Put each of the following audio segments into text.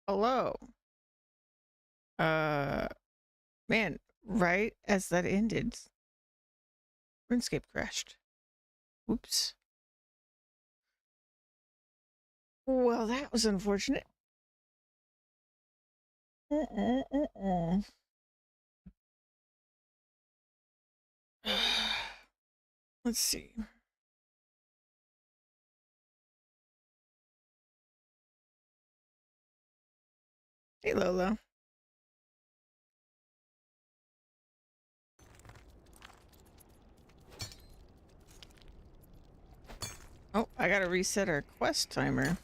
Hello. Uh, man, right as that ended, Runescape crashed. Oops. Well, that was unfortunate. Uh-uh. Let's see. Hey, Lola. Oh, I gotta reset our quest timer.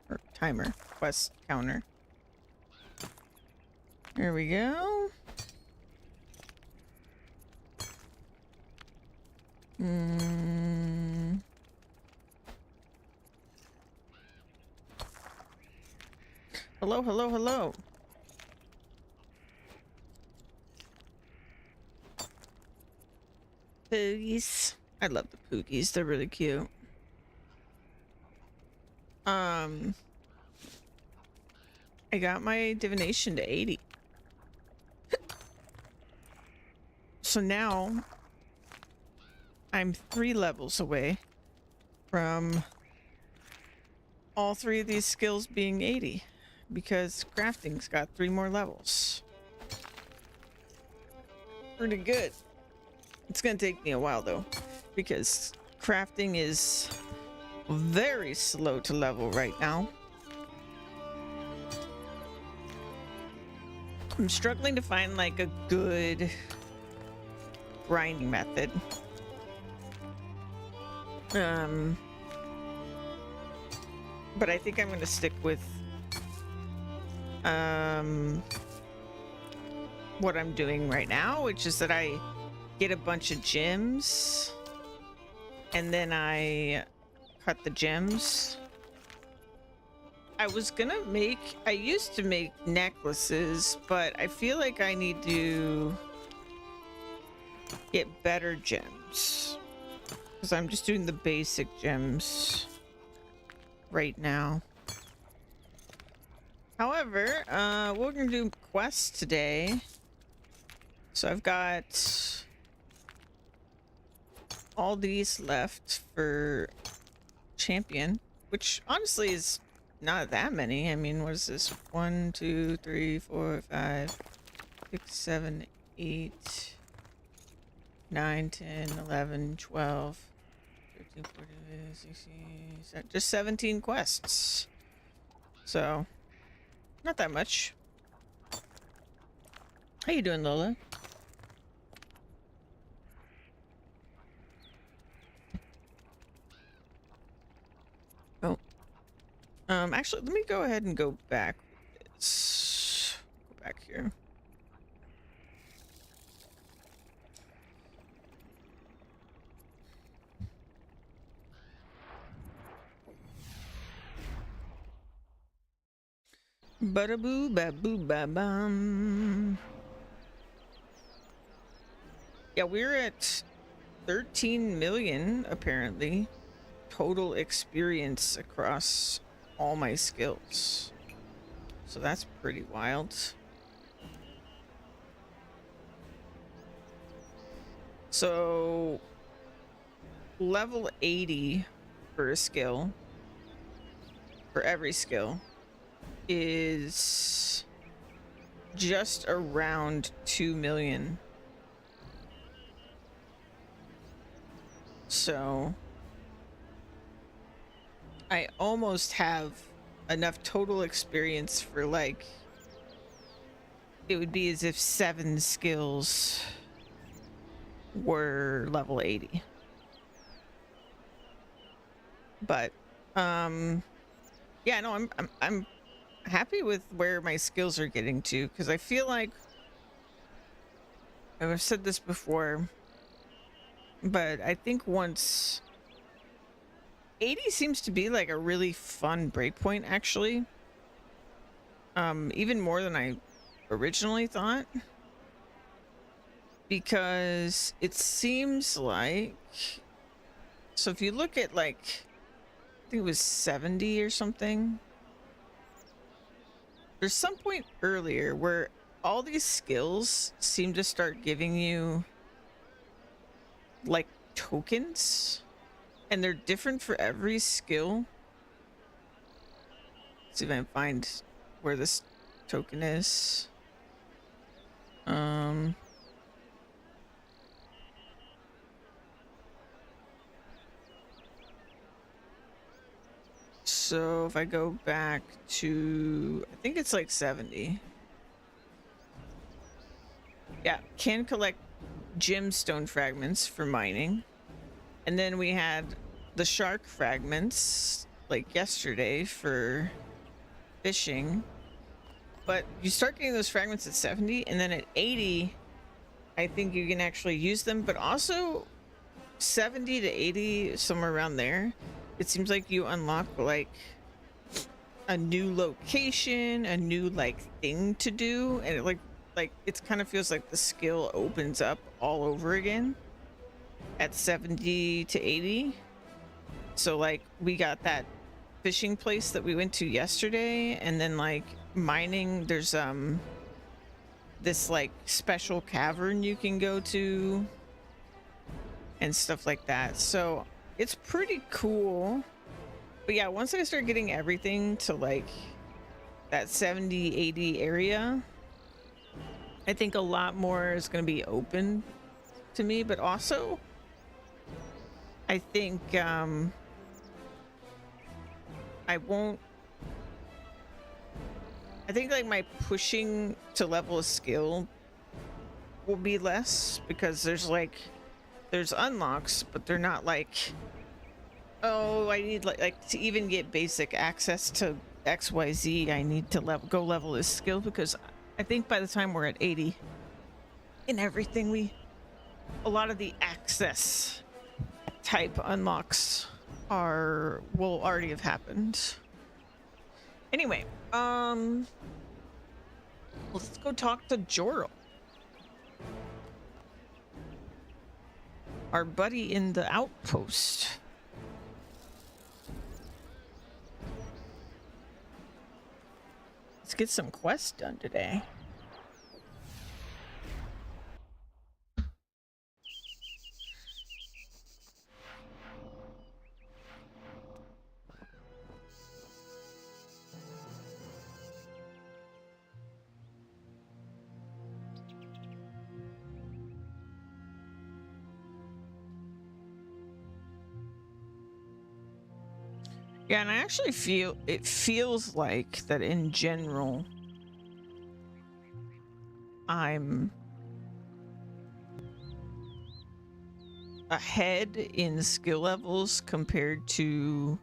Or timer. Quest counter. There we go. Mm. Hello, hello, hello. Poogies. I love the Poogies. They're really cute. I got my divination to 80. So now I'm 3 levels away from all 3 of these skills being 80 because crafting's got 3 more levels. Pretty good. It's gonna take me a while though because crafting is very slow to level right now. I'm struggling to find like a good grinding method. But I think I'm gonna stick with what I'm doing right now, which is that I get a bunch of gems and then I cut the gems. I used to make necklaces, but I feel like I need to get better gems because I'm just doing the basic gems right now. However, we're gonna do quests today. So I've got all these left for champion, which honestly is not that many. I mean, what is this? 1, 2, 3, 4, 5, 6, 7, 8, 9, 10, 11, 12, 13, 14, 16, just 17 quests. So, not that much. How you doing, Lola? Oh. Actually, let me go ahead and go back. Go back here. Ba-da-boo, ba-boo, ba-bum. Yeah, we're at 13 million, apparently, total experience across all my skills. So that's pretty wild. So, level 80 for a skill, for every skill, is just around 2 million. So I almost have enough total experience for like, it would be as if 7 skills were level 80. But yeah, no, I'm happy with where my skills are getting to, because I feel like I've said this before, but I think once 80 seems to be like a really fun breakpoint, actually. Even more than I originally thought, because it seems like, so if you look at like, I think it was 70 or something, there's some point earlier where all these skills seem to start giving you like tokens, and they're different for every skill. Let's see if I can find where this token is. So if I go back to, I think it's like 70. Yeah, can collect gemstone fragments for mining. And then we had the shark fragments like yesterday for fishing. But you start getting those fragments at 70, and then at 80, I think you can actually use them. But also 70 to 80, somewhere around there, it seems like you unlock like a new location, a new like thing to do, and it kind of feels like the skill opens up all over again at 70 to 80. So like we got that fishing place that we went to yesterday, and then like mining, there's this like special cavern you can go to and stuff like that. So it's pretty cool. But yeah, once I start getting everything to like that 70 80 area, I think a lot more is going to be open to me. But also I think I think like my pushing to level a skill will be less, because there's unlocks, but they're not like, oh, I need like to even get basic access to XYZ, I need to go level this skill. Because I think by the time we're at 80 in everything, a lot of the access type unlocks will already have happened. Anyway, let's go talk to Jorl, our buddy in the outpost. Let's get some quests done today. Yeah, and I actually feels like that in general, I'm ahead in skill levels compared to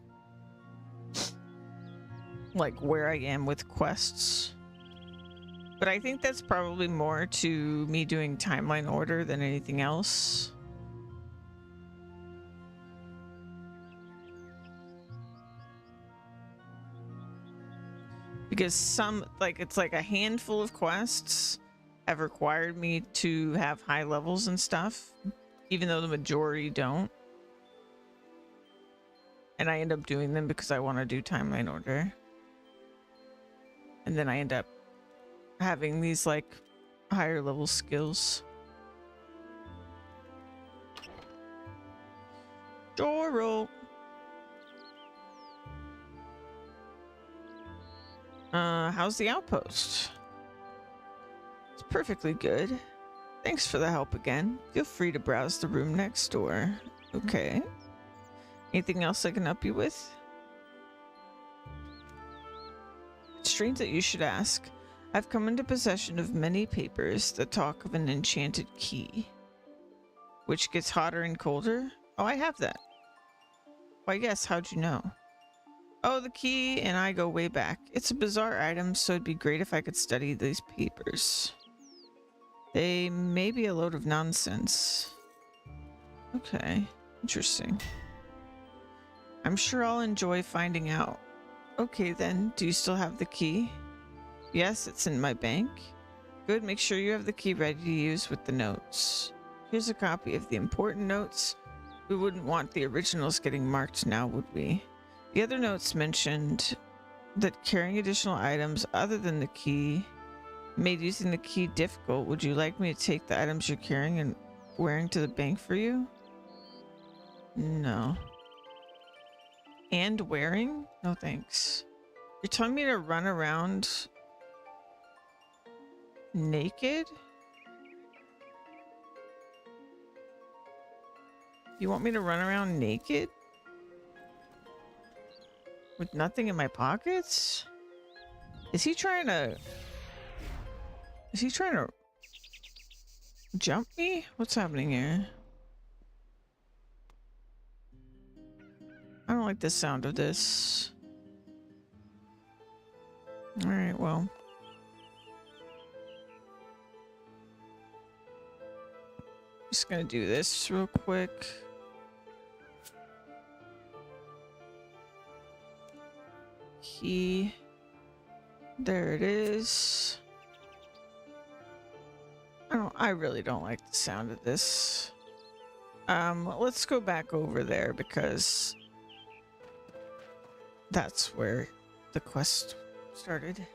like where I am with quests. But I think that's probably more to me doing timeline order than anything else. Because it's like a handful of quests have required me to have high levels and stuff, even though the majority don't. And I end up doing them because I want to do timeline order. And then I end up having these like higher level skills. Jorl. How's the outpost? It's perfectly good. Thanks for the help again. Feel free to browse the room next door. Okay. Anything else I can help you with? It's strange that you should ask. I've come into possession of many papers that talk of an enchanted key, which gets hotter and colder. Oh, I have that. Why, yes, how'd you know? Oh, the key and I go way back. It's a bizarre item, so it'd be great if I could study these papers. They may be a load of nonsense. Okay, interesting. I'm sure I'll enjoy finding out. Okay then, do you still have the key? Yes, it's in my bank. Good, make sure you have the key ready to use with the notes. Here's a copy of the important notes. We wouldn't want the originals getting marked now, would we? The other notes mentioned that carrying additional items other than the key made using the key difficult. Would you like me to take the items you're carrying and wearing to the bank for you? No. And wearing? No thanks. You're telling me to run around naked? You want me to run around naked? With nothing in my pockets? Is he trying to jump me? What's happening here? I don't like the sound of this. Alright, well. Just gonna do this real quick. Key. There it is. I really don't like the sound of this. Let's go back over there because that's where the quest started.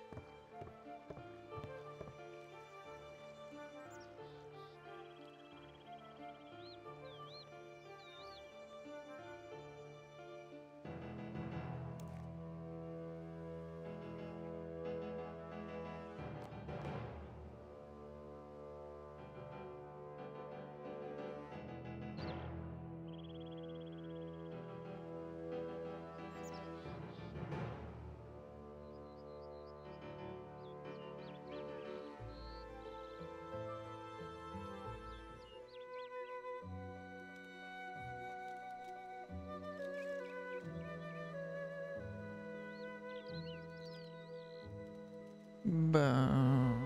Boom,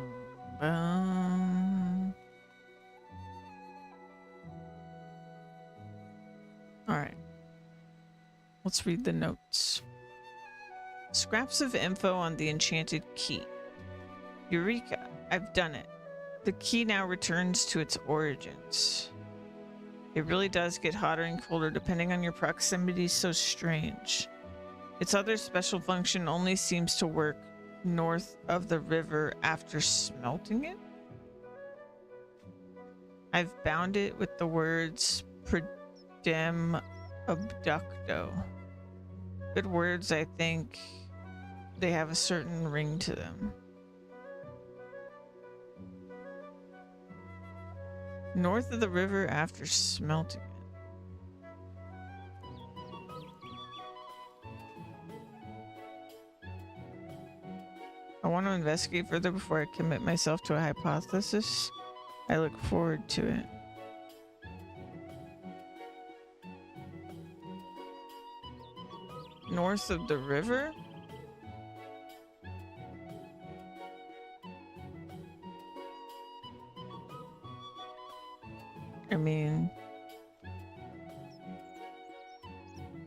boom. All right. Let's read the notes. Scraps of info on the enchanted key. Eureka! I've done it. The key now returns to its origins. It really does get hotter and colder depending on your proximity. So strange. Its other special function only seems to work north of the river after smelting it. I've bound it with the words Pridem Abducto. Good words, I think. They have a certain ring to them. North of the river after smelting it. I want to investigate further before I commit myself to a hypothesis. I look forward to it. North of the river? I mean...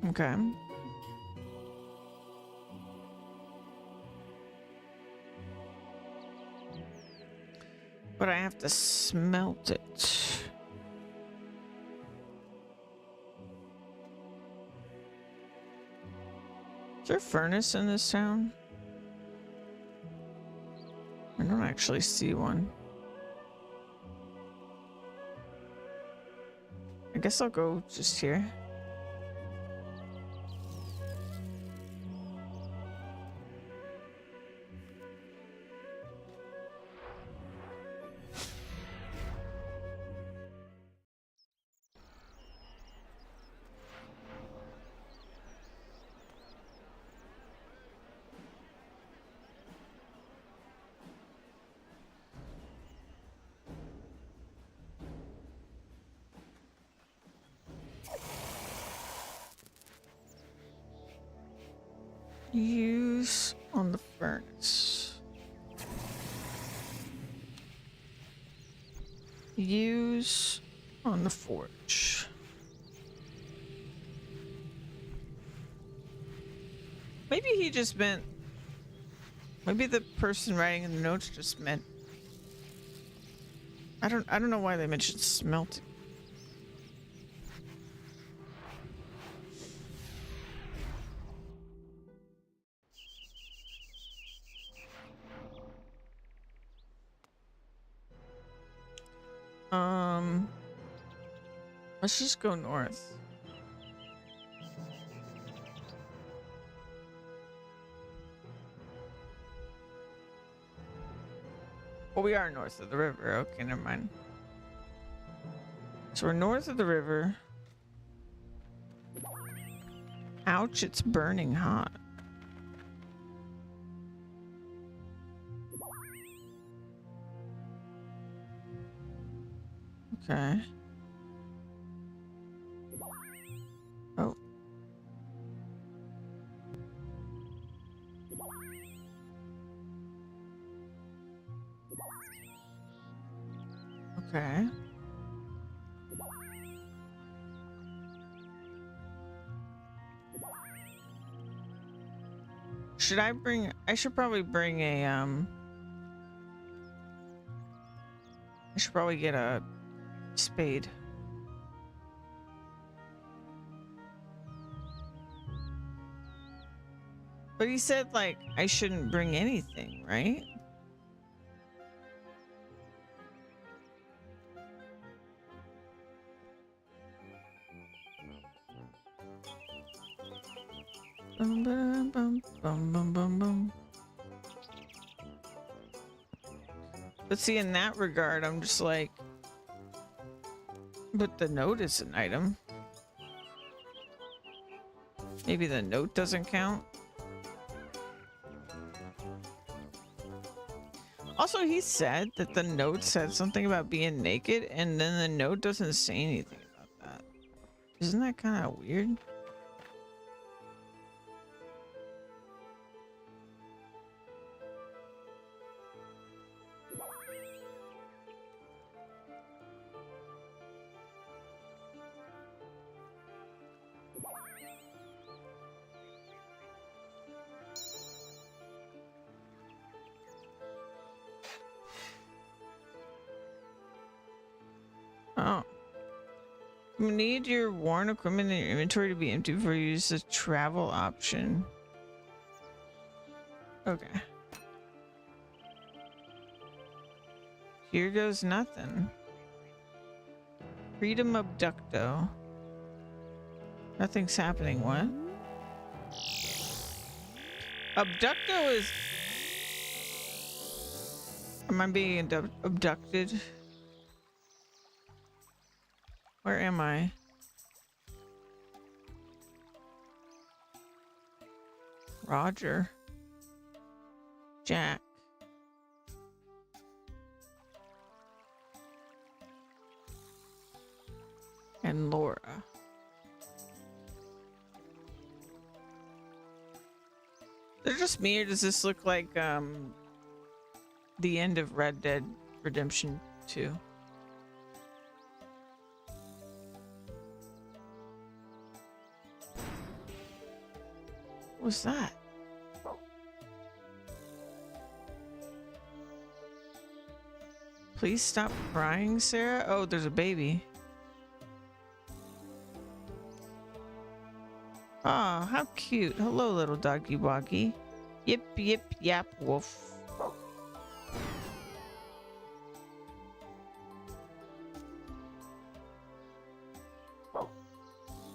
Okay. But I have to smelt it. Is there a furnace in this town? I don't actually see one. I guess I'll go just here. Use on the furnace. Use on the forge. Maybe he just meant... Maybe the person writing in the notes just meant... I don't know why they mentioned smelting. Let's just go north. Well, we are north of the river. Okay, never mind. So we're north of the river. Ouch, it's burning hot. Okay. Oh. Okay. Should I bring... I should probably bring a, I should probably get a spade. But he said, like, I shouldn't bring anything, right? Bum, bum, bum, bum, bum, bum, bum. But see, in that regard, I'm just like... But the note is an item. Maybe the note doesn't count. Also, he said that the note said something about being naked, and then the note doesn't say anything about that. Isn't that kind of weird? Oh. You need your worn equipment in your inventory to be empty before you use the travel option. Okay. Here goes nothing. Freedom Abducto. Nothing's happening. What? Abducto is... Am I being abducted? Where am I? Roger. Jack. And Laura. They're just me, or does this look like the end of Red Dead Redemption 2? What's that? Please stop crying, Sarah. Oh, there's a baby. Ah, how cute. Hello, little doggy woggy. Yip, yip, yap, woof.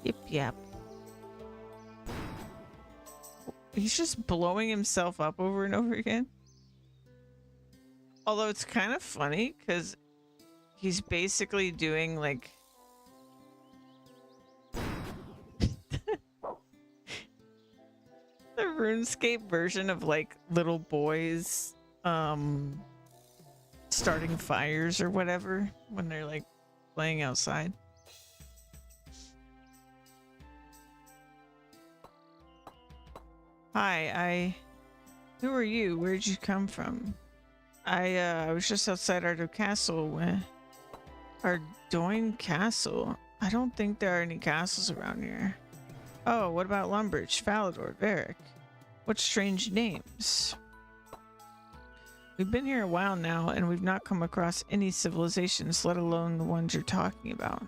Yip, yap. He's just blowing himself up over and over again. Although it's kind of funny because he's basically doing like the RuneScape version of like little boys starting fires or whatever when they're like playing outside. Hi, who are you? Where'd you come from? I was just outside Ardo Castle. Ardoin Castle? I don't think there are any castles around here. Oh, what about Lumbridge, Falador, Varric? What strange names? We've been here a while now, and we've not come across any civilizations, let alone the ones you're talking about.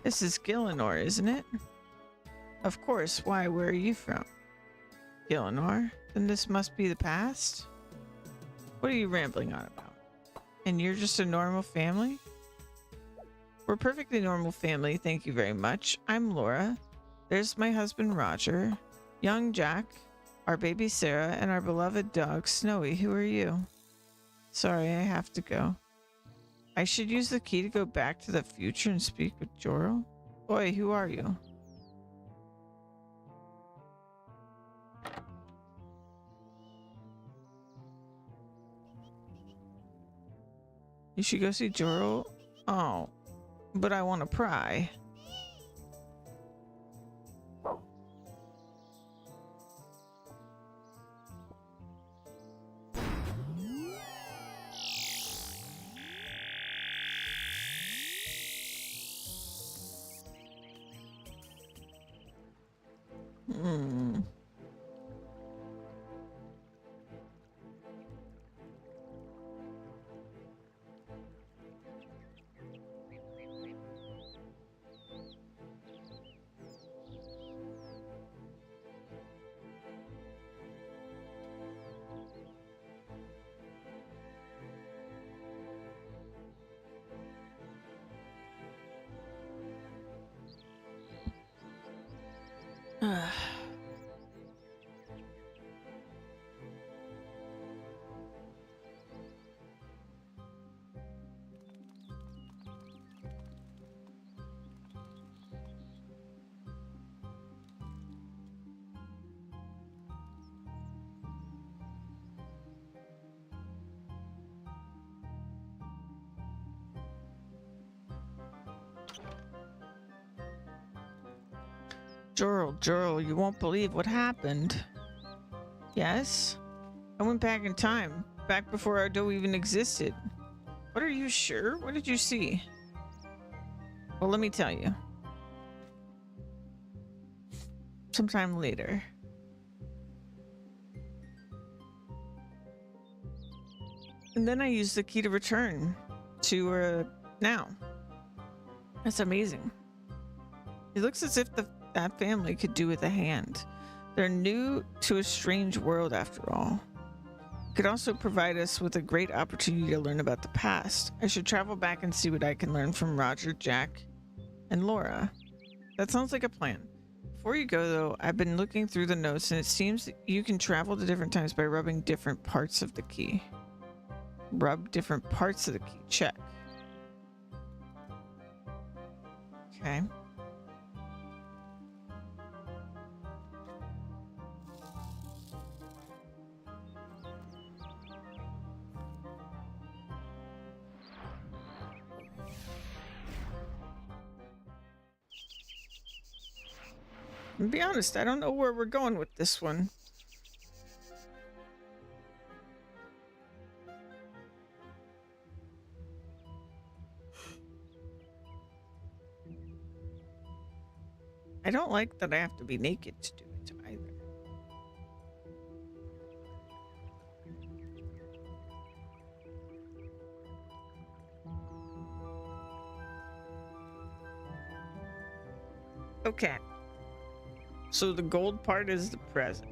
This is Gielinor, isn't it? Of course. Why, where are you from? Gielinor? Then this must be the past? What are you rambling on about? And you're just a normal family? We're a perfectly normal family, thank you very much. I'm Laura. There's my husband Roger, young Jack, our baby Sarah, and our beloved dog Snowy. Who are you? Sorry, I have to go. I should use the key to go back to the future and speak with Jorl? Boy, who are you? You should go see Jorl? Oh, but I want to pry. Jorl, you won't believe what happened. Yes? I went back in time, back before our dough even existed. What are you sure? What did you see? Well, let me tell you. Sometime later. And then I used the key to return to now. That's amazing. It looks as if that family could do with a hand. They're new to a strange world after all. It could also provide us with a great opportunity to learn about the past. I should travel back and see what I can learn from Roger, Jack, and Laura. That sounds like a plan. Before you go though, I've been looking through the notes and it seems that you can travel to different times by rubbing different parts of the key. Rub different parts of the key. Check. Okay. To be honest, I don't know where we're going with this one. I don't like that I have to be naked to do it either. Okay. So the gold part is the present.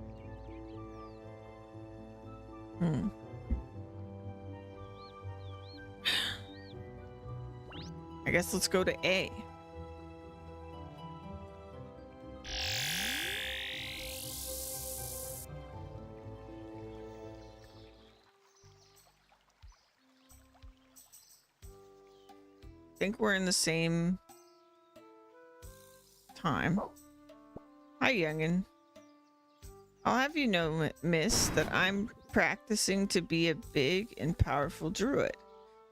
I guess let's go to A. I think we're in the same time. Hi, youngin'. I'll have you know, miss, that I'm practicing to be a big and powerful druid,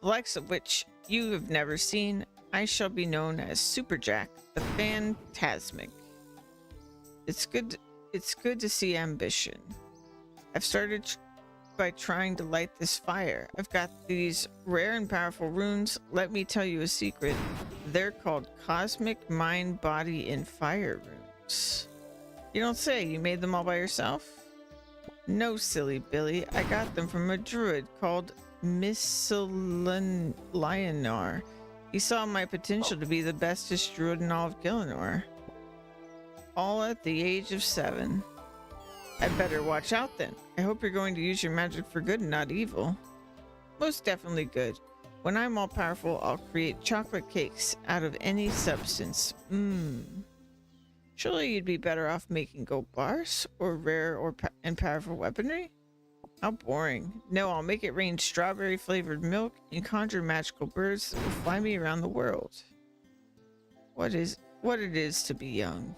the likes of which you have never seen. I shall be known as Super Jack, the Phantasmic. It's good to see ambition. I've started by trying to light this fire. I've got these rare and powerful runes. Let me tell you a secret. They're called Cosmic Mind, Body, and Fire runes. You don't say. You made them all by yourself? No, silly Billy. I got them from a druid called Lionar. He saw my potential to be the bestest druid in all of Gielinor. All at the age of 7. I'd better watch out then. I hope you're going to use your magic for good and not evil. Most definitely good. When I'm all powerful, I'll create chocolate cakes out of any substance. Surely you'd be better off making gold bars or rare and powerful weaponry? How boring. No, I'll make it rain strawberry flavored milk and conjure magical birds that will fly me around the world. What it is to be young.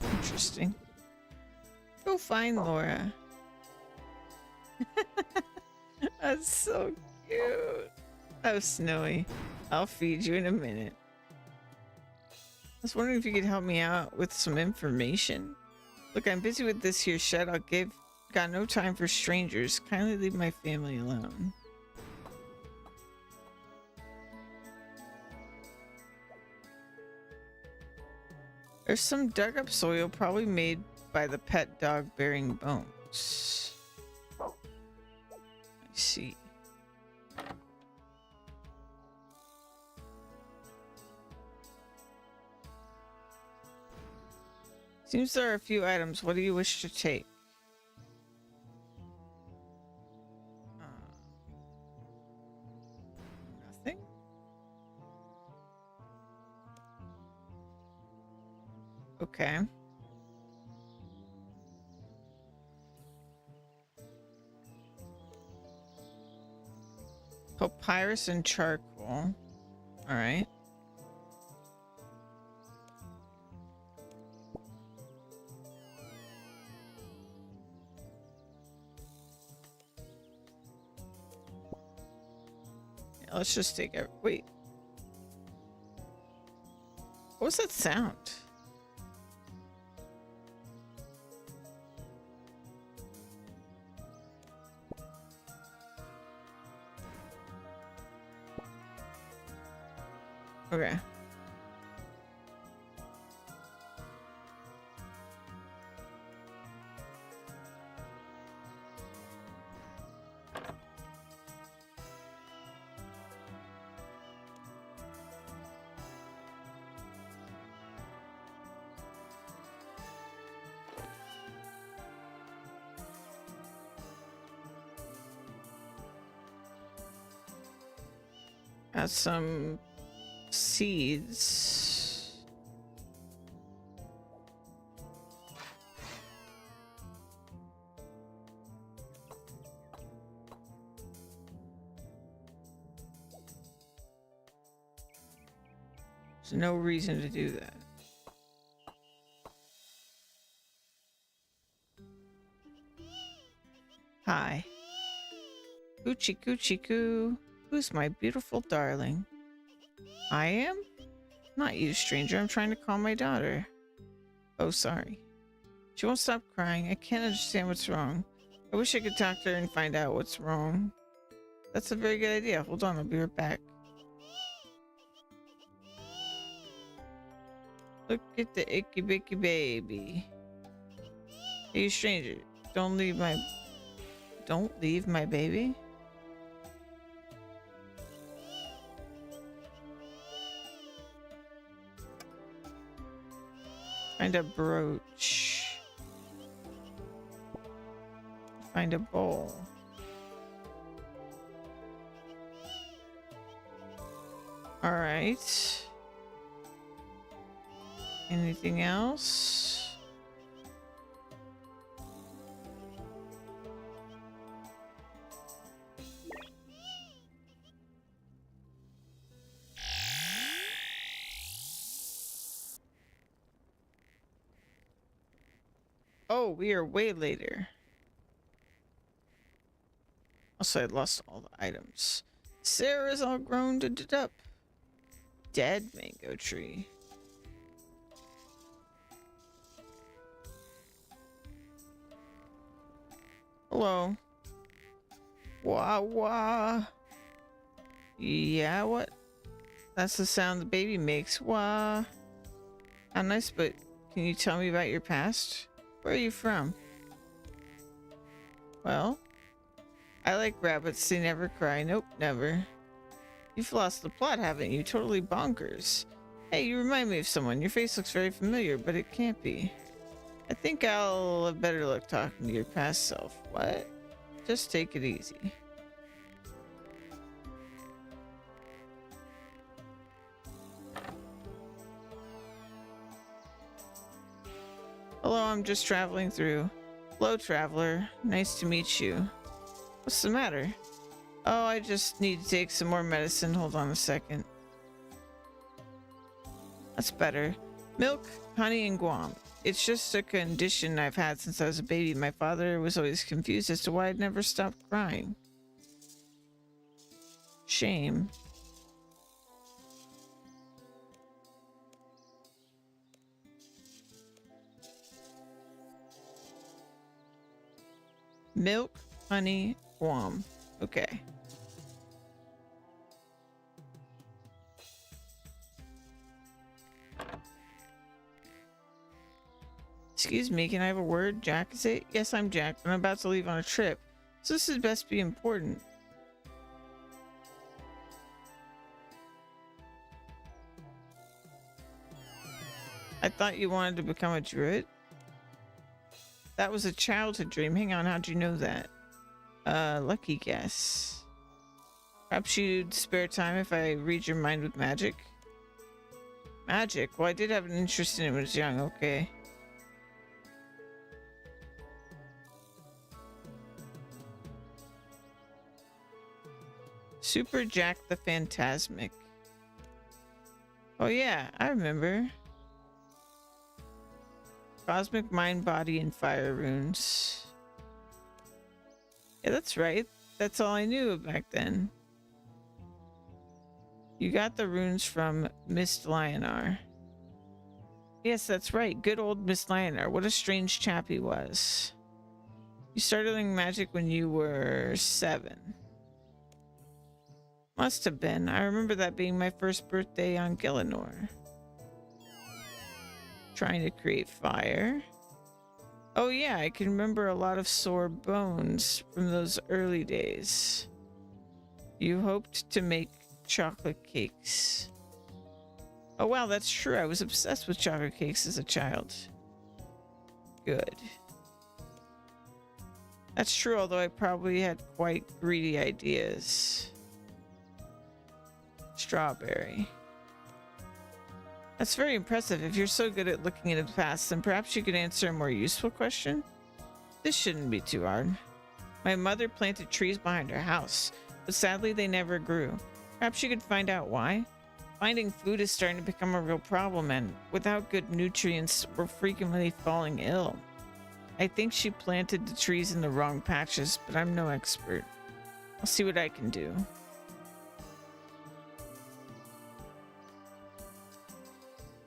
Interesting. Go find Laura. That's so cute. Oh, Snowy. I'll feed you in a minute. I was wondering if you could help me out with some information. Look, I'm busy with this here shed. Got no time for strangers. Kindly leave my family alone. There's some dug up soil probably made by the pet dog bearing bones. I see. Seems there are a few items. What do you wish to take? Nothing? Okay. Papyrus and charcoal. All right. Yeah, let's just take it. Wait. What was that sound? Okay. Got some seeds. There's no reason to do that. Hi. Coochie coochie coo. Who's my beautiful darling? I am? Not you, stranger. I'm trying to call my daughter. Oh, sorry. She won't stop crying. I can't understand what's wrong. I wish I could talk to her and find out what's wrong. That's a very good idea. Hold on, I'll be right back. Look at the icky bicky baby. Hey, you stranger. Don't leave my baby. Find a brooch. Find a bowl. All right. Anything else? Oh, we are way later. Also, I lost all the items. Sarah's all grown to up. Dead mango tree. Hello. Wah wah. Yeah, what? That's the sound the baby makes. Wah. How nice, but can you tell me about your past? Where are you from? Well, I like rabbits. They never cry. Nope, never. You've lost the plot, haven't you? Totally bonkers. Hey, you remind me of someone. Your face looks very familiar, but it can't be. I think I'll have better luck talking to your past self. What? Just take it easy. Hello, I'm just traveling through. Hello, traveler. Nice to meet you. What's the matter? Oh, I just need to take some more medicine. Hold on a second. That's better. Milk, honey, and guam. It's just a condition I've had since I was a baby. My father was always confused as to why I'd never stopped crying. Shame. Milk, honey, guam. Okay. Excuse me, can I have a word? Jack, is it? Yes, I'm Jack. I'm about to leave on a trip, so this is best be important. I thought you wanted to become a druid? That was a childhood dream. Hang on, how'd you know that? Lucky guess. Perhaps you'd spare time if I read your mind with magic? Magic? Well, I did have an interest in it when I was young, okay. Super Jack the Phantasmic. Oh yeah, I remember. Cosmic Mind, Body, and Fire Runes. Yeah, that's right. That's all I knew back then. You got the runes from Mist Lionar. Yes, that's right. Good old Mist Lionar. What a strange chap he was. You started learning magic when you were 7. Must have been. I remember that being my first birthday on Gillinor. Trying to create fire. Oh yeah, I can remember a lot of sore bones from those early days. You hoped to make chocolate cakes. Oh wow, that's true. I was obsessed with chocolate cakes as a child. Good. That's true, although I probably had quite greedy ideas. Strawberry. That's very impressive. If you're so good at looking into the past, then perhaps you could answer a more useful question? This shouldn't be too hard. My mother planted trees behind her house, but sadly they never grew. Perhaps you could find out why? Finding food is starting to become a real problem, and without good nutrients, we're frequently falling ill. I think she planted the trees in the wrong patches, but I'm no expert. I'll see what I can do.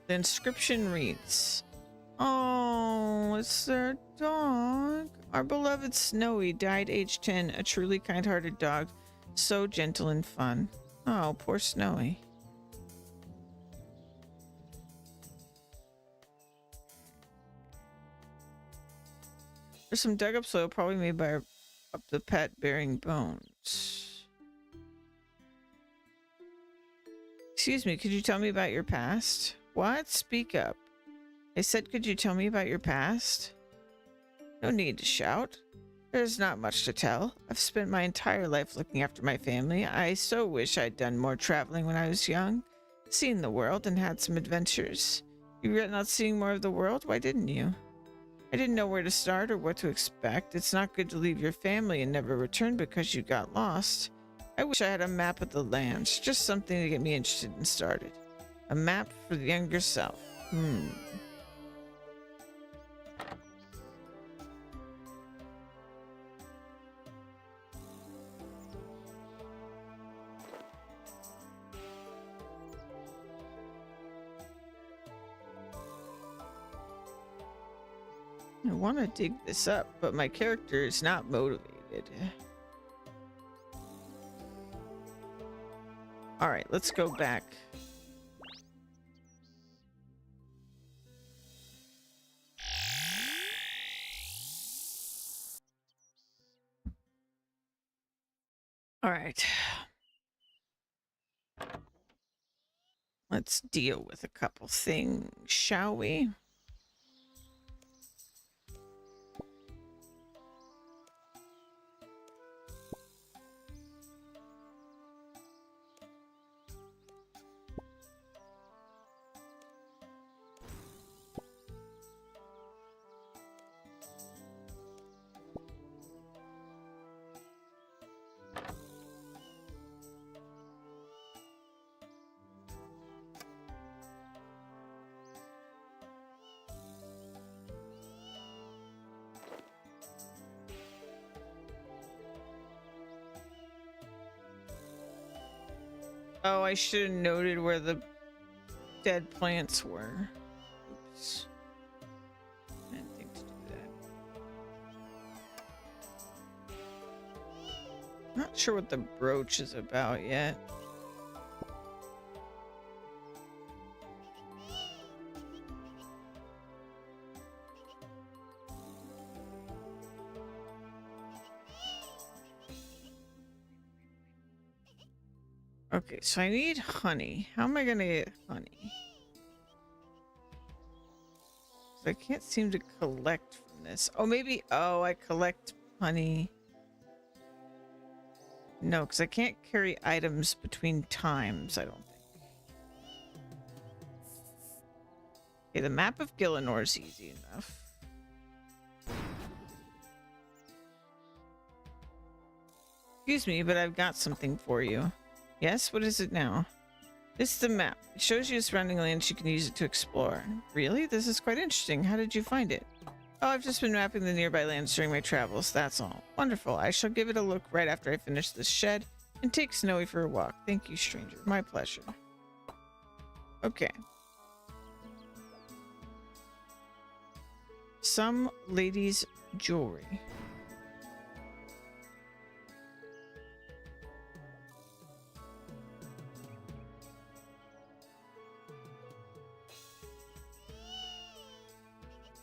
The inscription reads, "Oh, it's their dog. Our beloved Snowy died age 10, a truly kind-hearted dog, so gentle and fun." Oh, poor Snowy. There's some dug up soil, probably made by the pet bearing bones. Excuse me, could you tell me about your past? What? Speak up. I said, could you tell me about your past? No need to shout. There's not much to tell. I've spent my entire life looking after my family. I so wish I'd done more traveling when I was young, seen the world and had some adventures. You regret not seeing more of the world? Why didn't you? I didn't know where to start or what to expect. It's not good to leave your family and never return because you got lost. I wish I had a map of the lands, just something to get me interested and started. A map for the younger self. I want to dig this up, but my character is not motivated. All right, let's go back. All right. Let's deal with a couple things, shall we? Oh, I should have noted where the dead plants were. Oops. I didn't think to do that. Not sure what the brooch is about yet. Okay, so I need honey. How am I gonna get honey? So I can't seem to collect from this. Oh, maybe. Oh, I collect honey. No, because I can't carry items between times, I don't think. Okay, the map of Gillinor is easy enough. Excuse me, but I've got something for you. Yes, what is it now? This is the map. It shows you the surrounding lands. You can use it to explore. Really? This is quite interesting. How did you find it? Oh, I've just been mapping the nearby lands during my travels, that's all. Wonderful. I shall give it a look right after I finish this shed and take Snowy for a walk. Thank you, stranger. My pleasure. Okay. Some ladies' jewelry.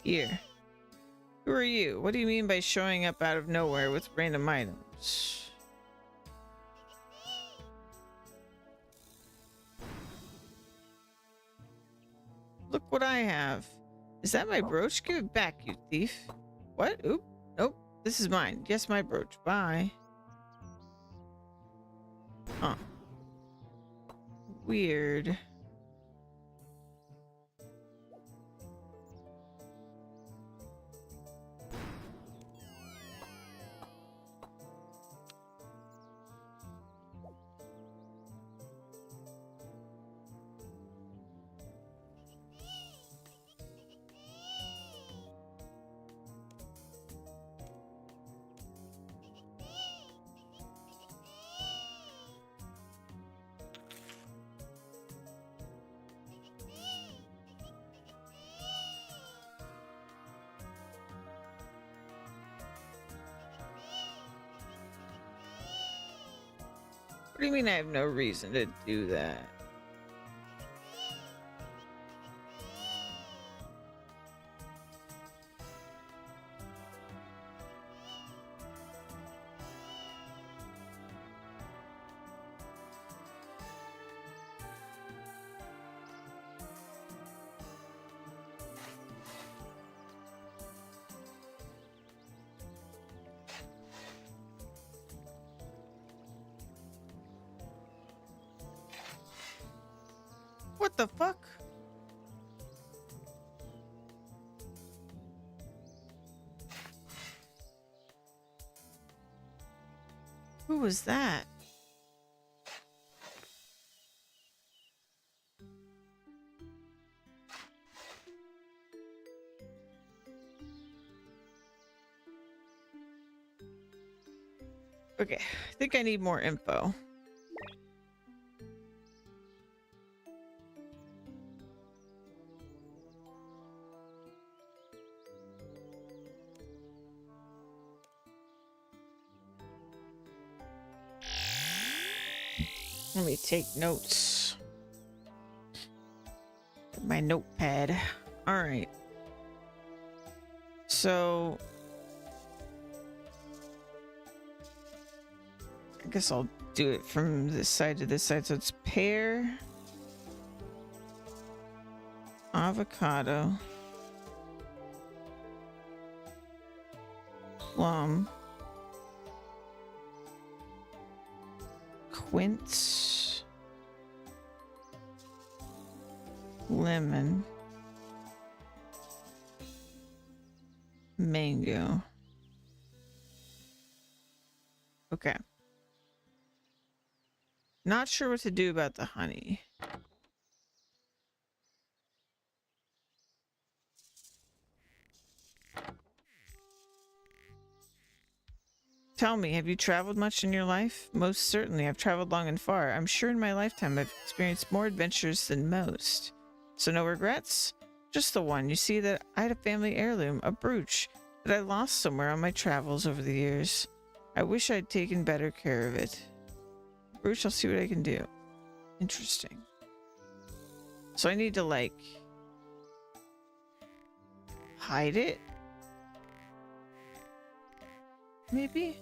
Here. Who are you? What do you mean by showing up out of nowhere with random items? Look what I have. Is that my brooch? Give it back, you thief. What? Oop. Nope. This is mine. Yes, my brooch. Bye. Huh. Weird. What do you mean I have no reason to do that? What the fuck? Who was that? Okay, I think I need more info. Let me take notes. My notepad. All right. So I guess I'll do it from this side to this side. So it's pear, avocado, plum, quince, lemon, mango. Okay. Not sure what to do about the honey. Tell me, have you traveled much in your life? Most certainly, I've traveled long and far. I'm sure in my lifetime I've experienced more adventures than most. So no regrets? Just the one. You see that I had a family heirloom, a brooch, that I lost somewhere on my travels over the years. I wish I'd taken better care of it. Brooch, I'll see what I can do. Interesting. So I need to, like, hide it? Maybe?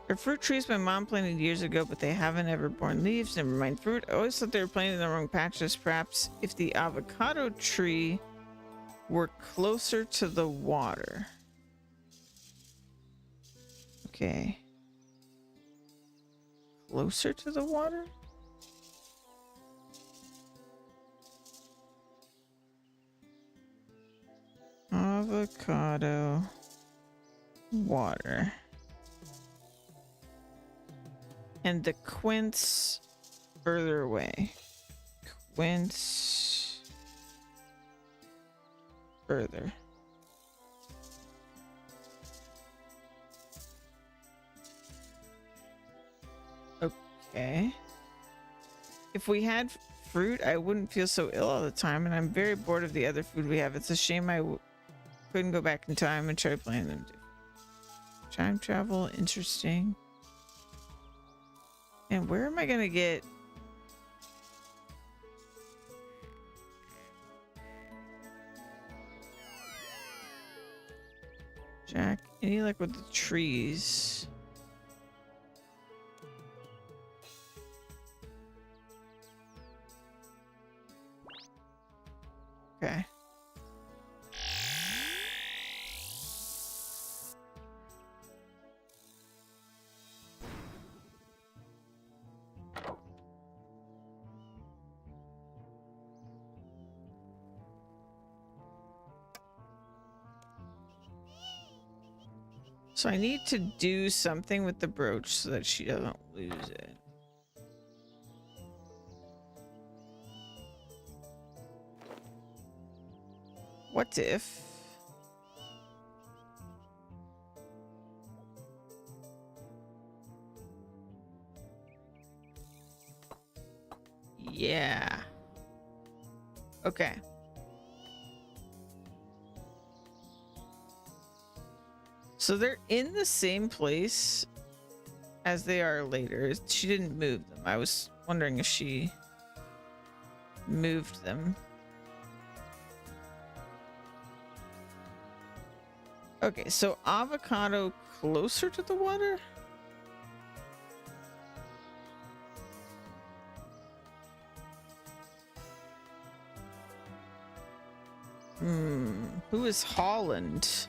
They're fruit trees my mom planted years ago, but they haven't ever borne leaves. Never mind fruit. I always thought they were planted in the wrong patches. Perhaps if the avocado tree were closer to the water. Okay. Closer to the water? Avocado. Water. And the quince further away. Quince further. Okay. If we had fruit, I wouldn't feel so ill all the time, and I'm very bored of the other food we have. It's a shame I couldn't go back in time and try playing them. Time travel, interesting. And where am I gonna get... Jack, any luck with the trees? Okay. So I need to do something with the brooch so that she doesn't lose it. What if... Yeah. Okay. So they're in the same place as they are later. She didn't move them. I was wondering if she moved them. Okay, so avocado closer to the water? Who is Holland?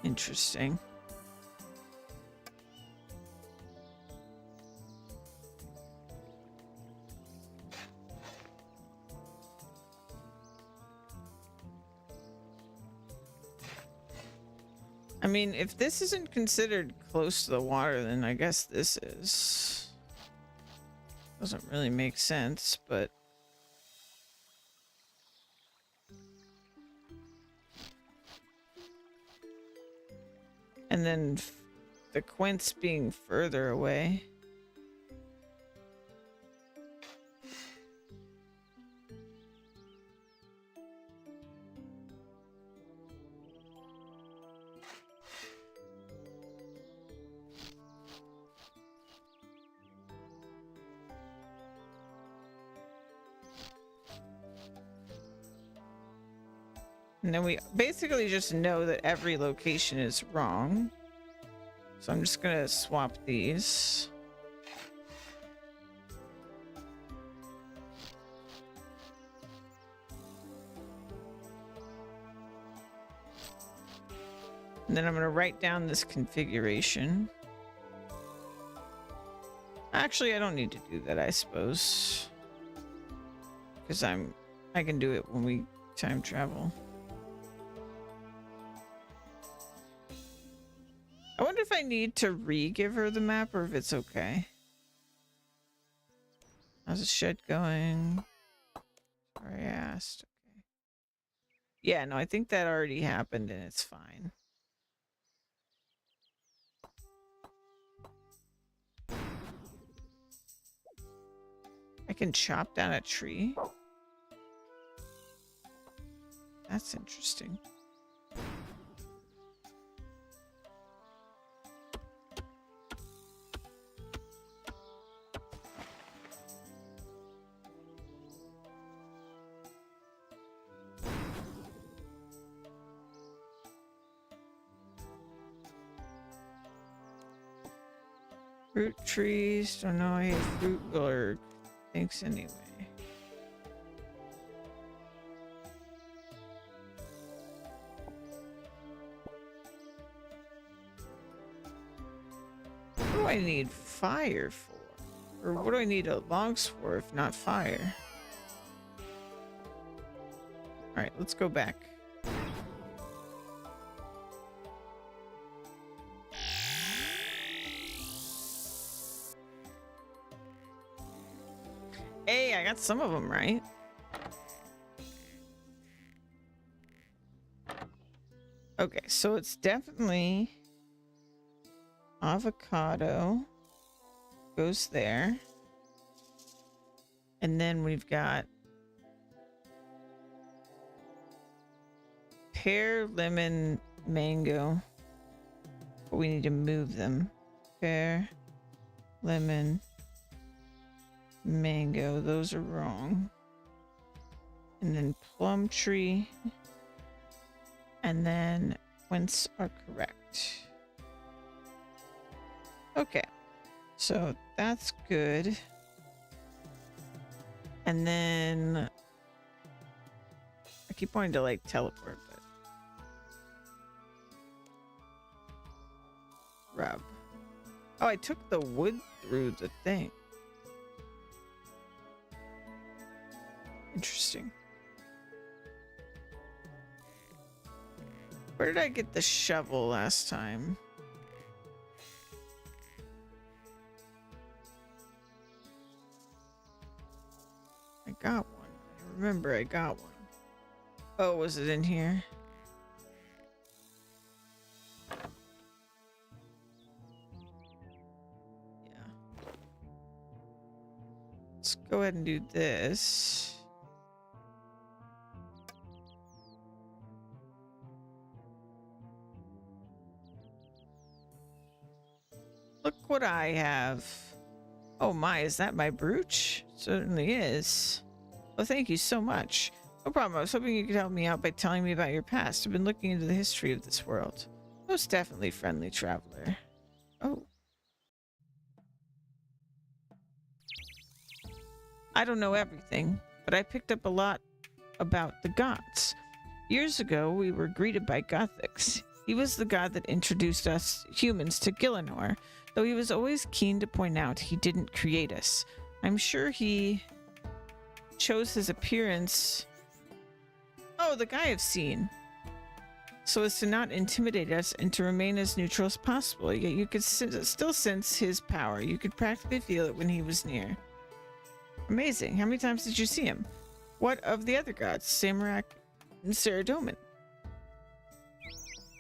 Interesting. I mean, if this isn't considered close to the water, then I guess this is. Doesn't really make sense, but... And then the quince being further away. And then we basically just know that every location is wrong. So I'm just gonna swap these. And then I'm gonna write down this configuration. Actually, I don't need to do that, I suppose. Because I can do it when we time travel. I wonder if I need to re-give her the map or if it's okay. How's the shed going? Sorry, I asked. Okay. Yeah, no, I think that already happened and it's fine. I can chop down a tree? That's interesting. Fruit trees, don't know, I hate fruit or thanks anyway. What do I need fire for? Or what do I need logs for if not fire? Alright, let's go back. Hey, I got some of them right. Okay, so it's definitely avocado goes there. And then we've got pear, lemon, mango. But we need to move them. Pear, lemon, mango, those are wrong. And then plum tree. And then quince are correct. Okay, so that's good. And then I keep wanting to like teleport, but rub. Oh, I took the wood through the thing. Interesting. Where did I get the shovel last time? I got one. I remember I got one. Oh, was it in here? Yeah. Let's go ahead and do this. Look what I have. Oh my, is that my brooch? Certainly is. Well, thank you so much. No problem. I was hoping you could help me out by telling me about your past. I've been looking into the history of this world. Most definitely, friendly traveler. Oh. I don't know everything, but I picked up a lot about the gods. Years ago, we were greeted by Gothix. He was the god that introduced us humans to Gielinor, though he was always keen to point out he didn't create us. I'm sure he chose his appearance... Oh, the guy I've seen. So as to not intimidate us and to remain as neutral as possible, yet you could still sense his power. You could practically feel it when he was near. Amazing. How many times did you see him? What of the other gods? Samarak and Saradomin?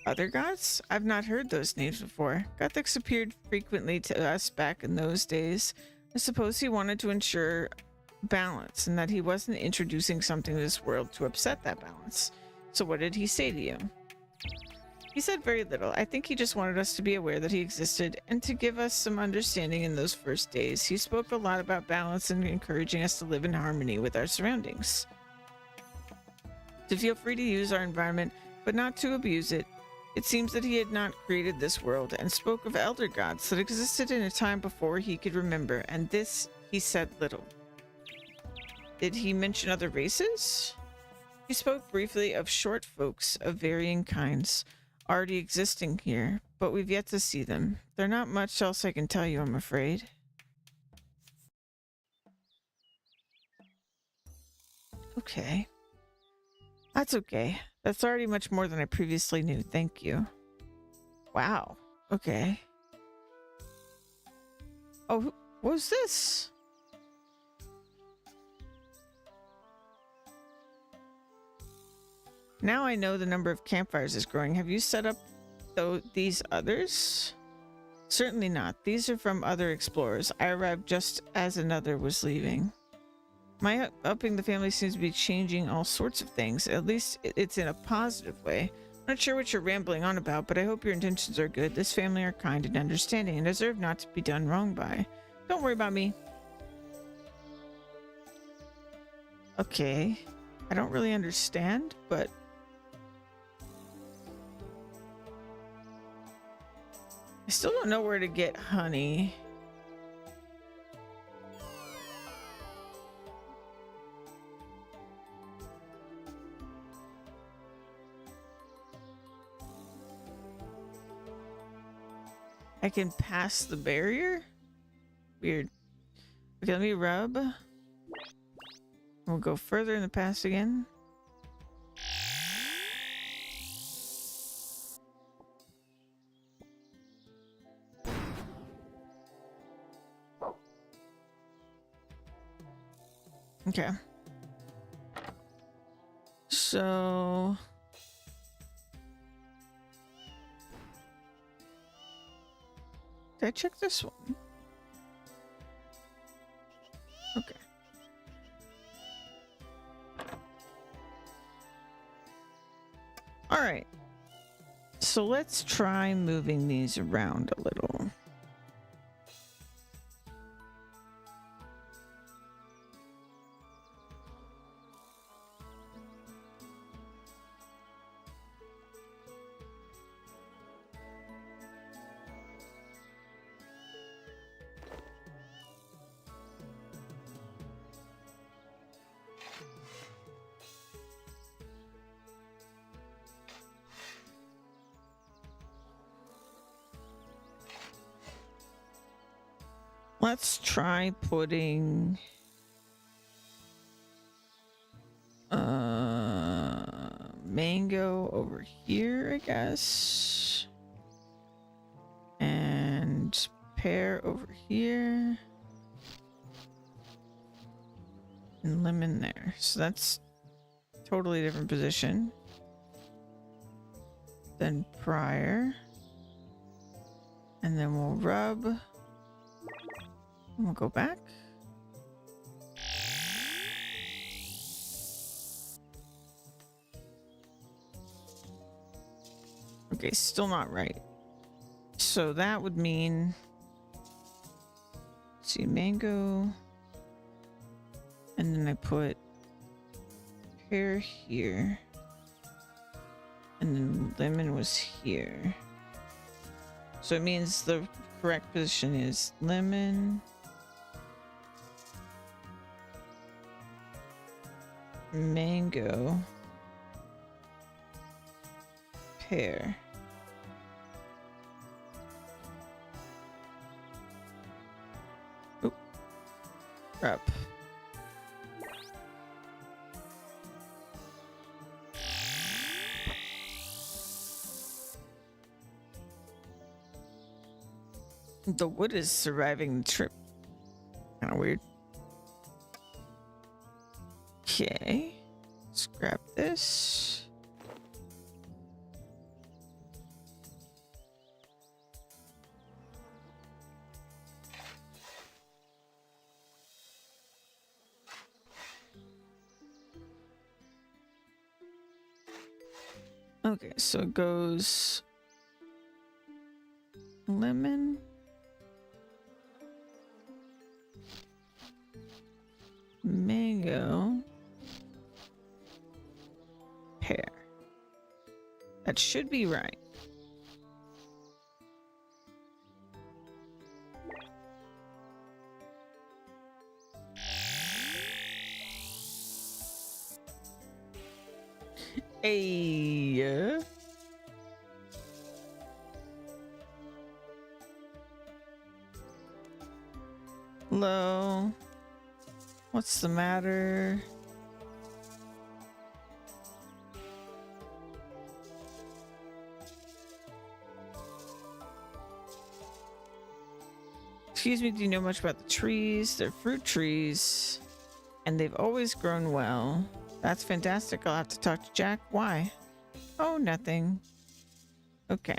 Other gods? I've not heard those names before. Gothics appeared frequently to us back in those days. I suppose he wanted to ensure balance and that he wasn't introducing something to this world to upset that balance. So what did he say to you? He said very little. I think he just wanted us to be aware that he existed and to give us some understanding in those first days. He spoke a lot about balance and encouraging us to live in harmony with our surroundings. To feel free to use our environment, but not to abuse it. It seems that he had not created this world and spoke of elder gods that existed in a time before he could remember, and this he said little. Did he mention other races? He spoke briefly of short folks of varying kinds already existing here, but we've yet to see them. There's not much else I can tell you, I'm afraid. Okay. That's okay. That's already much more than I previously knew. Thank you. Wow. Okay. Oh, what was this? Now I know the number of campfires is growing. Have you set up these others? Certainly not. These are from other explorers. I arrived just as another was leaving. My upping the family seems to be changing all sorts of things. At least it's in a positive way. I'm not sure what you're rambling on about, but I hope your intentions are good. This family are kind and understanding and deserve not to be done wrong by. Don't worry about me. Okay. I don't really understand, but... I still don't know where to get honey. I can pass the barrier? Weird. Okay, let me rub. We'll go further in the past again. Okay. So... did I check this one? Okay. All right. So let's try moving these around a little. Let's try putting mango over here, I guess. And pear over here. And lemon there. So that's totally different position than prior. And then we'll rub. And we'll go back. Okay, still not right. So that would mean, let's see, mango. And then I put pear here. And then lemon was here. So it means the correct position is lemon, mango, pear. Oop. Up. The wood is surviving the trip. Kind of weird. Okay. Let's grab this. Okay, so it goes lemon, mango, pear. That should be right. Hey. Hello. What's the matter? Excuse me, do you know much about the trees? They're fruit trees, and they've always grown well. That's fantastic. I'll have to talk to Jack. Why? Oh, nothing. Okay.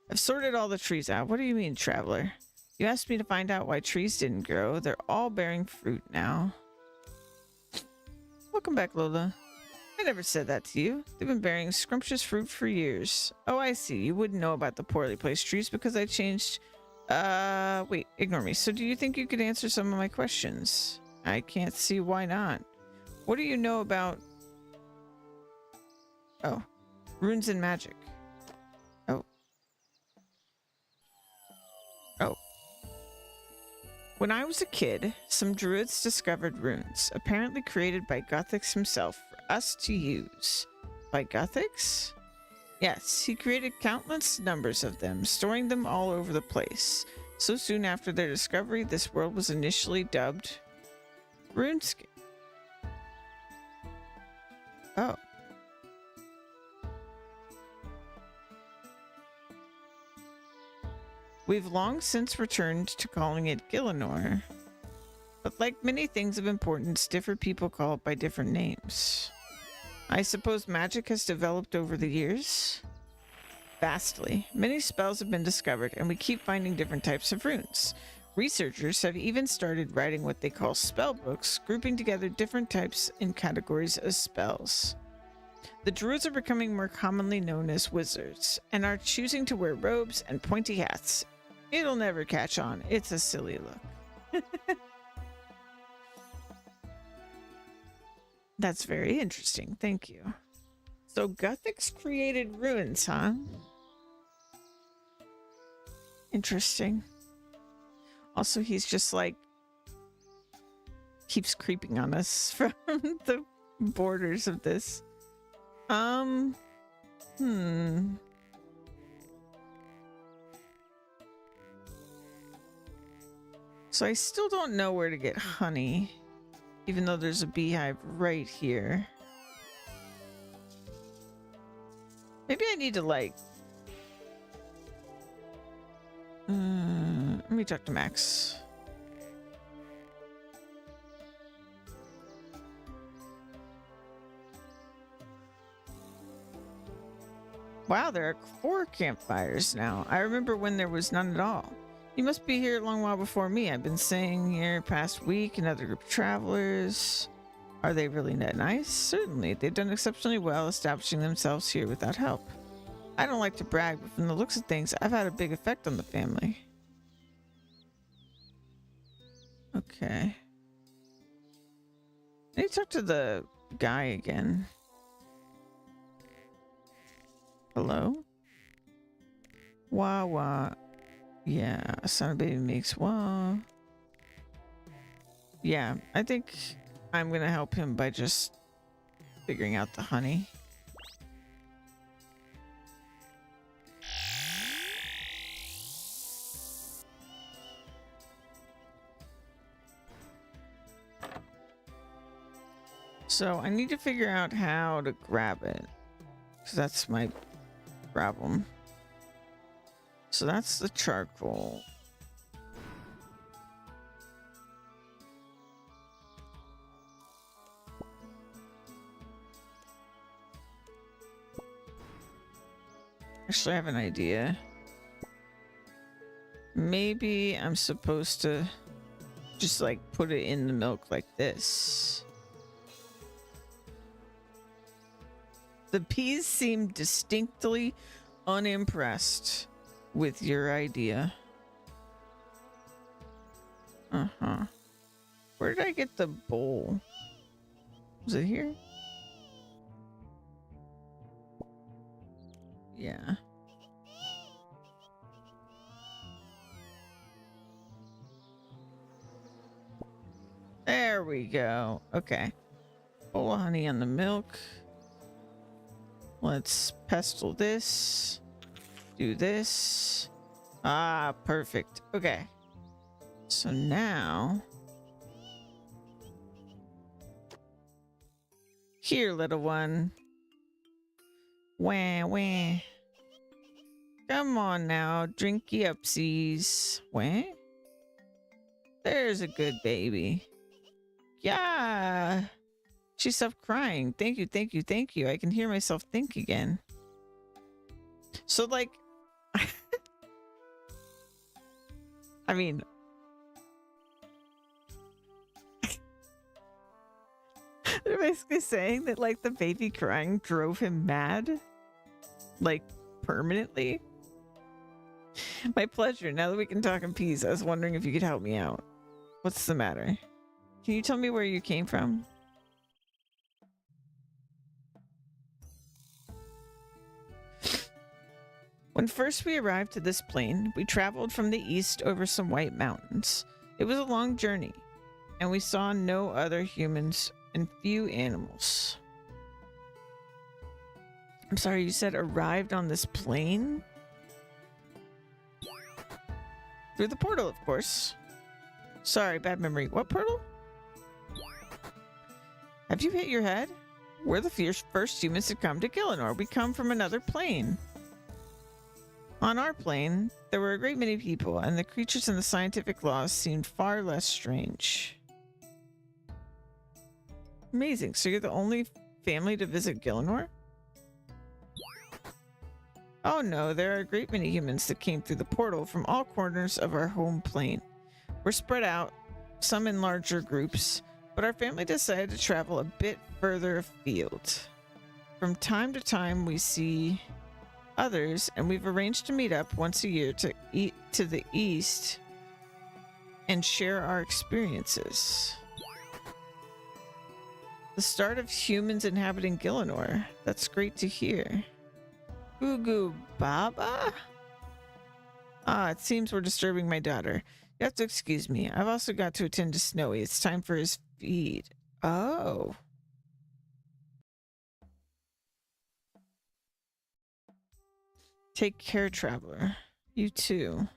I've sorted all the trees out. What do you mean, traveler? You asked me to find out why trees didn't grow. They're all bearing fruit now. Welcome back, Lola. I never said that to you. They've been bearing scrumptious fruit for years. Oh, I see. You wouldn't know about the poorly placed trees because I changed... wait, ignore me. So do you think you could answer some of my questions? I can't see why not. What do you know about... Oh, runes and magic. Oh. Oh. When I was a kid, some druids discovered runes, apparently created by Guthix himself for us to use. By Guthix? Yes, he created countless numbers of them, storing them all over the place. So soon after their discovery, this world was initially dubbed Runescape. Oh. We've long since returned to calling it Gielinor. But like many things of importance, different people call it by different names. I suppose magic has developed over the years? Vastly. Many spells have been discovered, and we keep finding different types of runes. Researchers have even started writing what they call spell books, grouping together different types and categories of spells. The druids are becoming more commonly known as wizards, and are choosing to wear robes and pointy hats. It'll never catch on. It's a silly look. That's very interesting. Thank you. So Guthix created runes, huh? Interesting. Also, he's just like keeps creeping on us from the borders of this. So I still don't know where to get honey, even though there's a beehive right here. Maybe I need to like... let me talk to Max. Wow, there are 4 campfires now. I remember when there was none at all. You must be here a long while before me. I've been staying here past week, another group of travelers. Are they really that nice? Certainly. They've done exceptionally well establishing themselves here without help. I don't like to brag, but from the looks of things, I've had a big effect on the family. Okay. I need to talk to the guy again. Hello? Wah wah. Yeah, a son of baby makes wah. Yeah, I think I'm gonna help him by just figuring out the honey. So I need to figure out how to grab it, because that's my problem. So that's the charcoal. Actually, I have an idea. Maybe I'm supposed to just like put it in the milk like this. The peas seem distinctly unimpressed with your idea. Uh-huh. Where did I get the bowl? Was it here? Yeah. There we go. Okay. Bowl of honey on the milk. Let's pestle this. Do this. Ah, perfect. Okay. So now... Here, little one. Wah, wah. Come on now, drinky upsies. Wah? There's a good baby. Yeah. She stopped crying. Thank you, thank you, thank you. I can hear myself think again. So, like... I mean... They're basically saying that, like, the baby crying drove him mad? Like, permanently? My pleasure. Now that we can talk in peace, I was wondering if you could help me out. What's the matter? Can you tell me where you came from? When first we arrived to this plain, we traveled from the east over some white mountains. It was a long journey, and we saw no other humans and few animals. I'm sorry, you said arrived on this plain? Through the portal, of course. Sorry, bad memory. What portal? Have you hit your head? We're the first humans to come to Gillinor. We come from another plane. On our plane, there were a great many people, and the creatures and the scientific laws seemed far less strange. Amazing. So you're the only family to visit Gillinor? Oh no, there are a great many humans that came through the portal from all corners of our home plane. We're spread out, some in larger groups, but our family decided to travel a bit further afield. From time to time, we see others, and we've arranged to meet up once a year to eat to the east and share our experiences. The start of humans inhabiting Gillinor. That's great to hear. Goo Baba? Ah, it seems we're disturbing my daughter. You have to excuse me. I've also got to attend to Snowy. It's time for his feed. Oh. Take care, traveler. You too.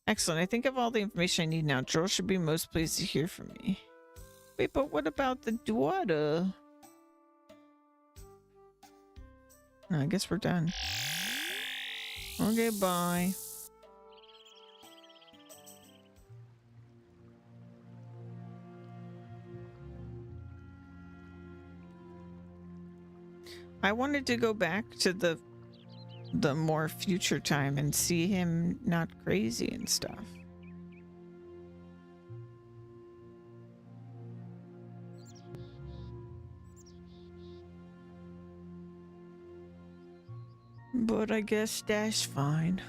Excellent. I think of all the information I need now. Joel should be most pleased to hear from me. Wait, but what about the daughter? I guess we're done. Okay, bye. I wanted to go back to the more future time and see him not crazy and stuff. But I guess that's fine.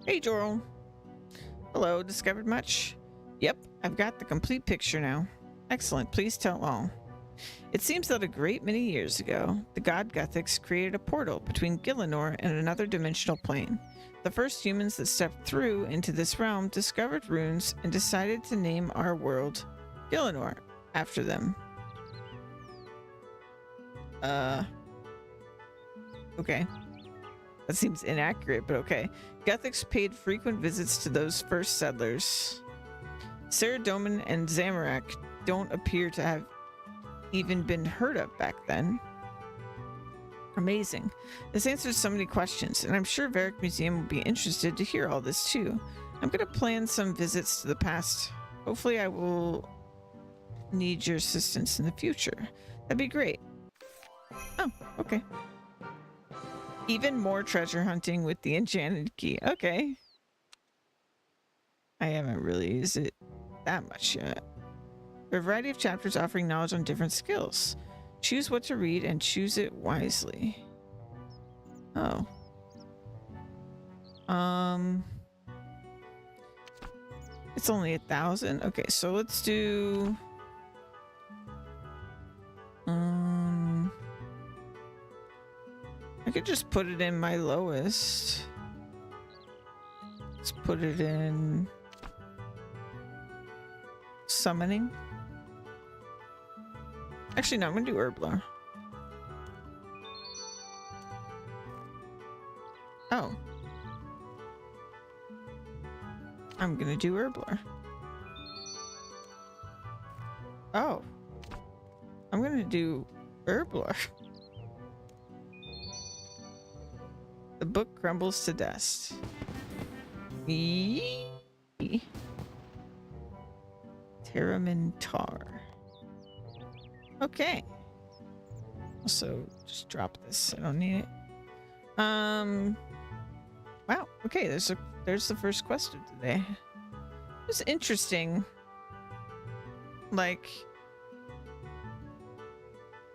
Hey, Jorl. Hello, discovered much? Yep, I've got the complete picture now. Excellent, please tell all. It seems that a great many years ago, the god Guthics created a portal between Gillinor and another dimensional plane. The first humans that stepped through into this realm discovered runes and decided to name our world Gillinor after them. Okay. That seems inaccurate, but okay. Gothics paid frequent visits to those first settlers. Saradomin and Zamorak don't appear to have even been heard of back then. Amazing. This answers so many questions, and I'm sure Varric Museum will be interested to hear all this too. I'm going to plan some visits to the past. Hopefully I will need your assistance in the future. That'd be great. Oh, okay. Even more treasure hunting with the enchanted key. Okay. I haven't really used it that much yet. There are a variety of chapters offering knowledge on different skills. Choose what to read and choose it wisely. Oh. It's only 1,000. Okay, so let's do I could just put it in my lowest. Let's put it in summoning. Actually, no, I'm gonna do Herbler. Oh. I'm gonna do Herbler. Oh. I'm gonna do Herbler. The book crumbles to dust. Yee. Terramintar. Okay. Also, just drop this. I don't need it. Wow. Okay, there's the first quest of today. It was interesting. Like,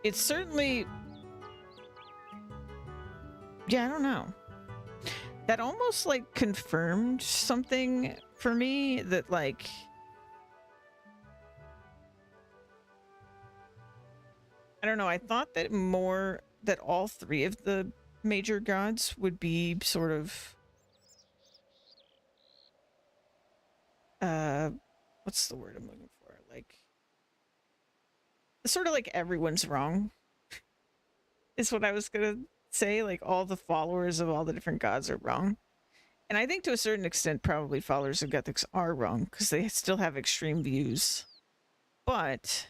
it's certainly, yeah, I don't know. That almost like confirmed something for me that like I don't know, I thought that all three of the major gods would be sort of what's the word I'm looking for? Like sort of like everyone's wrong is what I was gonna say. Like all the followers of all the different gods are wrong. And I think to a certain extent probably followers of Gothics are wrong because they still have extreme views. But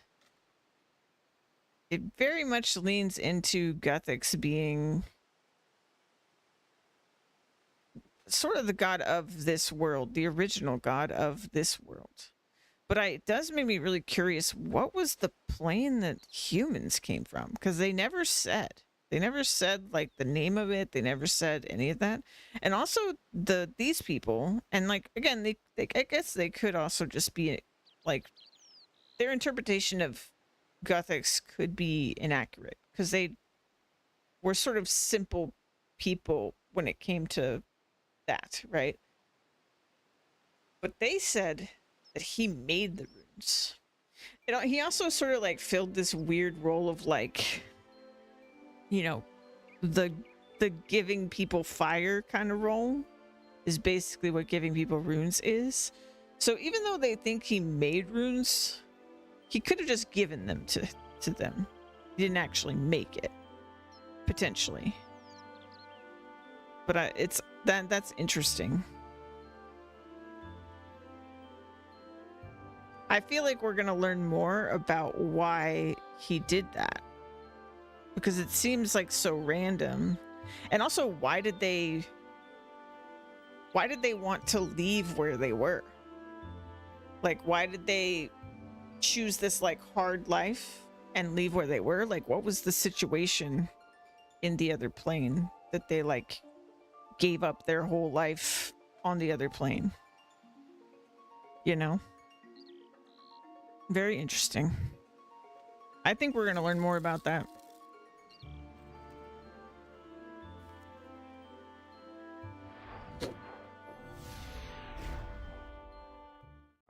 it very much leans into Gothics being sort of the god of this world, the original god of this world. But it does make me really curious, what was the plane that humans came from? Because they never said. They never said like the name of it. They never said any of that. And also these people, and like again, they I guess they could also just be like their interpretation of Gothics could be inaccurate because they were sort of simple people when it came to that, right? But they said that he made the runes. You know, he also sort of like filled this weird role of like, you know, the giving people fire kind of role is basically what giving people runes is. So even though they think he made runes, he could have just given them to them. He didn't actually make it, potentially. But that's interesting. I feel like we're gonna learn more about why he did that, because it seems like so random. And also, why did they want to leave where they were? Like, why did they choose this like hard life and leave where they were? Like, what was the situation in the other plane that they like gave up their whole life on the other plane? You know? Very interesting. I think we're going to learn more about that.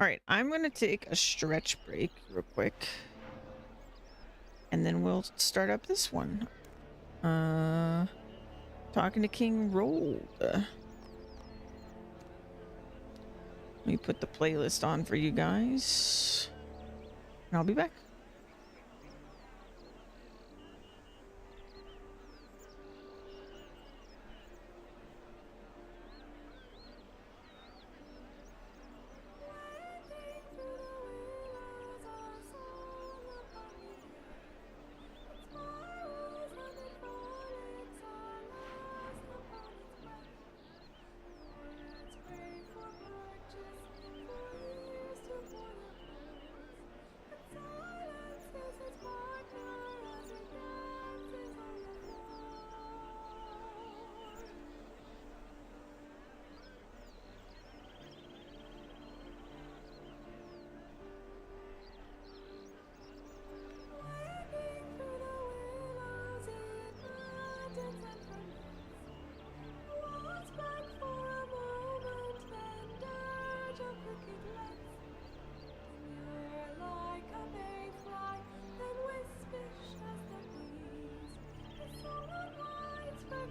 All right, I'm going to take a stretch break real quick. And then we'll start up this one. Talking to King Rold. Let me put the playlist on for you guys. And I'll be back.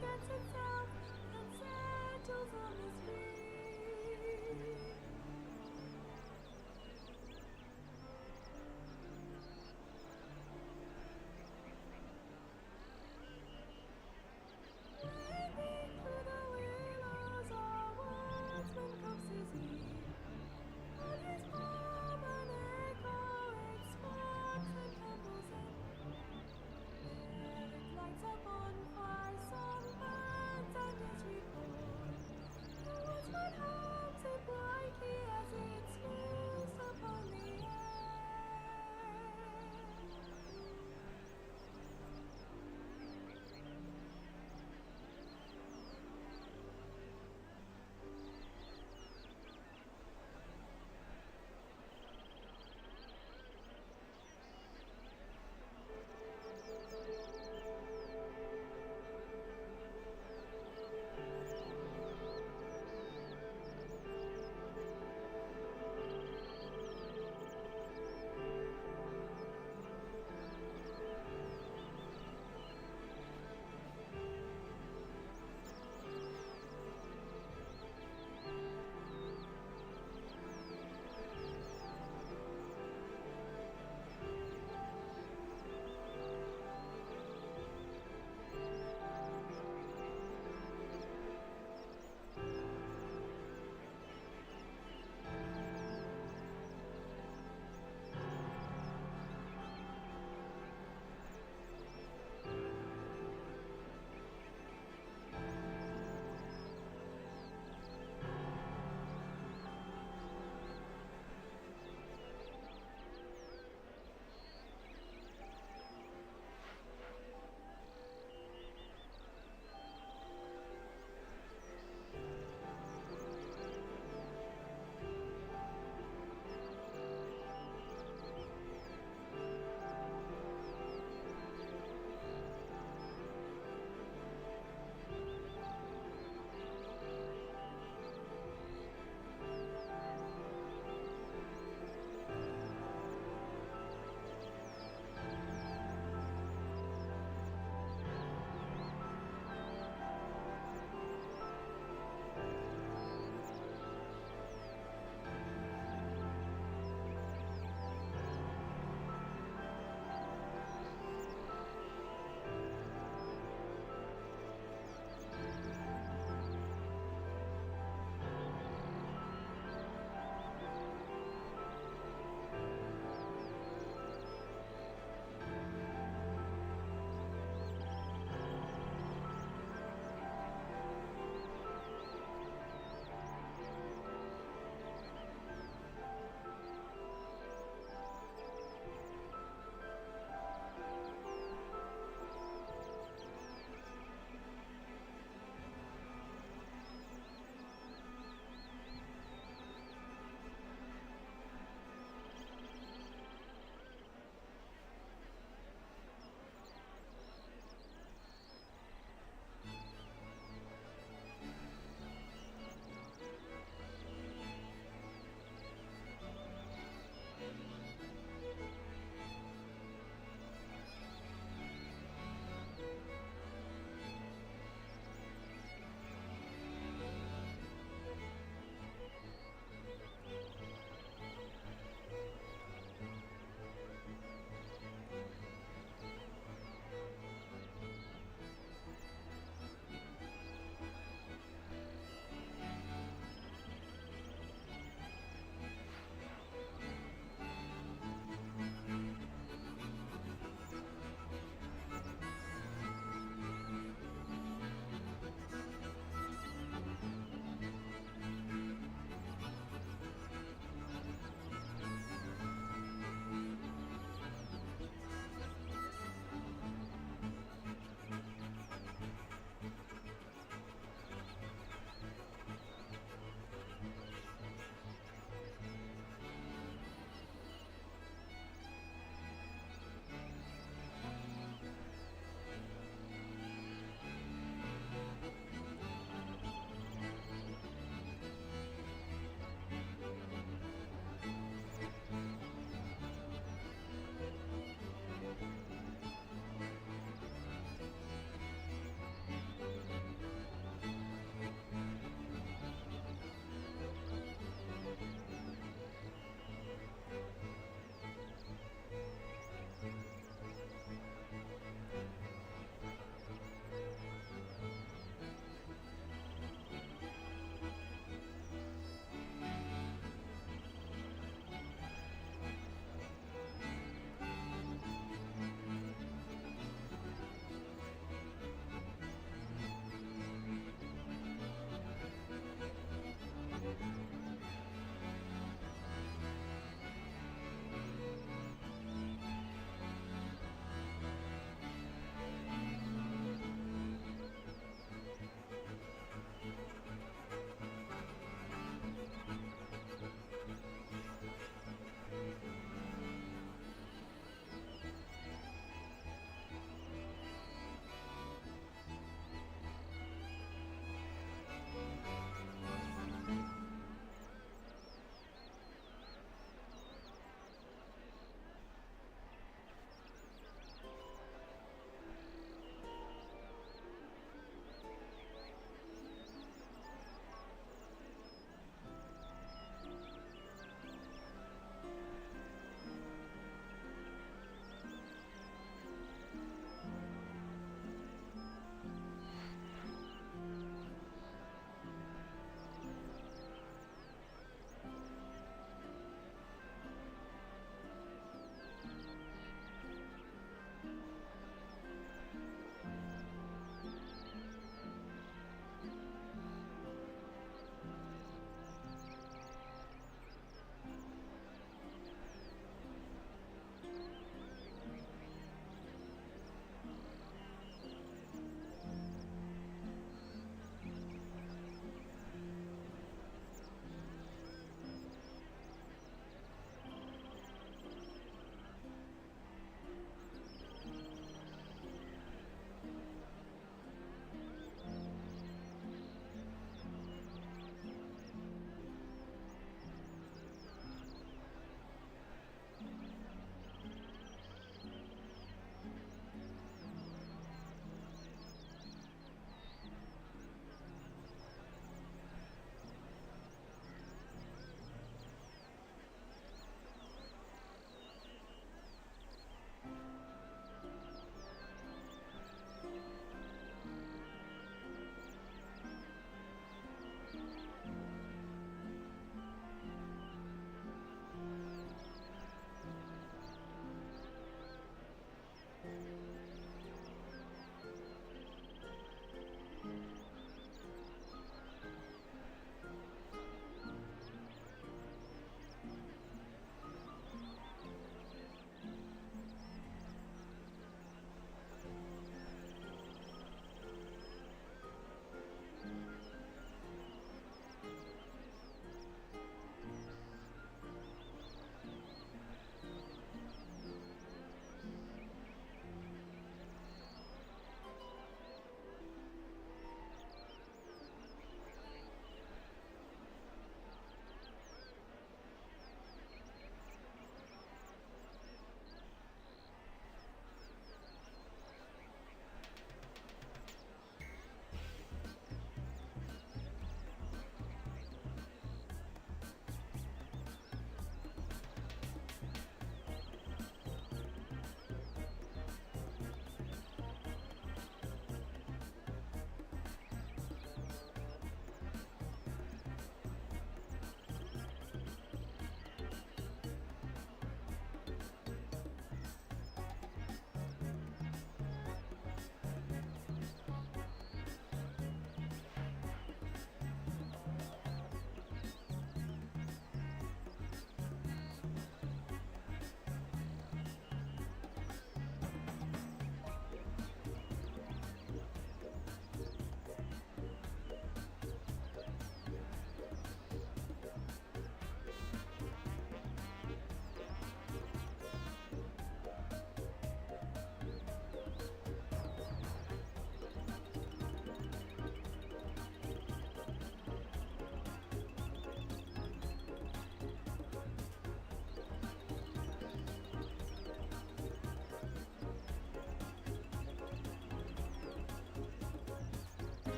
forgets itself and settles on the street. Waving through the willows, our wordsman cups his ear. On his palm an echo, it sparks and trembles in. There it lights a bonfire, songbirds and his report. The woodsman hums it brightly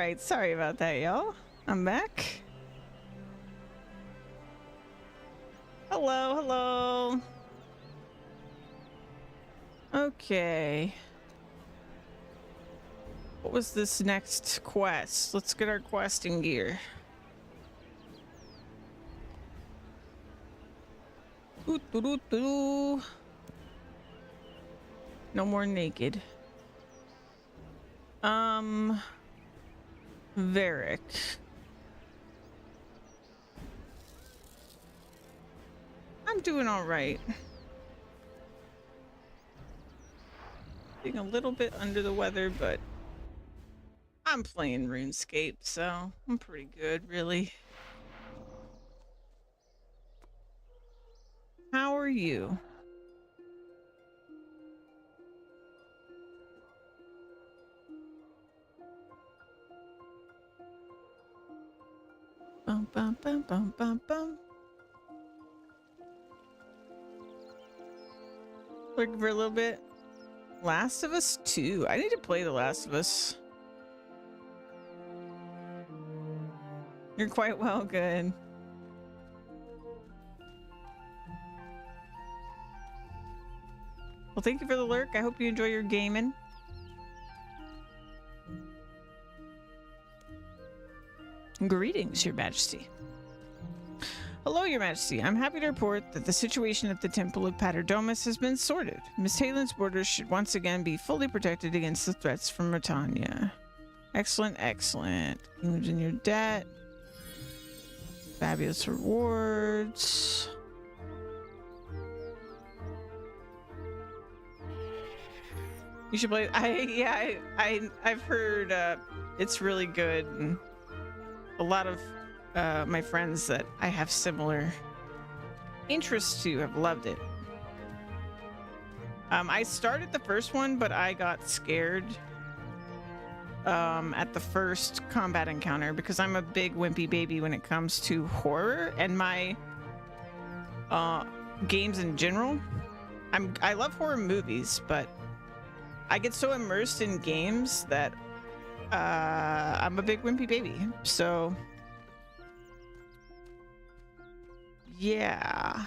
right, sorry about that, y'all. I'm back. Hello, hello. Okay. What was this next quest? Let's get our questing gear. Doo, doo, doo, doo. No more naked. Varric. I'm doing all right. Being a little bit under the weather, but I'm playing Runescape, so I'm pretty good, really. How are you? Bum, bum, bum, bum, bum, bum. Looking for a little bit. Last of Us 2. I need to play The Last of Us. You're quite well, good. Well, thank you for the lurk. I hope you enjoy your gaming. Greetings, Your Majesty. Hello, Your Majesty. I'm happy to report that the situation at the Temple of Paterdomus has been sorted. Miss Talen's borders should once again be fully protected against the threats from Britannia. Excellent, excellent. Kingdoms in your debt. Fabulous rewards. You should play. I've heard it's really good. And a lot of my friends that I have similar interests to have loved it. I started the first one, but I got scared at the first combat encounter because I'm a big wimpy baby when it comes to horror and my games in general. I love horror movies, but I get so immersed in games that I'm a big wimpy baby. So yeah,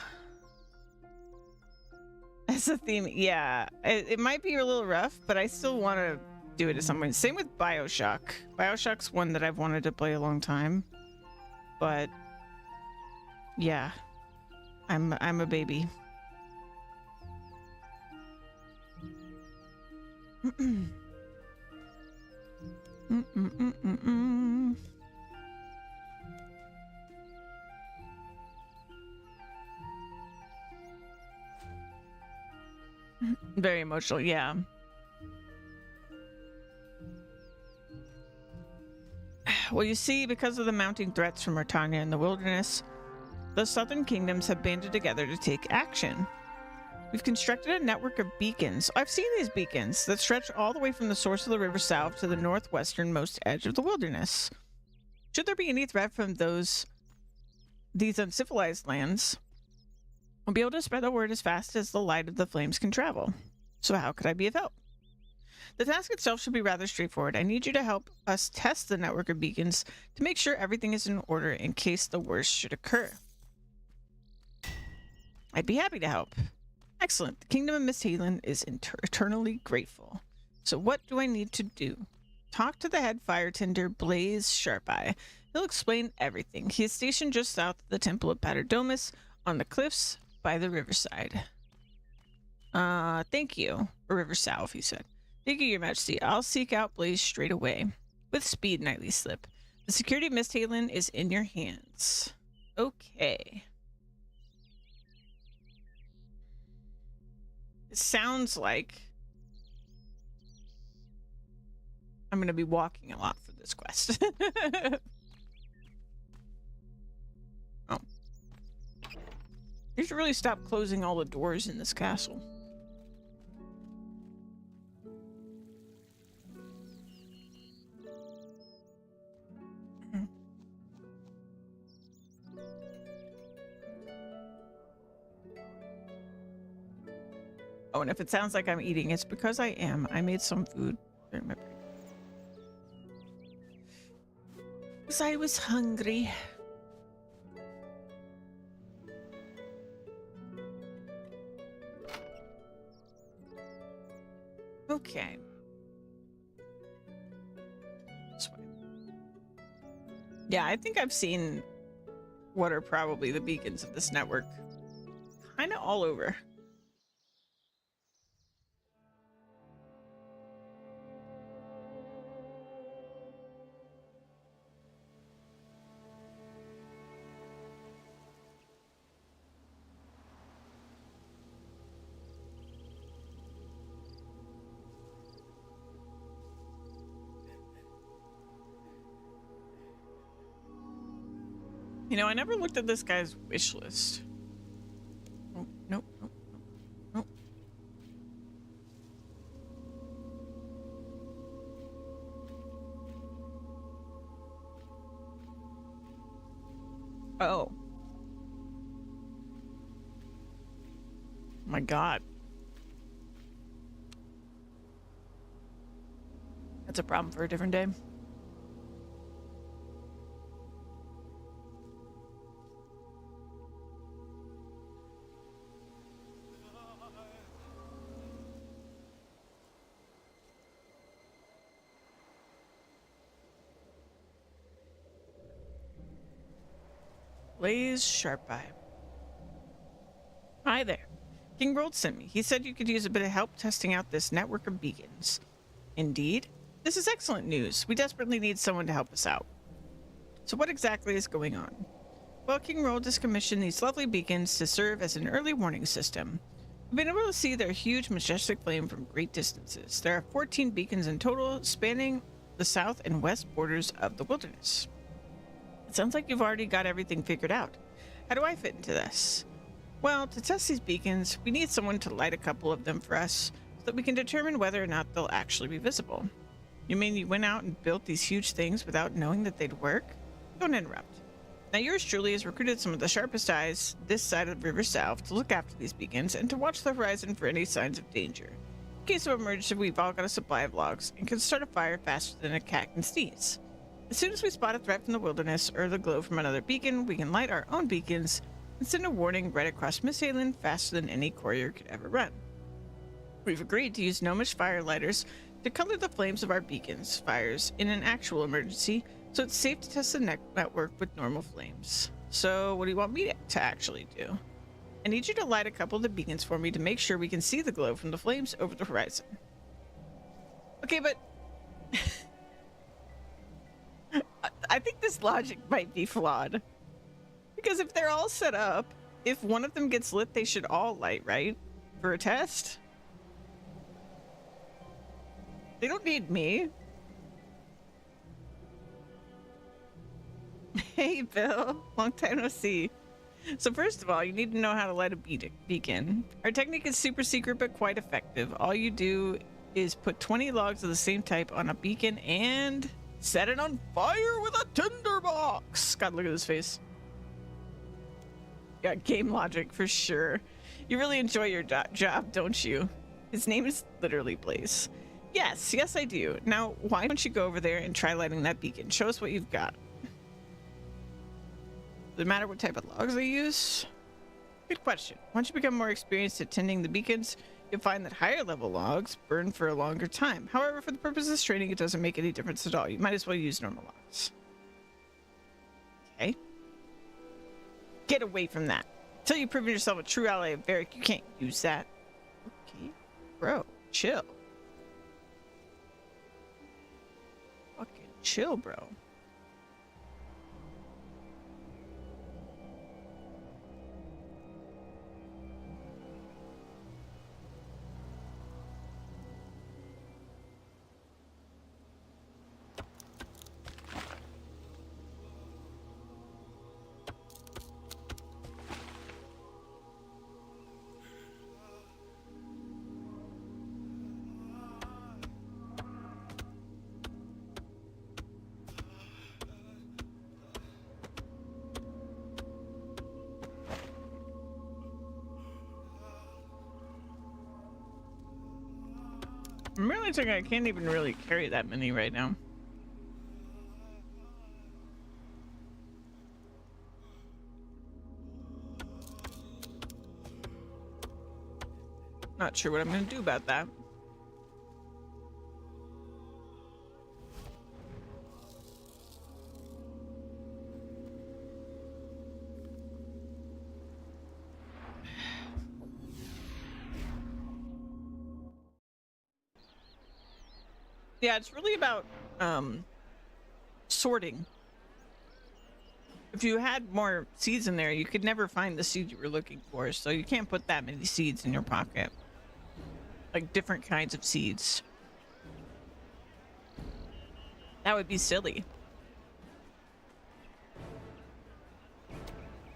that's a theme. Yeah, it might be a little rough, but I still want to do it at some point. Same with BioShock. BioShock's one that I've wanted to play a long time, but yeah, I'm a baby. Very emotional, yeah. Well, you see, because of the mounting threats from Britannia in the wilderness, the southern kingdoms have banded together to take action. We've constructed a network of beacons. I've seen these beacons that stretch all the way from the source of the River South to the northwesternmost edge of the wilderness. Should there be any threat from these uncivilized lands, we'll be able to spread the word as fast as the light of the flames can travel. So how could I be of help? The task itself should be rather straightforward. I need you to help us test the network of beacons to make sure everything is in order in case the worst should occur. I'd be happy to help. Excellent. The Kingdom of Miss Talen is eternally grateful. So what do I need to do? Talk to the head fire tender, Blaze Sharpeye. He'll explain everything. He is stationed just south of the Temple of Paterdomus on the cliffs by the riverside. Thank you. River South, he said. Thank you, Your Majesty. I'll seek out Blaze straight away. With speed, Nightly Slip. The security of Miss Talen is in your hands. Okay. It sounds like I'm going to be walking a lot for this quest. Oh. You should really stop closing all the doors in this castle. Oh, and if it sounds like I'm eating, it's because I am. I made some food during my break. because I was hungry. Okay. This way. Yeah, I think I've seen what are probably the beacons of this network. Kind of all over. You know, I never looked at this guy's wish list. Oh, nope, nope, nope, nope. Oh. My God. That's a problem for a different day. Blaze Sharp Eye. Hi there. King Rold sent me. He said you could use a bit of help testing out this network of beacons. Indeed? This is excellent news. We desperately need someone to help us out. So what exactly is going on? Well, King Rold has commissioned these lovely beacons to serve as an early warning system. We've been able to see their huge, majestic flame from great distances. There are 14 beacons in total, spanning the south and west borders of the wilderness. It sounds like you've already got everything figured out. How do I fit into this? Well, to test these beacons, we need someone to light a couple of them for us so that we can determine whether or not they'll actually be visible. You mean you went out and built these huge things without knowing that they'd work? Don't interrupt. Now, yours truly has recruited some of the sharpest eyes this side of River South to look after these beacons and to watch the horizon for any signs of danger. In case of emergency, we've all got a supply of logs and can start a fire faster than a cat can sneeze. As soon as we spot a threat from the wilderness or the glow from another beacon, we can light our own beacons and send a warning right across Misthaven faster than any courier could ever run. We've agreed to use gnomish firelighters to color the flames of our beacons' fires in an actual emergency, so it's safe to test the network with normal flames. So what do you want me to actually do? I need you to light a couple of the beacons for me to make sure we can see the glow from the flames over the horizon. Okay, but I think this logic might be flawed. Because if they're all set up, if one of them gets lit, they should all light, right? For a test? They don't need me. Hey, Bill. Long time no see. So first of all, you need to know how to light a beacon. Our technique is super secret, but quite effective. All you do is put 20 logs of the same type on a beacon and set it on fire with a tinderbox. God, look at his face. Yeah, game logic for sure. You really enjoy your job, don't you? His name is literally Blaze. Yes, I do. Now, why don't you go over there and try lighting that beacon? Show us what you've got. Does it matter what type of logs they use? Good question. Once you become more experienced at tending the beacons, you'll find that higher level logs burn for a longer time. However, for the purpose of this training, it doesn't make any difference at all. You might as well use normal logs. Okay. Get away from that. Until you've proven yourself a true ally of Varric, you can't use that. Okay. Bro, chill. Fucking chill, bro. I'm realizing I can't even really carry that many right now. Not sure what I'm gonna do about that. Yeah, it's really about sorting. If you had more seeds in there, you could never find the seed you were looking for, so you can't put that many seeds in your pocket. Like different kinds of seeds. That would be silly.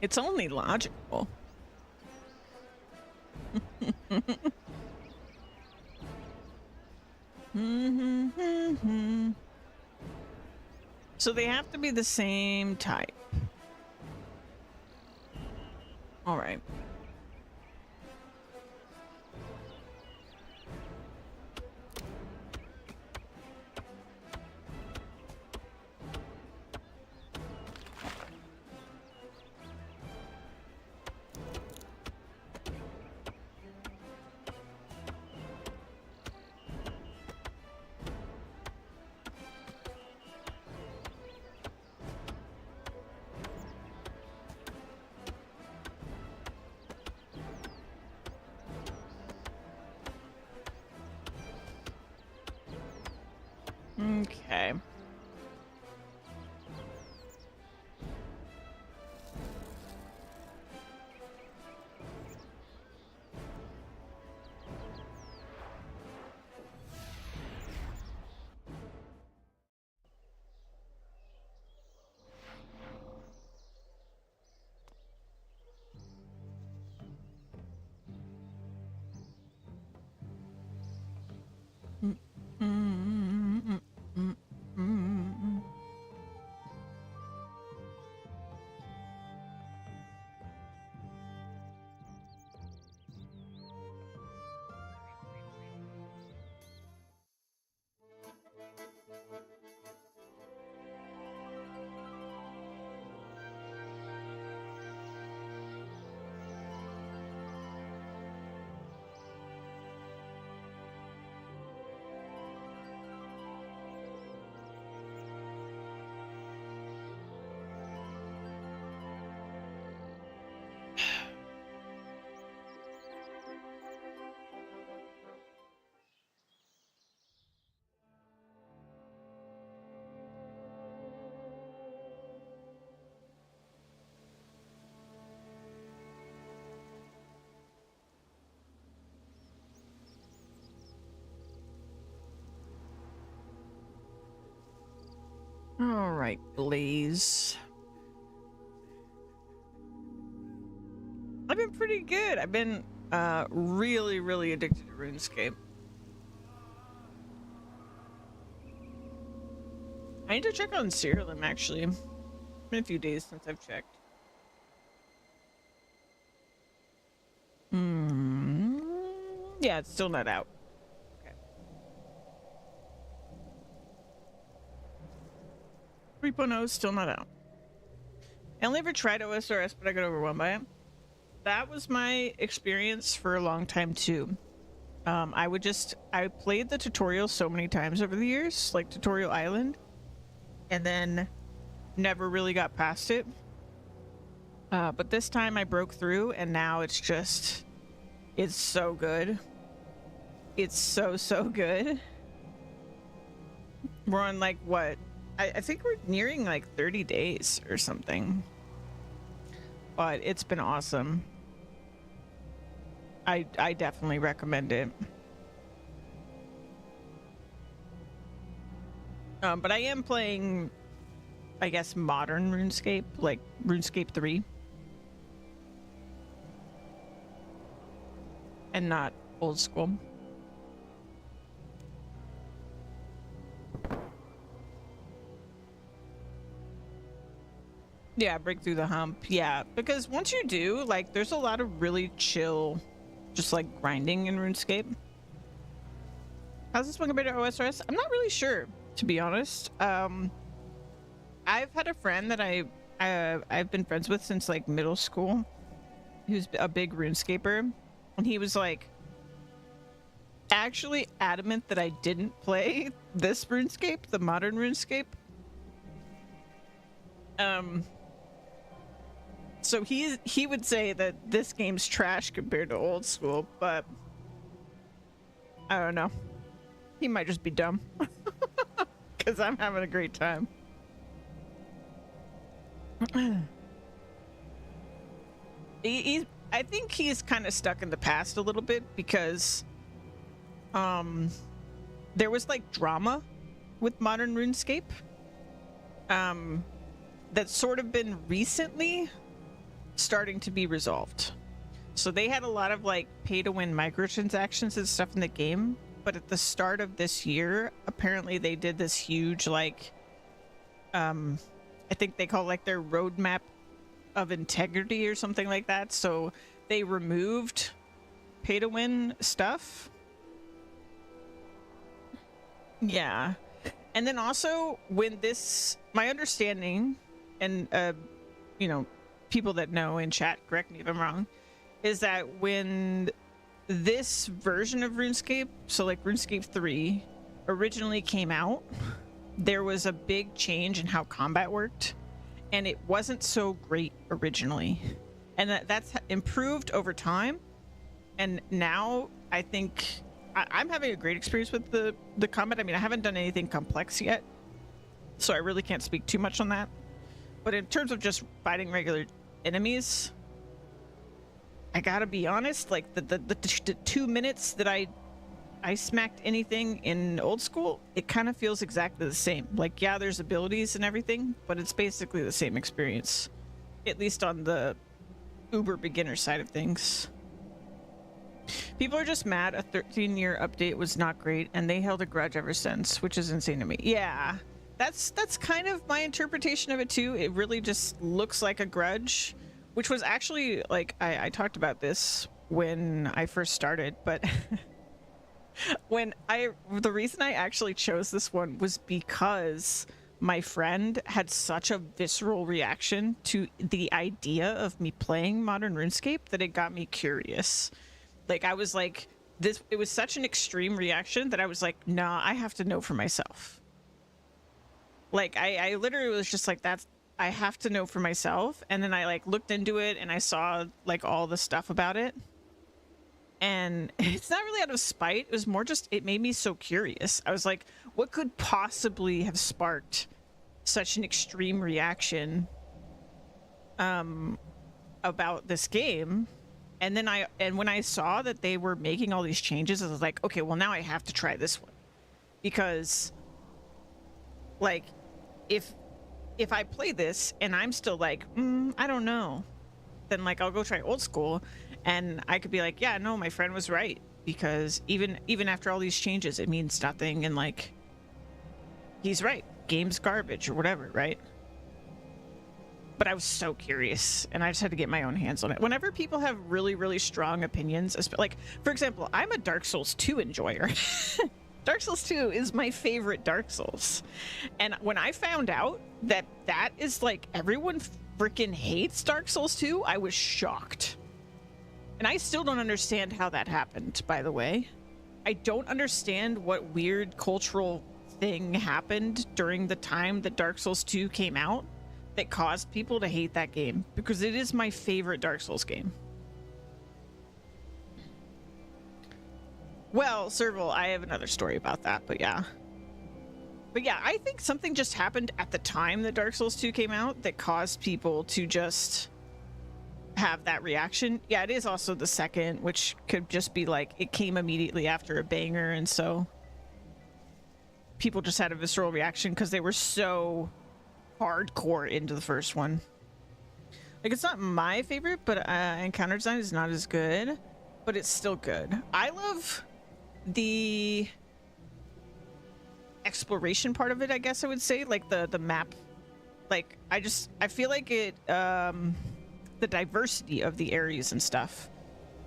It's only logical. So they have to be the same type. All right. Okay. All right, Blaze. I've been pretty good. I've been really, really addicted to RuneScape. I need to check on Serialim, actually. It's been a few days since I've checked. Yeah, it's still not out. Okay. 3.0 is still not out. I only ever tried OSRS, but I got overwhelmed by it. That was my experience for a long time too. I played the tutorial so many times over the years, like Tutorial Island, and then never really got past it. But this time I broke through, and now it's so good. It's so good. We're on like what? I think we're nearing like 30 days or something. But it's been awesome. I definitely recommend it. But I am playing, I guess, modern RuneScape, like RuneScape 3. And not old school. Yeah, break through the hump. Yeah, because once you do, like, there's a lot of really chill, just like grinding in RuneScape. How's this one compared to OSRS? I'm not really sure, to be honest. I've had a friend that I've been friends with since like middle school, who's a big RuneScaper, and he was like, actually adamant that I didn't play this RuneScape, the modern RuneScape. So he would say that this game's trash compared to old school, but I don't know. He might just be dumb. Because I'm having a great time. I think he's kind of stuck in the past a little bit because there was like drama with modern RuneScape that's sort of been recently starting to be resolved. So they had a lot of like pay to win microtransactions and stuff in the game, but at the start of this year apparently they did this huge like I think they call it like their roadmap of integrity or something like that. So they removed pay to win stuff. Yeah. And then also when this, my understanding, and you know, people that know in chat, correct me if I'm wrong, is that when this version of RuneScape, so like RuneScape 3 originally came out, there was a big change in how combat worked, and it wasn't so great originally, and that's improved over time. And now I think I'm having a great experience with the combat. I mean, I haven't done anything complex yet, so I really can't speak too much on that. But in terms of just fighting regular enemies, I gotta be honest, like the 2 minutes that I smacked anything in old school, it kind of feels exactly the same. Like, yeah, there's abilities and everything, but it's basically the same experience, at least on the uber beginner side of things. People are just mad a 13-year update was not great, and they held a grudge ever since, which is insane to me. Yeah, that's kind of my interpretation of it too. It really just looks like a grudge, which was actually like I talked about this when I first started, but the reason I actually chose this one was because my friend had such a visceral reaction to the idea of me playing modern RuneScape that it got me curious. Like, I was like, it was such an extreme reaction that I was like, nah, I have to know for myself. Like, I literally was just like, I have to know for myself. And then I like looked into it and I saw like all the stuff about it. And it's not really out of spite. It was more just, it made me so curious. I was like, what could possibly have sparked such an extreme reaction about this game? And then when I saw that they were making all these changes, I was like, okay, well now I have to try this one. Because like, if I play this and I'm still like, I don't know, then like I'll go try old school and I could be like, yeah, no, my friend was right, because even after all these changes, it means nothing, and like, he's right, game's garbage or whatever, right? But I was so curious and I just had to get my own hands on it. Whenever people have really, really strong opinions, like, for example, I'm a Dark Souls 2 enjoyer. Dark Souls 2 is my favorite Dark Souls. And when I found out that is like, everyone freaking hates Dark Souls 2, I was shocked. And I still don't understand how that happened, by the way. I don't understand what weird cultural thing happened during the time that Dark Souls 2 came out that caused people to hate that game, because it is my favorite Dark Souls game. Well, Serval, I have another story about that, but yeah. But yeah, I think something just happened at the time that Dark Souls 2 came out that caused people to just have that reaction. Yeah, it is also the second, which could just be like, it came immediately after a banger, and so people just had a visceral reaction because they were so hardcore into the first one. Like, it's not my favorite, but encounter design is not as good, but it's still good. I love the exploration part of it, I guess I would say, like the map. Like, I feel like it the diversity of the areas and stuff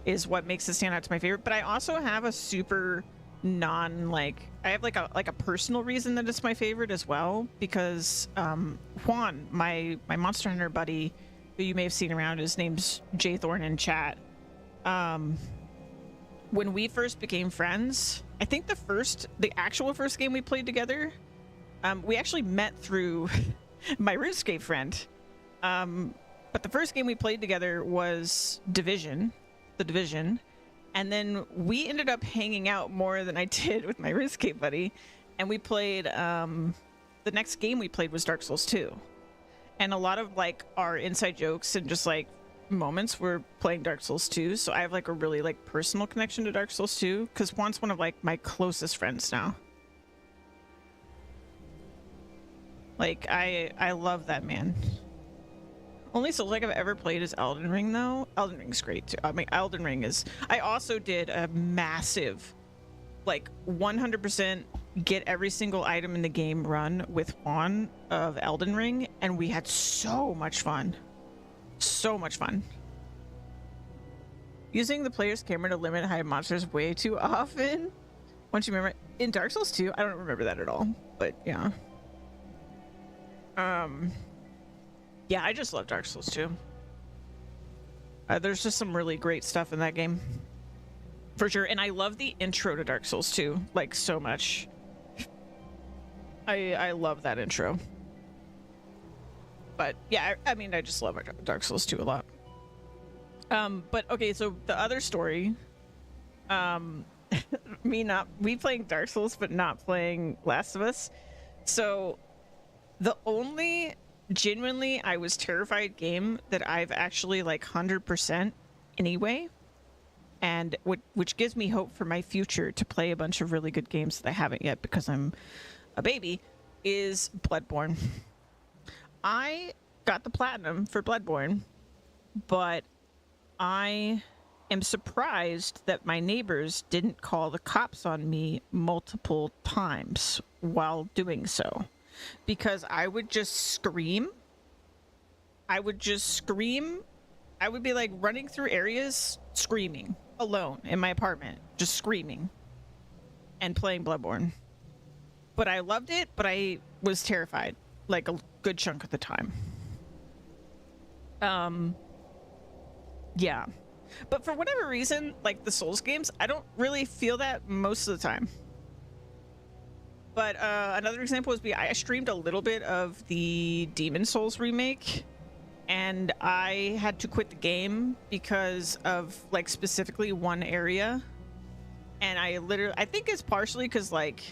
is what makes it stand out to my favorite. But I also have a super I have like a personal reason that it's my favorite as well, because Juan, my Monster Hunter buddy, who you may have seen around, his name's Jthorn in chat, when we first became friends, I think the actual first game we played together, we actually met through my Runescape friend. But the first game we played together was the Division. And then we ended up hanging out more than I did with my Runescape buddy. And we played, the next game we played was Dark Souls 2. And a lot of like our inside jokes and just like moments were playing Dark Souls 2. So I have like a really like personal connection to Dark Souls 2 because Juan's one of like my closest friends now. Like I love that man. Only Souls like I've ever played is Elden Ring though. Elden Ring's great too. I mean, Elden Ring is. I also did a massive, like 100% get every single item in the game run with Juan of Elden Ring, and we had so much fun. So much fun. Using the player's camera to limit hide monsters way too often. Once you remember in Dark Souls 2, I don't remember that at all, but yeah. Yeah, I just love Dark Souls 2. There's just some really great stuff in that game. For sure. And I love the intro to Dark Souls 2, like, so much. I love that intro. But, yeah, I mean, I just love Dark Souls 2 a lot. But, okay, so the other story... me playing Dark Souls, but not playing Last of Us. So, the only... genuinely I was terrified game that I've actually like 100% anyway, and which gives me hope for my future to play a bunch of really good games that I haven't yet because I'm a baby, is Bloodborne. I got the platinum for Bloodborne, but I am surprised that my neighbors didn't call the cops on me multiple times while doing so. Because I would just scream. I would be like running through areas, screaming, alone in my apartment, just screaming and playing Bloodborne. But I loved it, but I was terrified, like a good chunk of the time. Yeah. But for whatever reason, like the Souls games, I don't really feel that most of the time. But another example is I streamed a little bit of the Demon Souls remake, and I had to quit the game because of like specifically one area. And I think it's partially because like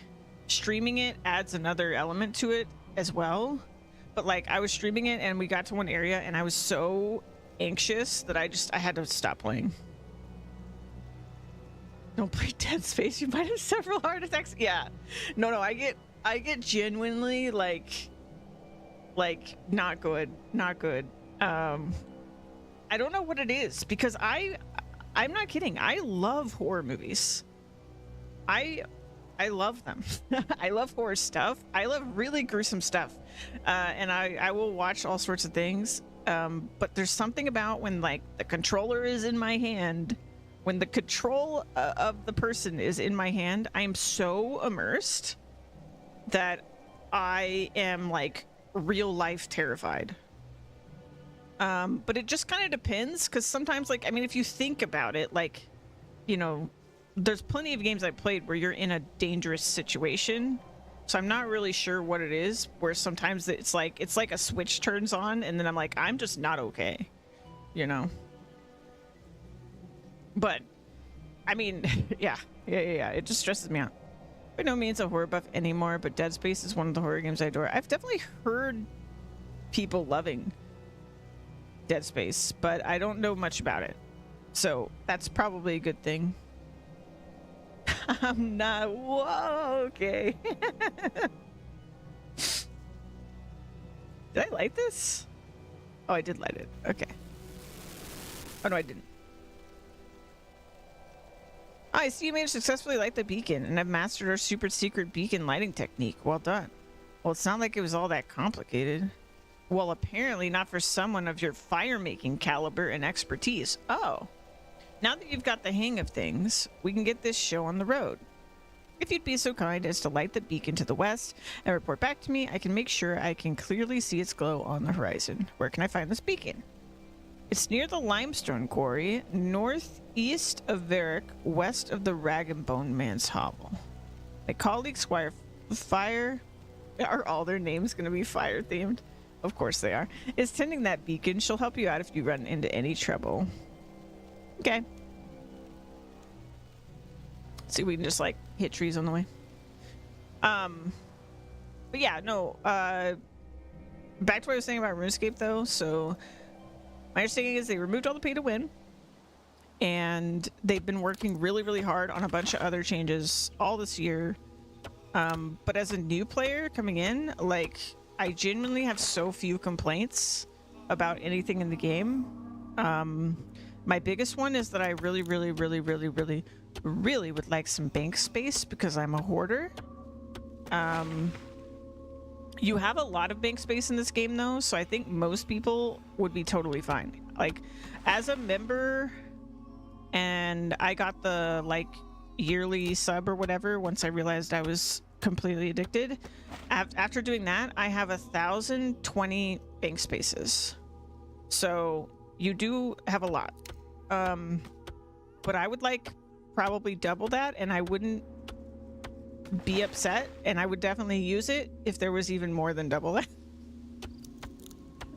streaming it adds another element to it as well. But like I was streaming it and we got to one area and I was so anxious that I had to stop playing. Don't play Dead Space. You might have several heart attacks. Yeah. No, I get genuinely like not good. I don't know what it is because I'm not kidding. I love horror movies. I love them. I love horror stuff. I love really gruesome stuff. And I will watch all sorts of things. But there's something about when like the controller is in my hand. When the control of the person is in my hand, I am so immersed that I am like real life terrified. But it just kind of depends because sometimes like, I mean, if you think about it, like, you know, there's plenty of games I've played where you're in a dangerous situation. So I'm not really sure what it is, where sometimes it's like a switch turns on and then I'm like, I'm just not okay, you know? But, I mean, yeah. It just stresses me out. By no means a horror buff anymore, but Dead Space is one of the horror games I adore. I've definitely heard people loving Dead Space, but I don't know much about it. So, that's probably a good thing. I'm not... Whoa, okay. Did I light this? Oh, I did light it. Okay. Oh, no, I didn't. I see you managed to successfully light the beacon and have mastered our super secret beacon lighting technique. Well done. Well, it's not like it was all that complicated. Well, apparently not for someone of your fire-making caliber and expertise. Oh. Now that you've got the hang of things, we can get this show on the road. If you'd be so kind as to light the beacon to the west and report back to me, I can make sure I can clearly see its glow on the horizon. Where can I find this beacon? It's near the limestone quarry, northeast of Varick, west of the Rag and Bone Man's Hovel. My colleague Squire Fire, are all their names going to be fire themed? Of course they are. Is tending that beacon. She'll help you out if you run into any trouble. Okay. See if we can just like hit trees on the way. But yeah, no, back to what I was saying about RuneScape though. So my understanding is they removed all the pay to win, and they've been working really, really hard on a bunch of other changes all this year. But as a new player coming in, like, I genuinely have so few complaints about anything in the game. My biggest one is that I really, really, really, really, really, really would like some bank space because I'm a hoarder. You have a lot of bank space in this game though, so I think most people would be totally fine. Like, as a member, and I got the like yearly sub or whatever once I realized I was completely addicted. After doing that, I have 1,020 bank spaces, so you do have a lot. But I would like probably double that, and I wouldn't be upset, and I would definitely use it if there was even more than double that.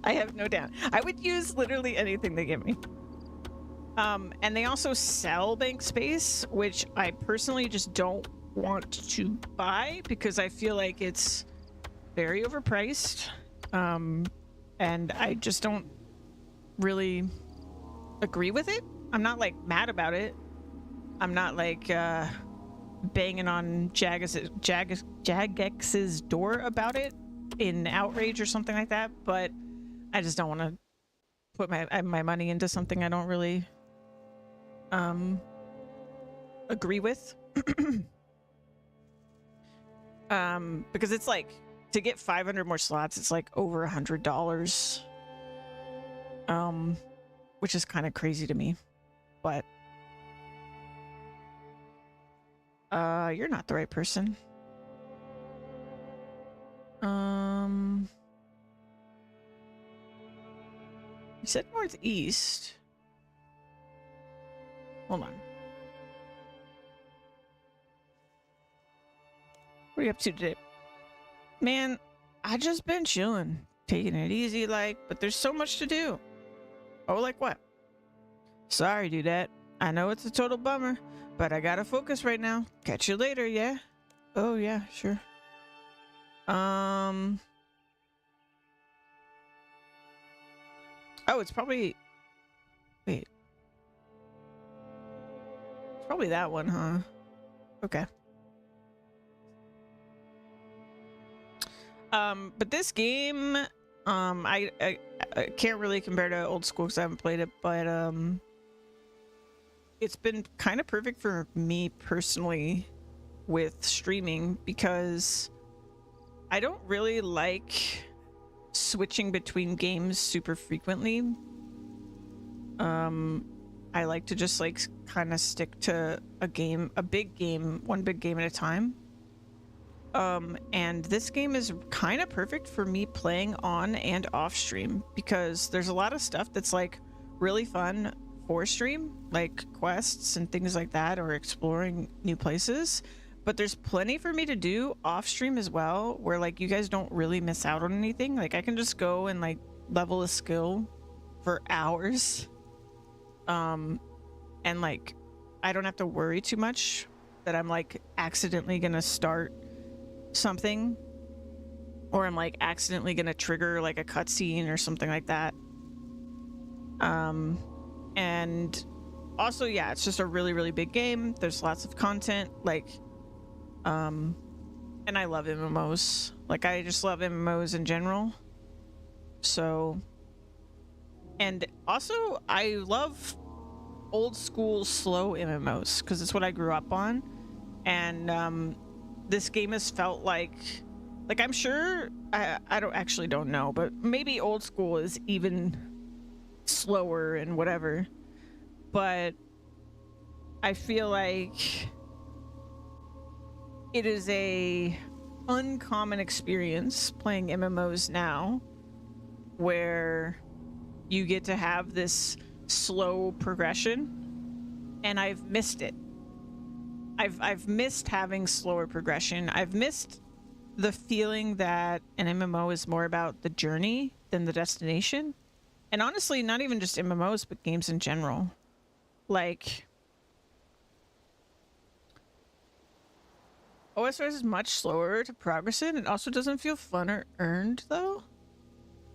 I have no doubt. I would use literally anything they give me. And they also sell bank space, which I personally just don't want to buy because I feel like it's very overpriced. And I just don't really agree with it. I'm not like mad about it. I'm not like banging on Jagex's door about it in outrage or something like that, but I just don't want to put my money into something I don't really agree with. Because it's like, to get 500 more slots, it's like over $100, which is kind of crazy to me. But you're not the right person. You said northeast. Hold on. What are you up to today? Man, I just been chilling, taking it easy, like, but there's so much to do. Oh, like what? Sorry, dudette. I know it's a total bummer, but I gotta focus right now. Catch you later, yeah? Oh, yeah, sure. Oh, it's probably... Wait. It's probably that one, huh? Okay. But this game, I can't really compare to old school because I haven't played it, but it's been kind of perfect for me personally with streaming because I don't really like switching between games super frequently. I like to just like kind of stick to a game, one big game at a time. And this game is kind of perfect for me playing on and off stream because there's a lot of stuff that's like really fun for stream, like quests and things like that, or exploring new places. But there's plenty for me to do off stream as well, where like you guys don't really miss out on anything. Like I can just go and like level a skill for hours. And like I don't have to worry too much that I'm like accidentally gonna start something, or I'm like accidentally gonna trigger like a cutscene or something like that. And also, yeah, it's just a really, really big game. There's lots of content, like, and I love MMOs. Like, I just love MMOs in general. So, and also, I love old school slow MMOs because it's what I grew up on. And this game has felt like I'm sure, I don't know, but maybe old school is even slower and whatever, but I feel like it is a uncommon experience playing MMOs now, where you get to have this slow progression, and I've missed it. I've missed having slower progression. I've missed the feeling that an MMO is more about the journey than the destination. And honestly, not even just MMOs, but games in general. Like, OSRS is much slower to progress in. It also doesn't feel fun or earned, though.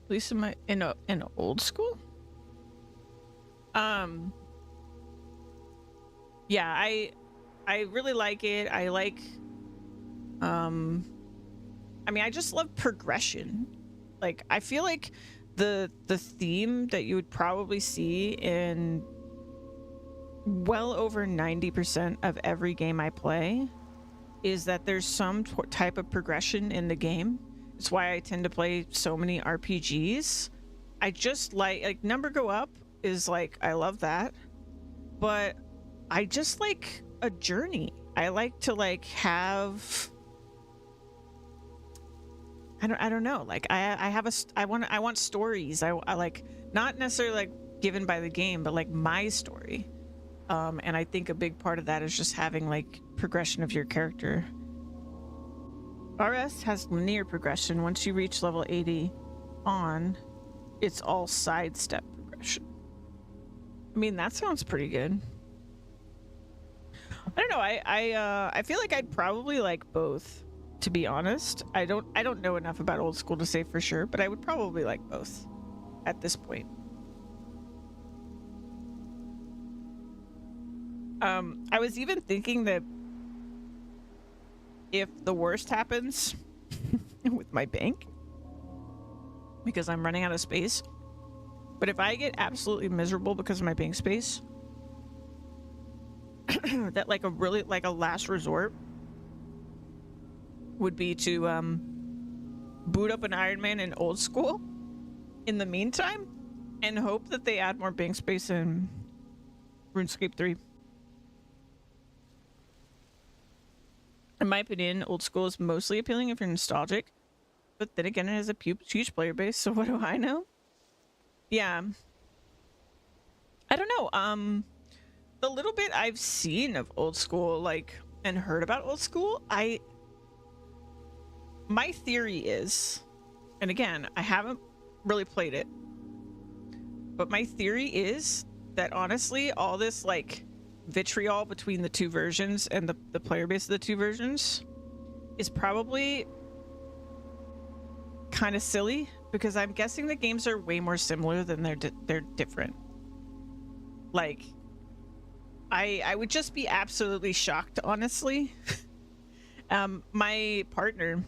At least in old school. Yeah, I really like it. I like, I mean, I just love progression. Like, I feel like the theme that you would probably see in well over 90% of every game I play is that there's some type of progression in the game. It's why I tend to play so many RPGs. I just like number go up is like, I love that, but I just like a journey. I like to like have, I don't know, like I want stories. I like, not necessarily like given by the game, but like my story. And I think a big part of that is just having like progression of your character. RS has linear progression. Once you reach level 80 on, it's all sidestep progression. I mean, that sounds pretty good. I don't know. I feel like I'd probably like both, to be honest. I don't know enough about old school to say for sure, but I would probably like both at this point. I was even thinking that if the worst happens with my bank, because I'm running out of space, but if I get absolutely miserable because of my bank space, that like a last resort would be to boot up an Ironman in old school in the meantime and hope that they add more bank space in RuneScape 3. In my opinion, old school is mostly appealing if you're nostalgic, but then again, it has a huge player base, so what do I know? Yeah. I don't know. The little bit I've seen of old school, like, and heard about old school, my theory is, and again, I haven't really played it, but my theory is that honestly, all this, like, vitriol between the two versions and the player base of the two versions is probably kind of silly, because I'm guessing the games are way more similar than they're different. Like, I would just be absolutely shocked, honestly. My partner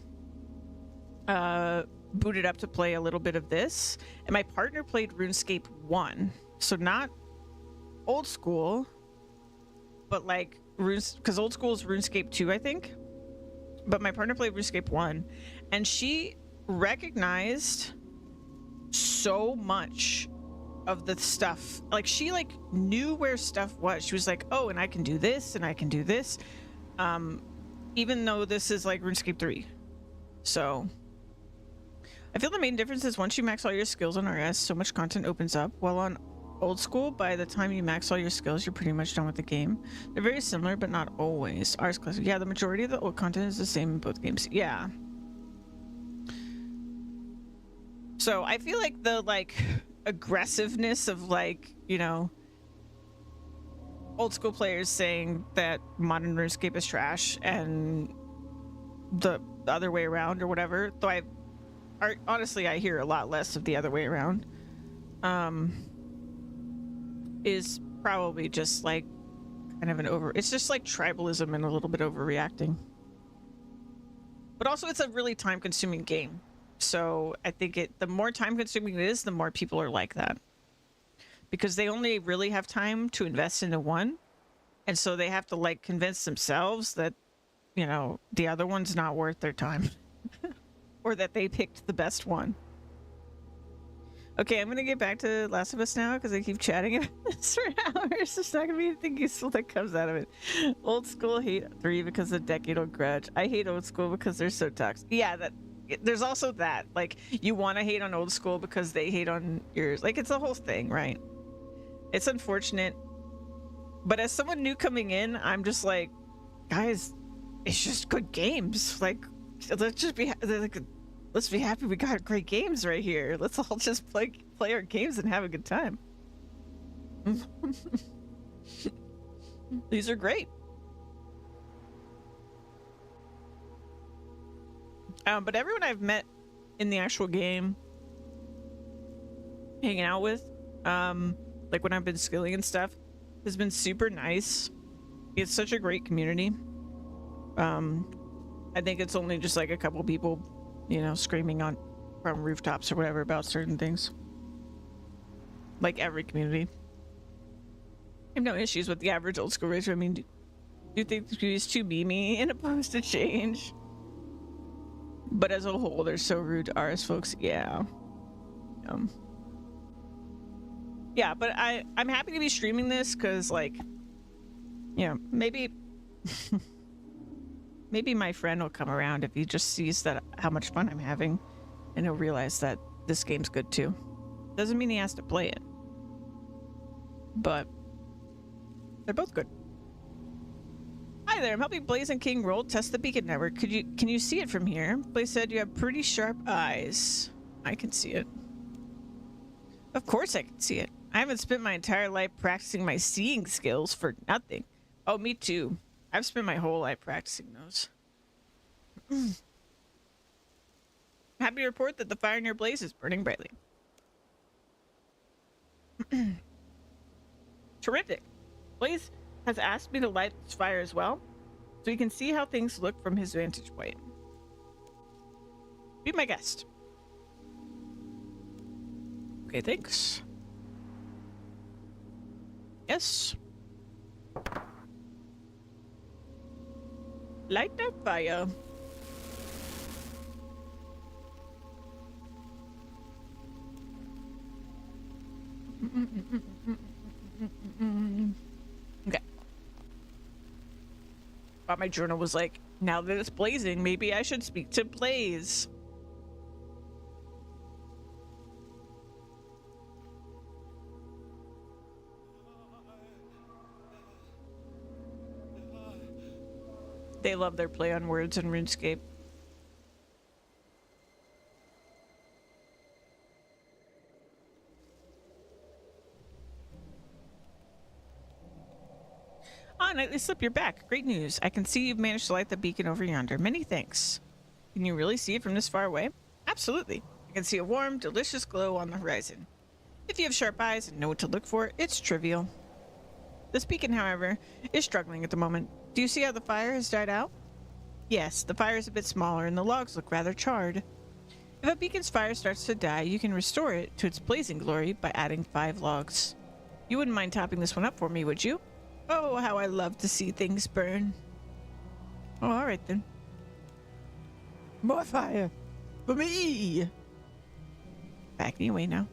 booted up to play a little bit of this, and my partner played RuneScape 1, so not old school, but like because old school is RuneScape 2, I think. But my partner played RuneScape 1, and she recognized so much of the stuff. Like, she like knew where stuff was. She was like, oh, and I can do this and I can do this, even though this is like RuneScape 3. So I feel the main difference is once you max all your skills on RS, so much content opens up, while on old school, by the time you max all your skills, you're pretty much done with the game. They're very similar, but not always. RS classic, yeah, the majority of the old content is the same in both games. Yeah. So I feel like the like aggressiveness of, like, you know, old school players saying that modern RuneScape is trash and the other way around or whatever, though honestly I hear a lot less of the other way around, is probably just like kind of it's just like tribalism and a little bit overreacting. But also it's a really time consuming game. So I think the more time consuming it is, the more people are like that. Because they only really have time to invest into one. And so they have to like convince themselves that, you know, the other one's not worth their time. Or that they picked the best one. Okay, I'm gonna get back to Last of Us now because I keep chatting about this for hours. There's not gonna be anything useful that comes out of it. Old school hate 3 because of decadal grudge. I hate old school because they're so toxic. Yeah, there's also that. Like, you want to hate on old school because they hate on yours. Like, it's a whole thing, right? It's unfortunate. But as someone new coming in, I'm just like, guys, it's just good games. Like, let's just be like, let's be happy we got great games right here. Let's all just play our games and have a good time. These are great. But everyone I've met in the actual game, hanging out with, like when I've been skilling and stuff, has been super nice. It's such a great community. I think it's only just like a couple people, you know, screaming on from rooftops or whatever about certain things. Like every community. I have no issues with the average old school racer. I mean, do you think the community is too memey and opposed to change? But as a whole, they're so rude to ours folks. Yeah. Yeah, but I'm happy to be streaming this because, like, you know, maybe maybe my friend will come around if he just sees that how much fun I'm having, and he'll realize that this game's good too. Doesn't mean he has to play it, but they're both good. Hi there, I'm helping Blaze and King Roll test the beacon network. Can you see it from here? Blaze said you have pretty sharp eyes. I can see it. Of course I can see it. I haven't spent my entire life practicing my seeing skills for nothing. Oh, me too. I've spent my whole life practicing those. Happy to report that the fire in your blaze is burning brightly. Terrific. Blaze has asked me to light this fire as well, so he can see how things look from his vantage point. Be my guest. Okay, thanks. Yes. Light that fire. Okay. Thought my journal was like, now that it's blazing, maybe I should speak to Blaze. They love their play on words in RuneScape. Ah, Nightly Slip, you're back. Great news. I can see you've managed to light the beacon over yonder. Many thanks. Can you really see it from this far away? Absolutely. I can see a warm, delicious glow on the horizon. If you have sharp eyes and know what to look for, it's trivial. This beacon, however, is struggling at the moment. Do you see how the fire has died out? Yes, the fire is a bit smaller and the logs look rather charred. If a beacon's fire starts to die, you can restore it to its blazing glory by adding 5 logs. You wouldn't mind topping this one up for me, would you? Oh, how I love to see things burn. Oh, alright then. More fire! For me! Backing away now.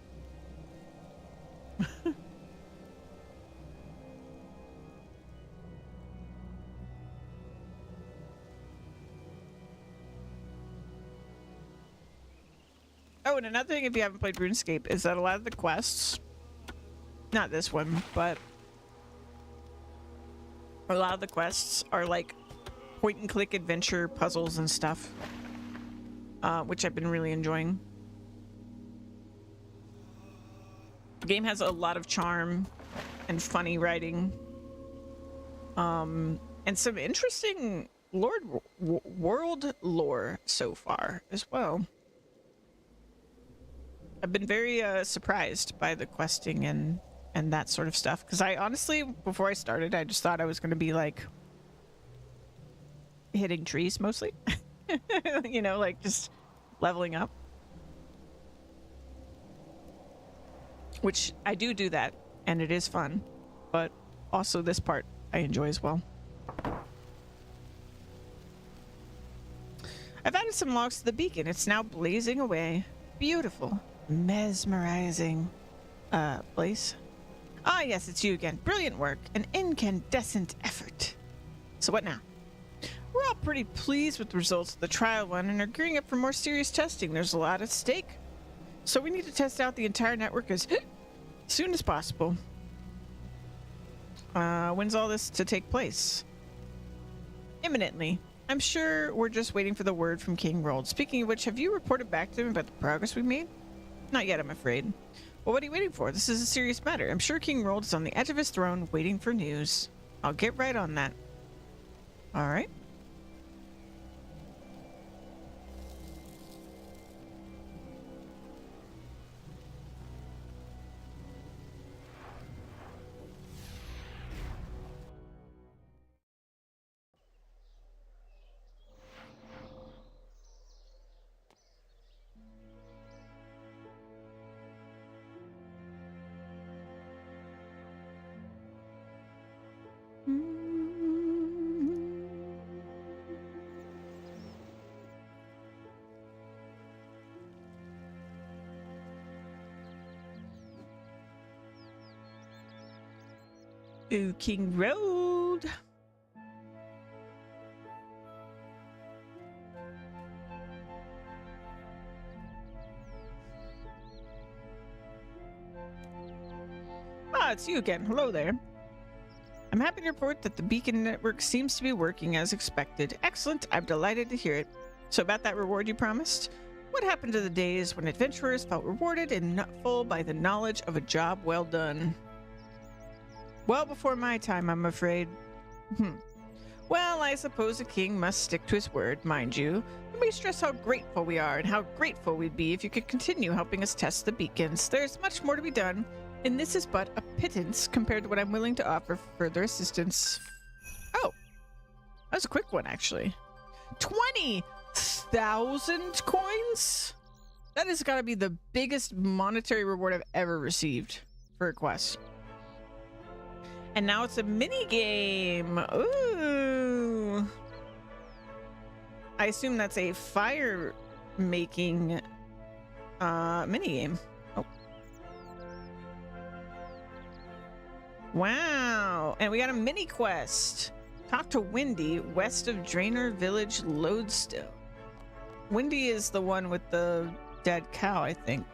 Oh, and another thing if you haven't played RuneScape is that a lot of the quests, not this one, but a lot of the quests are like point and click adventure puzzles and stuff, which I've been really enjoying. The game has a lot of charm and funny writing, and some interesting world lore so far as well. I've been very surprised by the questing and that sort of stuff, because I honestly, before I started, I just thought I was going to be like hitting trees mostly. You know, like just leveling up, which I do that, and it is fun, but also this part I enjoy as well. I've added some logs to the beacon. It's now blazing away. Beautiful. Mesmerizing place. Ah, yes, it's you again. Brilliant work. An incandescent effort. So what now? We're all pretty pleased with the results of the trial one and are gearing up for more serious testing. There's a lot at stake. So we need to test out the entire network as soon as possible. When's all this to take place? Imminently. I'm sure we're just waiting for the word from King Rold. Speaking of which, have you reported back to him about the progress we made? Not yet, I'm afraid. Well, what are you waiting for? This is a serious matter. I'm sure King Rold is on the edge of his throne waiting for news. I'll get right on that. All right. Ooh, King Road. Ah, it's you again. Hello there. I'm happy to report that the beacon network seems to be working as expected. Excellent. I'm delighted to hear it. So about that reward you promised? What happened to the days when adventurers felt rewarded in full by the knowledge of a job well done? Well before my time, I'm afraid. Well, I suppose a king must stick to his word, mind you. Let me stress how grateful we are and how grateful we'd be if you could continue helping us test the beacons. There's much more to be done, and this is but a pittance compared to what I'm willing to offer for further assistance. Oh, that was a quick one, actually. 20,000 coins? That has got to be the biggest monetary reward I've ever received for a quest. And now it's a mini game. Ooh. I assume that's a fire making mini game. Oh. Wow. And we got a mini quest. Talk to Wendy west of Drainer Village Lodestone. Wendy is the one with the dead cow, I think.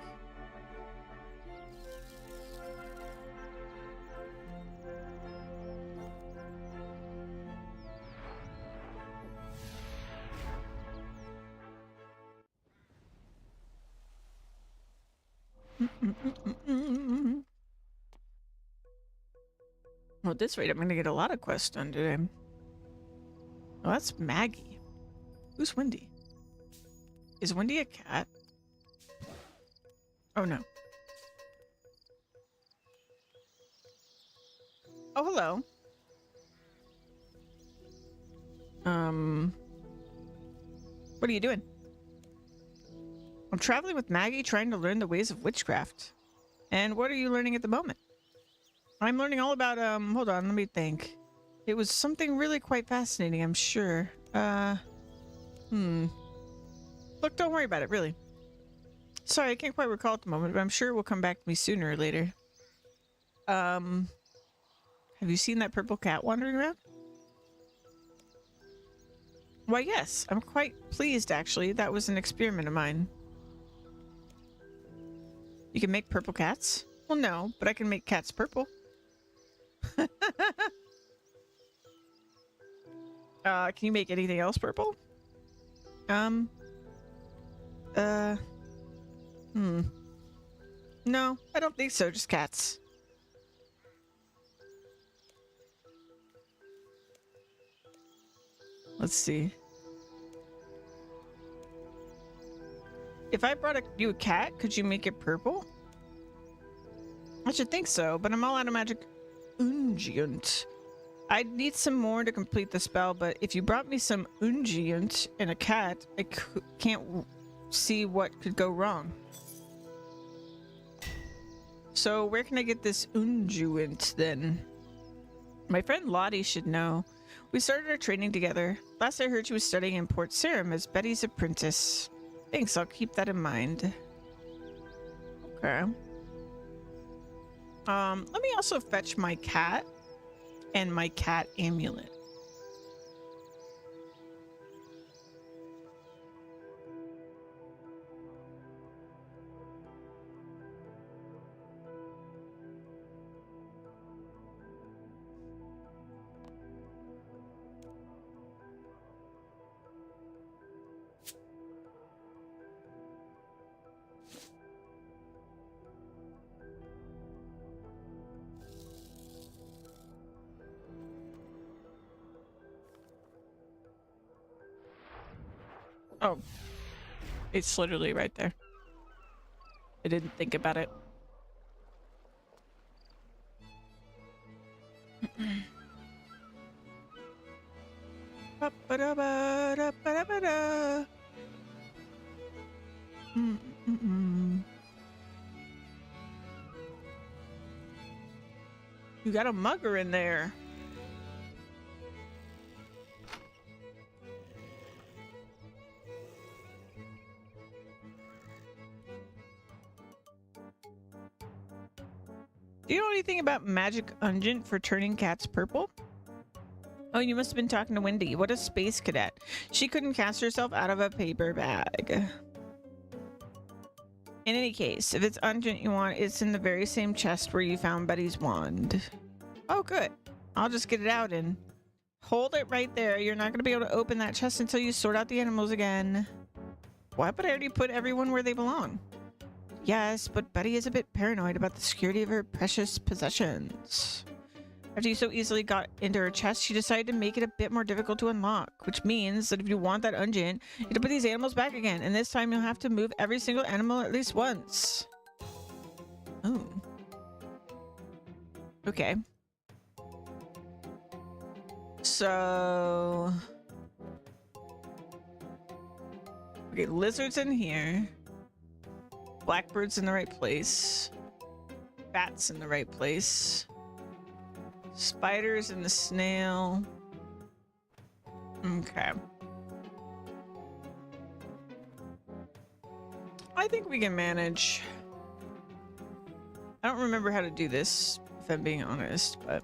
Well, at this rate, I'm going to get a lot of quests done today. Oh, that's Maggie. Who's Wendy? Is Wendy a cat? Oh, no. Oh, hello. What are you doing? I'm traveling with Maggie, trying to learn the ways of witchcraft. And what are you learning at the moment? I'm learning all about, hold on, let me think. It was something really quite fascinating, I'm sure. Look, don't worry about it, really. Sorry, I can't quite recall at the moment, but I'm sure it will come back to me sooner or later. Have you seen that purple cat wandering around? Why, yes. I'm quite pleased, actually. That was an experiment of mine. You can make purple cats? Well, no, but I can make cats purple. Can you make anything else purple? No, I don't think so, just cats. Let's see. If I brought you a cat, could you make it purple? I should think so, but I'm all out of magic unguent. I'd need some more to complete the spell, but if you brought me some unguent and a cat, I can't see what could go wrong. So where can I get this unguent then? My friend Lottie should know. We started our training together. Last I heard she was studying in Port Sarim as Betty's apprentice. Thanks, I'll keep that in mind. Okay. Let me also fetch my cat and my cat amulet. Oh, it's literally right there. I didn't think about it. Ba-ba-da-ba-da-ba-da-ba-da. Mm-mm-mm. You got a mugger in there. Do you know anything about magic unguent for turning cats purple? Oh, you must have been talking to Wendy. What a space cadet. She couldn't cast herself out of a paper bag. In any case, if it's unguent you want, it's in the very same chest where you found Betty's wand. Oh, good. I'll just get it out and hold it right there. You're not going to be able to open that chest until you sort out the animals again. What? But I already put everyone where they belong. Yes, but Betty is a bit paranoid about the security of her precious possessions. After you so easily got into her chest, she decided to make it a bit more difficult to unlock, which means that if you want that unguent, you have to put these animals back again, and this time you'll have to move every single animal at least once. Oh. Okay. So... Okay, lizards in here. Blackbird's in the right place. Bats in the right place. Spiders and the snail. Okay. I think we can manage. I don't remember how to do this, if I'm being honest, but...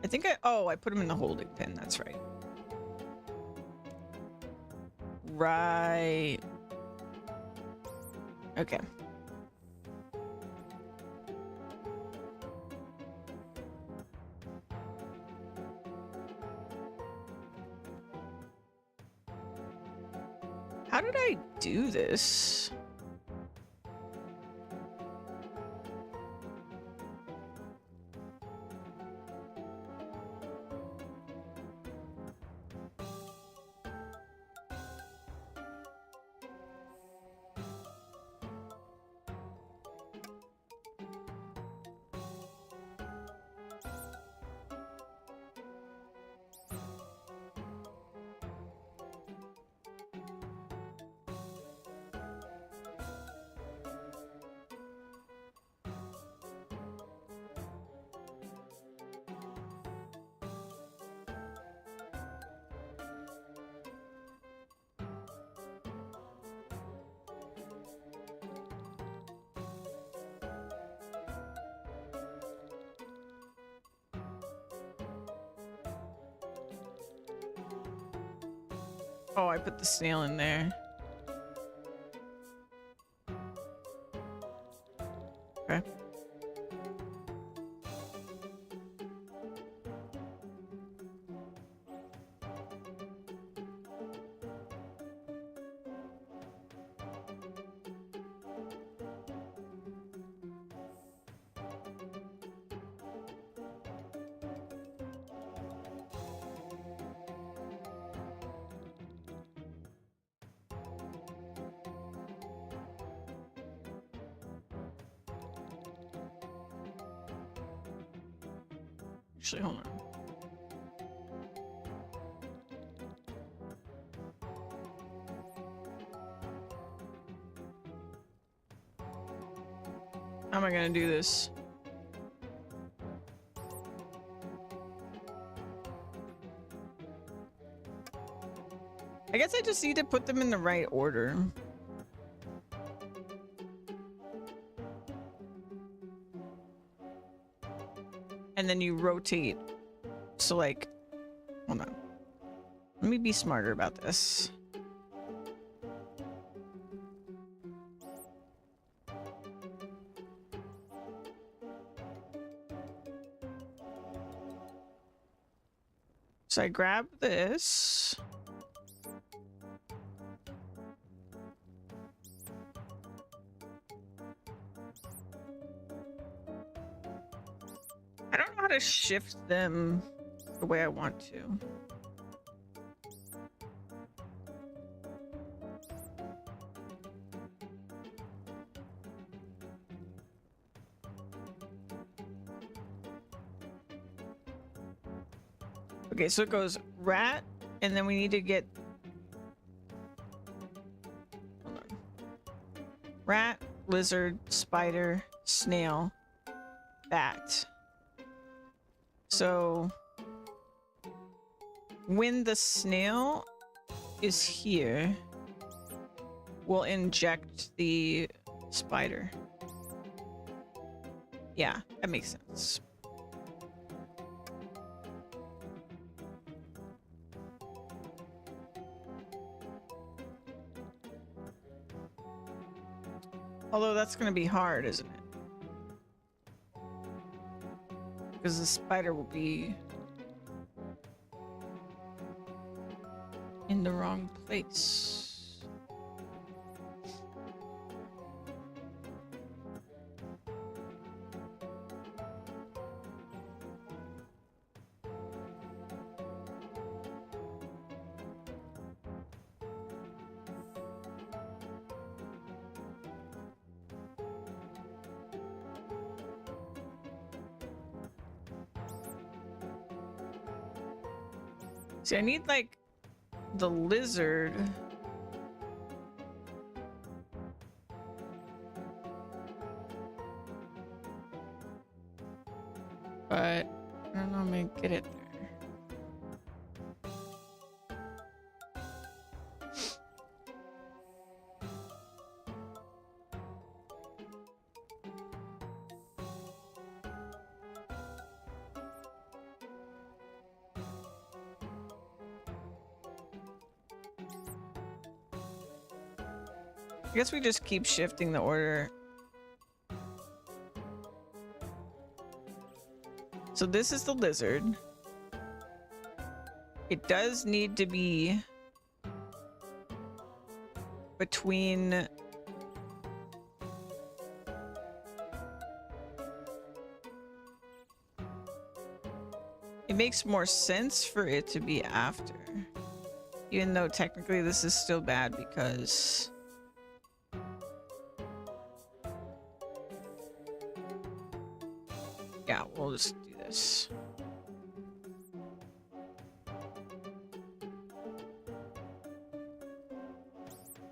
I think I put him in the holding pen, that's right. Right. Okay. How did I do this? Oh, I put the snail in there. Okay. Actually, hold on. How am I gonna do this? I guess I just need to put them in the right order. And then you rotate. So like, hold on. Let me be smarter about this. So I grab this. I don't know how to shift them. the way I want to. Okay, so it goes rat, and then we need to get... Hold on. Rat, lizard, spider, snail, bat. So when the snail is here, we'll inject the spider. Yeah, that makes sense. Although that's going to be hard, isn't it? Because the spider will be in the wrong place. See, I need like the lizard. But I don't know how I'm gonna get it there. I guess we just keep shifting the order. So this is the lizard. It does need to be between it makes more sense for it to be after. Even though technically this is still bad because yeah, we'll just do this.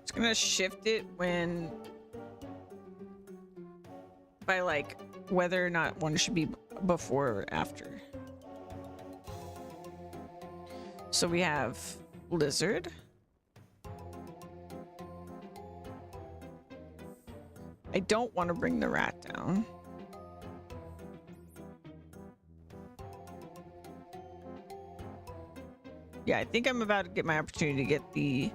It's gonna shift it when by like whether or not one should be before or after. So we have lizard. I don't want to bring the rat down. Yeah, I think I'm about to get my opportunity to get the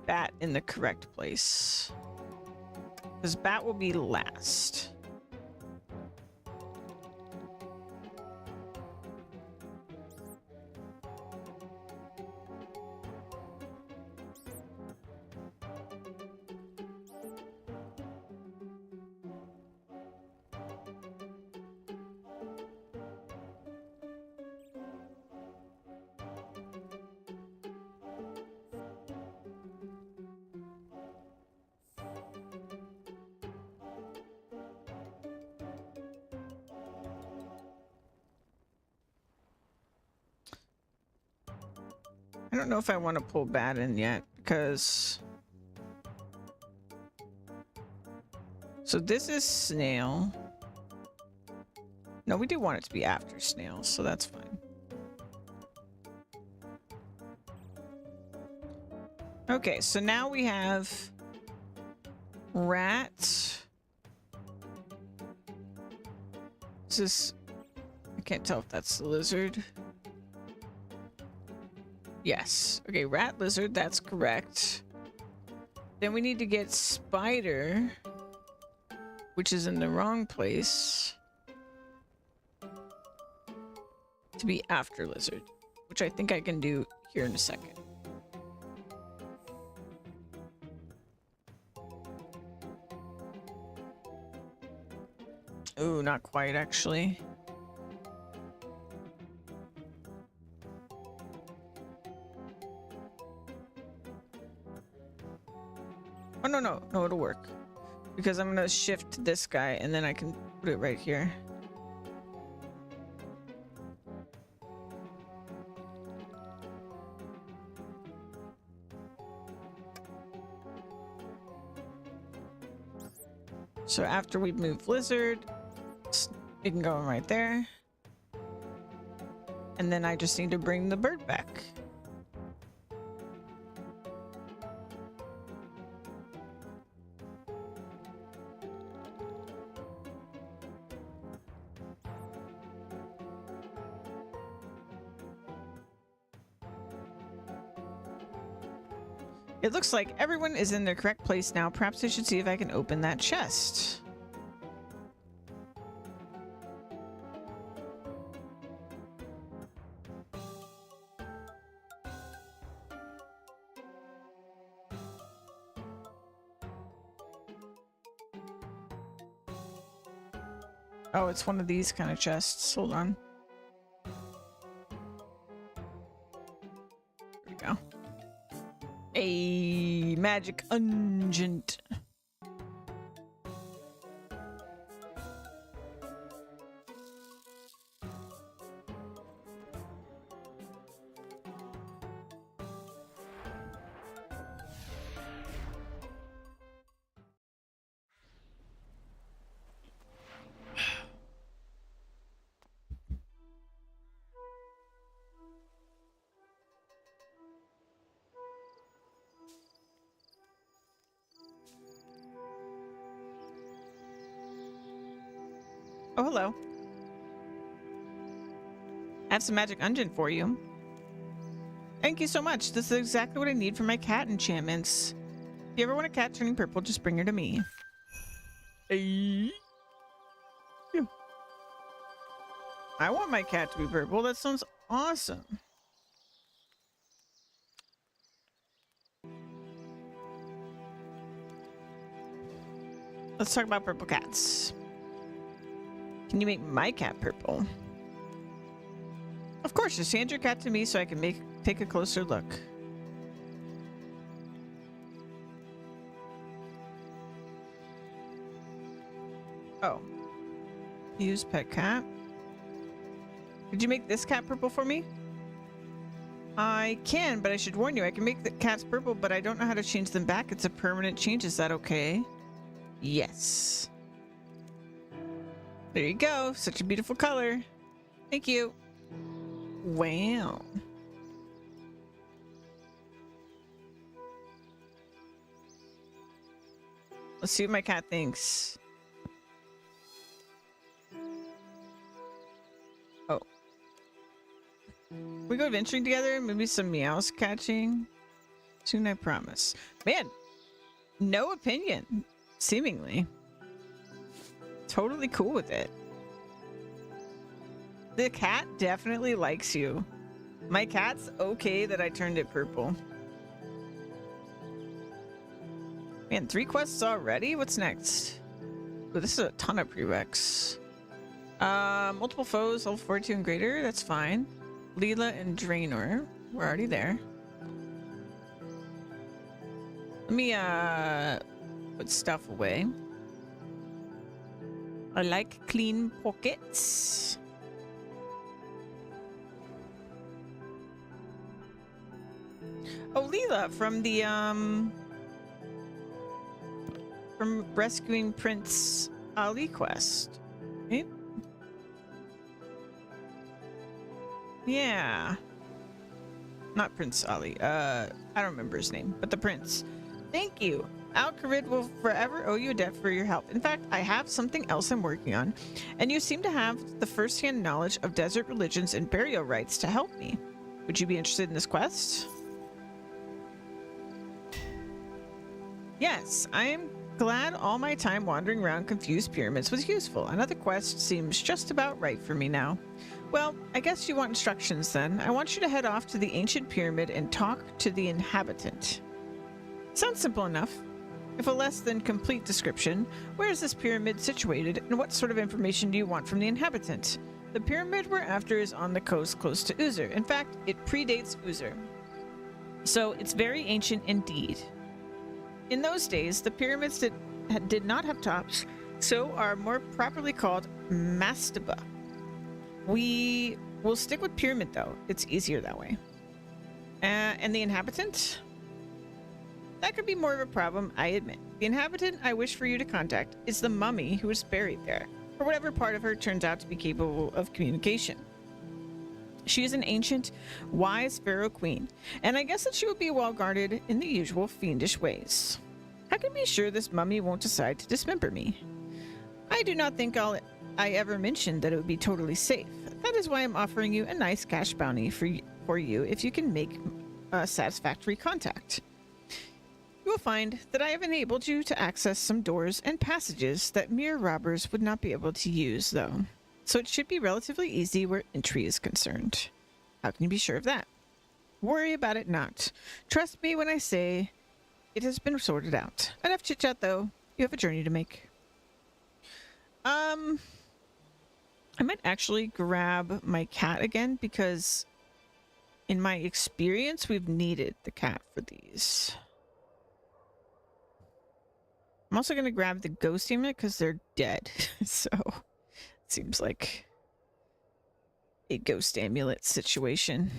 bat in the correct place. Because bat will be last. I don't know if I want to pull bat in yet because... So this is snail. No, we do want it to be after snail, so that's fine. Okay, so now we have rat. Is this... I can't tell if that's the lizard. Yes. Okay, rat, lizard, that's correct. Then we need to get spider, which is in the wrong place, to be after lizard, which I think I can do here in a second. Ooh, not quite, actually. No, it'll work. Because I'm gonna shift this guy and then I can put it right here. So after we move lizard, it can go in right there. And then I just need to bring the bird back. It looks like everyone is in their correct place now. Perhaps I should see if I can open that chest. Oh, it's one of these kind of chests. Hold on. There we go. A magic ungent. Oh, hello. I have some magic ungent for you. Thank you so much. This is exactly what I need for my cat enchantments. If you ever want a cat turning purple, just bring her to me. Hey. Phew. I want my cat to be purple. That sounds awesome. Let's talk about purple cats. Can you make my cat purple? Of course, just hand your cat to me so I can take a closer look. Oh. Use pet cat. Could you make this cat purple for me? I can, but I should warn you, I can make the cats purple, but I don't know how to change them back. It's a permanent change. Is that okay? Yes. There you go. Such a beautiful color. Thank you. Wow. Let's see what my cat thinks. Oh. We go adventuring together? Maybe some meows catching? Soon, I promise. Man, no opinion. Seemingly. Totally cool with it. The cat definitely likes you. My cat's okay that I turned it purple. Man, 3 quests already? What's next? Oh, this is a ton of prereqs. Multiple foes, level 42 and greater. That's fine. Leela and Draenor. We're already there. Let me, put stuff away. I like clean pockets. Oh, Leela from the, from rescuing Prince Ali quest. Right? Yeah. Not Prince Ali. I don't remember his name, but the prince. Thank you. Alcarid will forever owe you a debt for your help. In fact, I have something else I'm working on, and you seem to have the first-hand knowledge of desert religions and burial rites to help me. Would you be interested in this quest? Yes, I am glad all my time wandering around confused pyramids was useful. Another quest seems just about right for me now. Well, I guess you want instructions then. I want you to head off to the ancient pyramid and talk to the inhabitant. Sounds simple enough. If a less than complete description, where is this pyramid situated and what sort of information do you want from the inhabitant? The pyramid we're after is on the coast close to Uzur. In fact, it predates Uzur. So it's very ancient indeed. In those days, the pyramids did not have tops, so are more properly called mastaba. We will stick with pyramid though. It's easier that way. And the inhabitant? That could be more of a problem, I admit. The inhabitant I wish for you to contact is the mummy who is buried there, or whatever part of her turns out to be capable of communication. She is an ancient, wise pharaoh queen, and I guess that she will be well guarded in the usual fiendish ways. I can be sure this mummy won't decide to dismember me. I do not think I ever mentioned that it would be totally safe. That is why I'm offering you a nice cash bounty for you if you can make a satisfactory contact. You will find that I have enabled you to access some doors and passages that mere robbers would not be able to use, though. So it should be relatively easy where entry is concerned. How can you be sure of that? Worry about it not. Trust me when I say it has been sorted out. Enough chit-chat, though. You have a journey to make. I might actually grab my cat again because in my experience, we've needed the cat for these. I'm also going to grab the ghost amulet because they're dead. So it seems like a ghost amulet situation.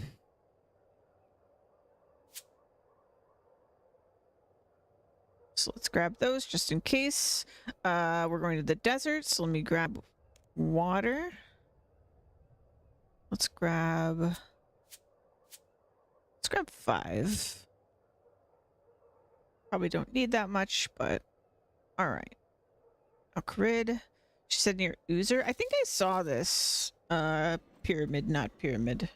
So let's grab those just in case. We're going to the desert, so let me grab water. Let's grab 5. Probably don't need that much, but all right. Alcarid. She said near Oozer. I think I saw this. Pyramid, not pyramid.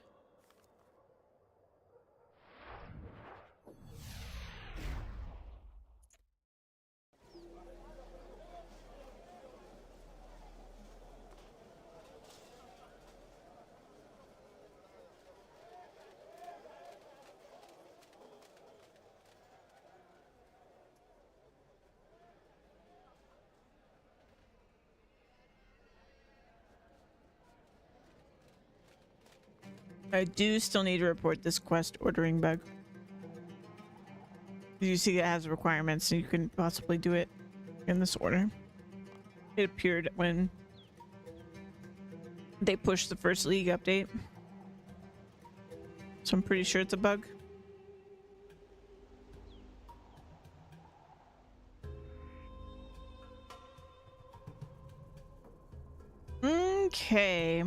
I do still need to report this quest ordering bug. You see it has requirements, so you can possibly do it in this order. It appeared when they pushed the first League update. So I'm pretty sure it's a bug. Okay.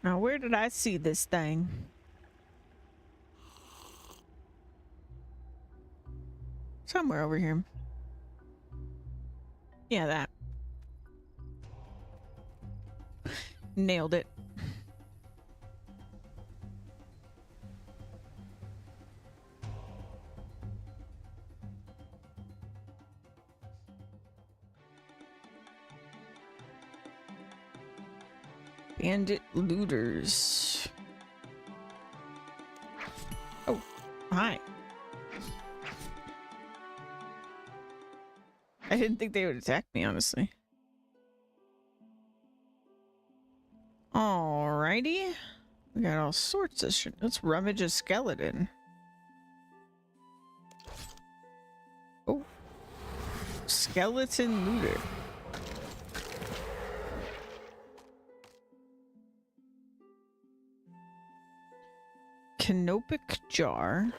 Now, where did I see this thing? Somewhere over here. Yeah, that. Nailed it. Bandit looters. Oh, hi. I didn't think they would attack me, honestly. Alrighty. We got all sorts of shit. Let's rummage a skeleton. Oh. Skeleton looter. Canopic jar.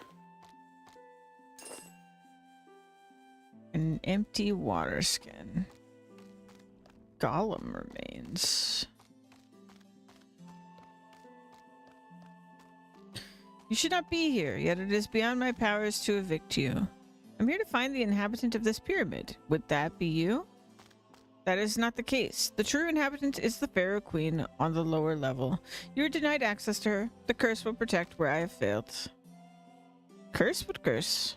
An empty water skin. Golem remains. You should not be here, yet it is beyond my powers to evict you. I'm here to find the inhabitant of this pyramid. Would that be you? That is not the case. The true inhabitant is the Pharaoh Queen on the lower level. You are denied access to her. The curse will protect where I have failed. Curse? What curse?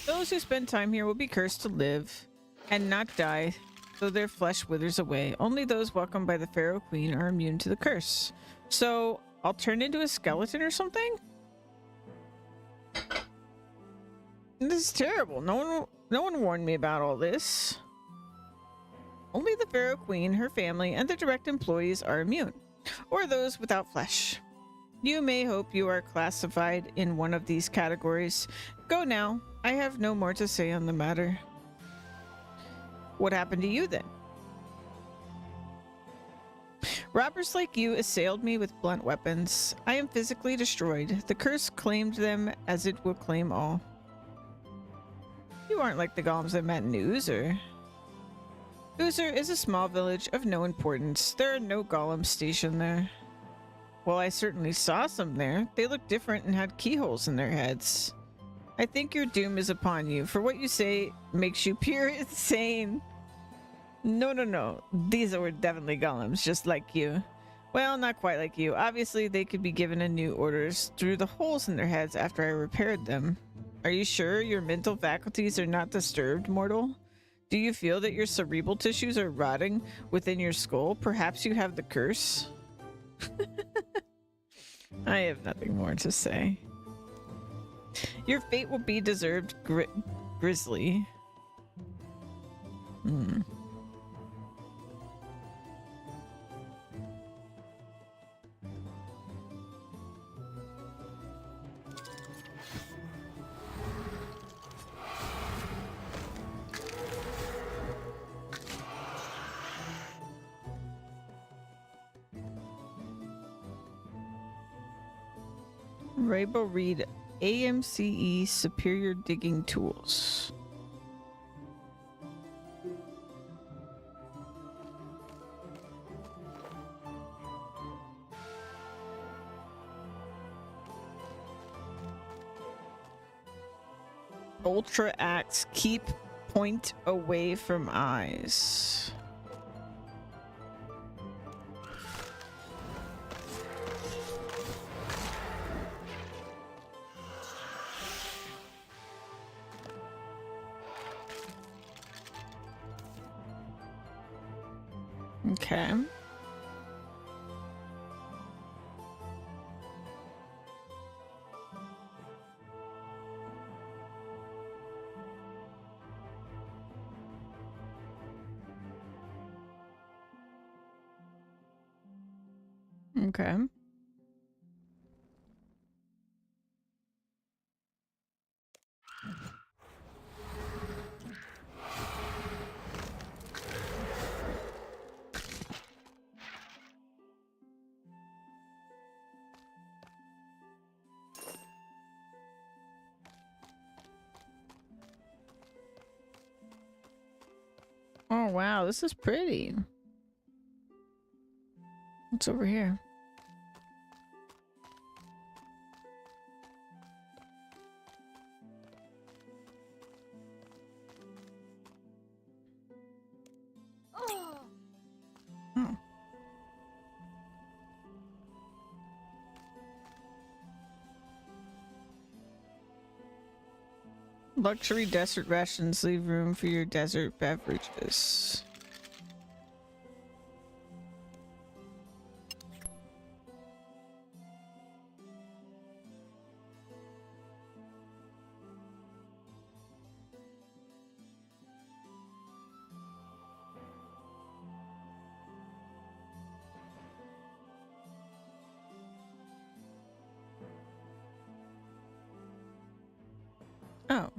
Those who spend time here will be cursed to live and not die, though their flesh withers away. Only those welcomed by the Pharaoh Queen are immune to the curse. So, I'll turn into a skeleton or something? This is terrible. No one warned me about all this. Only the Pharaoh Queen, her family, and the direct employees are immune, or those without flesh. You may hope you are classified in one of these categories. Go now. I have no more to say on the matter. What happened to you then? Robbers like you assailed me with blunt weapons. I am physically destroyed. The curse claimed them as it will claim all. You aren't like the golems I met in Uzer. Uzer is a small village of no importance. There are no golems stationed there. Well, I certainly saw some there. They looked different and had keyholes in their heads. I think your doom is upon you, for what you say makes you pure insane. No. These were definitely golems, just like you. Well, not quite like you. Obviously, they could be given a new orders through the holes in their heads after I repaired them. Are you sure your mental faculties are not disturbed, mortal? Do you feel that your cerebral tissues are rotting within your skull? Perhaps you have the curse? I have nothing more to say. Your fate will be deserved, Grizzly. Rainbow Read AMCE Superior Digging Tools. Ultra Axe, keep point away from eyes. Okay. Okay. Oh wow, this is pretty. What's over here? Oh. Luxury desert rations leave room for your desert beverages. Oh.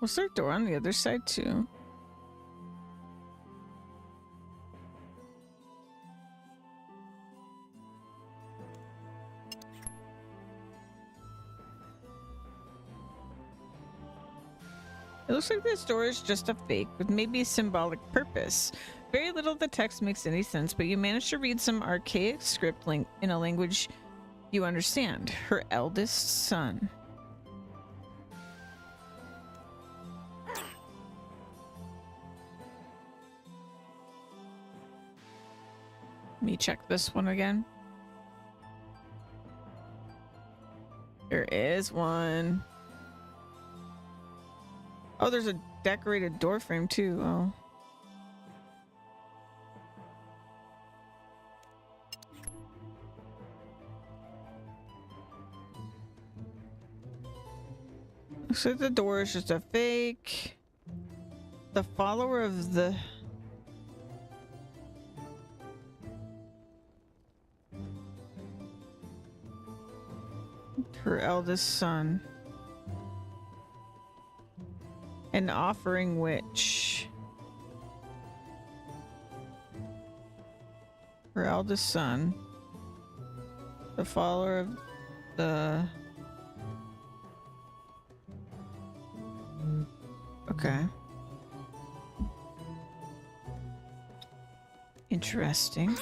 Was there a door on the other side too? It looks like this door is just a fake with maybe a symbolic purpose. Very little of the text makes any sense, but you managed to read some archaic script in a language you understand. Her eldest son. Let me check this one again. There is one. Oh, there's a decorated door frame too. Oh. Looks like the door is just a fake. The follower of the... her eldest son. An offering witch. Her eldest son. The follower of the... Okay. Interesting.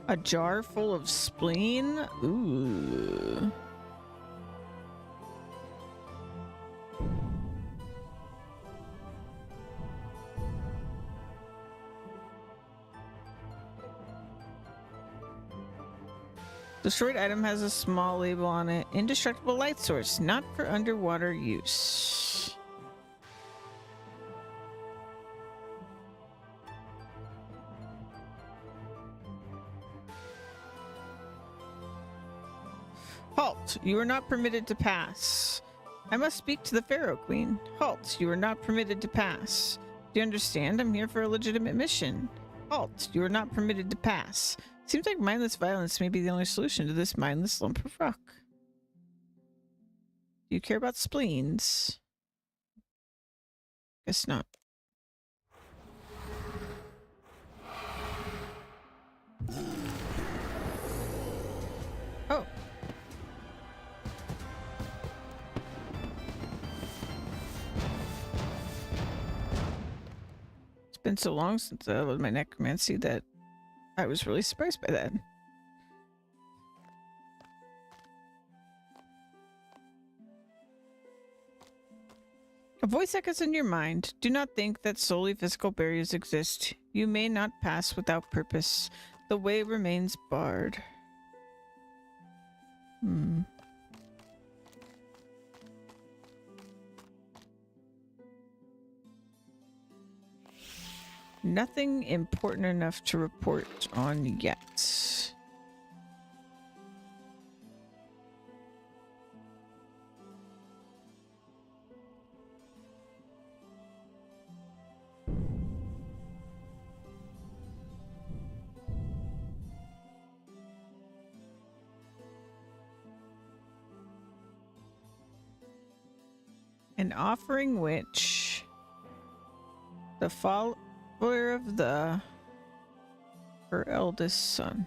A jar full of spleen? Ooh. Destroyed item has a small label on it. Indestructible light source, not for underwater use. Halt! You are not permitted to pass. I must speak to the Pharaoh Queen. Halt! You are not permitted to pass. Do you understand? I'm here for a legitimate mission. Halt! You are not permitted to pass. Seems like mindless violence may be the only solution to this mindless lump of rock. Do you care about spleens? Guess not. Oh. It's been so long since I learned my necromancy that I was really surprised by that. A voice echoes in your mind. Do not think that solely physical barriers exist. You may not pass without purpose. The way remains barred. Nothing important enough to report on yet. An offering witch. The follower of the her eldest son.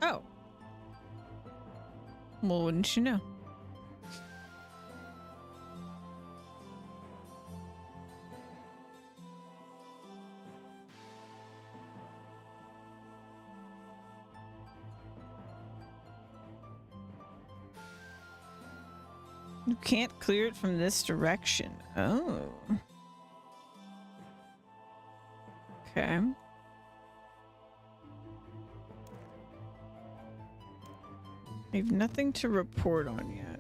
Oh. Well, wouldn't you know? You can't clear it from this direction. Oh. Okay. I have nothing to report on yet.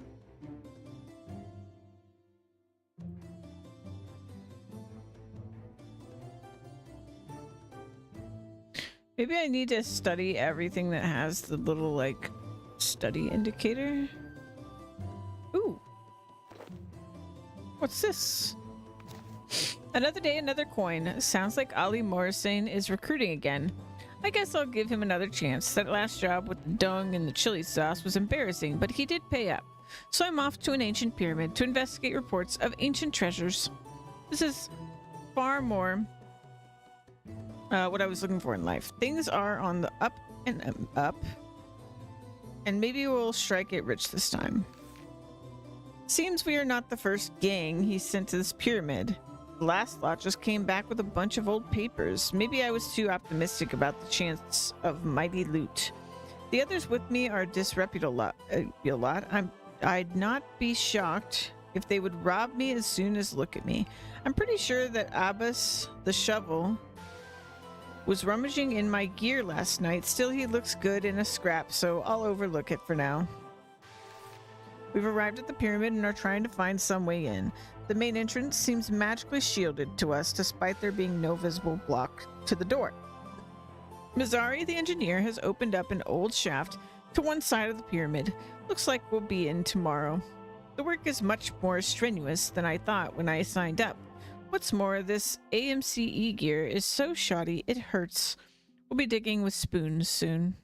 Maybe I need to study everything that has the little, like, study indicator. Ooh. What's this? Another day, another coin. Sounds like Ali Morrison is recruiting again. I guess I'll give him another chance. That last job with the dung and the chili sauce was embarrassing, but he did pay up. So I'm off to an ancient pyramid to investigate reports of ancient treasures. This is far more what I was looking for in life. Things are on the up and up, and maybe we'll strike it rich this time. Seems we are not the first gang he sent to this pyramid. The last lot just came back with a bunch of old papers. Maybe I was too optimistic about the chance of mighty loot. The others with me are disreputable lot. I'd not be shocked if they would rob me as soon as look at me. I'm pretty sure that Abbas, the shovel, was rummaging in my gear last night. Still, he looks good in a scrap, so I'll overlook it for now. We've arrived at the pyramid and are trying to find some way in. The main entrance seems magically shielded to us, despite there being no visible block to the door. Mizari, the engineer, has opened up an old shaft to one side of the pyramid. Looks like we'll be in tomorrow. The work is much more strenuous than I thought when I signed up. What's more, this AMCE gear is so shoddy it hurts. We'll be digging with spoons soon.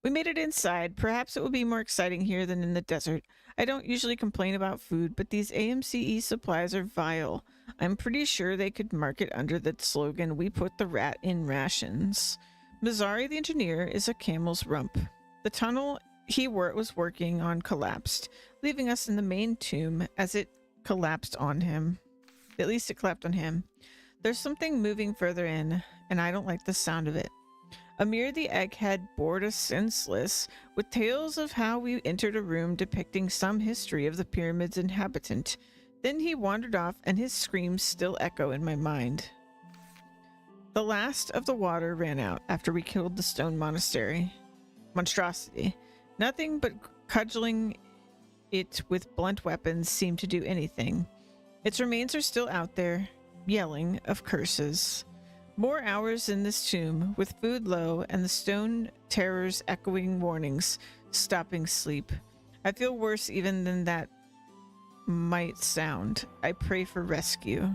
We made it inside. Perhaps it will be more exciting here than in the desert. I don't usually complain about food, but these AMCE supplies are vile. I'm pretty sure they could mark it under the slogan, "We put the rat in rations." Mizari, the engineer, is a camel's rump. The tunnel he was working on collapsed, leaving us in the main tomb as it collapsed on him. At least it collapsed on him. There's something moving further in, and I don't like the sound of it. Amir the egghead bored us senseless with tales of how we entered a room depicting some history of the pyramid's inhabitant. Then he wandered off, and his screams still echo in my mind. The last of the water ran out after we killed the stone monstrosity. Nothing but cudgeling it with blunt weapons seemed to do anything. Its remains are still out there, yelling of curses. More hours in this tomb, with food low and the stone terrors echoing warnings, stopping sleep. I feel worse even than that might sound. I pray for rescue.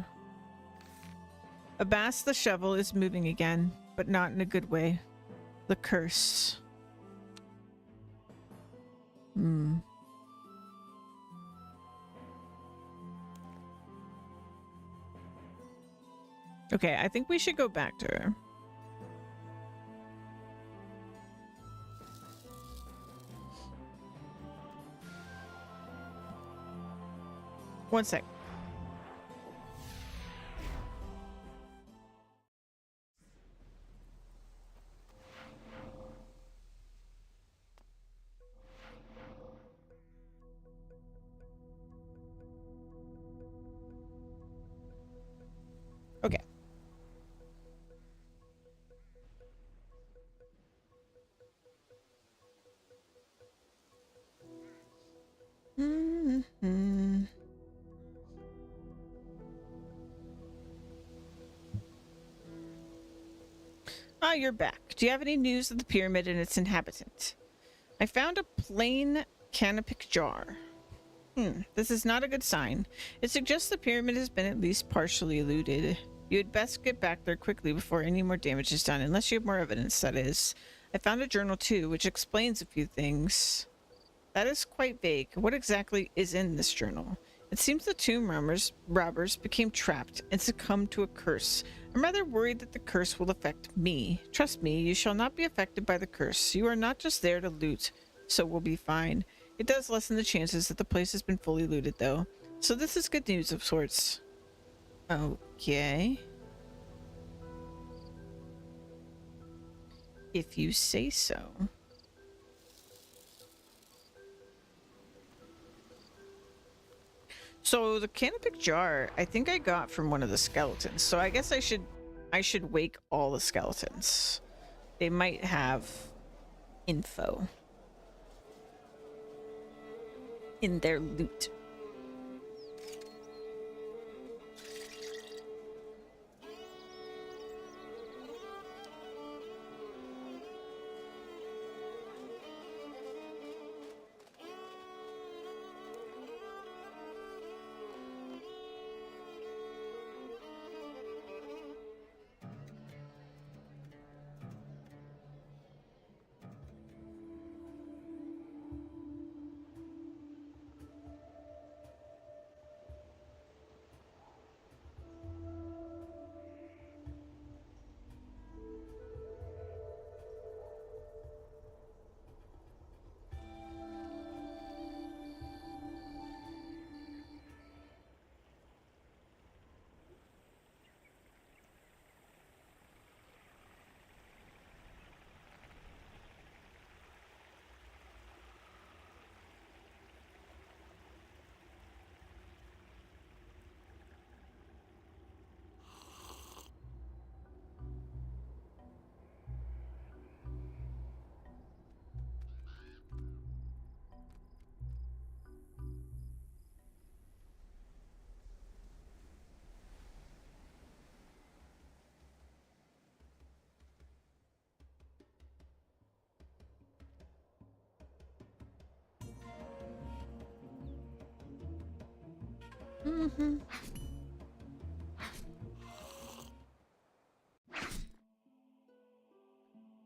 Abbas the shovel is moving again, but not in a good way. The curse. Okay, I think we should go back to her. One sec. Okay. Ah, you're back. Do you have any news of the pyramid and its inhabitant? I found a plain canopic jar. This is not a good sign. It suggests the pyramid has been at least partially looted. You had best get back there quickly before any more damage is done, unless you have more evidence, that is. I found a journal too, which explains a few things. That is quite vague. What exactly is in this journal? It seems the tomb robbers became trapped and succumbed to a curse. I'm rather worried that the curse will affect me. Trust me, you shall not be affected by the curse. You are not just there to loot, so we'll be fine. It does lessen the chances that the place has been fully looted, though. So this is good news of sorts. Okay. If you say so. So the canopic jar, I think I got from one of the skeletons. So I guess I should wake all the skeletons. They might have info in their loot.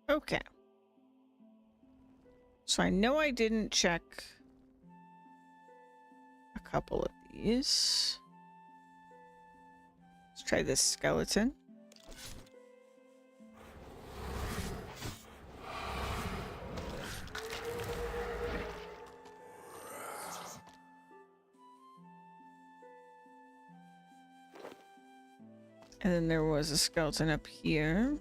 Okay. So I know I didn't check a couple of these. Let's try this skeleton. And then there was a skeleton up here.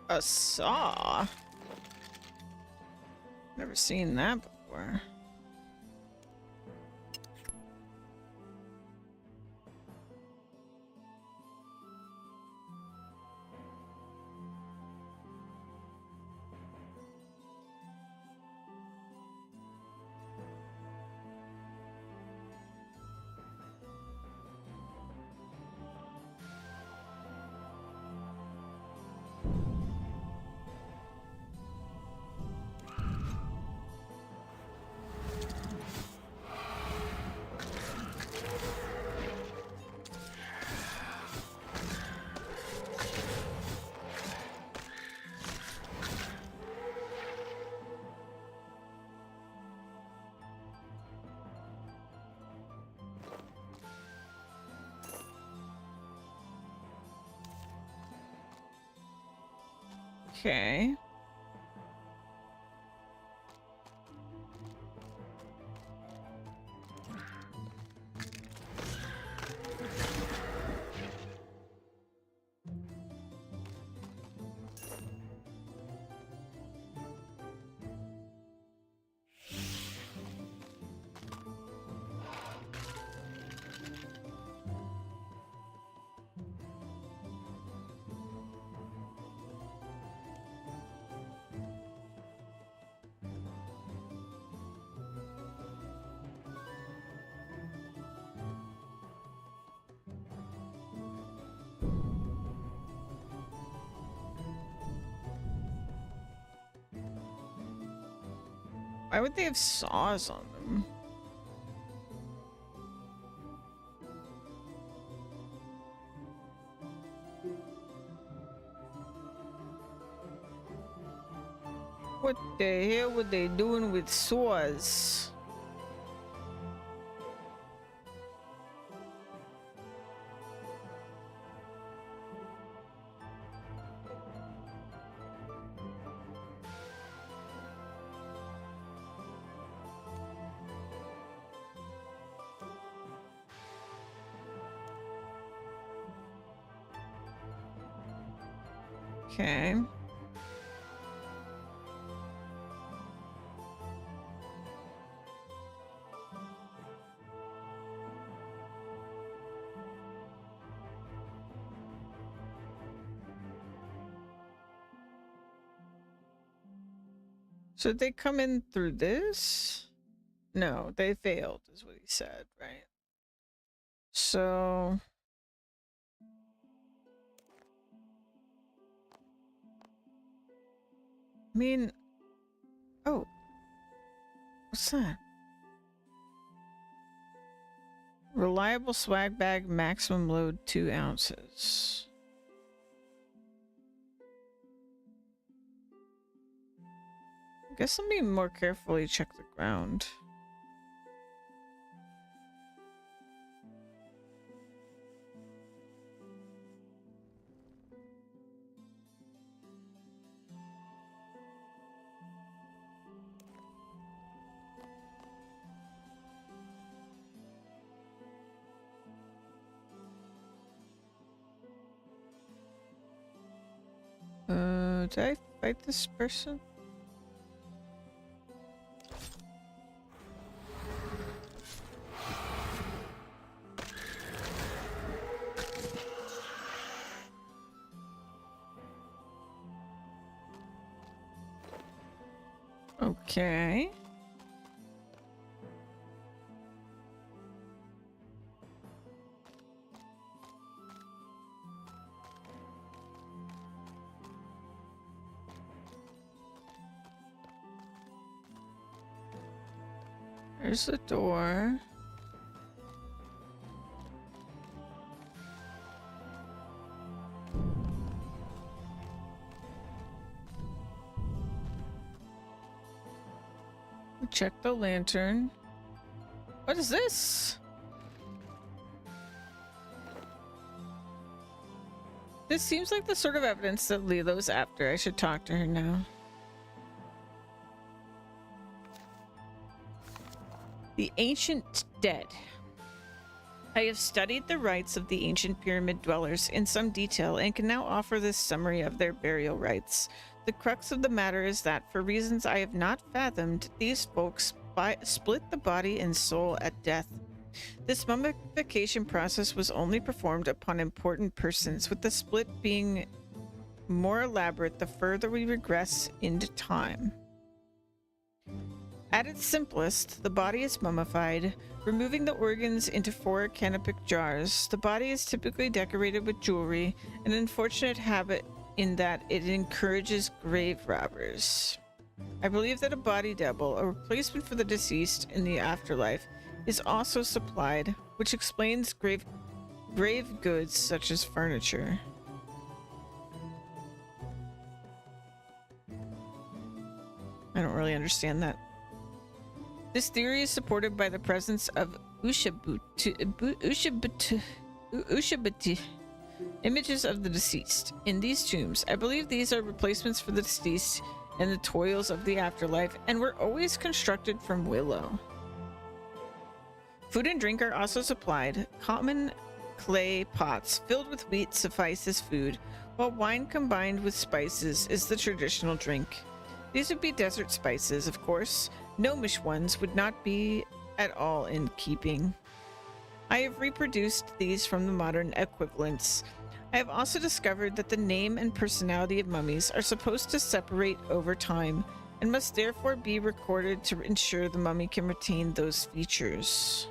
A saw? Never seen that before. Okay. Why would they have saws on them? What the hell were they doing with saws? Okay. So they come in through this? No, they failed, is what he said, right? So... I mean... Oh. What's that? Reliable swag bag, maximum load 2 ounces. I guess let me more carefully check the ground. Did I fight this person? Okay. There's the door. Check the lantern. What is this? This seems like the sort of evidence that Lilo's after. I should talk to her now. The ancient dead. I have studied the rites of the ancient pyramid dwellers in some detail and can now offer this summary of their burial rites. The crux of the matter is that, for reasons I have not fathomed, these folks split the body and soul at death. This mummification process was only performed upon important persons, with the split being more elaborate the further we regress into time. At its simplest, the body is mummified, removing the organs into 4 canopic jars. The body is typically decorated with jewelry, an unfortunate habit in that it encourages grave robbers. I believe that a body double, a replacement for the deceased in the afterlife, is also supplied, which explains grave goods such as furniture. I don't really understand that. This theory is supported by the presence of Ushabti, images of the deceased, in these tombs. I believe these are replacements for the deceased and the toils of the afterlife, and were always constructed from willow. Food and drink are also supplied. Common clay pots filled with wheat suffice as food, while wine combined with spices is the traditional drink. These would be desert spices, of course. Gnomish ones would not be at all in keeping. I have reproduced these from the modern equivalents. I have also discovered that the name and personality of mummies are supposed to separate over time, and must therefore be recorded to ensure the mummy can retain those features.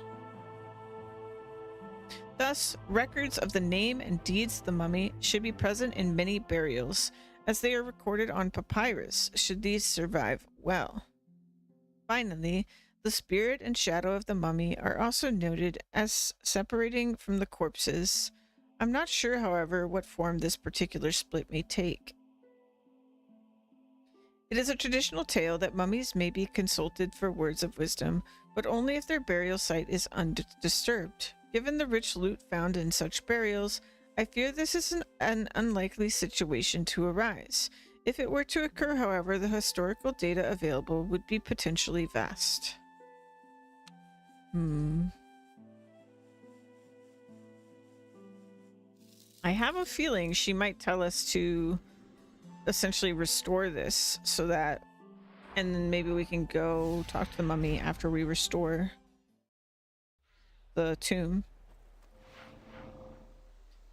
Thus, records of the name and deeds of the mummy should be present in many burials, as they are recorded on papyrus, should these survive well. Finally, the spirit and shadow of the mummy are also noted as separating from the corpses. I'm not sure, however, what form this particular split may take. It is a traditional tale that mummies may be consulted for words of wisdom, but only if their burial site is undisturbed. Given the rich loot found in such burials, I fear this is an unlikely situation to arise. If it were to occur, however, the historical data available would be potentially vast. I have a feeling she might tell us to essentially restore this so that, and then maybe we can go talk to the mummy after we restore the tomb.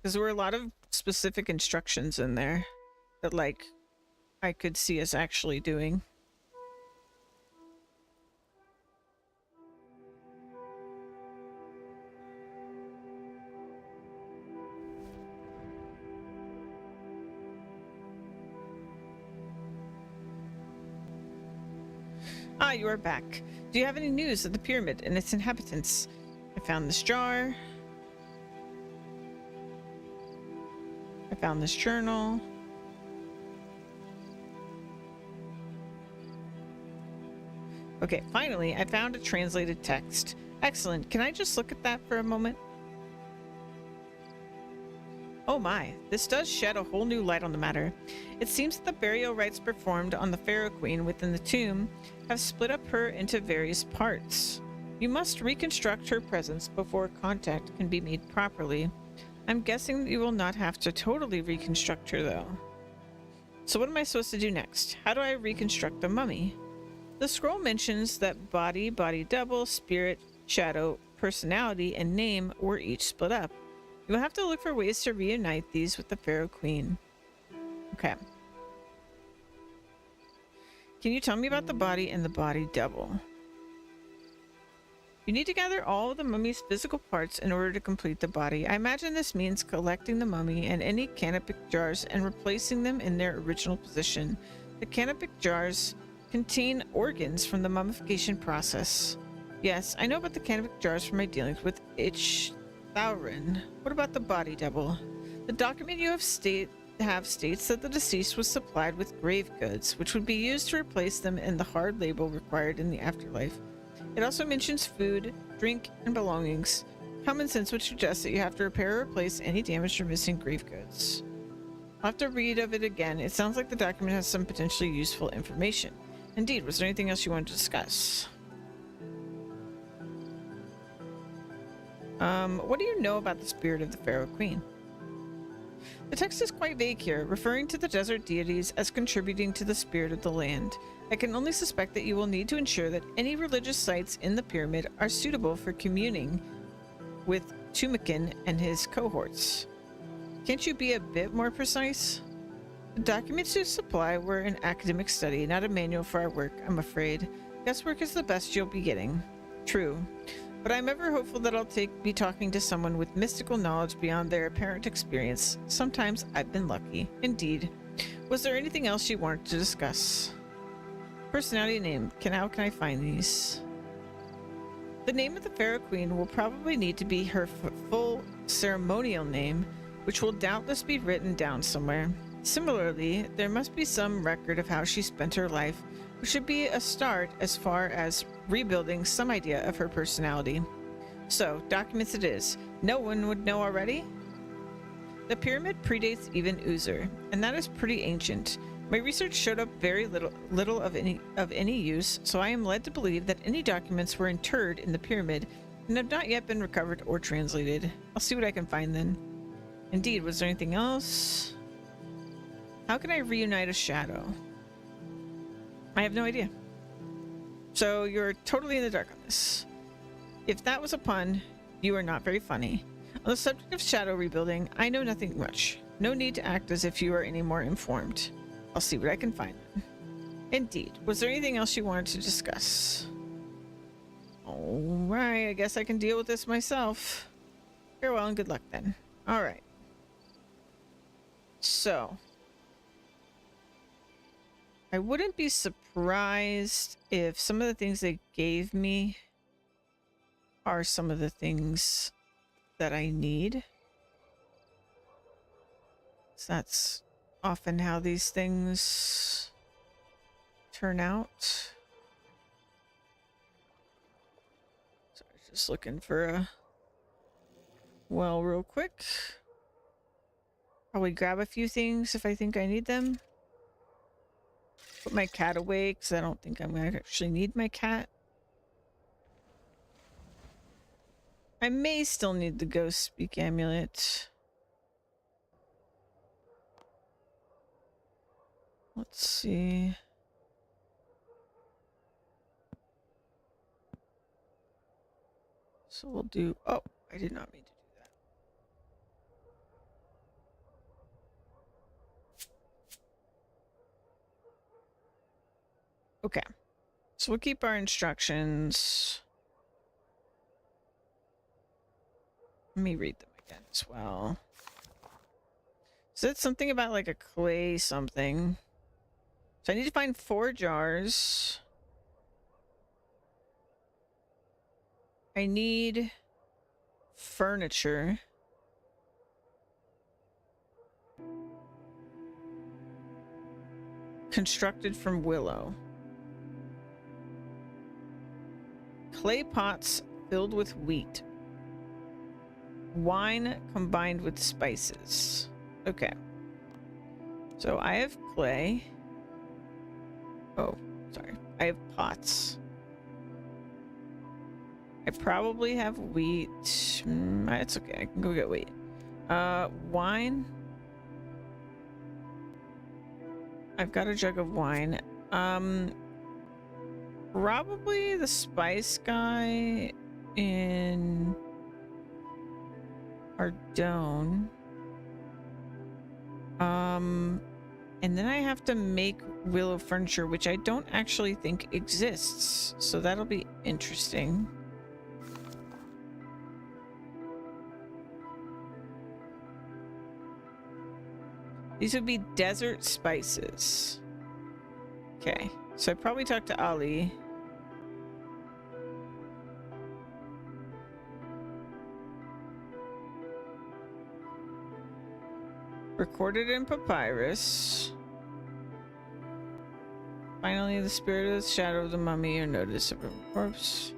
Because there were a lot of specific instructions in there that, like, I could see us actually doing. Ah, you are back. Do you have any news of the pyramid and its inhabitants? I found this jar. I found this journal. Okay, finally, I found a translated text. Excellent. Can I just look at that for a moment? Oh my, this does shed a whole new light on the matter. It seems that the burial rites performed on the Pharaoh Queen within the tomb have split up her into various parts. You must reconstruct her presence before contact can be made properly. I'm guessing that you will not have to totally reconstruct her, though. So what am I supposed to do next? How do I reconstruct the mummy? The scroll mentions that body, body double, spirit, shadow, personality, and name were each split up. You will have to look for ways to reunite these with the Pharaoh Queen. Okay. Can you tell me about the body and the body double? You need to gather all of the mummy's physical parts in order to complete the body. I imagine this means collecting the mummy and any canopic jars and replacing them in their original position. The canopic jars contain organs from the mummification process. Yes, I know about the canopic jars from my dealings with Thaurin. What about the body double? The document you have states that the deceased was supplied with grave goods, which would be used to replace them in the hard label required in the afterlife. It also mentions food, drink, and belongings. Common sense would suggest that you have to repair or replace any damaged or missing grave goods. I'll have to read of it again. It sounds like the document has some potentially useful information. Indeed, was there anything else you wanted to discuss? What do you know about the spirit of the Pharaoh Queen? The text is quite vague here, referring to the desert deities as contributing to the spirit of the land. I can only suspect that you will need to ensure that any religious sites in the pyramid are suitable for communing with Tumikin and his cohorts. Can't you be a bit more precise? The documents you supply were an academic study, not a manual for our work, I'm afraid. Guesswork is the best you'll be getting. True. But I'm ever hopeful that I'll be talking to someone with mystical knowledge beyond their apparent experience. Sometimes I've been lucky. Indeed. Was there anything else you wanted to discuss? Personality name. How can I find these? The name of the Pharaoh Queen will probably need to be her full ceremonial name, which will doubtless be written down somewhere. Similarly, there must be some record of how she spent her life, which should be a start as far as rebuilding some idea of her personality. So, documents it is. No one would know already? The pyramid predates even Uzer, and that is pretty ancient. My research showed up very little of any use, so I am led to believe that any documents were interred in the pyramid and have not yet been recovered or translated. I'll see what I can find then. Indeed, was there anything else? How can I reunite a shadow? I have no idea. So you're totally in the dark on this. If that was a pun, you are not very funny. On the subject of shadow rebuilding, I know nothing much. No need to act as if you are any more informed. I'll see what I can find then. Indeed. Was there anything else you wanted to discuss? Alright, I guess I can deal with this myself. Farewell and good luck then. Alright. So. I wouldn't be surprised if some of the things they gave me are some of the things that I need. So that's often how these things turn out. So I was just looking for a well real quick. Probably grab a few things if I think I need them. Put my cat away because I don't think I'm going to actually need my cat. I may still need the ghost speak amulet. Let's see. So we'll do... Oh, I did not mean to do that. Okay. So we'll keep our instructions. Let me read them again as well. So it's something about like a clay something. So I need to find 4 jars. I need furniture. Constructed from willow. Clay pots filled with wheat. Wine combined with spices. Okay. So I have clay. Oh, sorry. I have pots. I probably have wheat. It's okay. I can go get wheat. Wine. I've got a jug of wine. Probably the spice guy in Ardone. And then I have to make willow furniture, which I don't actually think exists. So that'll be interesting. These would be desert spices. Okay, so I probably talked to Ali. Recorded in papyrus. Finally, the spirit of the shadow of the mummy or notice of a corpse.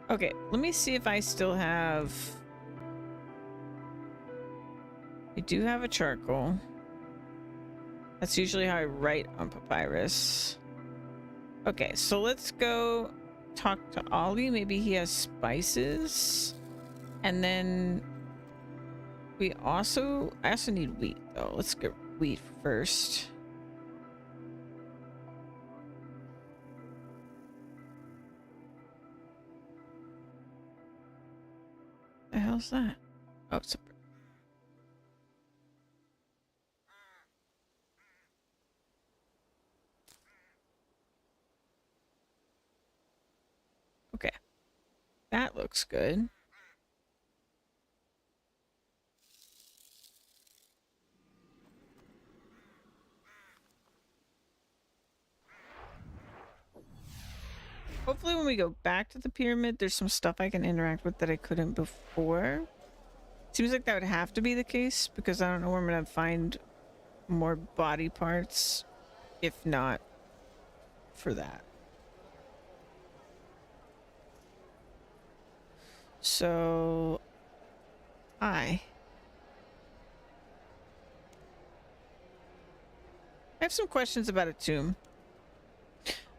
Okay, let me see if I still have... I do have a charcoal. That's usually how I write on papyrus. Okay, so let's go talk to Ollie. Maybe he has spices. And then I also need wheat though. Let's get wheat first. The hell's that? Oh, it's a... Okay. That looks good. Hopefully when we go back to the pyramid, there's some stuff I can interact with that I couldn't before. Seems like that would have to be the case because I don't know where I'm going to find more body parts, if not for that. So, I have some questions about a tomb.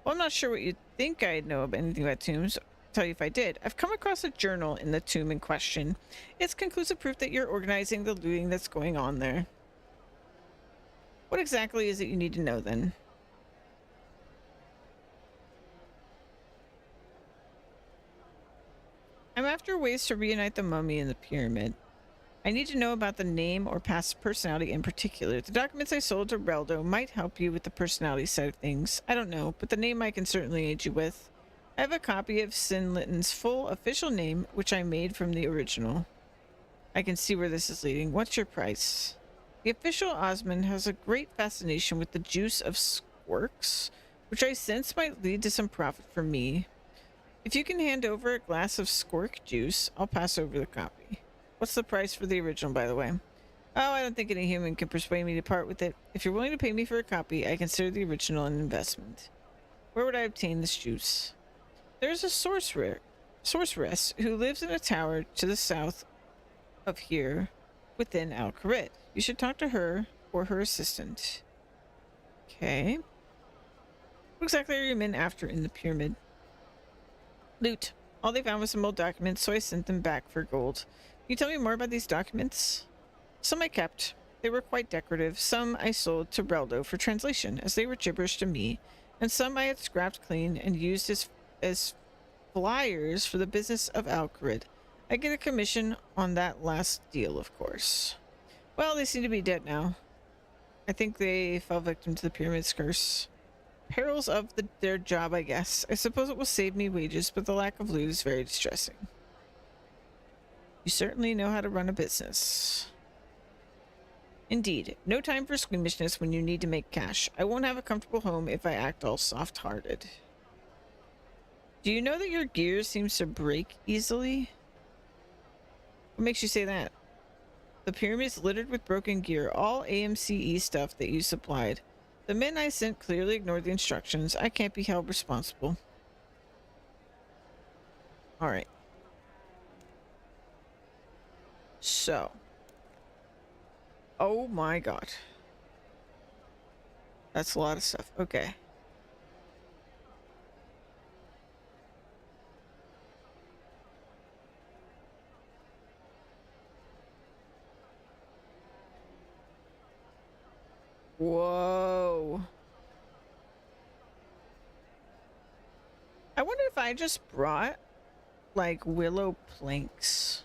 Well, I'm not sure what you'd think I'd know about anything about tombs. I'll tell you if I did. I've come across a journal in the tomb in question. It's conclusive proof that you're organizing the looting that's going on there. What exactly is it you need to know then? I'm after ways to reunite the mummy and the pyramid. I need to know about the name or past personality in particular. The documents I sold to Reldo might help you with the personality side of things. I don't know, but the name I can certainly aid you with. I have a copy of Sin Litton's full official name, which I made from the original. I can see where this is leading. What's your price? The official Osmond has a great fascination with the juice of squirks, which I sense might lead to some profit for me. If you can hand over a glass of squirk juice, I'll pass over the copy. What's the price for the original, by the way? Oh, I don't think any human can persuade me to part with it. If you're willing to pay me for a copy, I consider the original an investment. Where would I obtain this juice? There's a sorceress who lives in a tower to the south of here, within Al Kharid. You should talk to her or her assistant. Okay. What exactly are your men after in the pyramid? Loot. All they found was some old documents, so I sent them back for gold. Can you tell me more about these documents? Some I kept. They were quite decorative. Some I sold to Reldo for translation, as they were gibberish to me, and some I had scrapped clean and used as flyers for the business of Al Kharid. I get a commission on that last deal, of course. Well, they seem to be dead now. I think they fell victim to the pyramid's curse. Perils of their job, I guess. I suppose it will save me wages, but the lack of loot is very distressing. You certainly know how to run a business. Indeed, no time for squeamishness when you need to make cash. I won't have a comfortable home if I act all soft-hearted. Do you know that your gear seems to break easily? What makes you say that? The pyramid's littered with broken gear, all AMCE stuff that you supplied. The men I sent clearly ignored the instructions. I can't be held responsible. Alright. So. Oh my god. That's a lot of stuff. Okay. Whoa. I wonder if I just brought like willow planks.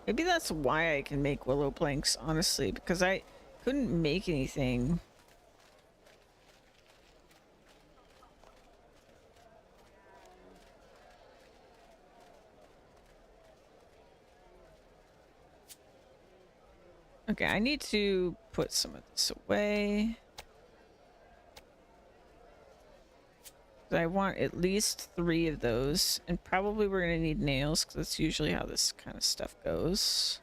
Maybe that's why I can make willow planks, honestly, because I couldn't make anything. Okay, I need to put some of this away. I want at least 3 of those, and probably we're gonna need nails because that's usually how this kind of stuff goes.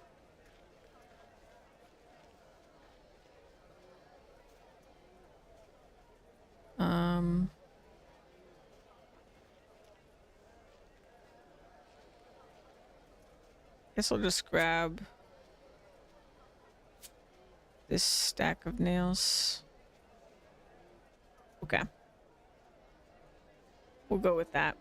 Guess I'll just grab this stack of nails. Okay. We'll go with that.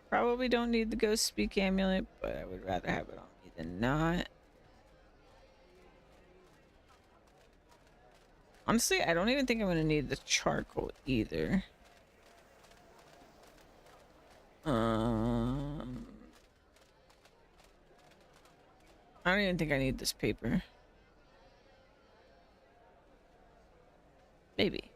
Probably don't need the ghost speak amulet, but I would rather have it on me than not. Honestly, I don't even think I'm going to need the charcoal either. I don't even think I need this paper. Maybe.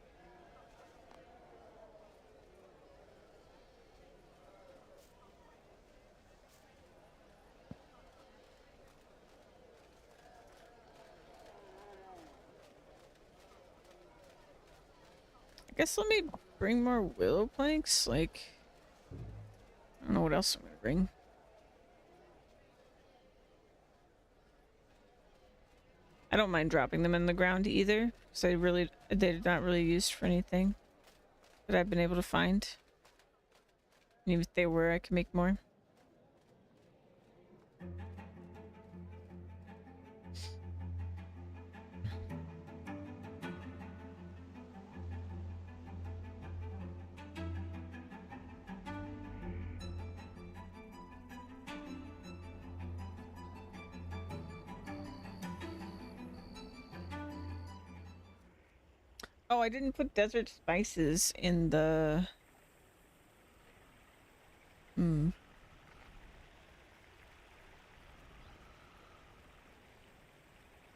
I guess let me bring more willow planks. Like, I don't know what else I'm gonna bring. I don't mind dropping them in the ground either, because they're not really used for anything that I've been able to find. And even if they were, I can make more. Oh, I didn't put desert spices in the...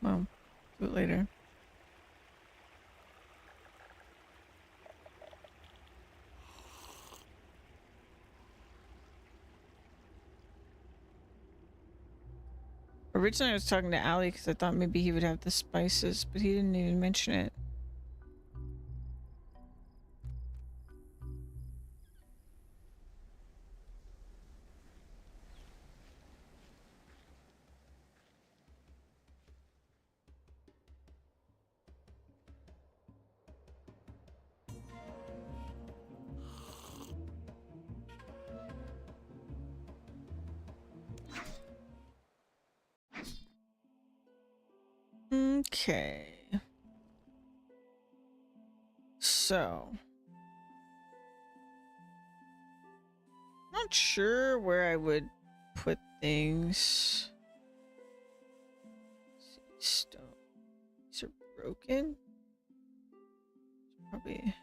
Well, do it later. Originally, I was talking to Ali because I thought maybe he would have the spices, but he didn't even mention it. Okay. So. Not sure where I would put things. Stone. These are broken. Probably.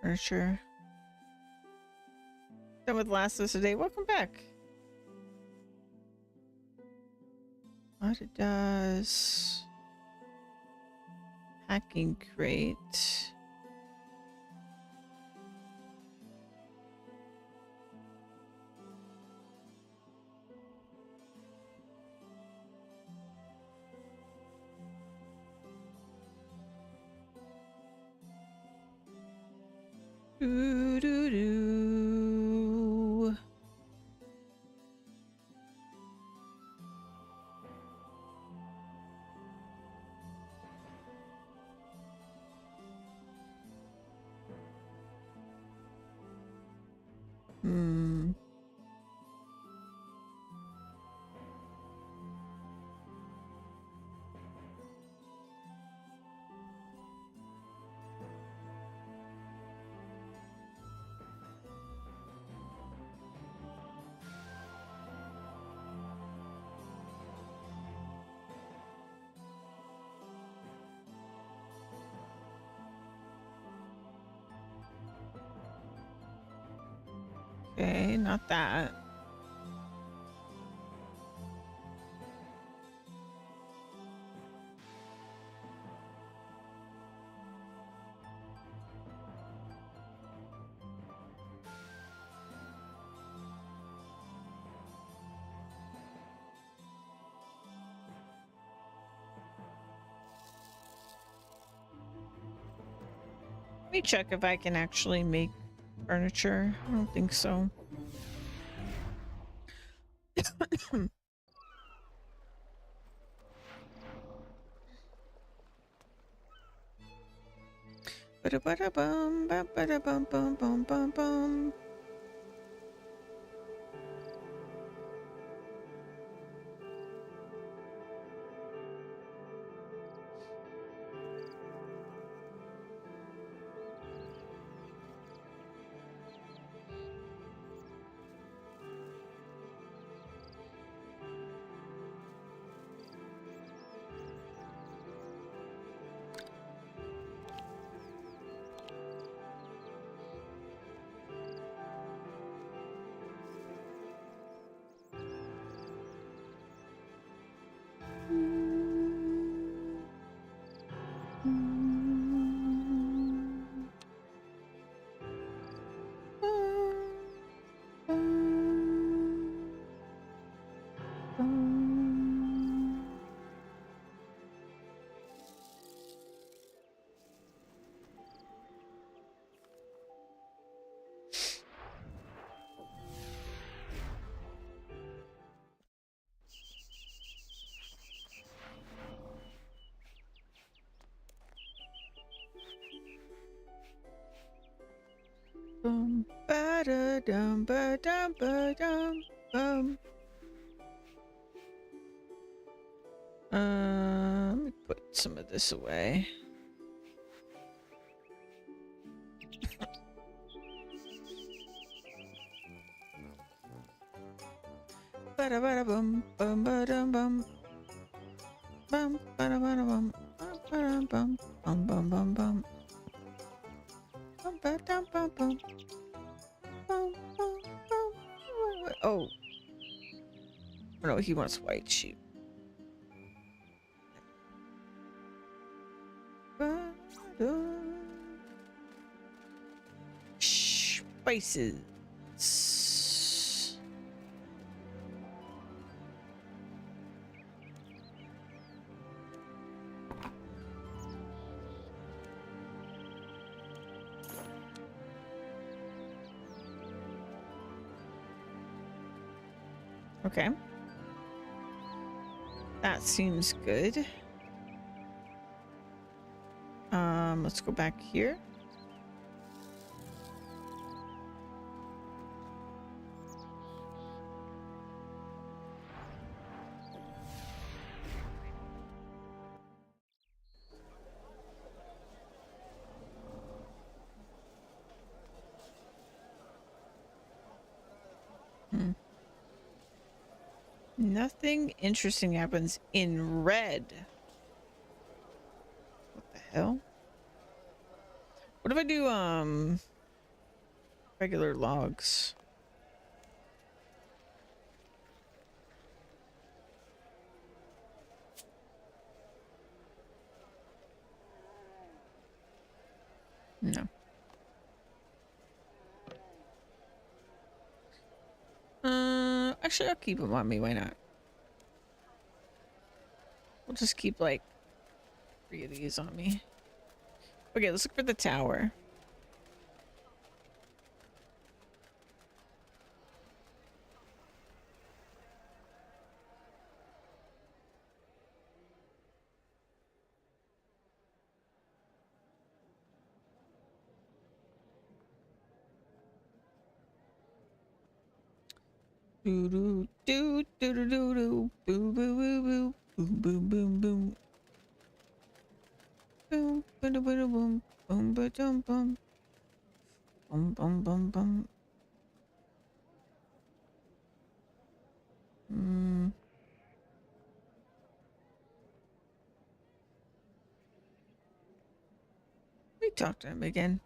Furniture. Done with last of today. Welcome back. What it does. Hacking crate. Doo doo doo. Okay, not that. Let me check if I can actually make furniture. I don't think so. Ba-da-ba-da-bum, ba-ba-da-bum-bum-bum-bum-bum. Bum, ba-da-dum, ba-dum, ba-dum, bum. Let me put some of this away. Ba-da-ba-da-bum, bum, ba-dum, bum. Bum, ba-da-ba-da-bum, bum, ba-dum, bum, bum, bum, bum. Bum, ba-dum, bum, bum. Bum, bum, bum. Oh, no, he wants white sheep. Spices. Okay. That seems good. Let's go back here. Hmm. Nothing interesting happens in red. What the hell? What if I do, regular logs? No. Actually, I'll keep them on me. Why not? We'll just keep like 3 of these on me. Okay, let's look for the tower. Do do do do do do do boo boo boo boo boom boom boom boom boom boom boom boom boom boom boom boom boom boom boom. Hmm. We talked to him again.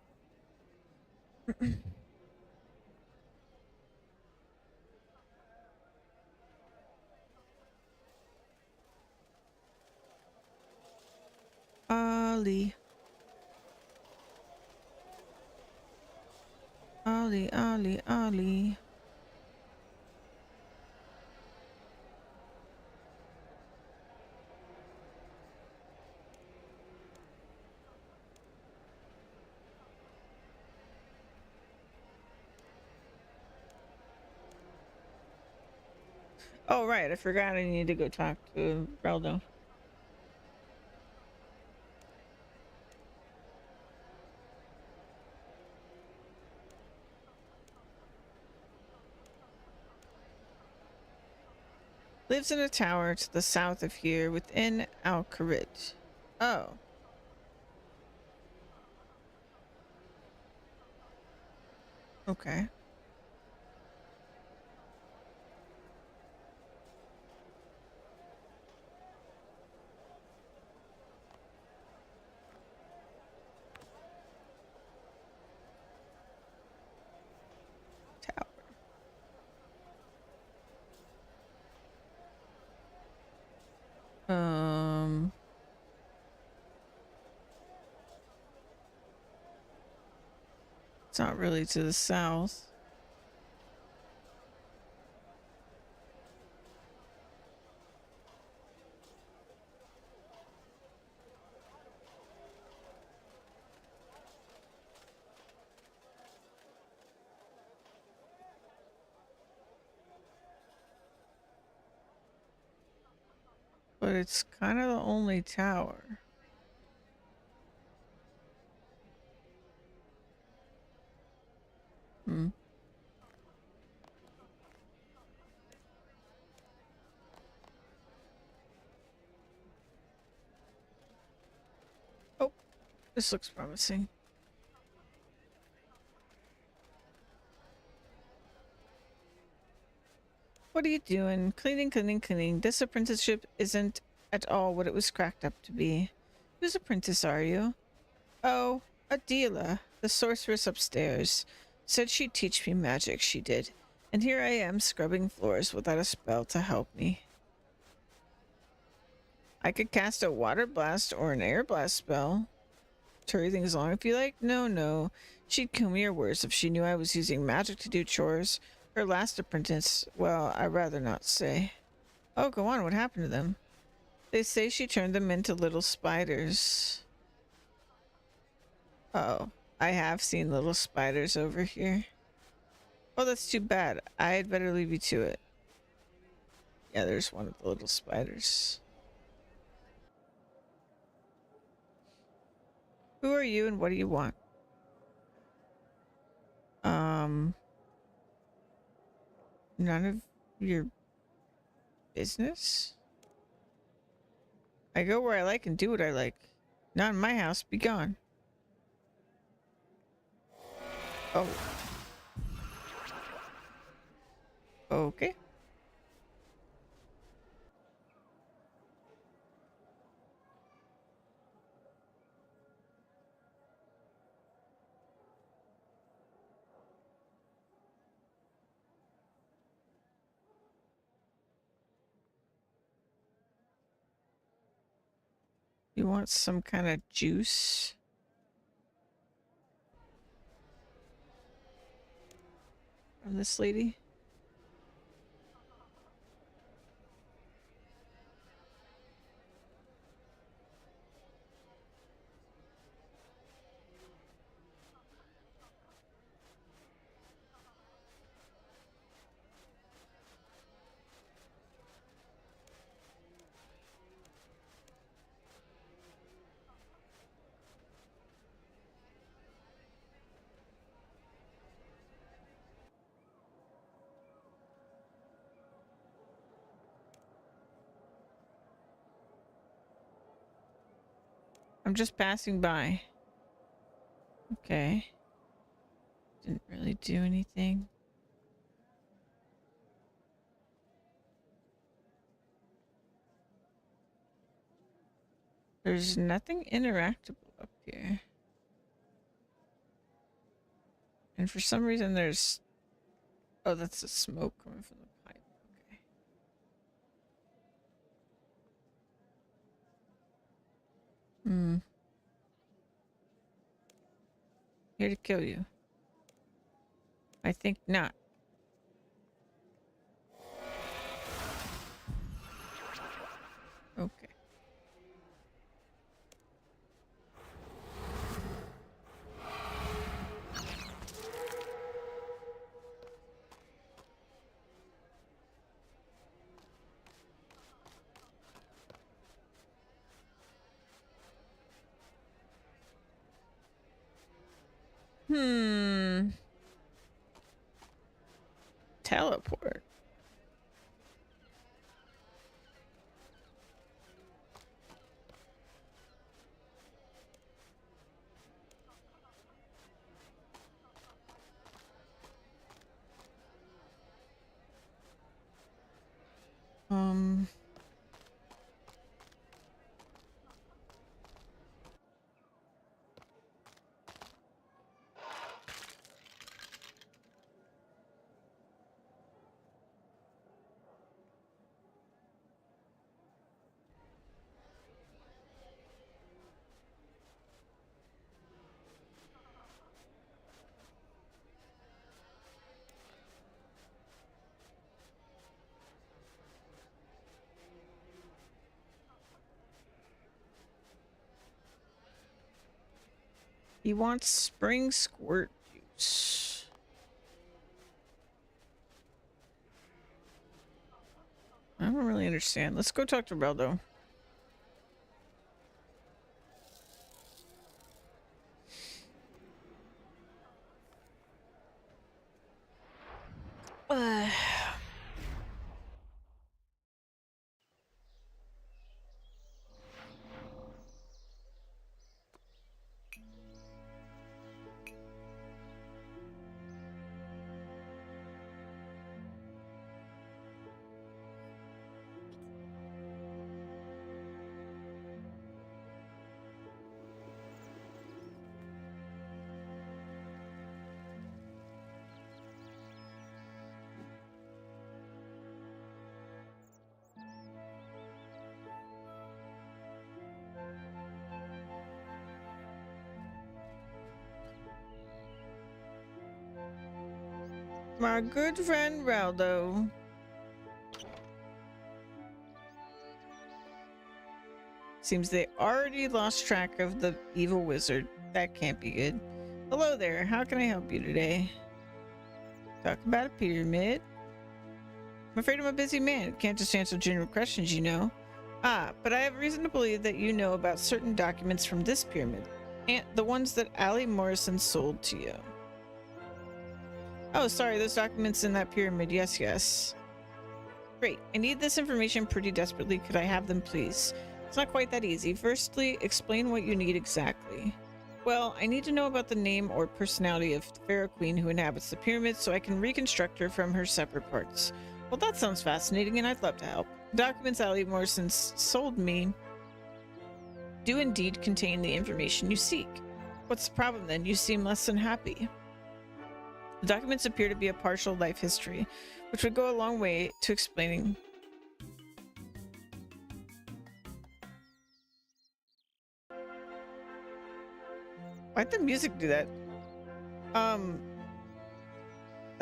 Ollie. Ollie, Ollie, Ollie. Oh, right. I forgot I need to go talk to Reldo. Lives in a tower to the south of here within Alcarid. Oh. Okay. Tower. It's not really to the south. But it's kind of the only tower. Hmm. Oh, this looks promising. What are you doing? Cleaning, cleaning, cleaning. This apprenticeship isn't at all what it was cracked up to be. Whose apprentice are you? Oh, Adela, the sorceress upstairs. Said she'd teach me magic, she did. And here I am scrubbing floors without a spell to help me. I could cast a water blast or an air blast spell. Hurry things along if you like. No, no. She'd kill me or worse if she knew I was using magic to do chores. Her last apprentice, well, I'd rather not say. Oh, go on. What happened to them? They say she turned them into little spiders. Oh, I have seen little spiders over here. Oh, that's too bad. I'd better leave you to it. Yeah, there's one of the little spiders. Who are you and what do you want? Um, None of your business? I go where I like and do what I like. Not in my house. Be gone. Oh. Okay. You want some kind of juice? From this lady? I'm just passing by. Okay. Didn't really do anything. There's nothing interactable up here. And for some reason there's... Oh, that's the smoke coming from the pipe. Okay. Hmm. Here to kill you. I think not. Okay. Teleport. Um. He wants spring squirt juice. I don't really understand. Let's go talk to Reldo. My good friend Reldo. Seems they already lost track of the evil wizard. That can't be good. Hello there. How can I help you today? Talk about a pyramid. I'm afraid I'm a busy man. Can't just answer general questions, you know. Ah, but I have reason to believe that you know about certain documents from this pyramid. And the ones that Allie Morrison sold to you. Oh, sorry, those documents in that pyramid. Yes, yes. Great. I need this information pretty desperately. Could I have them, please? It's not quite that easy. Firstly, explain what you need exactly. Well, I need to know about the name or personality of the Pharaoh Queen who inhabits the pyramid so I can reconstruct her from her separate parts. Well, that sounds fascinating and I'd love to help. The documents Allie Morrison sold me do indeed contain the information you seek. What's the problem then? You seem less than happy. The documents appear to be a partial life history, which would go a long way to explaining. Why'd the music do that? That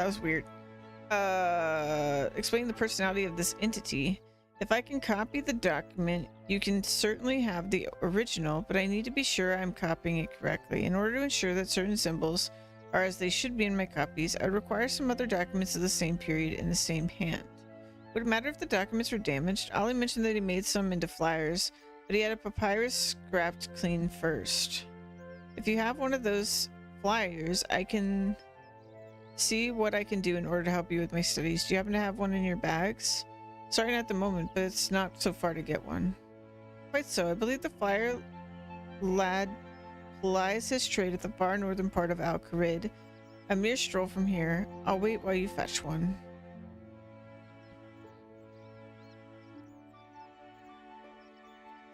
was weird. Explain the personality of this entity. If I can copy the document, you can certainly have the original, but I need to be sure I'm copying it correctly. In order to ensure that certain symbols are as they should be in my copies, I would require some other documents of the same period in the same hand. Would it matter if the documents were damaged? Ollie mentioned that he made some into flyers, but he had a papyrus scrapped clean first. If you have one of those flyers, I can see what I can do in order to help you with my studies. Do you happen to have one in your bags? Sorry, not at the moment, but it's not so far to get one. Quite so. I believe the flyer lad plies his trade at the far northern part of Al Kharid. A mere stroll from here. I'll wait while you fetch one.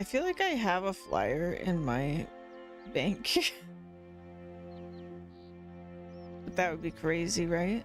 I feel like I have a flyer in my bank. But that would be crazy, right?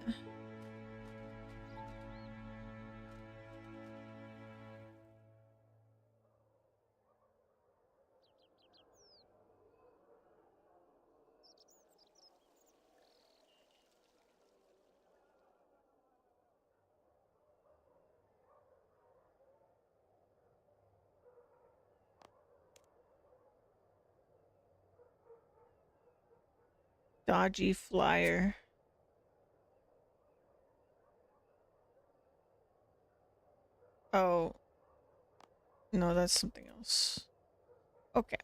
Dodgy flyer. Oh, no, that's something else. Okay.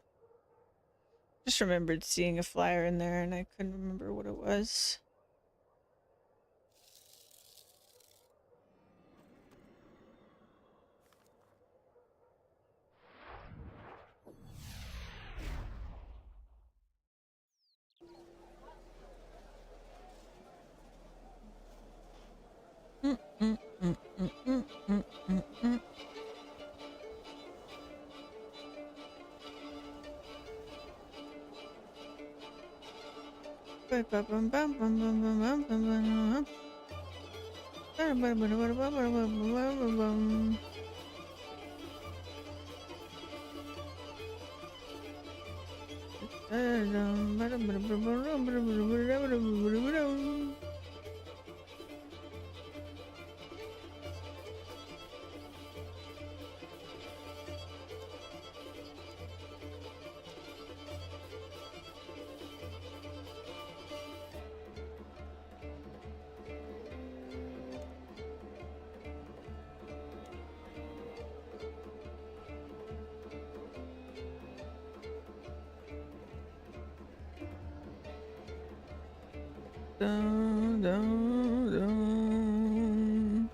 Just remembered seeing a flyer in there and I couldn't remember what it was. Mm, mm, mm, mm, mm, mm, mm, mm. Dun, dun, dun.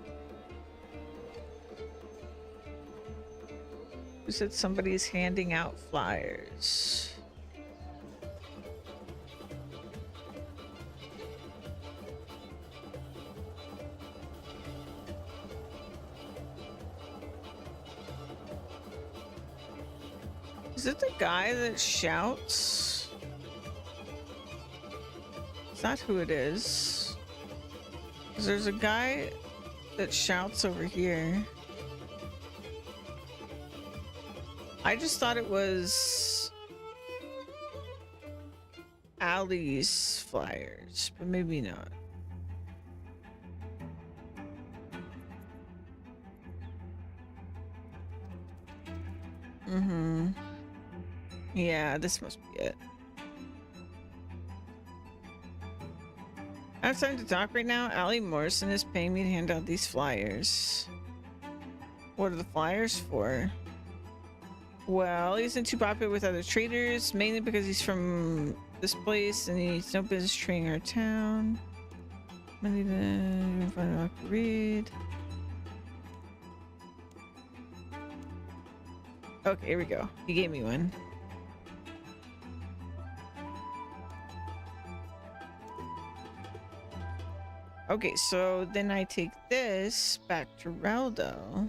Who said somebody's handing out flyers? Is it the guy that shouts? Is that who it is? 'Cause there's a guy that shouts over here. I just thought it was Allie's flyers, but maybe not. Mm-hmm. Yeah, this must be it. I have time to talk right now. Allie Morrison is paying me to hand out these flyers. What are the flyers for? Well, he isn't too popular with other traders, mainly because he's from this place and he's no business trading our town. Maybe then find out to read. Okay, here we go. He gave me one. Okay, so then I take this back to Raldo.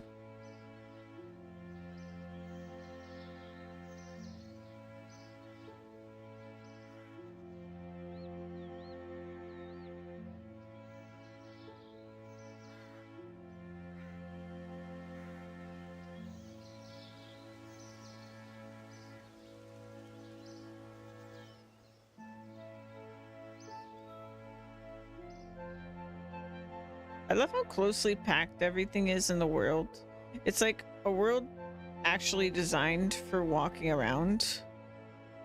I love how closely packed everything is in the world. It's like a world actually designed for walking around.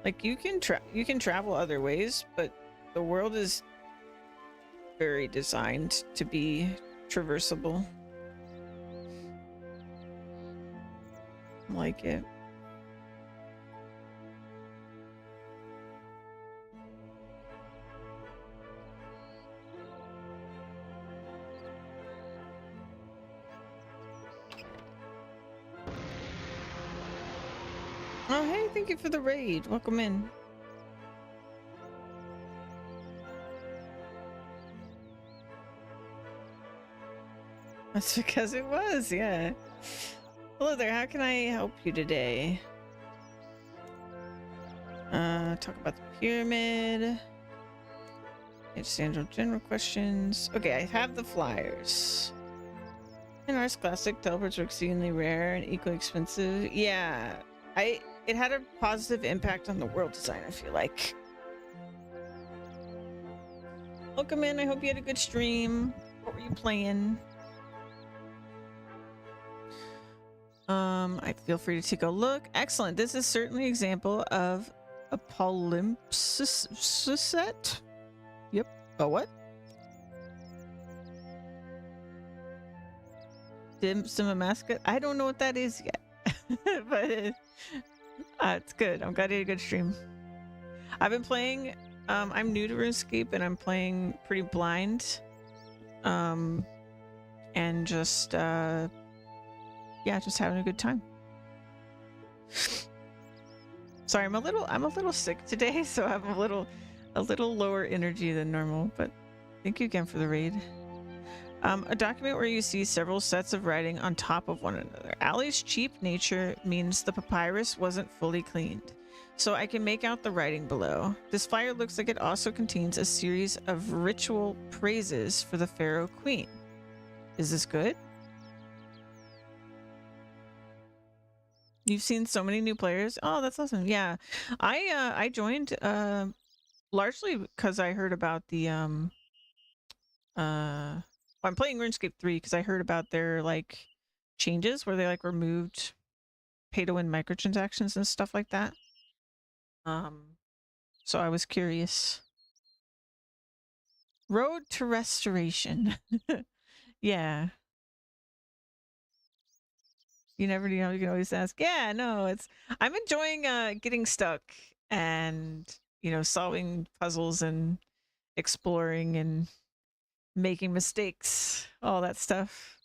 Like you can travel other ways, but the world is very designed to be traversable. I like it. Oh, hey, thank you for the raid. Welcome in. That's because it was, yeah. Hello there, how can I help you today? Talk about the pyramid. General questions. Okay, I have the flyers. In Ars Classic, teleports are exceedingly rare and equally expensive. Yeah, it had a positive impact on the world design, I feel like. Welcome in, I hope you had a good stream. What were you playing? I feel free to take a look. Excellent. This is certainly an example of a palimpsest. Oh, what? Dim Sum Mascot? I don't know what that is yet. But it's good. I'm glad you had a good stream. I've been playing, I'm new to RuneScape and I'm playing pretty blind. And just, yeah, just having a good time. Sorry, I'm a little sick today, so I'm a little lower energy than normal, but thank you again for the raid. A document where you see several sets of writing on top of one another. Ali's cheap nature means the papyrus wasn't fully cleaned, so I can make out the writing below. This flyer looks like it also contains a series of ritual praises for the Pharaoh Queen. Is this good? You've seen so many new players. Oh, that's awesome. Yeah, I joined largely because I heard about the I'm playing RuneScape 3 because I heard about their like changes where they like removed pay to win microtransactions and stuff like that. So I was curious. Road to restoration. Yeah. You never know, you can always ask. Yeah, no, I'm enjoying getting stuck and solving puzzles and exploring and making mistakes, all that stuff.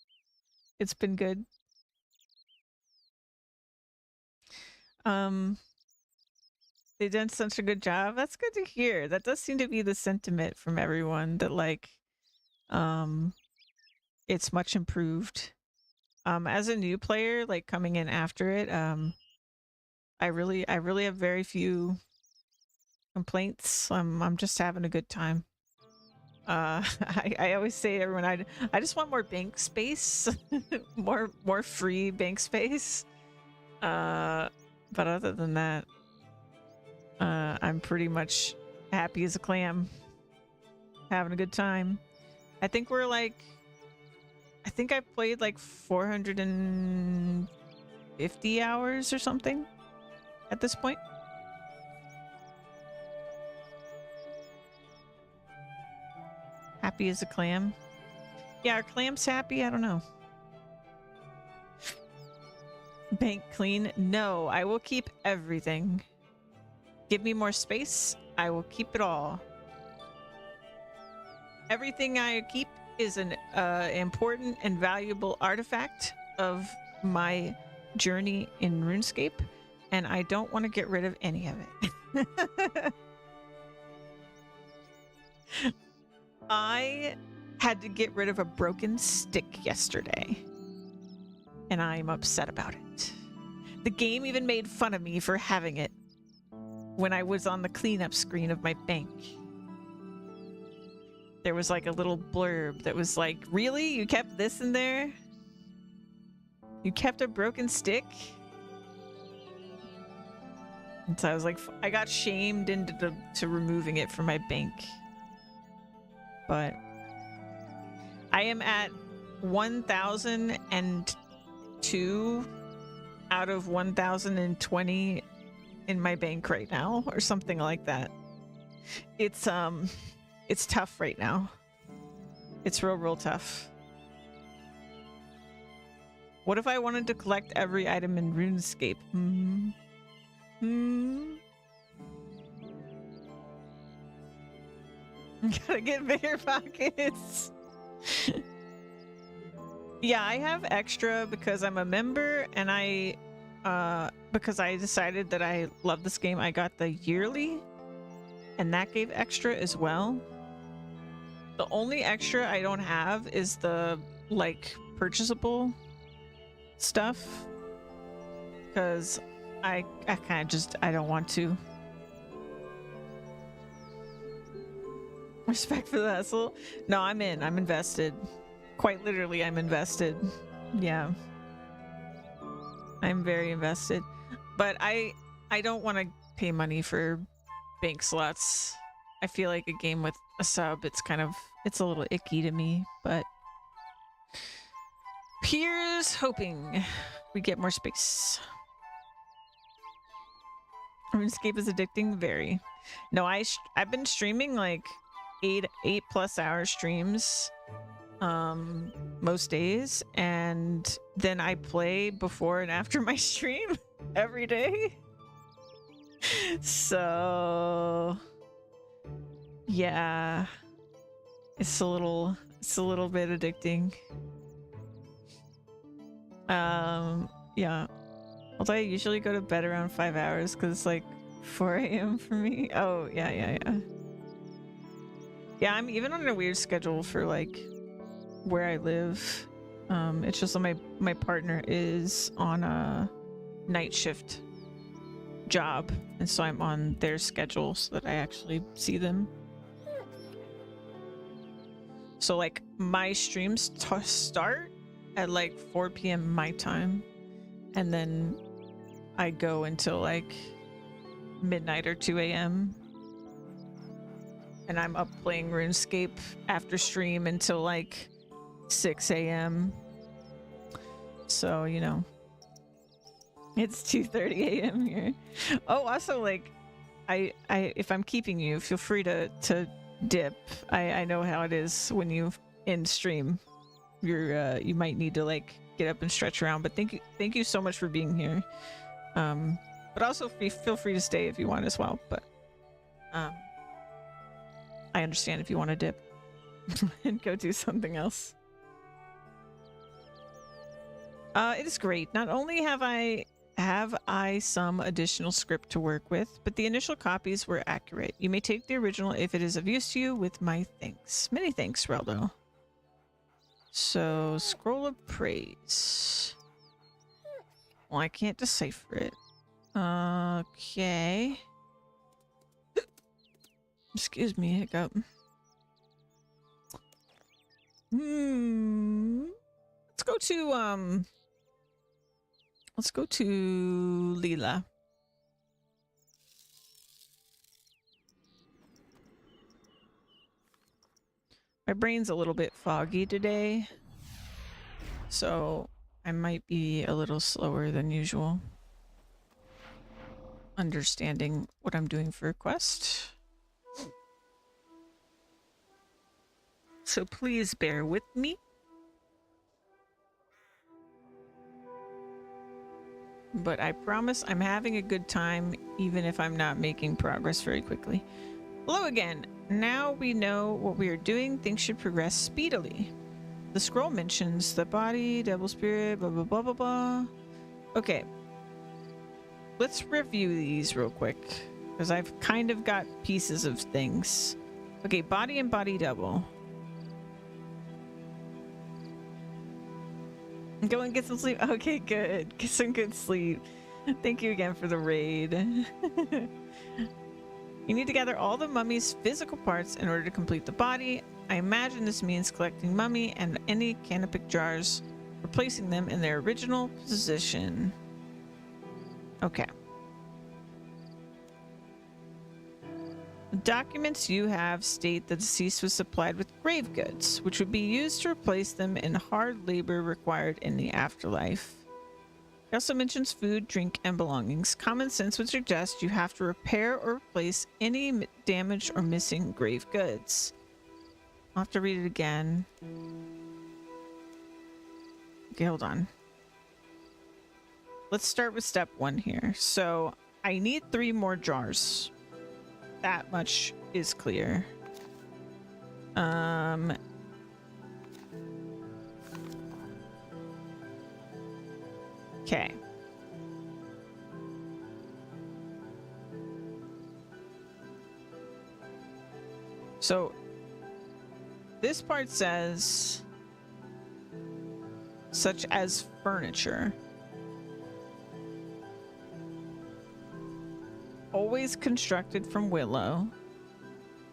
It's been good. They've done such a good job. That's good to hear. That does seem to be the sentiment from everyone, that like it's much improved. As a new player, like coming in after it, I really have very few complaints. I'm just having a good time. I always say to everyone, I just want more bank space, more free bank space. But other than that, I'm pretty much happy as a clam, having a good time. I think I've played like 450 hours or something at this point. Happy as a clam. Yeah, are clams happy? I don't know. Bank clean? No, I will keep everything. Give me more space. I will keep it all. Everything I keep is an important and valuable artifact of my journey in RuneScape, and I don't want to get rid of any of it. I had to get rid of a broken stick yesterday, and I'm upset about it. The game even made fun of me for having it when I was on the cleanup screen of my bank. There was like a little blurb that was like, really? You kept this in there? You kept a broken stick? And so I was like, I got shamed into removing it from my bank. But I am at 1,002 out of 1,020 in my bank right now, or something like that. It's tough right now. It's real tough. What if I wanted to collect every item in RuneScape? Gotta get bigger pockets. Yeah, I have extra because I'm a member, and because I decided that I love this game, I got the yearly, and that gave extra as well. The only extra I don't have is the like purchasable stuff, because I kind of just, I don't want to. Respect for the hustle. No, I'm invested. Quite literally, I'm invested. Yeah. I'm very invested. But I don't want to pay money for bank slots. I feel like a game with a sub, it's a little icky to me, but here's hoping we get more space. RuneScape is addicting, very. No, I've been streaming like eight plus hour streams most days, and then I play before and after my stream every day. So yeah, it's a little bit addicting. Yeah, although I usually go to bed around 5 hours because it's like 4 a.m. for me. Oh yeah. Yeah, I'm even on a weird schedule for like where I live. It's just that my partner is on a night shift job, and so I'm on their schedule so that I actually see them. So like my streams start at like 4 p.m. my time, and then I go until like midnight or 2 a.m. and I'm up playing RuneScape after stream until like 6 a.m. So, you know, it's 2:30 a.m. here. Oh, also, like, I if I'm keeping you, feel free to dip. I know how it is when you end stream. You might need to like get up and stretch around. But thank you so much for being here. But also feel free to stay if you want as well. But I understand if you want to dip and go do something else. It is great. Not only have I some additional script to work with, but the initial copies were accurate. You may take the original if it is of use to you, with my thanks. Many thanks, Reldo. So, scroll of praise. Well, I can't decipher it. Okay. Excuse me, hiccup. Let's go to Leela. My brain's a little bit foggy today, so I might be a little slower than usual understanding what I'm doing for a quest. So please bear with me. But I promise I'm having a good time, even if I'm not making progress very quickly. Hello again. Now we know what we are doing, things should progress speedily. The scroll mentions the body, devil spirit, blah, blah, blah, blah, blah. Okay. Let's review these real quick, because I've kind of got pieces of things. Okay, body and body double. Go and get some sleep. Okay, good. Get some good sleep. Thank you again for the raid. You need to gather all the mummy's physical parts in order to complete the body. I imagine this means collecting mummy and any canopic jars, replacing them in their original position. Okay. The documents you have state the deceased was supplied with grave goods, which would be used to replace them in hard labor required in the afterlife. It also mentions food, drink, and belongings. Common sense would suggest you have to repair or replace any damaged or missing grave goods. I'll have to read it again. Okay, hold on. Let's start with step 1 here. So I need 3 more jars. That much is clear. Okay. So this part says such as furniture. Always constructed from willow.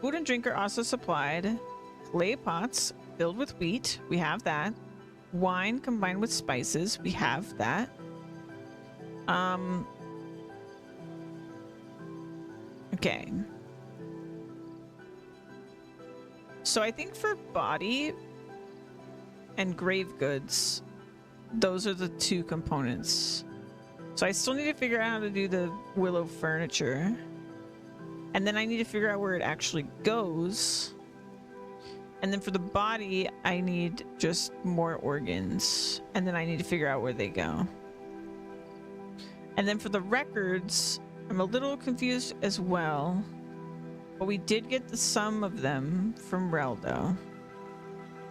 Food and drink are also supplied. Clay pots filled with wheat. We have that. Wine combined with spices. We have that. Okay. So I think for body and grave goods, those are the 2 components. So I still need to figure out how to do the willow furniture. And then I need to figure out where it actually goes. And then for the body, I need just more organs. And then I need to figure out where they go. And then for the records, I'm a little confused as well. But we did get the sum of them from Reldo.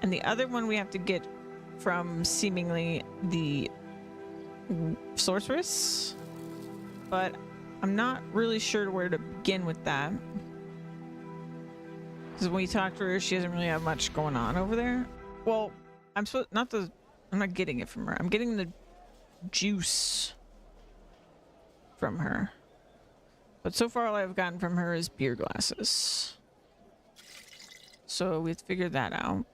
And the other one we have to get from seemingly the sorceress. But I'm not really sure where to begin with that. Because when we talk to her, she doesn't really have much going on over there. Well, I'm not getting it from her. I'm getting the juice from her. But so far all I've gotten from her is beer glasses. So we have to figure that out.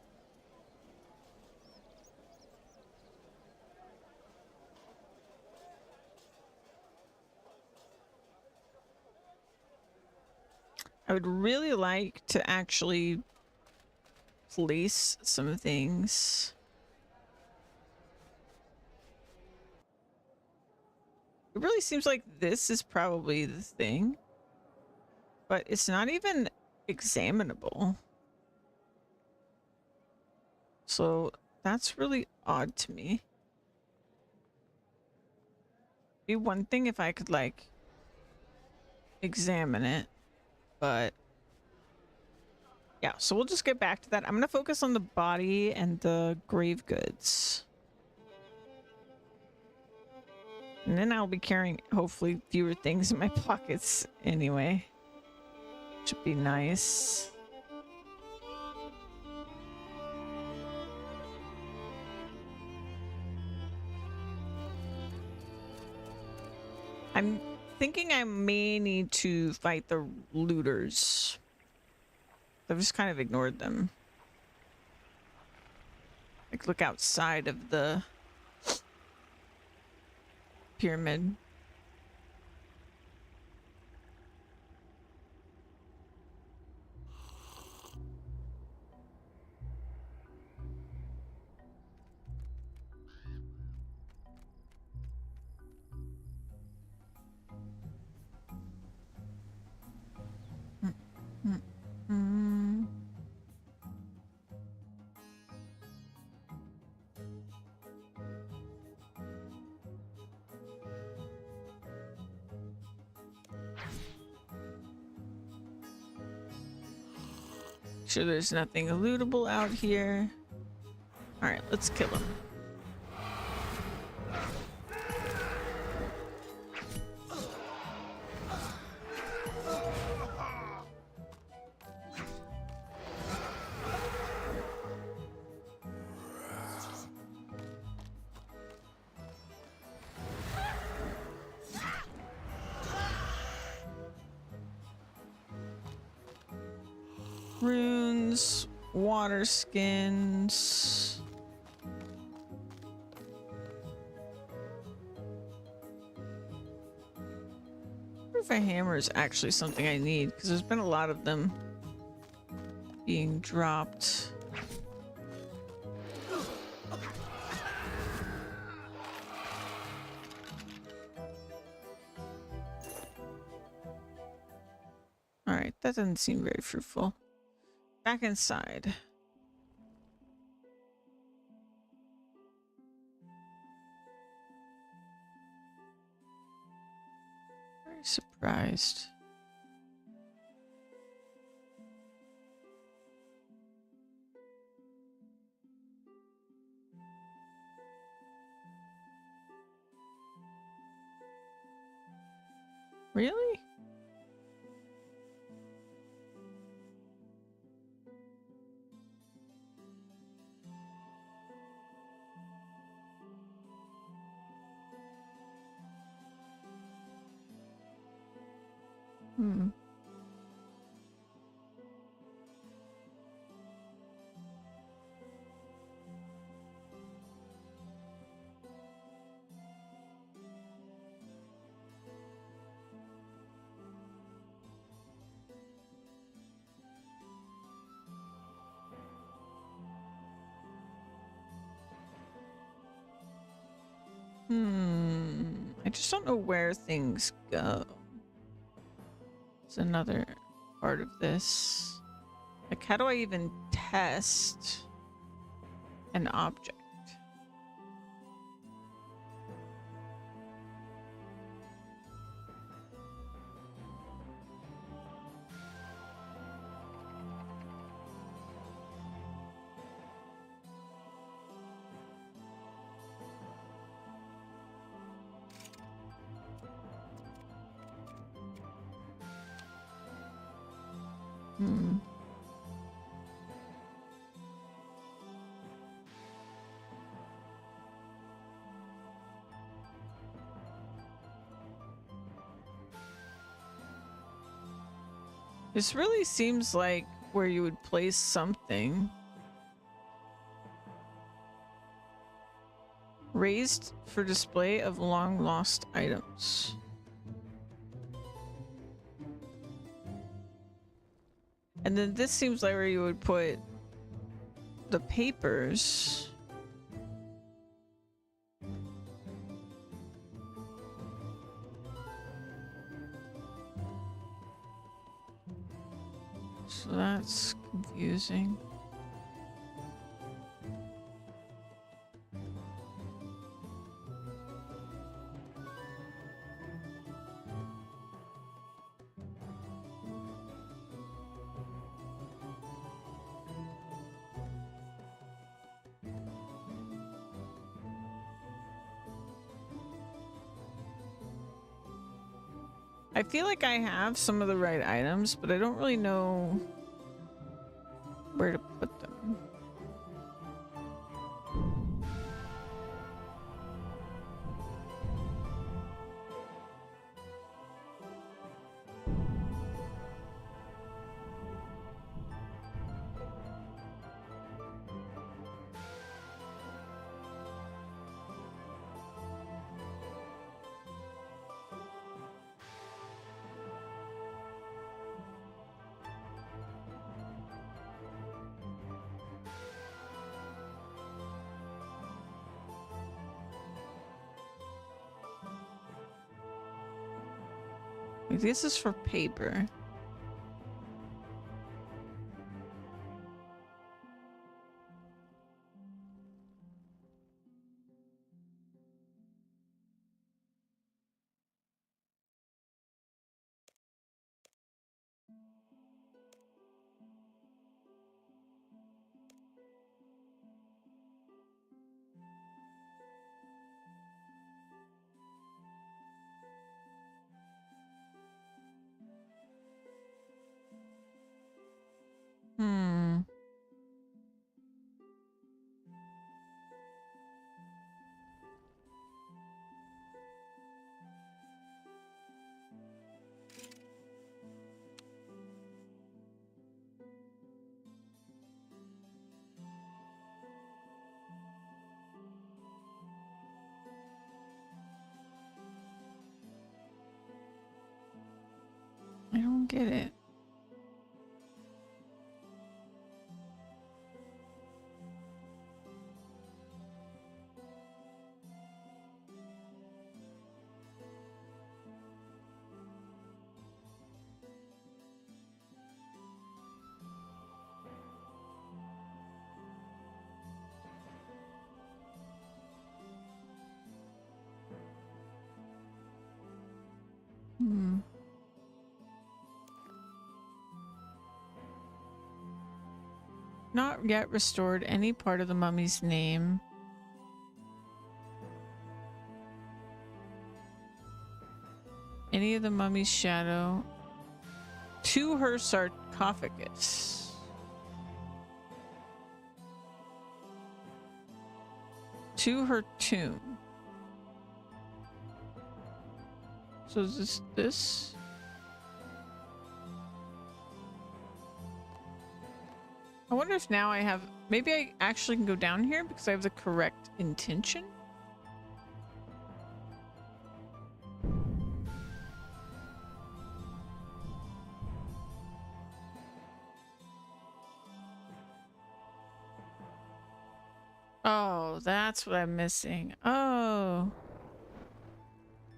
I would really like to actually place some things. It really seems like this is probably the thing, but it's not even examinable. So that's really odd to me. Be one thing if I could like examine it, but yeah, so we'll just get back to that. I'm gonna focus on the body and the grave goods. And then I'll be carrying, hopefully, fewer things in my pockets anyway. Should be nice. I'm thinking I may need to fight the looters. I've just kind of ignored them. Like, look outside of the pyramid. Sure there's nothing lootable out here. All right, let's kill him. Runes, water skins. I wonder if a hammer is actually something I need, because there's been a lot of them being dropped. Alright, that doesn't seem very fruitful. Back inside. Very surprised. Really? Hmm. I just don't know where things go. It's another part of this. Like, how do I even tell? test an object. Hmm. This really seems like where you would place something. Raised for display of long lost items. And then this seems like where you would put the papers. So that's confusing. I feel like I have some of the right items, but I don't really know where to put them. Like, this is for paper. Hmm. I don't get it. Hmm. Not yet restored any part of the mummy's name. Any of the mummy's shadow to her sarcophagus. To her tomb. So is this? I wonder if now I have, maybe I actually can go down here because I have the correct intention. Oh, that's what I'm missing. Oh.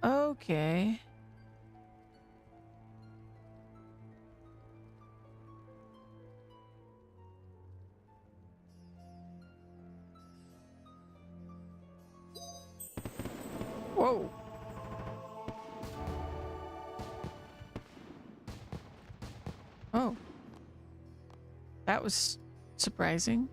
Okay. Whoa. Oh. That was surprising.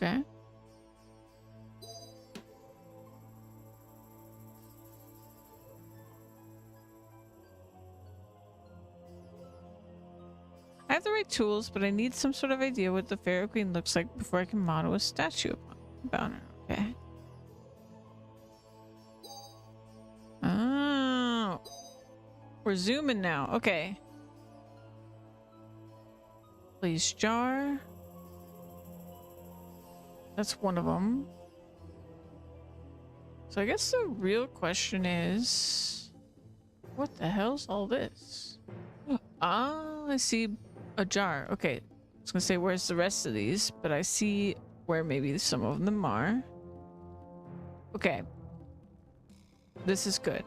Okay. I have the right tools, but I need some sort of idea what the Pharaoh Queen looks like before I can model a statue about her. Okay. Oh. We're zooming now. Okay. Please jar. That's one of them. So I guess the real question is, what the hell's all this? Ah, I see a jar. Okay. I was gonna say, where's the rest of these? But I see where maybe some of them are. Okay. This is good.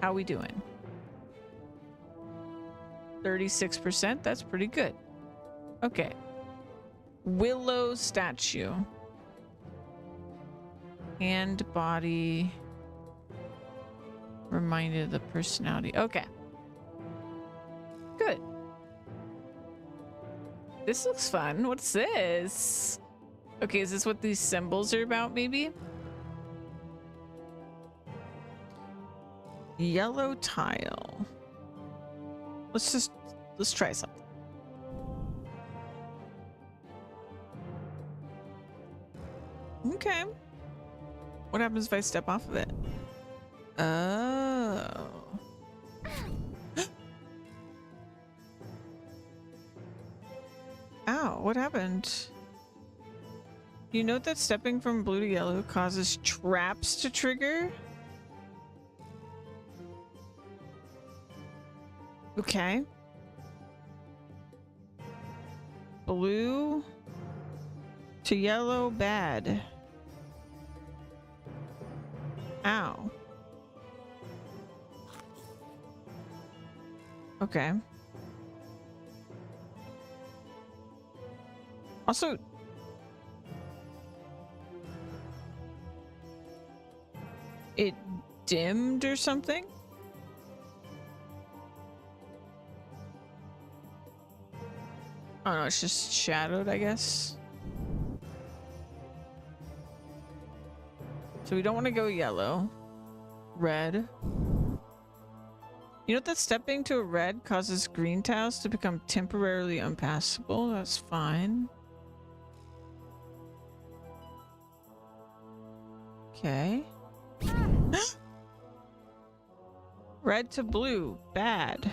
How we doing? 36%? That's pretty good. Okay. Willow statue. Hand, body. Reminded of the personality. Okay. Good. This looks fun. What's this? Okay, is this what these symbols are about, maybe? Yellow tile. Let's try something. Okay. What happens if I step off of it? Oh. Ow, what happened? You note that stepping from blue to yellow causes traps to trigger? Okay. Blue to yellow, bad. Ow. Okay. Also, it dimmed or something? Oh no, it's just shadowed, I guess. So we don't want to go yellow. Red. You know that stepping to a red causes green tiles to become temporarily unpassable? That's fine. Okay. Red to blue, bad.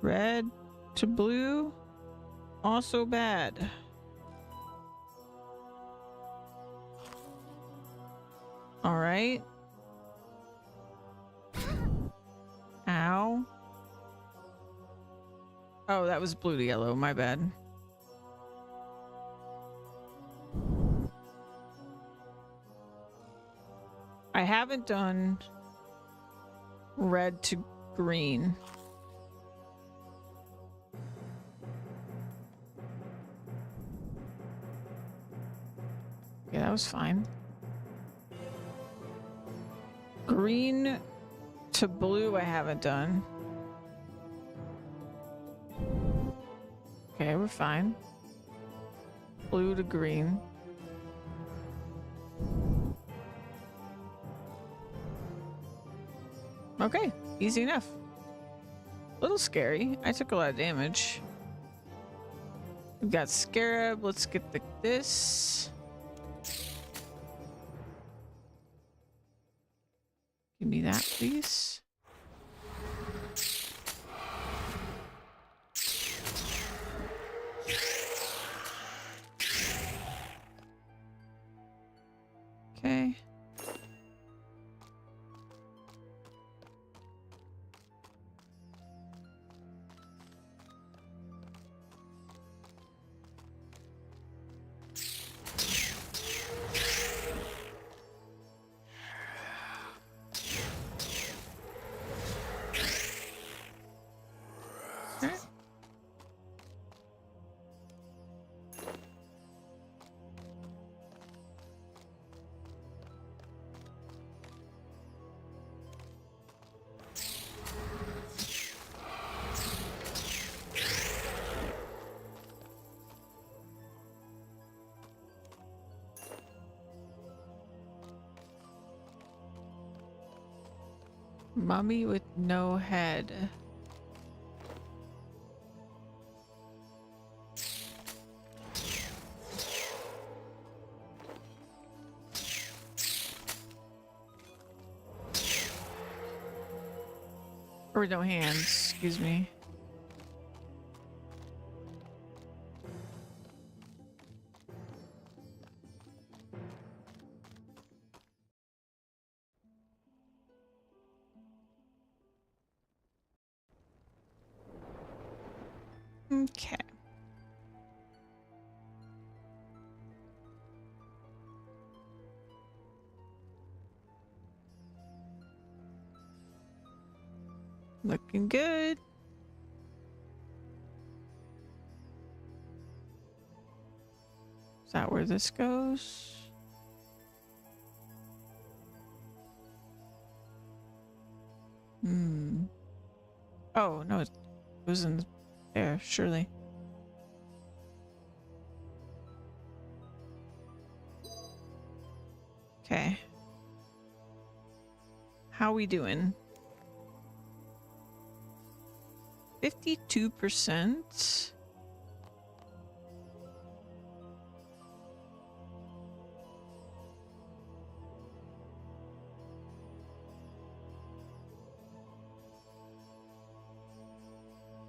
Red to blue, also bad. All right. Ow. Oh, that was blue to yellow, my bad. I haven't done red to green. Yeah, that was fine. Green to blue I haven't done. Okay, we're fine. Blue to green. Okay, easy enough. A little scary. I took a lot of damage. We've got Scarab. Let's get this. Give me that, please. Okay. Mummy with no head. Or no hands, excuse me. Okay. Looking good. Is that where this goes? Hmm. Oh, no, it goes in there, surely. Okay. How we doing? 52%?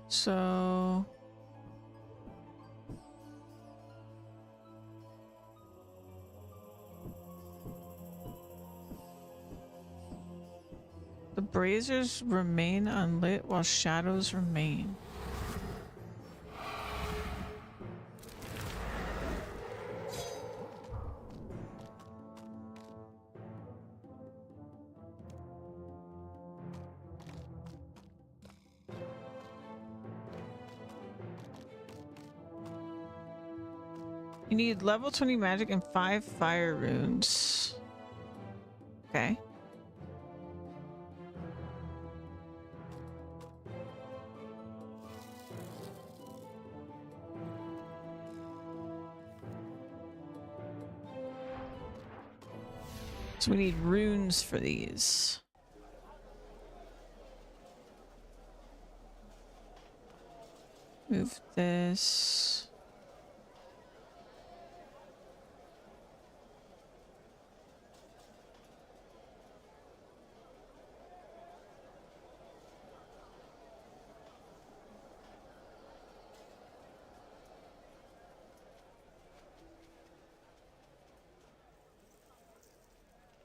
So... the braziers remain unlit while shadows remain. You need level 20 magic and 5 fire runes. Okay. So we need runes for these. Move this.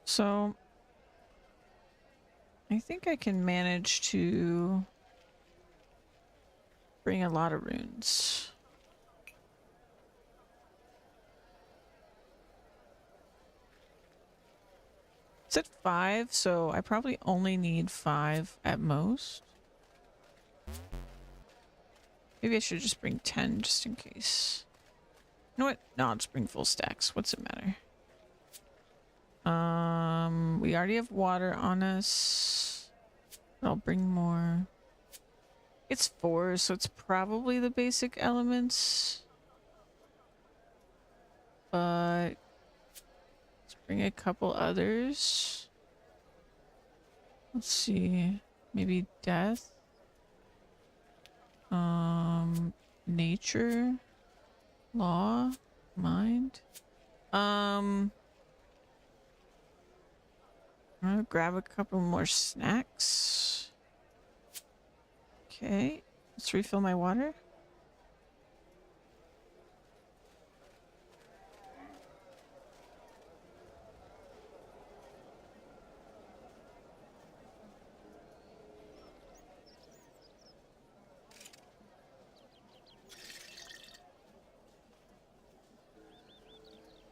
So I think I can manage to bring a lot of runes. It's at 5, so I probably only need 5 at most. Maybe I should just bring 10 just in case. You know what? No, I'll just bring full stacks. What's it matter? We already have water on us. I'll bring more. It's 4, so it's probably the basic elements. But let's bring a couple others. Let's see. Maybe death. Nature. Law. Mind. I'm gonna grab a couple more snacks. Okay. Let's refill my water.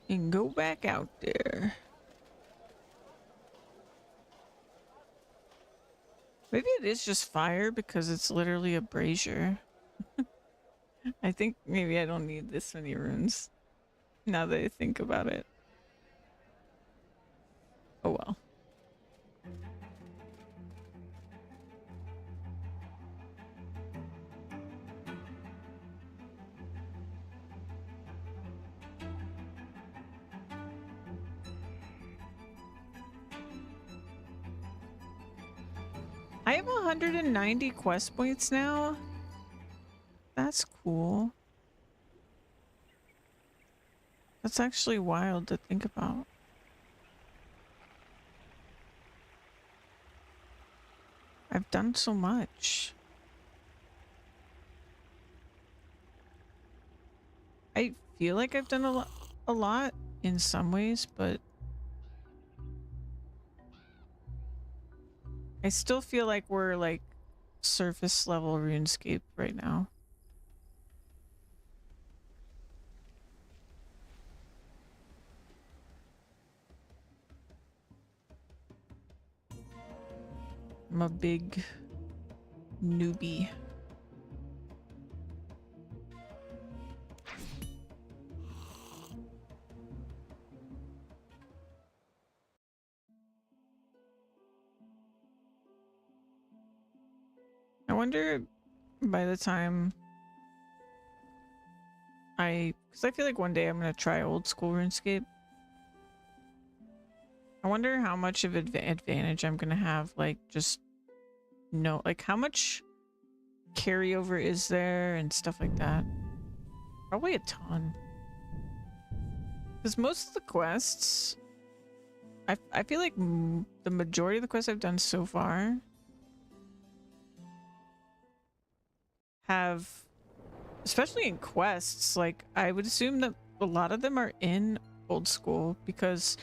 And go back out there. Maybe it is just fire because it's literally a brazier. I think maybe I don't need this many runes now that I think about it. Oh well. I have 190 quest points now. That's cool. That's actually wild to think about. I've done so much. I feel like I've done a lot in some ways, but I still feel like we're like surface level RuneScape right now. I'm a big newbie. I wonder by the time because I feel like one day I'm gonna try old school RuneScape. I wonder how much of advantage I'm gonna have, like just like how much carryover is there and stuff like that. Probably a ton. Because most of the quests, I feel like the majority of the quests I've done so far have, especially in quests, like I would assume that a lot of them are in old school, because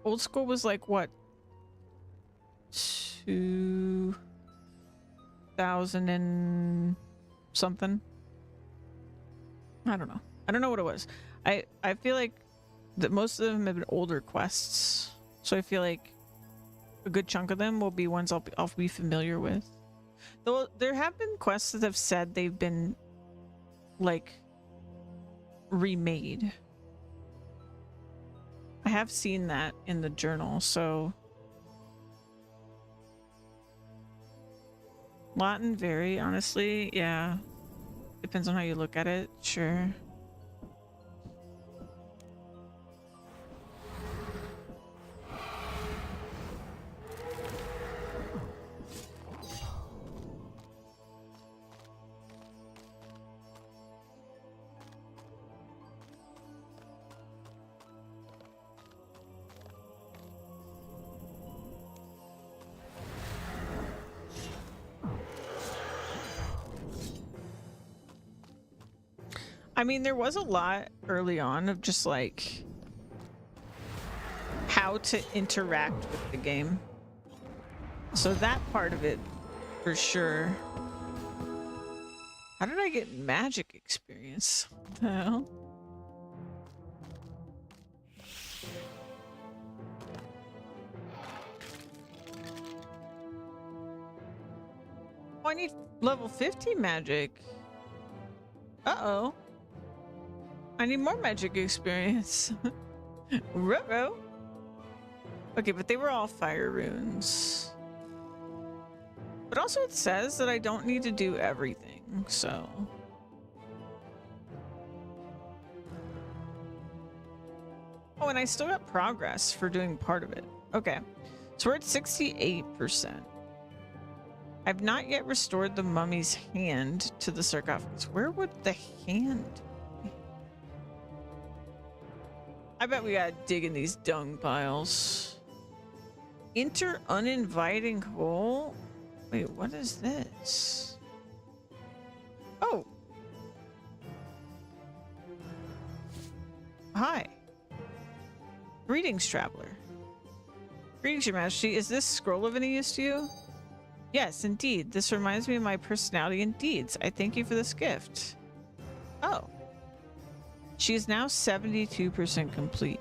old school was like what, 2000 and something. I don't know what it was. I feel like that most of them have been older quests, so I feel like a good chunk of them will be ones I'll be familiar with. Though there have been quests that have said they've been like remade. I have seen that in the journal, so Latin very honestly, yeah. Depends on how you look at it, sure. I mean, there was a lot early on of just like how to interact with the game. So that part of it, for sure. How did I get magic experience? What the hell? Oh, I need level 50 magic. Uh-oh. I need more magic experience. Ruh-roh. Okay, but they were all fire runes. But also it says that I don't need to do everything, so... Oh, and I still got progress for doing part of it. Okay, so we're at 68%. I've not yet restored the mummy's hand to the sarcophagus. Where would the hand be? I bet we gotta dig in these dung piles. Enter uninviting hole? Wait, what is this? Oh. Hi. Greetings, traveler. Greetings, your majesty. Is this scroll of any use to you? Yes, indeed. This reminds me of my personality and deeds. I thank you for this gift. Oh. She is now 72% complete.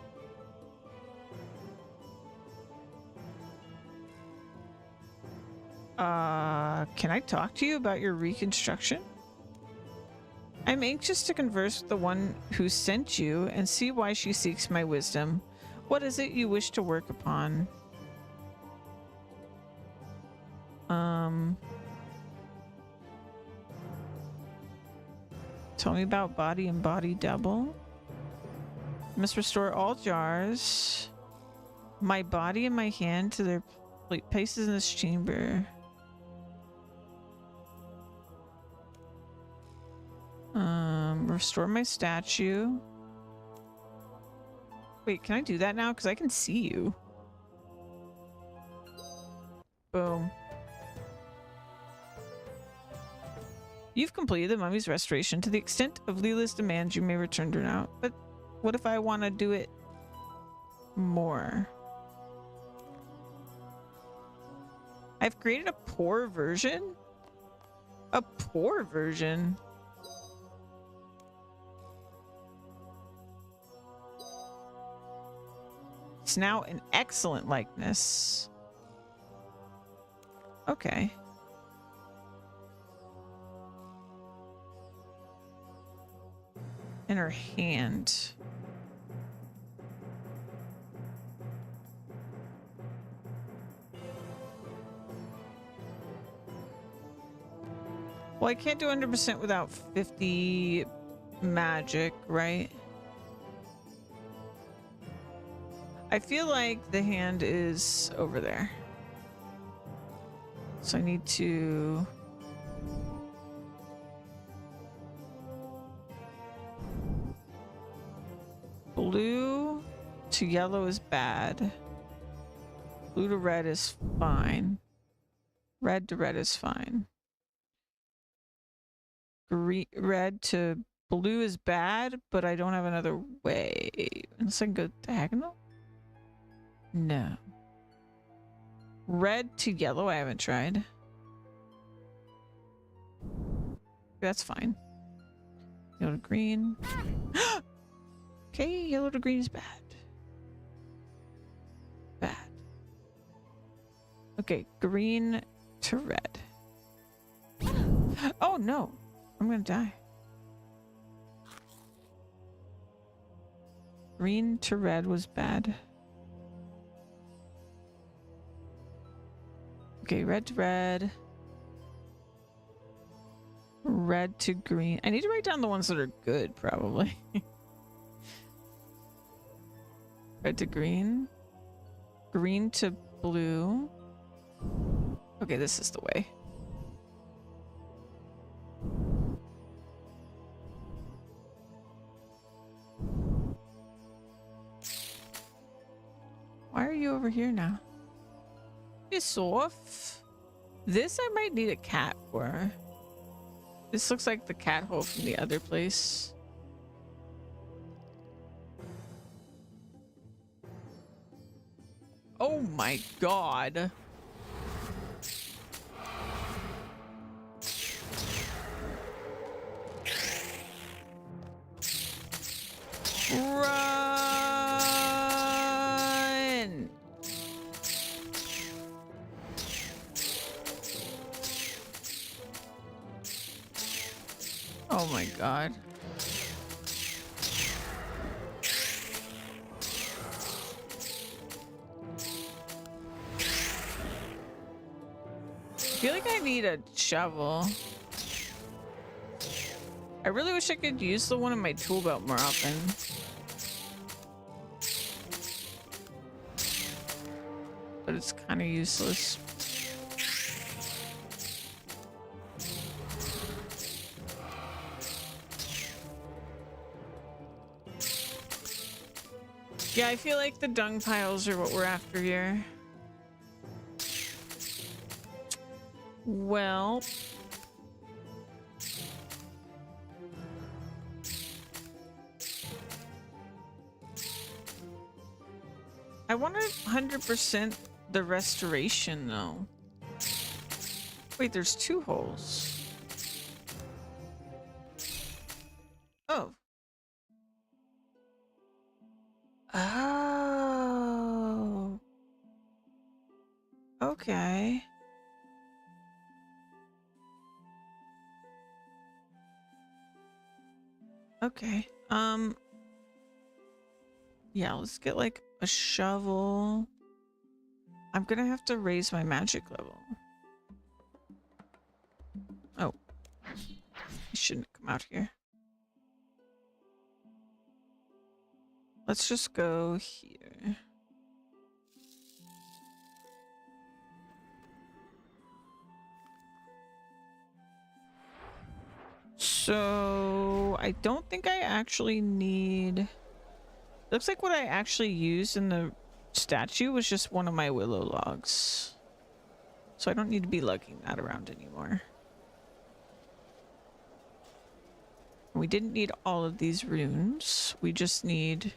Can I talk to you about your reconstruction? I'm anxious to converse with the one who sent you and see why she seeks my wisdom. What is it you wish to work upon? Tell me about body and body double. Must restore all jars. My body and my hand to their places in this chamber. Restore my statue. Wait, can I do that now? Because I can see you. Boom. You've completed the mummy's restoration. To the extent of Leela's demands, you may return to her now. But what if I want to do it more? I've created a poor version? A poor version? It's now an excellent likeness. Okay. In her hand. Well, I can't do 100% without 50 magic, right? I feel like the hand is over there. So I need to... Blue to yellow is bad. Blue to red is fine. Red to red is fine. Red to blue is bad, but I don't have another way. Unless I can go diagonal? No. Red to yellow, I haven't tried. That's fine. Yellow to green. Okay, yellow to green is bad. Bad. Okay, green to red. Oh no, I'm gonna die. Green to red was bad. Okay, red to red. Red to green. I need to write down the ones that are good, probably. Red to green. Green to blue. Okay, this is the way. Why are you over here now? Piss off. This I might need a cat for. This looks like the cat hole from the other place. Oh my god. Run! Oh my god. I feel like I need a shovel. I really wish I could use the one in my tool belt more often. But it's kind of useless. Yeah, I feel like the dung piles are what we're after here. Well... I wanted 100% the restoration, though. Wait, there's 2 holes. Oh. Oh. Okay. Okay. Yeah, let's get like a shovel. I'm gonna have to raise my magic level. Oh. I shouldn't come out here. Let's just go here. So So I don't think I actually need... Looks like what I actually used in the statue was just one of my willow logs. So I don't need to be lugging that around anymore. We didn't need all of these runes. We just need...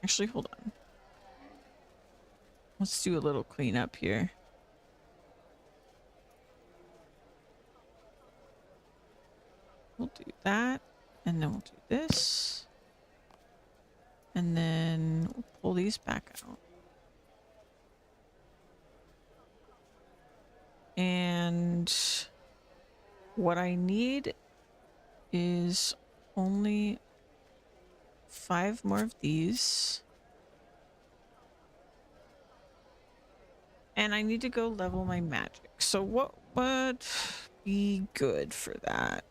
Actually, hold on. Let's do a little cleanup here. We'll do that. And then we'll do this. And then we'll pull these back out. And what I need is only 5 more of these. And I need to go level my magic. So what would be good for that?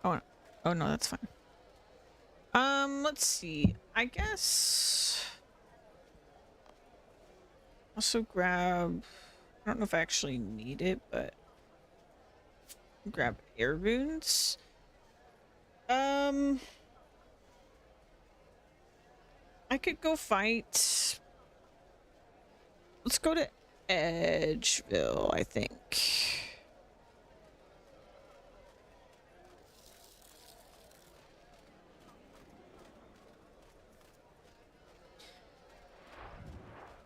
Oh no. Oh no, that's fine. Let's see. I guess also grab, I don't know if I actually need it, but grab air runes. I could go fight. Let's go to Edgeville, I think.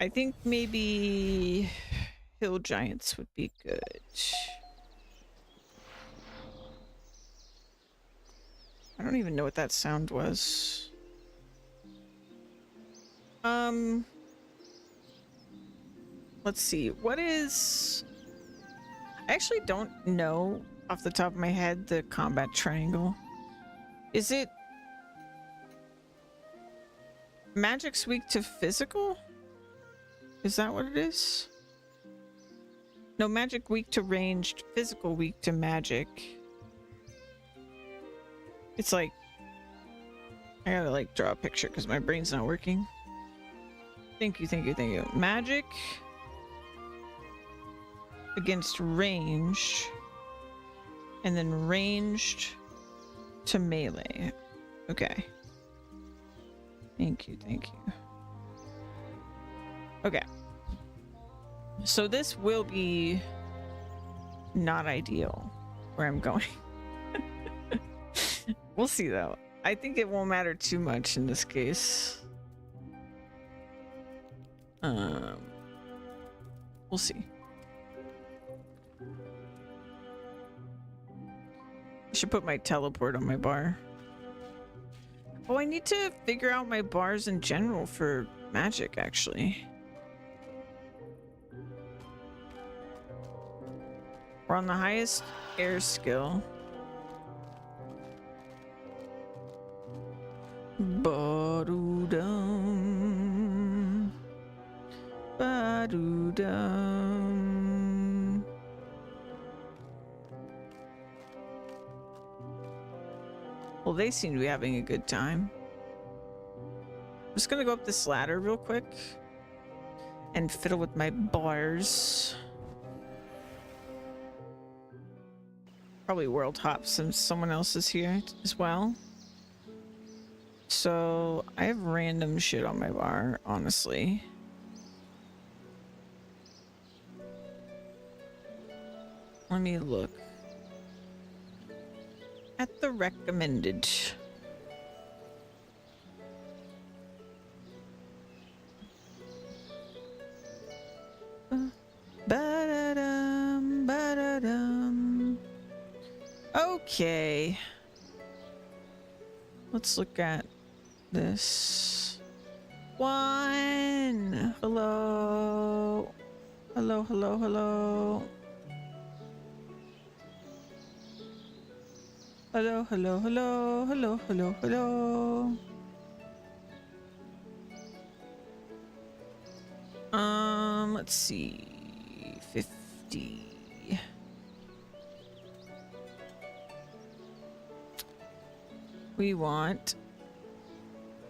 I think maybe hill giants would be good. I don't even know what that sound was. Let's see. What is... I actually don't know off the top of my head the combat triangle. Is it magic's weak to physical? Is that what it is? No, magic weak to ranged, physical weak to magic. It's like... I gotta like draw a picture because my brain's not working. Thank you, thank you, thank you. Magic against range, and then ranged to melee. Okay. Thank you, thank you. Okay. So this will be not ideal where I'm going. We'll see though. I think it won't matter too much in this case. We'll see. I should put my teleport on my bar. Oh, I need to figure out my bars in general for magic, actually. We're on the highest air skill. Ba-doo-dum. Ba-doo-dum. Well, they seem to be having a good time. I'm just gonna go up this ladder real quick and fiddle with my bars. Probably world hop since someone else is here as well. So I have random shit on my bar, honestly. Let me look at the recommended. Ba-da-dum, ba-da-dum. Okay. Let's look at this. One. Hello. Hello, hello, hello. Hello, hello, hello, hello, hello, hello. Let's see. 50. We want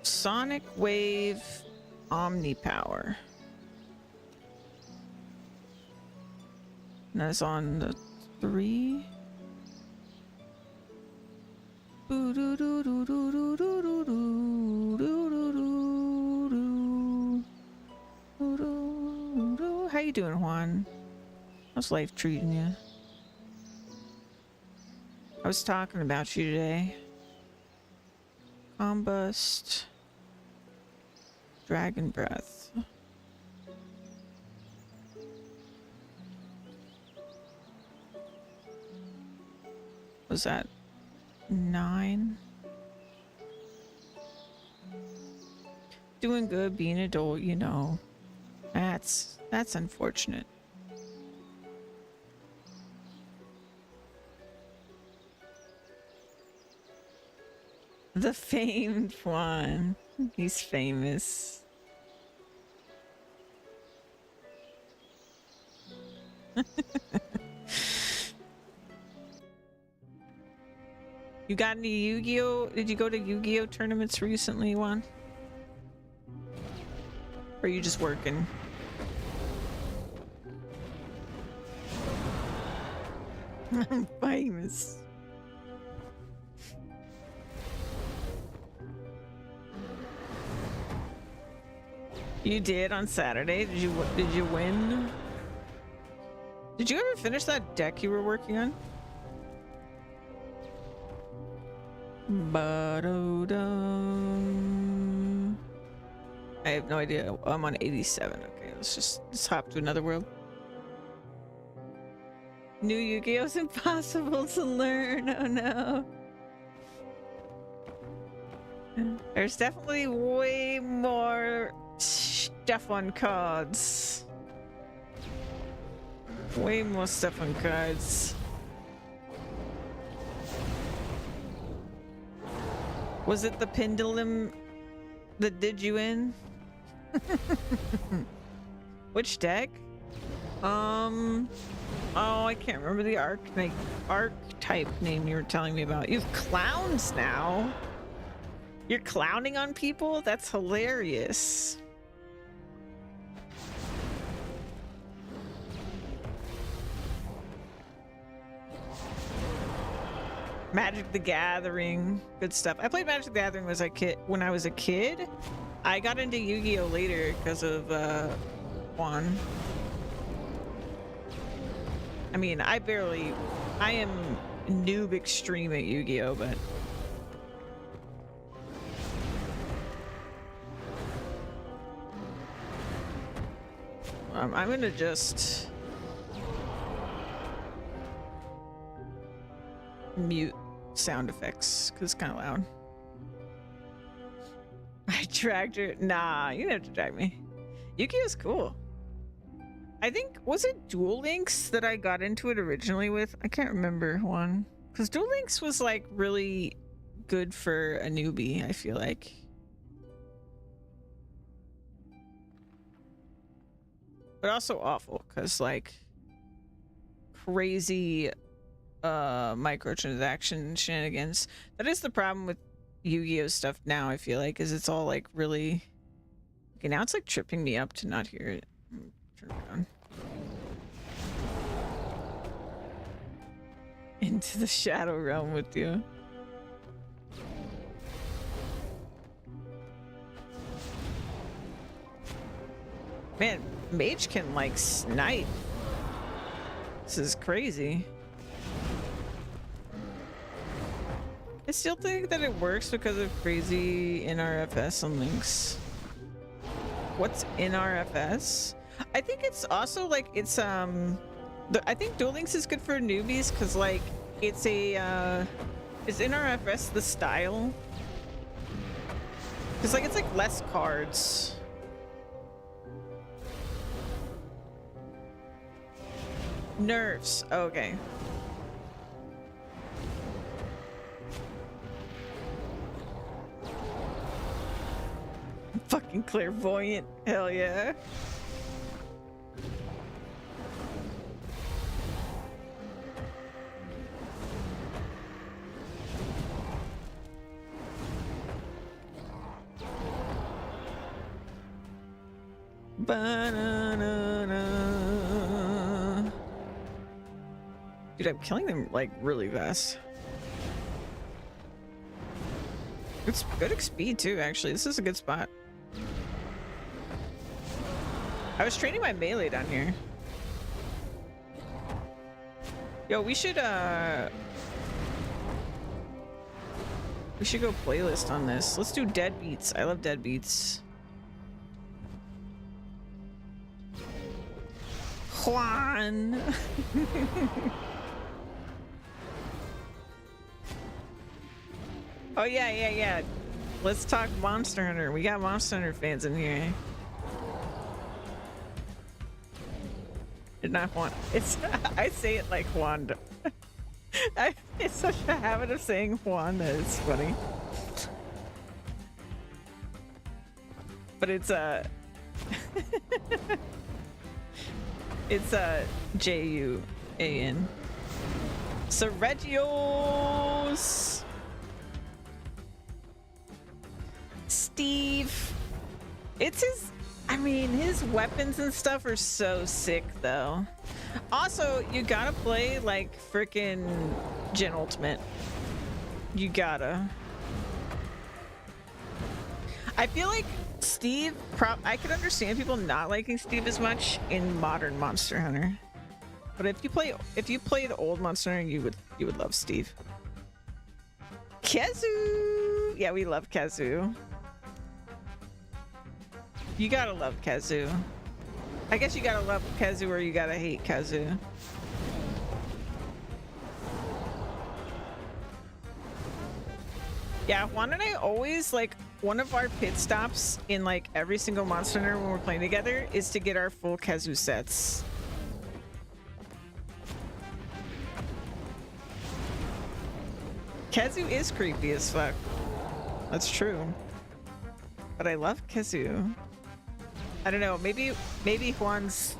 Sonic Wave Omni Power. And that's on the 3. How you doing, Juan? How's life treating you? I was talking about you today. Combust. Dragon Breath. Was that 9? Doing good, being an adult, you know. That's unfortunate. The famed one. He's famous. You got any Yu-Gi-Oh? Did you go to Yu-Gi-Oh tournaments recently, Juan? Or are you just working? I'm famous. You did on Saturday? Did you win? Did you ever finish that deck you were working on? Ba-do-dum. I have no idea. I'm on 87. Okay, let's hop to another world. New Yu-Gi-Oh's impossible to learn. Oh no. There's definitely way more stuff on cards. Way more stuff on cards. Was it the pendulum that did you in? Which deck? Oh, I can't remember the archetype name you were telling me about. You have clowns now. You're clowning on people? That's hilarious. Magic the Gathering, good stuff. I played Magic the Gathering when I was a kid. I got into Yu-Gi-Oh later because of Juan. I mean, I am noob extreme at Yu-Gi-Oh, but I'm gonna just mute sound effects because it's kind of loud. I dragged her. Nah, you didn't have to drag me. Yu-Gi-Oh's cool. I think, was it Duel Links that I got into it originally with? I can't remember one. Because Duel Links was like really good for a newbie, I feel like. But also awful because like crazy microtransaction shenanigans. That is the problem with Yu-Gi-Oh stuff now, I feel like, is it's all like really okay. Now it's like tripping me up to not hear it. Turn it on. Into the shadow realm with you. Man, Mage can like snipe. This is crazy. I still think that it works because of crazy NRFS on links. What's NRFS? I think it's also like it's I think Duel Links is good for newbies because like it's a is NRFS the style? Because like it's like less cards. Nerfs. Oh, okay. Fucking clairvoyant. Hell yeah. Banana. Dude, I'm killing them like really fast. It's good XP too, actually. This is a good spot. I was training my melee down here. Yo, we should go playlist on this. Let's do deadbeats. I love deadbeats. Juan. Oh yeah. Let's talk Monster Hunter. We got Monster Hunter fans in here. Did not Juan. It's I say it like Juan. It's such a habit of saying Juan that it's funny. But it's it's Juan. Sergio's Steve. It's his. I mean, his weapons and stuff are so sick, though. Also, you gotta play like freaking Gen Ultimate. You gotta. I feel like Steve. I could understand people not liking Steve as much in modern Monster Hunter, but if you played old Monster Hunter, you would love Steve. Kazoo. Yeah, we love Kazoo. You gotta love Kazoo. I guess you gotta love Kazoo or you gotta hate Kazoo. Yeah, Juan and I always, like, one of our pit stops in, like, every single Monster Hunter when we're playing together is to get our full Kazoo sets. Kazoo is creepy as fuck. That's true. But I love Kazoo. I don't know, maybe Juan's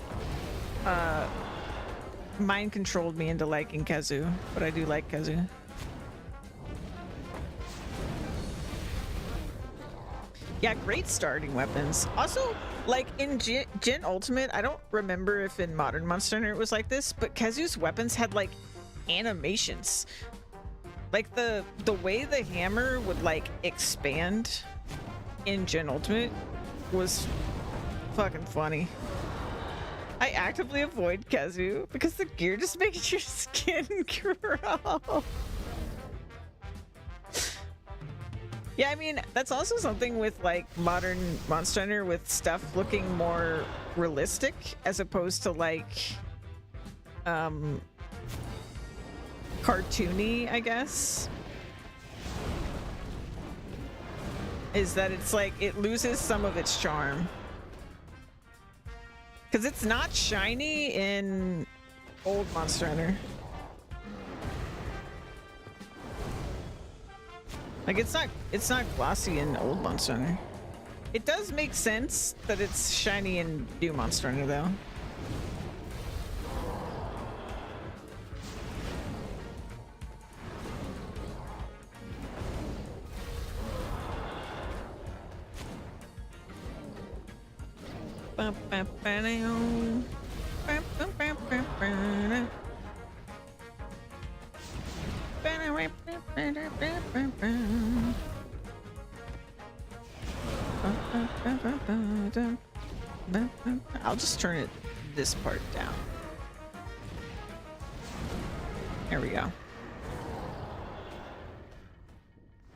mind controlled me into liking Kazoo, but I do like Kazoo. Yeah, great starting weapons. Also, like in Gen Ultimate, I don't remember if in Modern Monster Hunter it was like this, but Kazoo's weapons had like animations. Like the way the hammer would like expand in Gen Ultimate was fucking funny. I actively avoid Kazoo because the gear just makes your skin crawl. Yeah, I mean, that's also something with like modern Monster Hunter with stuff looking more realistic as opposed to like cartoony, I guess. Is that it's like it loses some of its charm. Because it's not shiny in old Monster Hunter. Like it's not glossy in old Monster Hunter. It does make sense that it's shiny in new Monster Hunter though. I'll just turn this part down. There we go.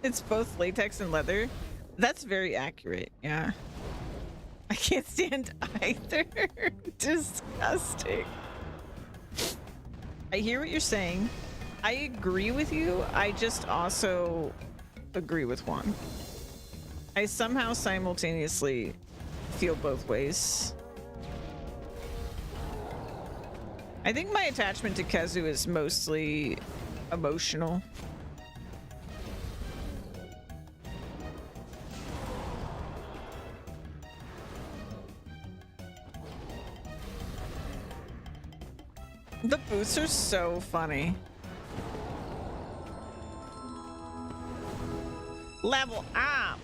It's both latex and leather. That's very accurate, yeah. I can't stand either. Disgusting. I hear what you're saying. I agree with you. I just also agree with Juan. I somehow simultaneously feel both ways. I think my attachment to Kazoo is mostly emotional. The boots are so funny. Level up.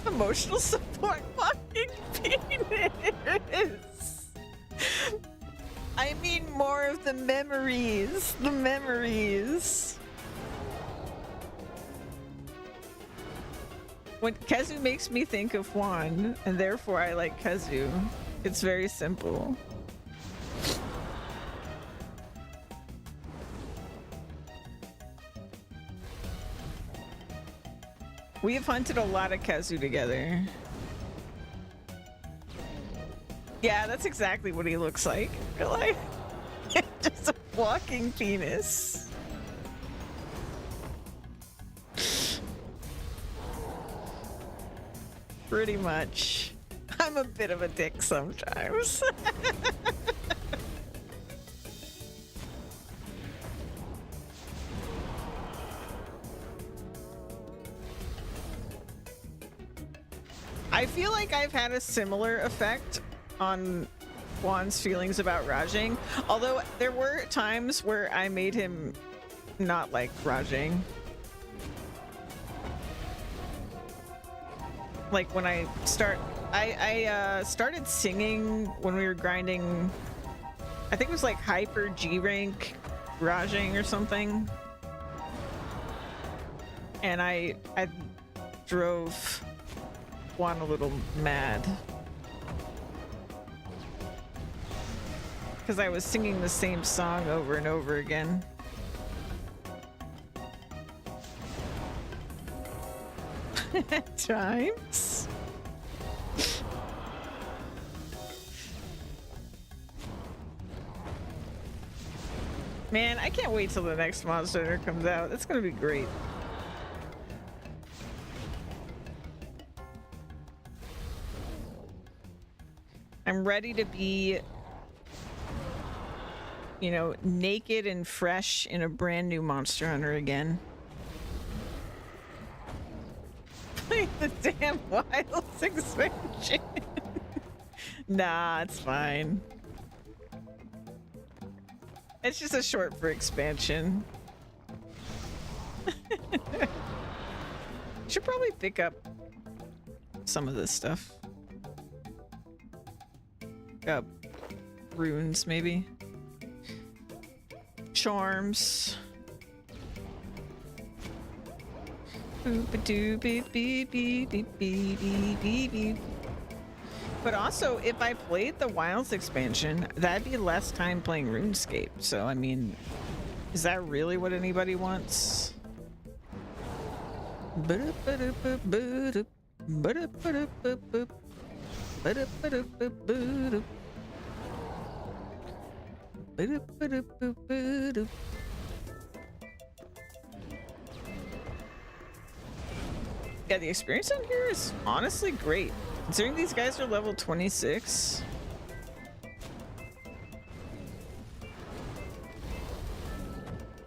Emotional support fucking penis. I mean more of the memories. The memories. When Kazu makes me think of Juan, and therefore I like Kazu. It's very simple. We have hunted a lot of Kazu together. Yeah, that's exactly what he looks like. Like, just a walking penis. Pretty much. I'm a bit of a dick sometimes. I feel like I've had a similar effect on Juan's feelings about Rajing, although there were times where I made him not like Rajing. Like when I started singing when we were grinding, I think it was like Hyper G rank Rajing or something, and I drove Juan a little mad because I was singing the same song over and over again. At times. Man, I can't wait till the next Monster Hunter comes out. That's gonna be great. I'm ready to be, you know, naked and fresh in a brand new Monster Hunter again. Play the damn Wilds expansion. Nah, it's fine. It's just a short for expansion. Should probably pick up some of this stuff. Runes, maybe. Charms. But also, if I played the Wilds expansion, that'd be less time playing RuneScape. So, I mean, is that really what anybody wants? Yeah, the experience on here is honestly great. Considering these guys are level 26.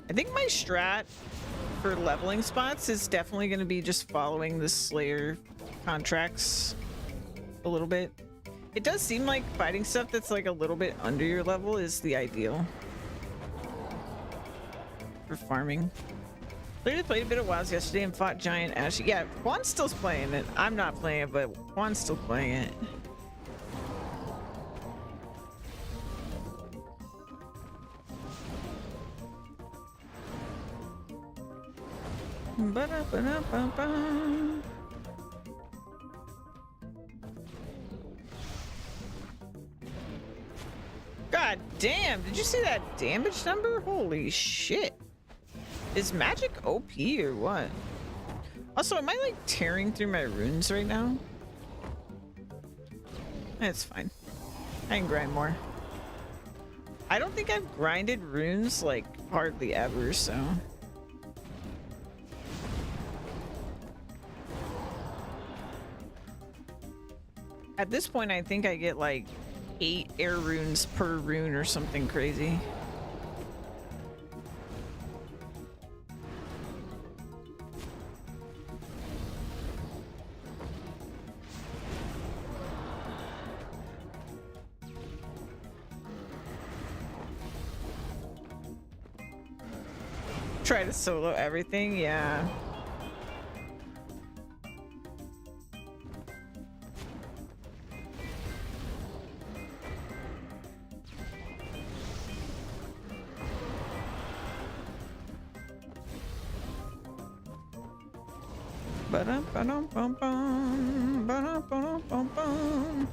I think my strat for leveling spots is definitely going to be just following the Slayer contracts a little bit. It does seem like fighting stuff that's like a little bit under your level is the ideal for farming. Literally played a bit of Wilds yesterday and fought Giant Ash. Yeah, Juan's still playing it. I'm not playing it, but Juan's still playing it. Ba-da-ba-da-ba-ba. God damn, did you see that damage number? Holy shit. Is magic OP or what? Also, am I like tearing through my runes right now? It's fine. I can grind more. I don't think I've grinded runes like hardly ever, so. At this point, I think I get like 8 air runes per rune or something crazy. Try to solo everything, yeah. Ba-dum, ba-dum, bum, bum. Ba-dum, ba-dum, bum, bum.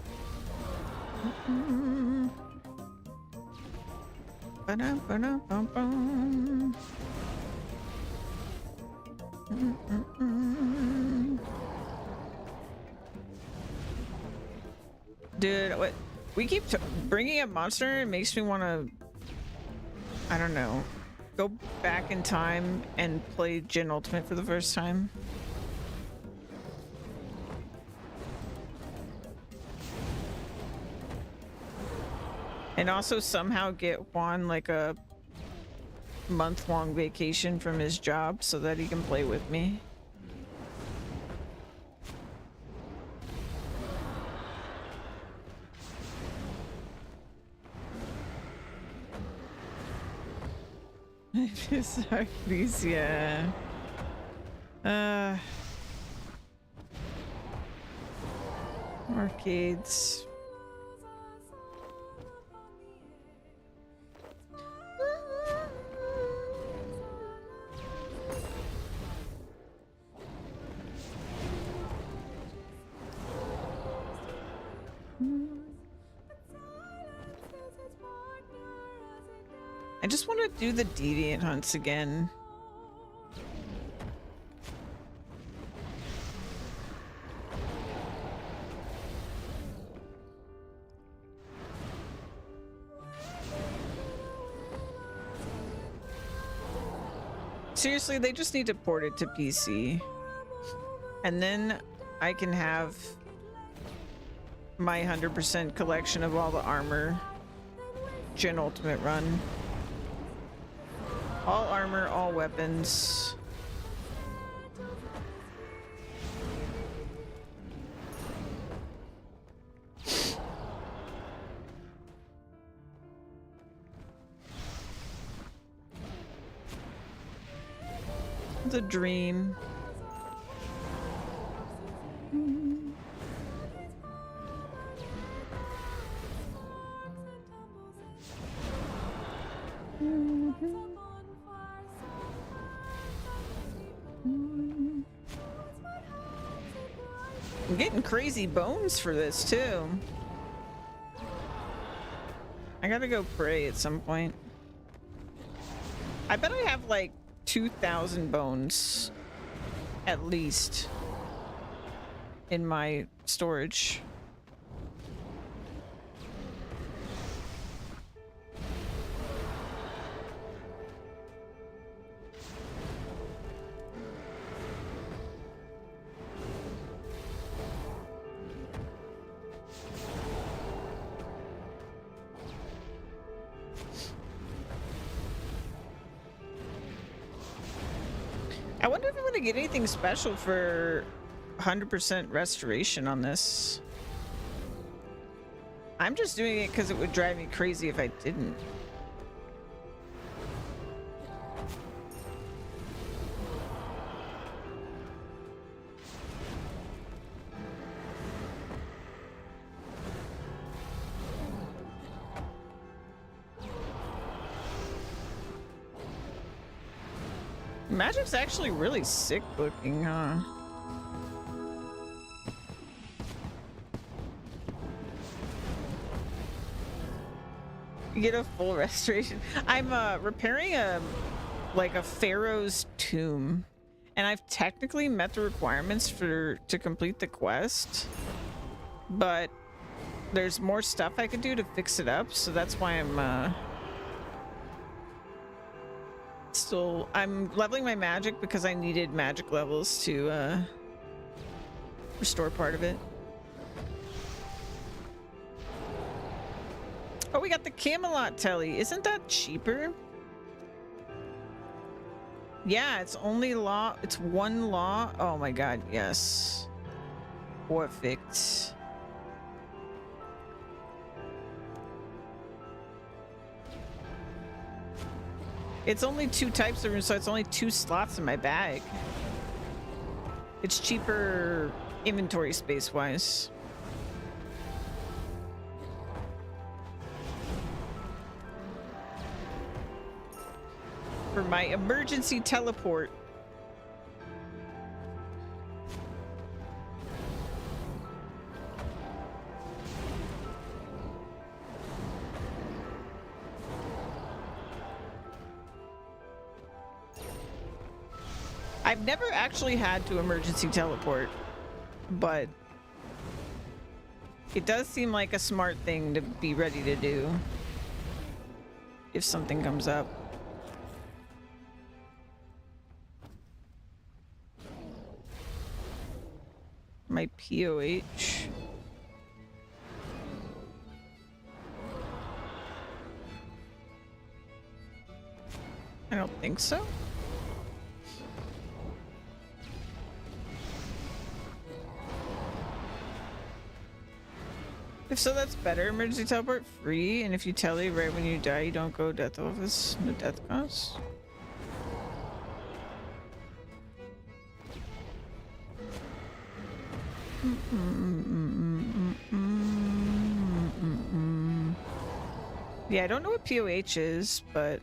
Mm-mm. Ba-dum, ba-dum, bum, bum. Mm-mm-mm. Dude, what? We keep bringing up Monster. It makes me want to, I don't know, go back in time and play Gen Ultimate for the first time. And also somehow get Juan like a month-long vacation from his job so that he can play with me. Sorry, please, yeah. Arcades. I just want to do the deviant hunts again. Seriously, they just need to port it to PC. And then I can have my 100% collection of all the armor Gen Ultimate run. All armor, all weapons. It's a dream. I'm getting crazy bones for this too. I gotta go pray at some point. I bet I have like 2,000 bones at least in my storage. I wonder if I'm gonna get anything special for 100% restoration on this. I'm just doing it because it would drive me crazy if I didn't. Magic's actually really sick looking, huh? You get a full restoration. I'm repairing a pharaoh's tomb, and I've technically met the requirements to complete the quest, but there's more stuff I could do to fix it up, so that's why I'm leveling my magic because I needed magic levels to restore part of it. Oh, we got the Camelot telly. Isn't that cheaper? Yeah, it's only law. It's one law. Oh my god, yes. Perfect. It's only 2 types of rooms, so it's only 2 slots in my bag. It's cheaper inventory space wise. For my emergency teleport. I've never actually had to emergency teleport, but it does seem like a smart thing to be ready to do if something comes up. My POH. I don't think so. If so, that's better. Emergency teleport free, and if you tele right when you die, you don't go death office. No death cost. Yeah, I don't know what POH is, but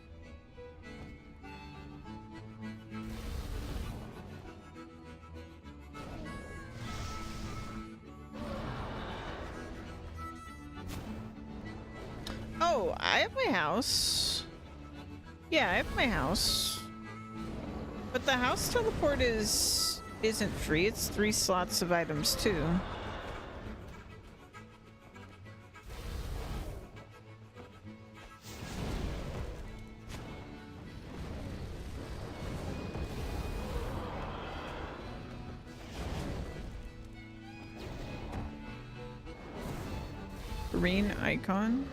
oh, I have my house. Yeah, I have my house. But the house teleport isn't free. It's 3 slots of items too. Green icon.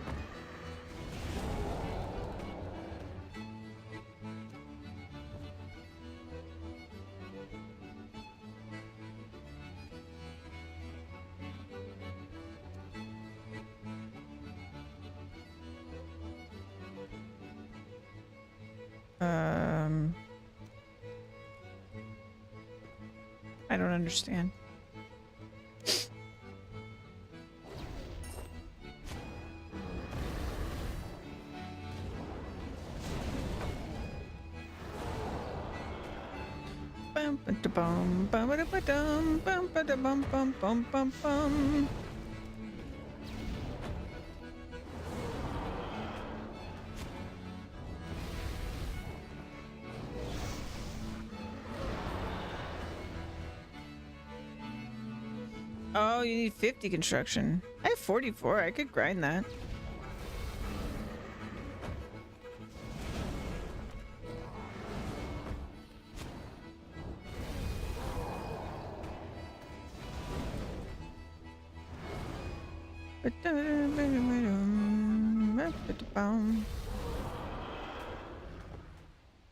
I don't understand. Bum ba da bum bum ba da ba dum bum ba da bum bum bum bum bum. Oh, you need 50 construction. I have 44. I could grind that.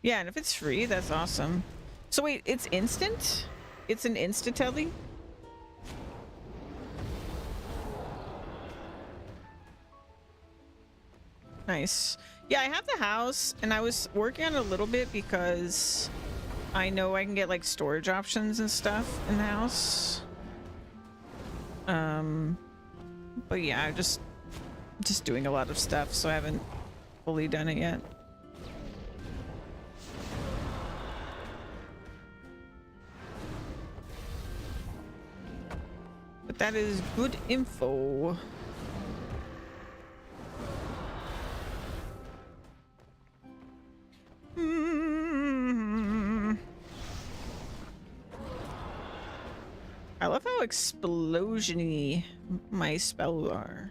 Yeah, and if it's free, that's awesome. So wait, it's instant? It's an insta-telly? Nice. Yeah, I have the house, and I was working on it a little bit because I know I can get like storage options and stuff in the house. But yeah, I'm just doing a lot of stuff, so I haven't fully done it yet. But that is good info. I love how explosion-y my spells are.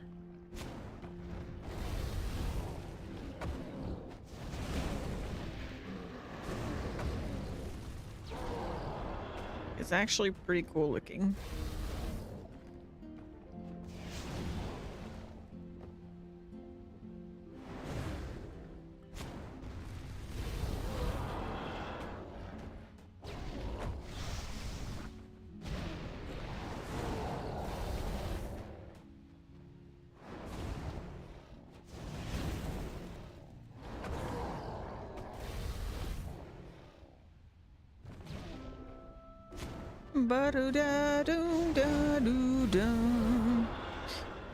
It's actually pretty cool looking.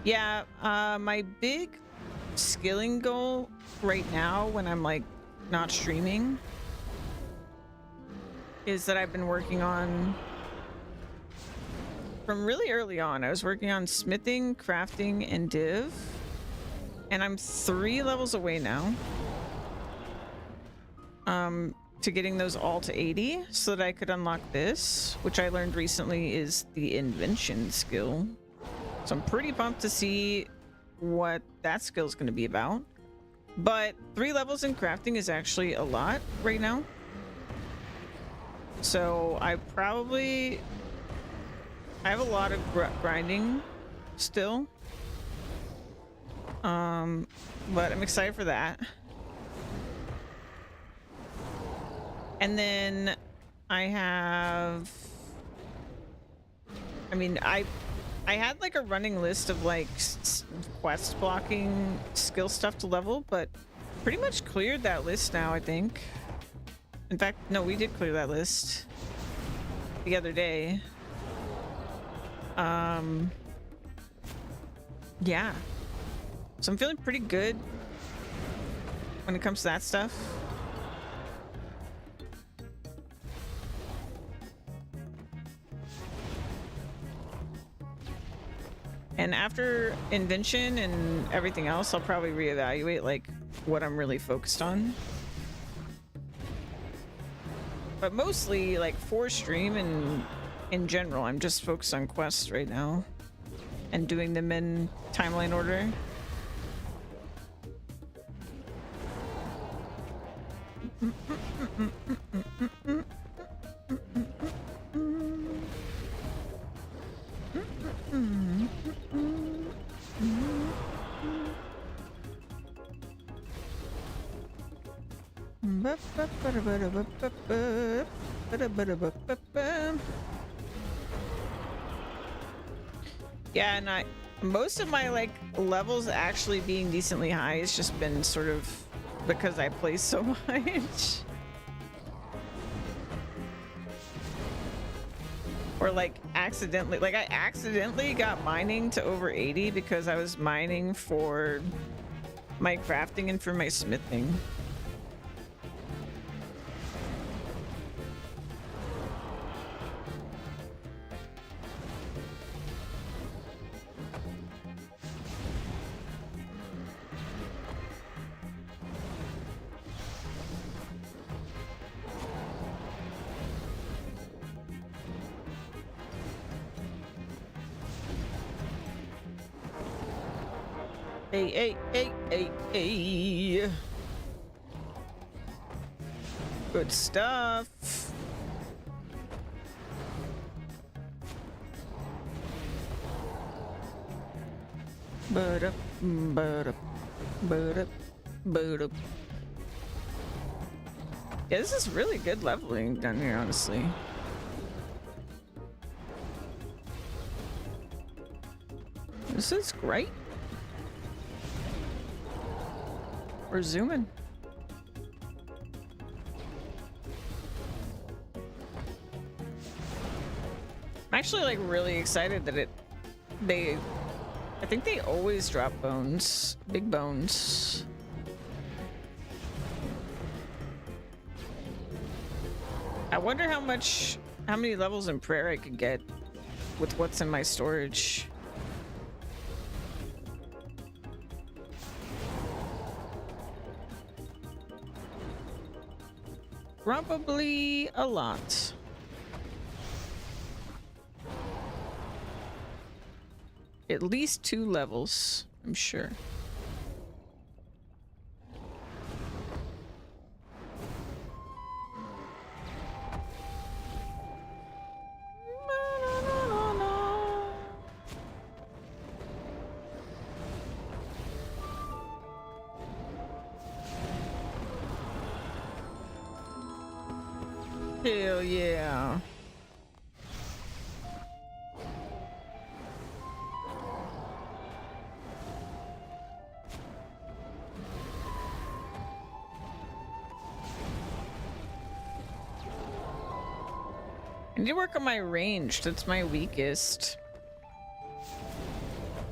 Yeah, my big skilling goal right now when I'm like not streaming is that I've been working on from really early on. I was working on smithing, crafting, and div, and I'm 3 levels away now. to getting those all to 80 so that I could unlock this, which I learned recently is the invention skill. So I'm pretty pumped to see what that skill is going to be about. But 3 levels in crafting is actually a lot right now. So I have a lot of grinding still. But I'm excited for that. And then I had like a running list of like quest blocking skill stuff to level, but pretty much cleared that list now, I think. In fact, no, we did clear that list the other day. Yeah. So I'm feeling pretty good when it comes to that stuff. And after invention and everything else, I'll probably reevaluate like what I'm really focused on. But mostly like for stream and in general, I'm just focused on quests right now and doing them in timeline order. Yeah, and most of my like levels actually being decently high has just been sort of because I play so much. Or like I accidentally got mining to over 80 because I was mining for my crafting and for my smithing. Hey. Good stuff. But yeah, this is really good leveling down here, honestly. This is great. We're zooming. I'm actually like really excited that I think they always drop bones, big bones. I wonder how many levels in prayer I could get with what's in my storage. Probably a lot. At least 2 levels, I'm sure. Hell yeah. I need to work on my range. That's my weakest.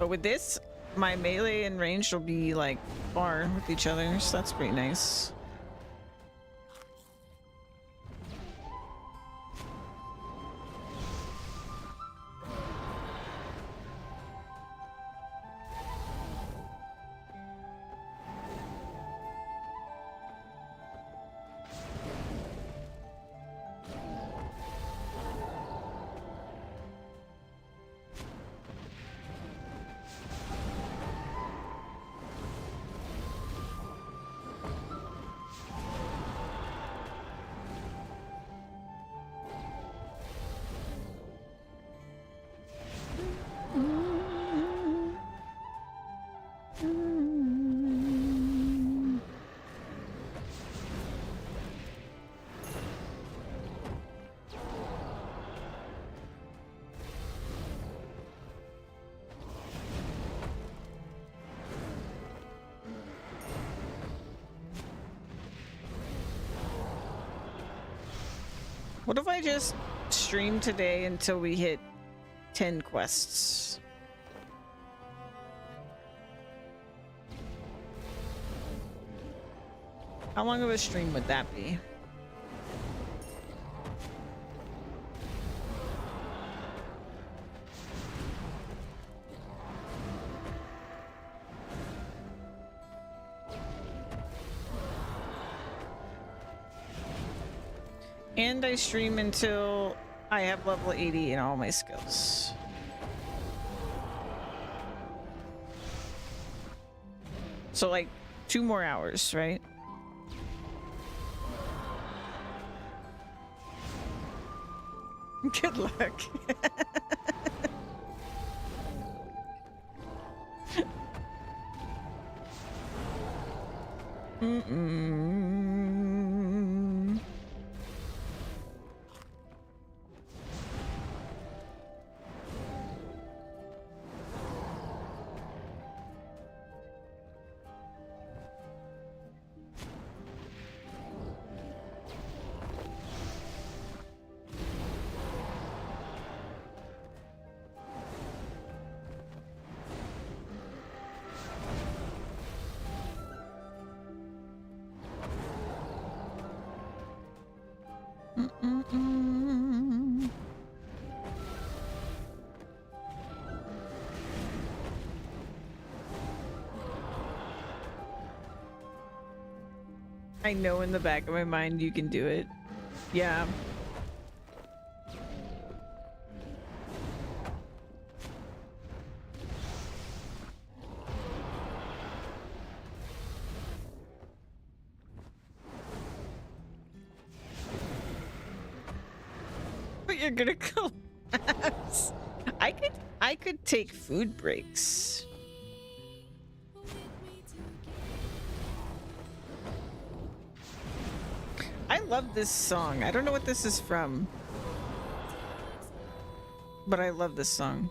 But with this, my melee and range will be like far with each other, so that's pretty nice. What if I just stream today until we hit 10 quests? How long of a stream would that be? And I stream until I have level 80 in all my skills. So like 2 more hours, right? Good luck. I know in the back of my mind you can do it. Yeah. But you're gonna collapse. I could take food breaks. I love this song. I don't know what this is from, but I love this song.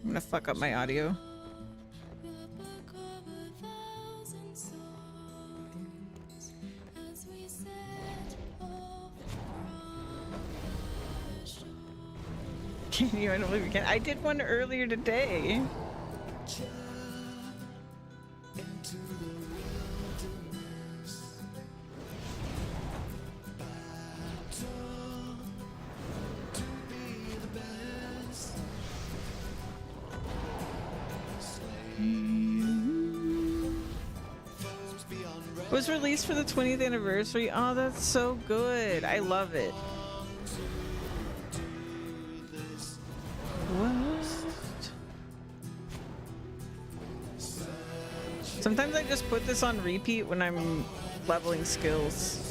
I'm gonna fuck up my audio. Can you? I don't believe you can. I did one earlier today. It was released for the 20th anniversary. Oh, that's so good. I love it. What? Sometimes I just put this on repeat when I'm leveling skills.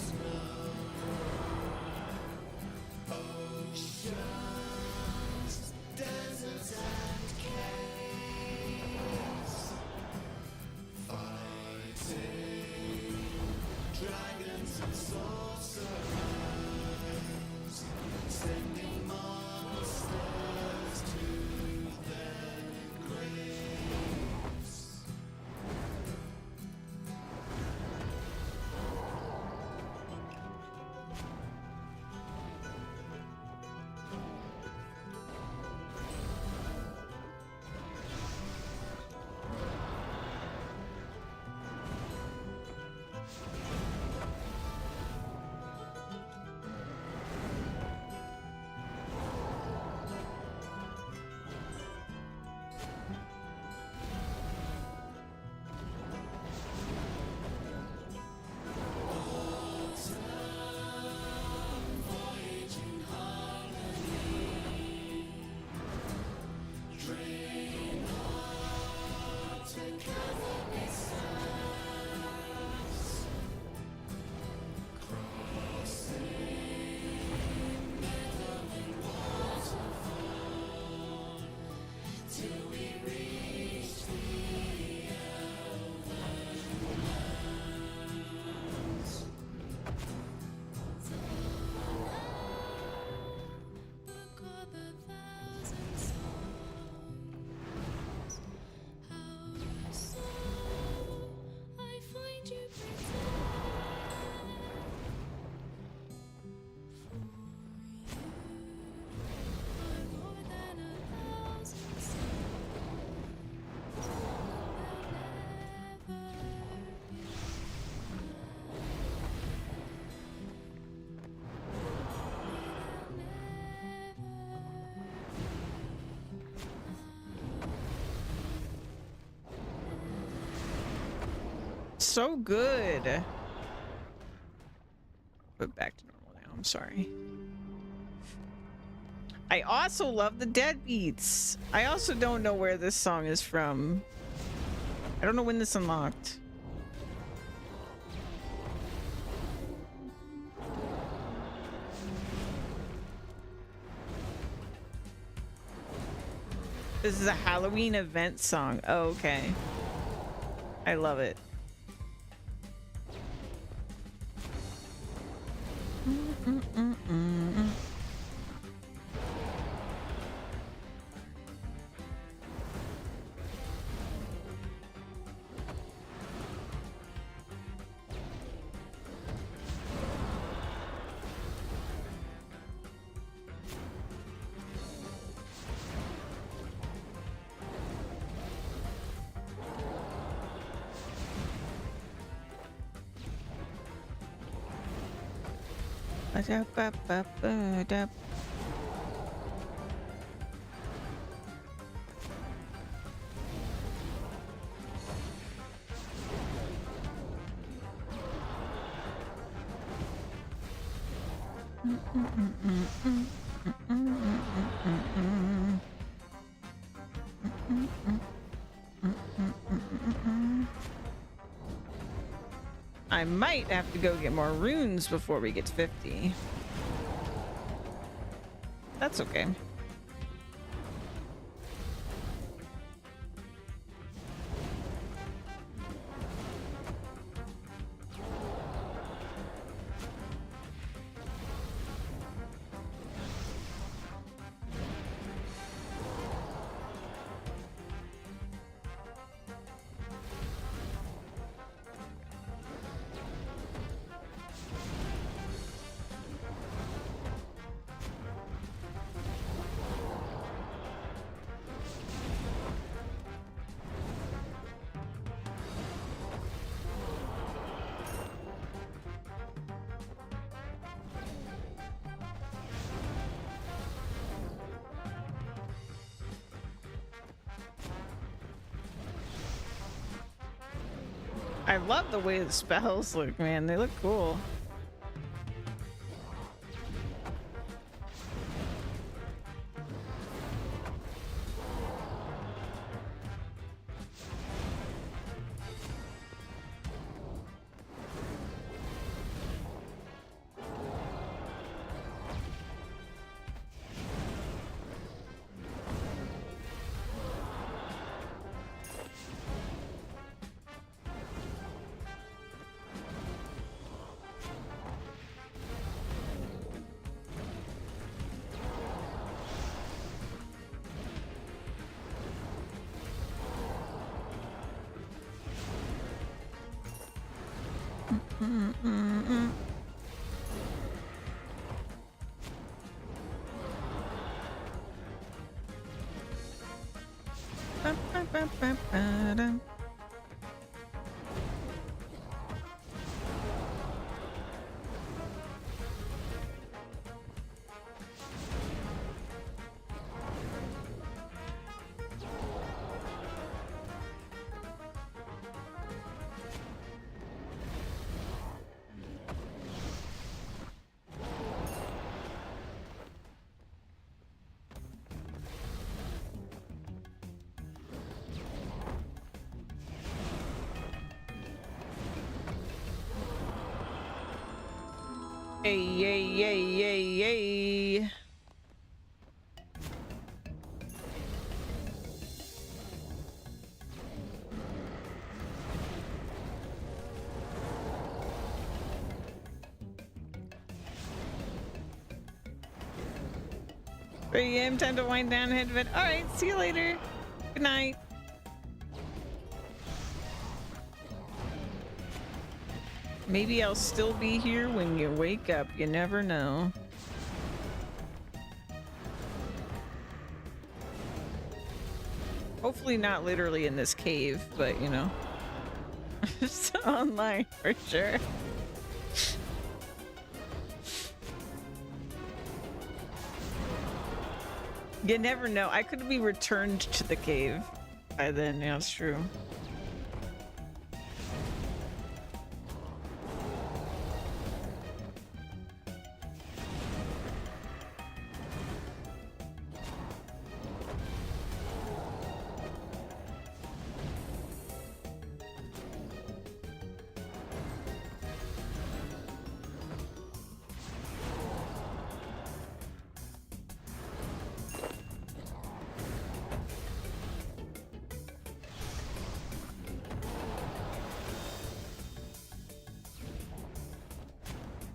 so good. But back to normal now. I'm sorry. I also love the Deadbeats. I also don't know where this song is from. I don't know when this unlocked. This is a Halloween event song. Oh, okay. I love it. Ba-da-ba-ba-ba-da. I might have to go get more runes before we get to 50. That's okay. I love the way the spells look, man. They look cool. Ba-ba-ba-ba-ba-dum. Yay, yay, yay, yay, yay. AM, time to wind down, head to bed. All right, see you later. Good night. Maybe I'll still be here when you wake up. You never know. Hopefully not literally in this cave, but you know. It's online for sure. You never know. I could be returned to the cave by then. Yeah, it's true.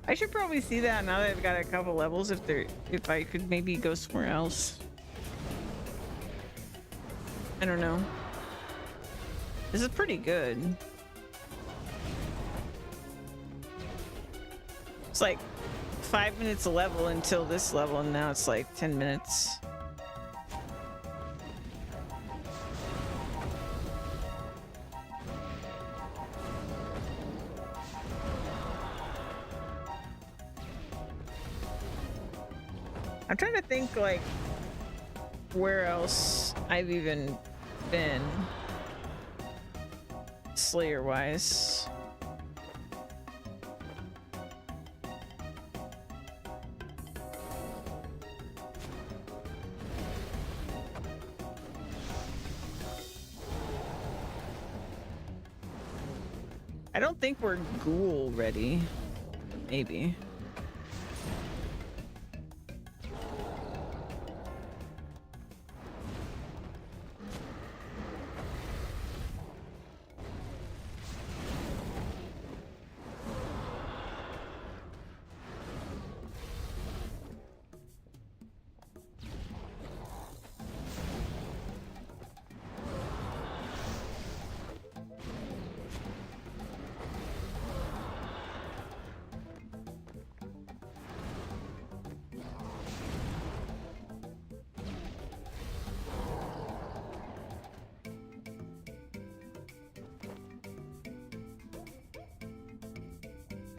I should probably see that now that I've got a couple levels. If I could maybe go somewhere else. I don't know. This is pretty good. It's like 5 minutes a level until this level, and now it's like 10 minutes. I'm trying to think like where else I've even been Slayer wise. I don't think we're ghoul ready. Maybe.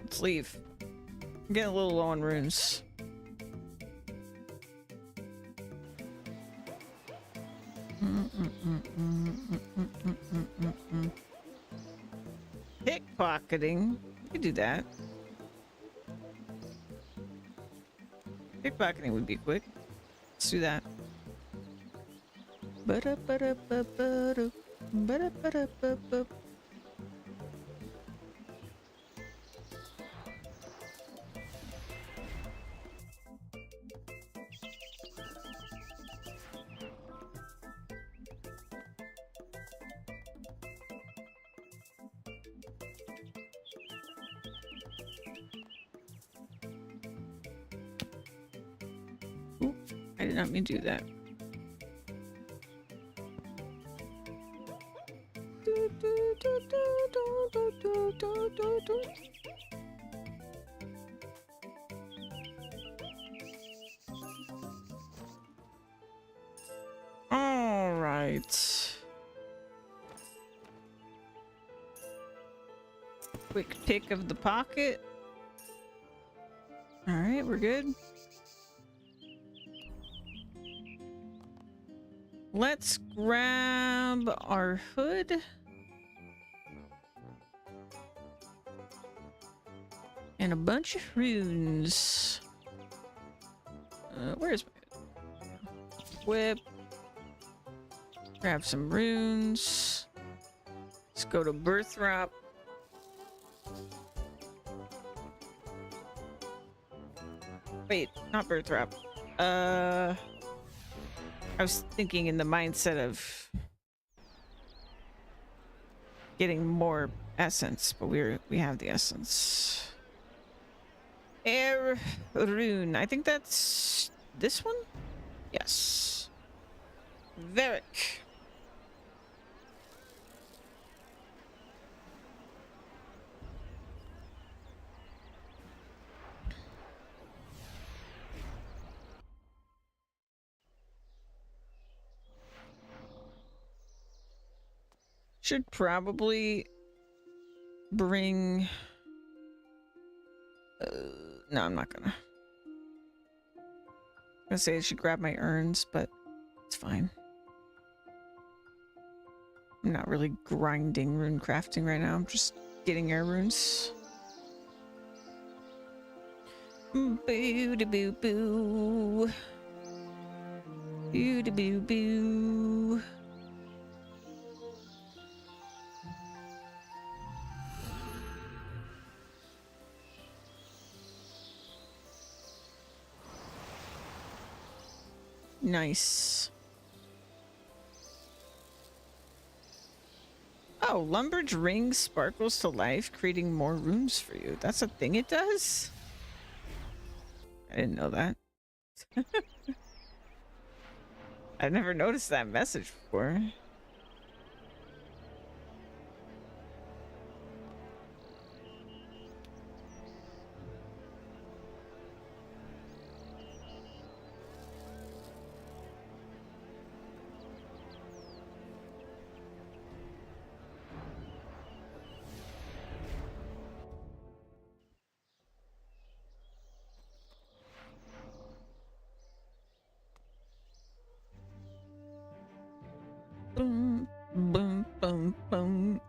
Let's leave. I'm getting a little low on runes. Pickpocketing. We could do that. Pickpocketing would be quick. Let's do that. Ba-da-ba-da-ba-ba-da. Ba-da-ba-da-ba-ba. Oops, I did not mean to do that. All right. Quick pick of the pocket. All right, we're good. Let's grab our hood. And a bunch of runes. Where's my hood? Whip. Grab some runes. Let's go to Birthrop. Wait, not Birthrop. I was thinking in the mindset of getting more essence, but we have the essence. Air rune. I think that's this one? Yes. Varric. Should probably bring... no, I'm not gonna. I'm gonna say I should grab my urns, but it's fine. I'm not really grinding rune crafting right now. I'm just getting air runes. Boo-da-boo-boo. Boo-da-boo-boo. Nice. Oh, Lumbridge ring sparkles to life, creating more runes for you. That's a thing it does? I didn't know that. I've never noticed that message before. Boom, boom, boom, boom.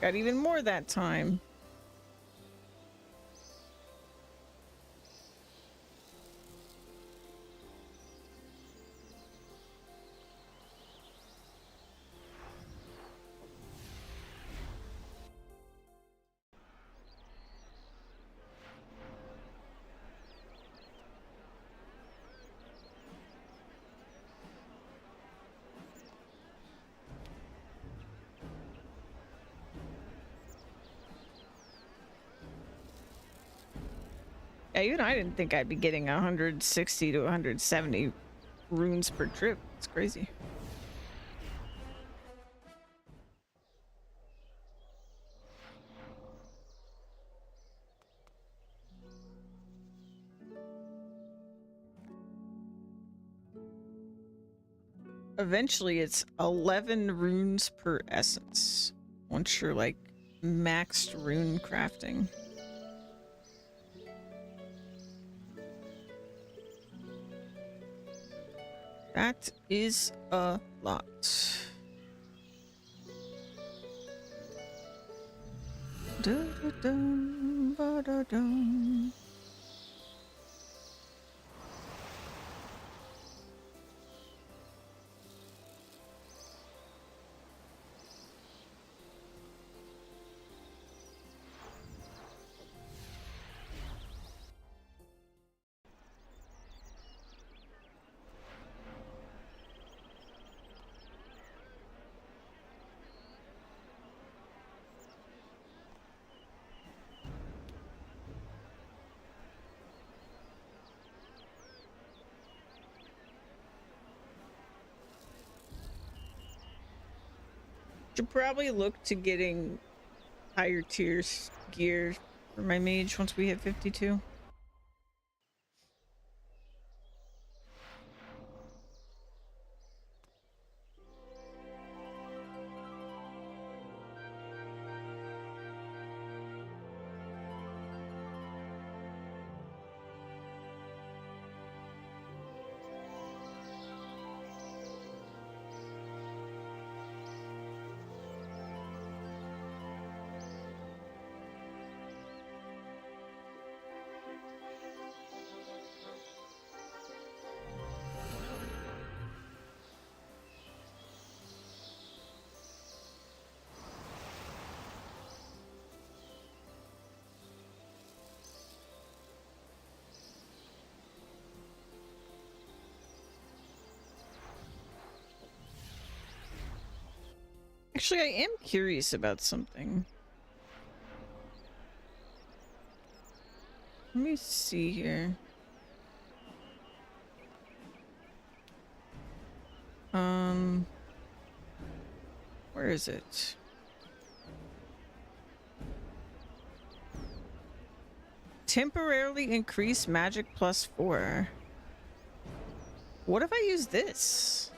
Got even more that time. Yeah, even I didn't think I'd be getting 160 to 170 runes per trip. It's crazy. Eventually, it's 11 runes per essence. Once you're like maxed rune crafting. That is a lot. Da-da-dum, ba-da-dum. Should probably look to getting higher tiers gear for my mage once we hit 52. Actually, I am curious about something. Let me see here. Where is it? Temporarily increase magic +4. What if I use this?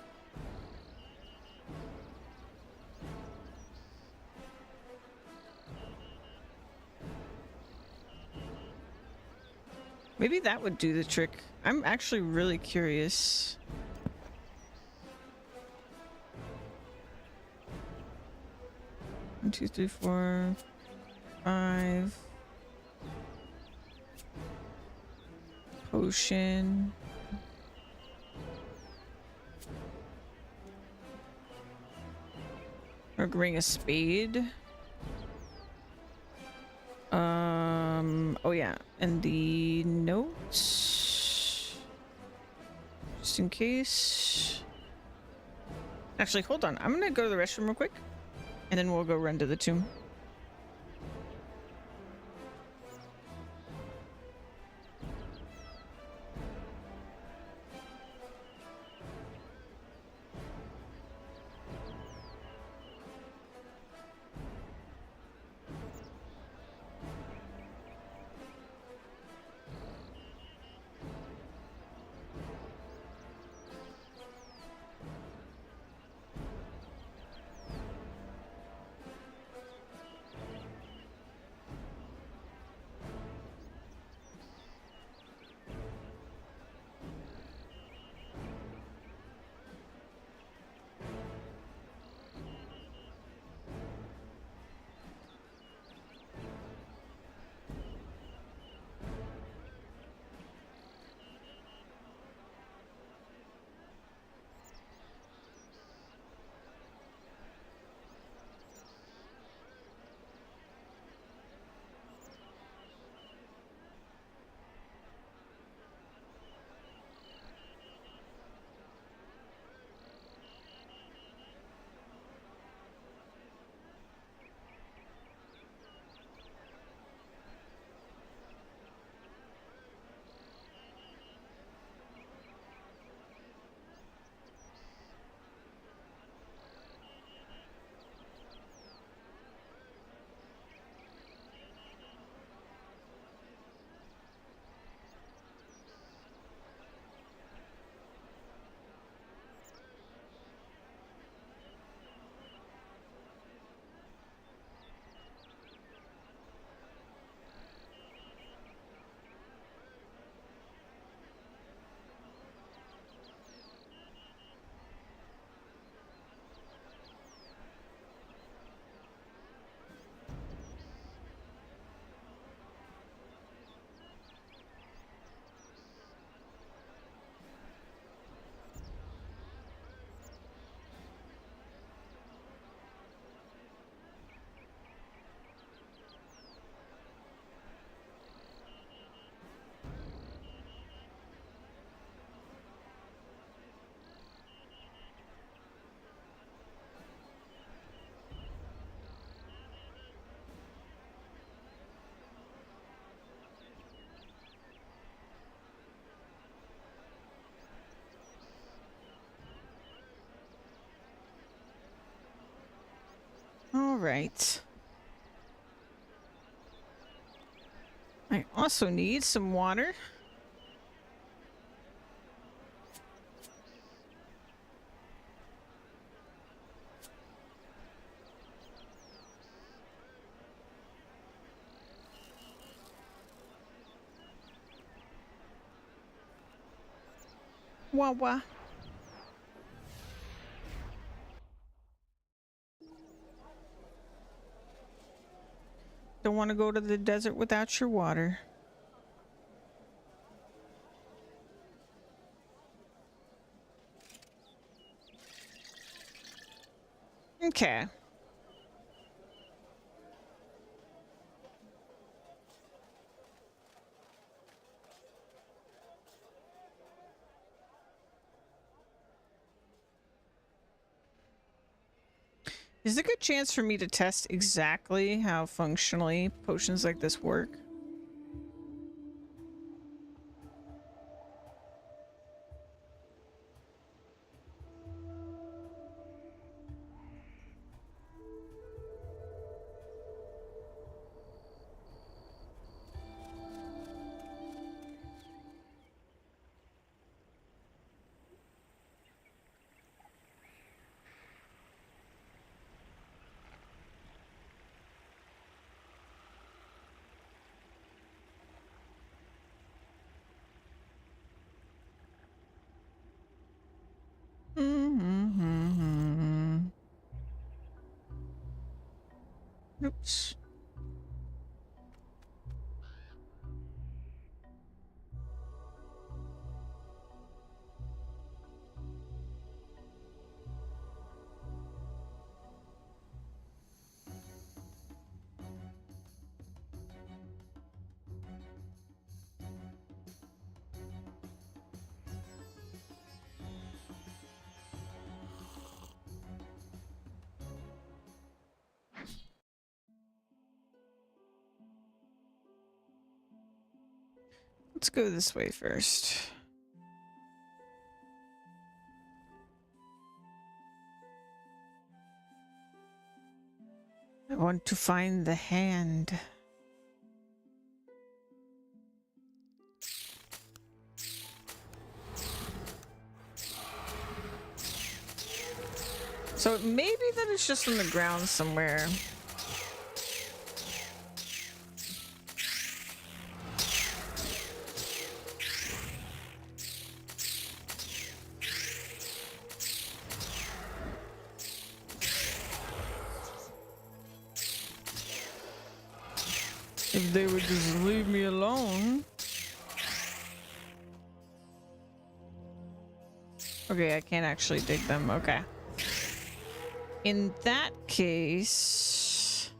Maybe that would do the trick. I'm actually really curious. One, two, three, four, 5. Potion. Or bring a spade. Oh yeah, and the notes, just in case. Actually, hold on. I'm gonna go to the restroom real quick, and then we'll go run to the tomb. All right. I also need some water. Wah wah. Don't want to go to the desert without your water. Okay. Is there a good chance for me to test exactly how functionally potions like this work? Mm-hmm. Oops. let's go this way first. I want to find the hand. So maybe that it's just on the ground somewhere. If they would just leave me alone. Okay, I can't actually dig them. Okay. In that case,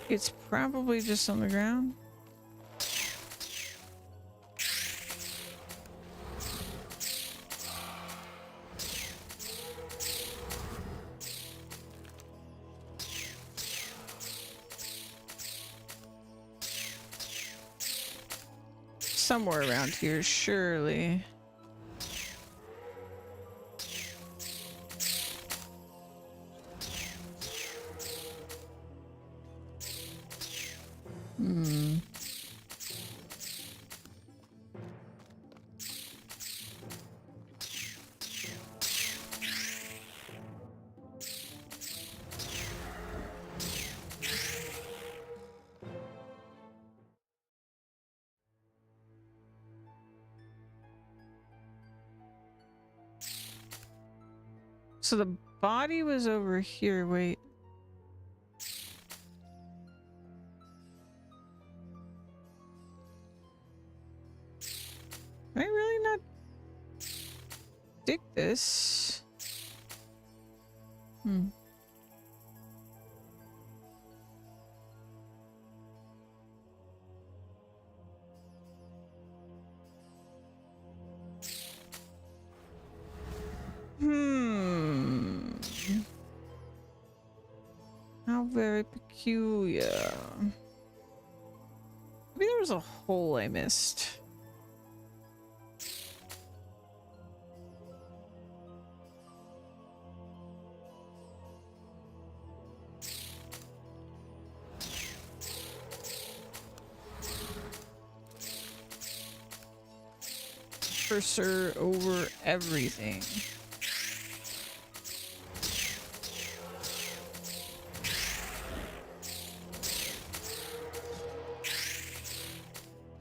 it's probably just on the ground. Somewhere around here, surely. So the body was over here. Wait. Can I really not dig this? How very peculiar. Maybe there was a hole I missed. Cursor over everything.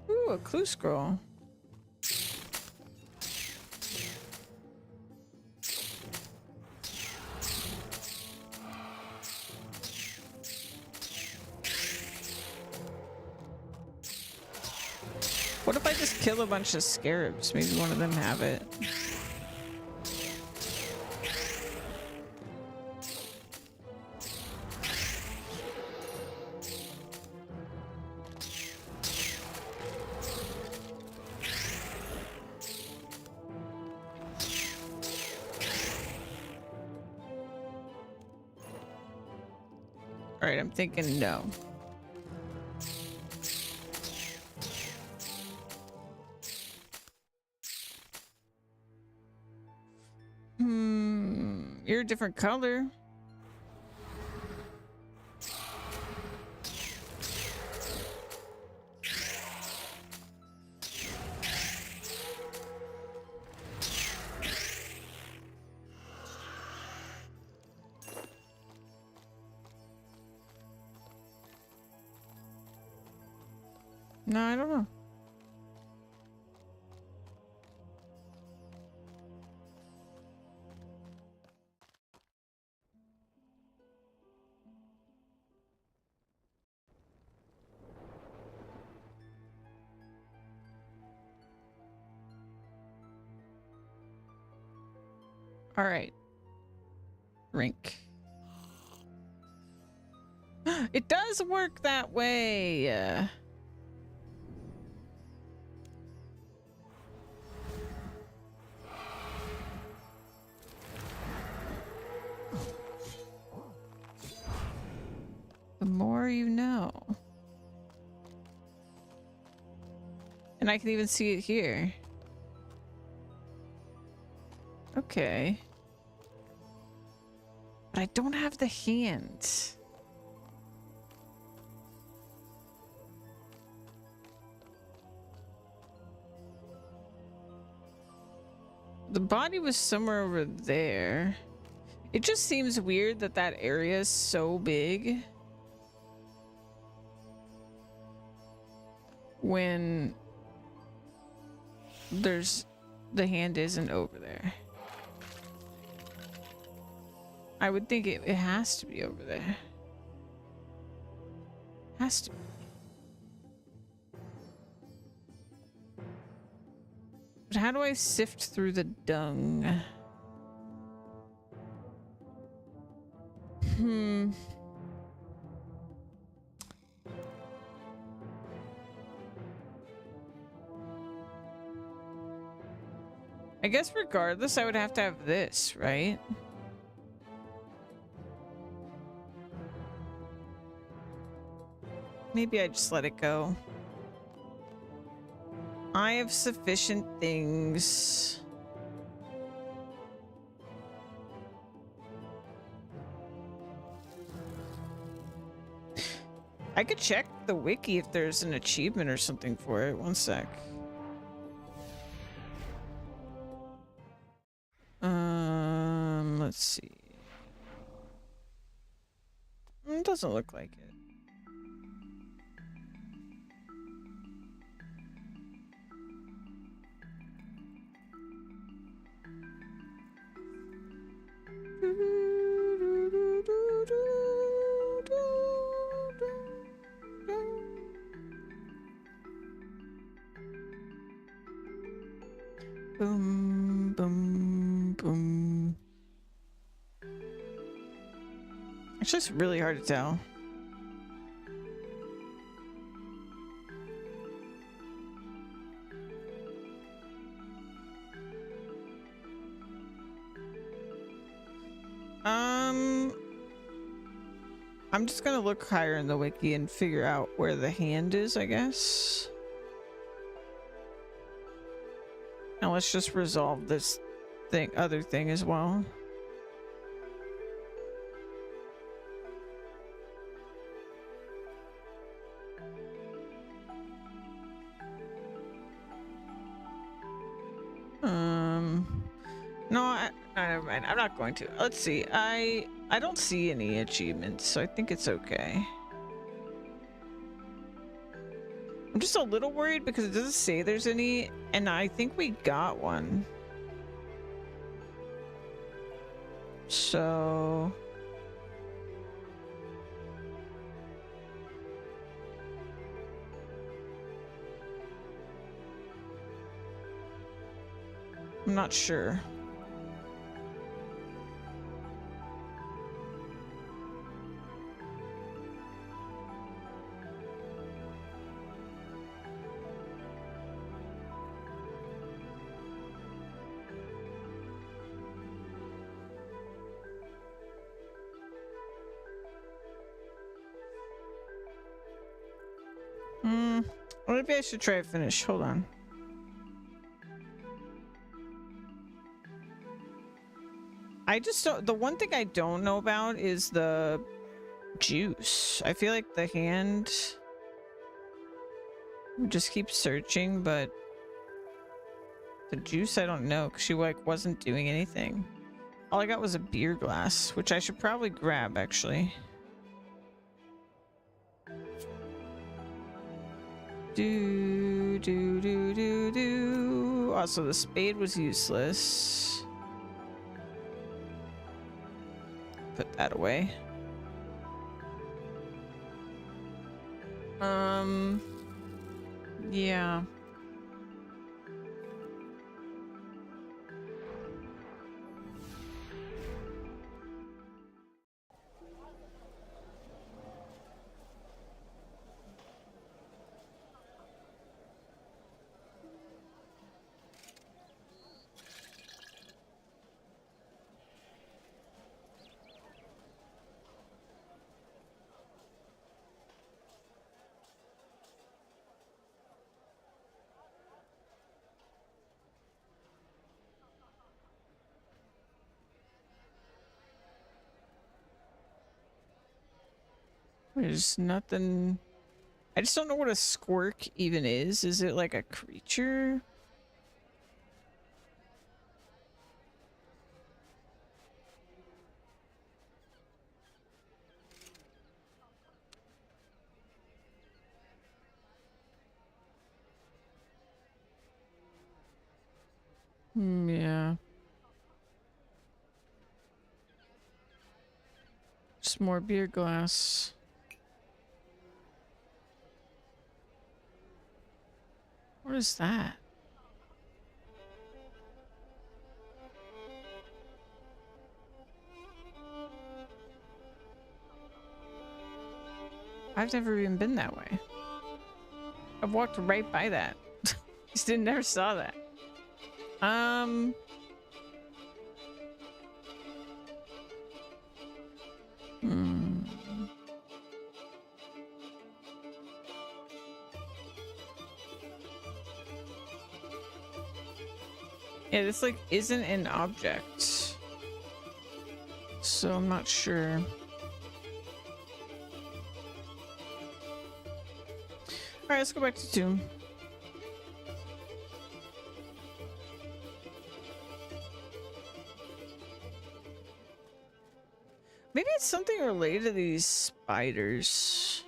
Ooh, a clue scroll. What if I just kill a bunch of scarabs? Maybe one of them have it. All right, I'm thinking no. You're a different color. No, I don't know. All right. Rink. It does work that way. The more you know. And I can even see it here. Okay. But I don't have the hand. The body was somewhere over there. It just seems weird that that area is so big when the hand isn't over there. I would think it has to be over there. Has to. But how do I sift through the dung? I guess regardless, I would have to have this, right? Maybe I just let it go. I have sufficient things. I could check the wiki if there's an achievement or something for it. One sec. Let's see. It doesn't look like it. Boom, boom, boom. It's just really hard to tell. I'm just gonna look higher in the wiki and figure out where the hand is, I guess. Now let's just resolve this other thing as well. No, never mind. I'm not going to. Let's see. I don't see any achievements, so I think it's okay. I'm just a little worried because it doesn't say there's any, and I think we got one. So... I'm not sure. Maybe I should try to finish. Hold on. I just don't. The one thing I don't know about is the juice. I feel like the hand just keeps searching, but the juice I don't know because she like wasn't doing anything. All I got was a beer glass, which I should probably grab actually. Do do do do do. Also, the spade was useless. Put that away. Yeah. There's nothing. I just don't know what a squirk even is. Is it like a creature? Yeah. Just more beer glass. What is that? I've never even been that way. I've walked right by that. Just didn't never saw that. Hmm. Yeah, this like isn't an object. So I'm not sure. Alright, let's go back to Tomb. Maybe it's something related to these spiders.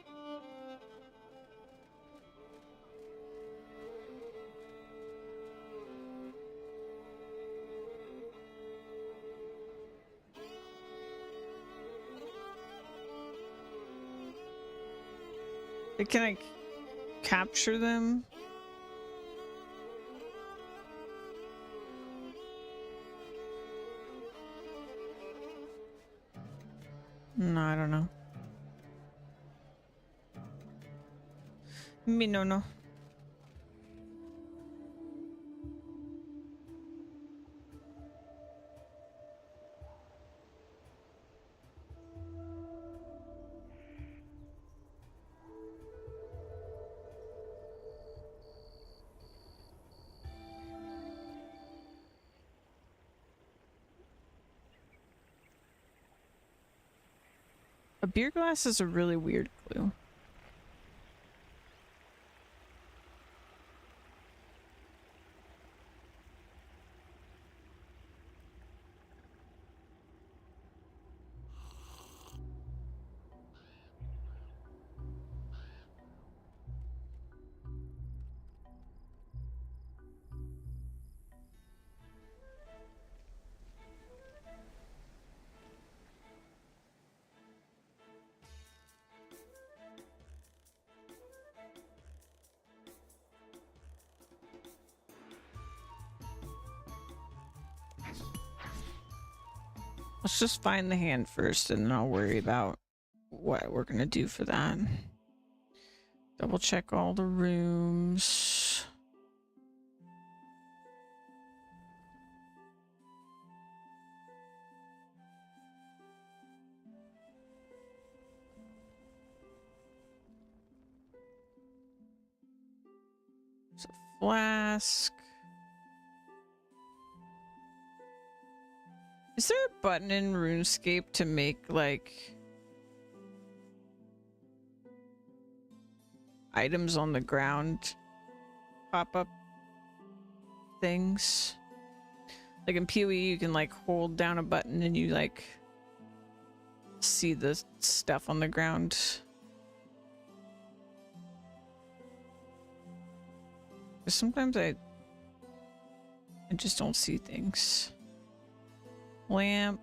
Like, can I capture them? No, I don't know. Me no. A beer glass is a really weird clue. Let's just find the hand first and then I'll worry about what we're gonna do for that. Double check all the rooms. There's a flask. Is there a button in RuneScape to make like items on the ground pop up things? Like in PoE you can like hold down a button and you like see the stuff on the ground. Sometimes I just don't see things. Lamp.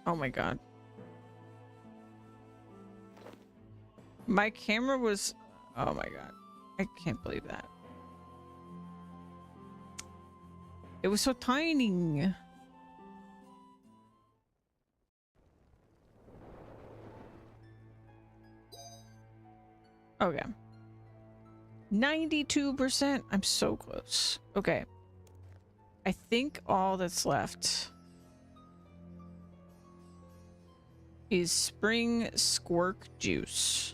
Oh my god. My camera was... Oh my god. I can't believe that. It was so tiny. Okay. 92%. I'm so close. Okay. I think all that's left is spring squirk juice.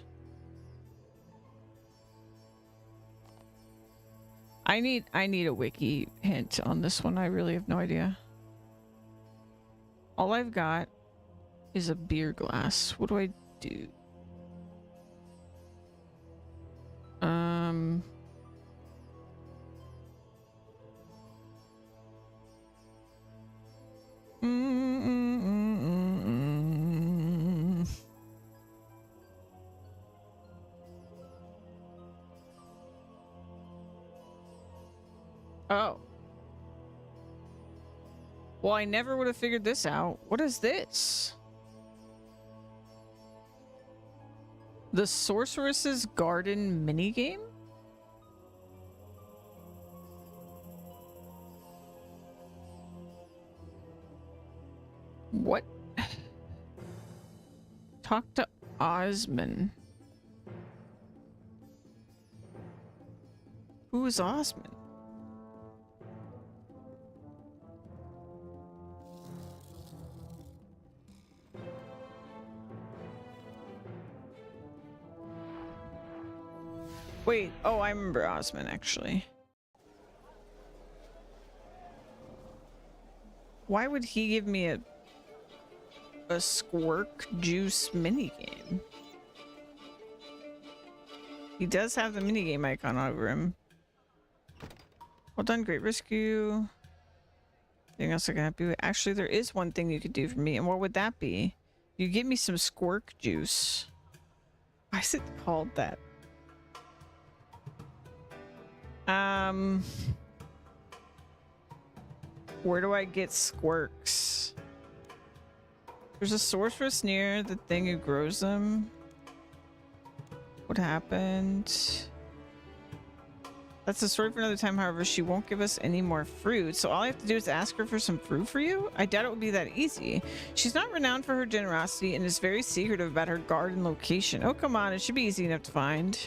I need a wiki hint on this one. I really have no idea. All I've got is a beer glass. What do I do? Oh. Well, I never would have figured this out. What is this? The Sorceress's Garden minigame? What? Talk to Osman. Who is Osman? Wait, oh, I remember Osman, actually. Why would he give me a squirk juice minigame? He does have the minigame icon over him. Well done, great rescue. Anything else I can help you with? Actually, there is one thing you could do for me, and what would that be? You give me some squirk juice. Why is it called that? Where do I get squirks? There's a sorceress near the thing who grows them. What happened? That's a story for another time, however, she won't give us any more fruit, so all I have to do is ask her for some fruit for you? I doubt it would be that easy. She's not renowned for her generosity and is very secretive about her garden location. Oh, come on, it should be easy enough to find.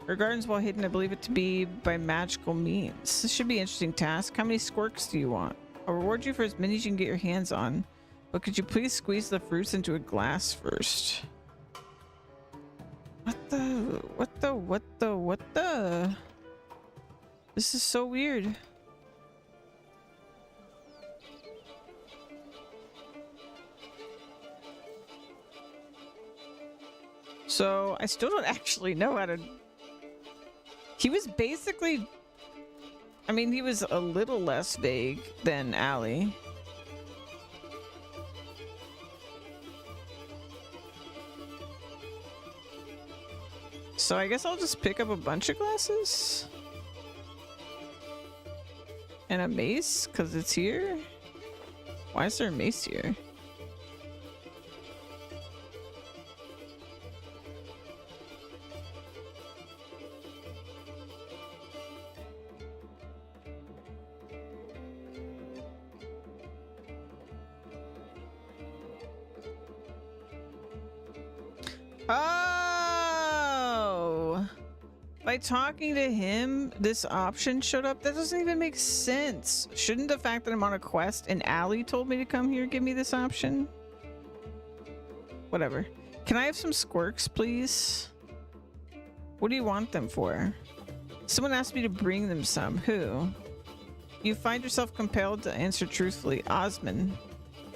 Her garden's well hidden, I believe it to be by magical means. This should be an interesting task. How many squirks do you want? I'll reward you for as many as you can get your hands on, but could you please squeeze the fruits into a glass first? What the? This is so weird. So, I still don't actually know how to... He was basically... I mean, he was a little less vague than Allie. So I guess I'll just pick up a bunch of glasses? And a mace, because it's here? Why is there a mace here? Oh! By talking to him, this option showed up? That doesn't even make sense. Shouldn't the fact that I'm on a quest and Allie told me to come here give me this option? Whatever. Can I have some squirks, please? What do you want them for? Someone asked me to bring them some. Who? You find yourself compelled to answer truthfully. Osman.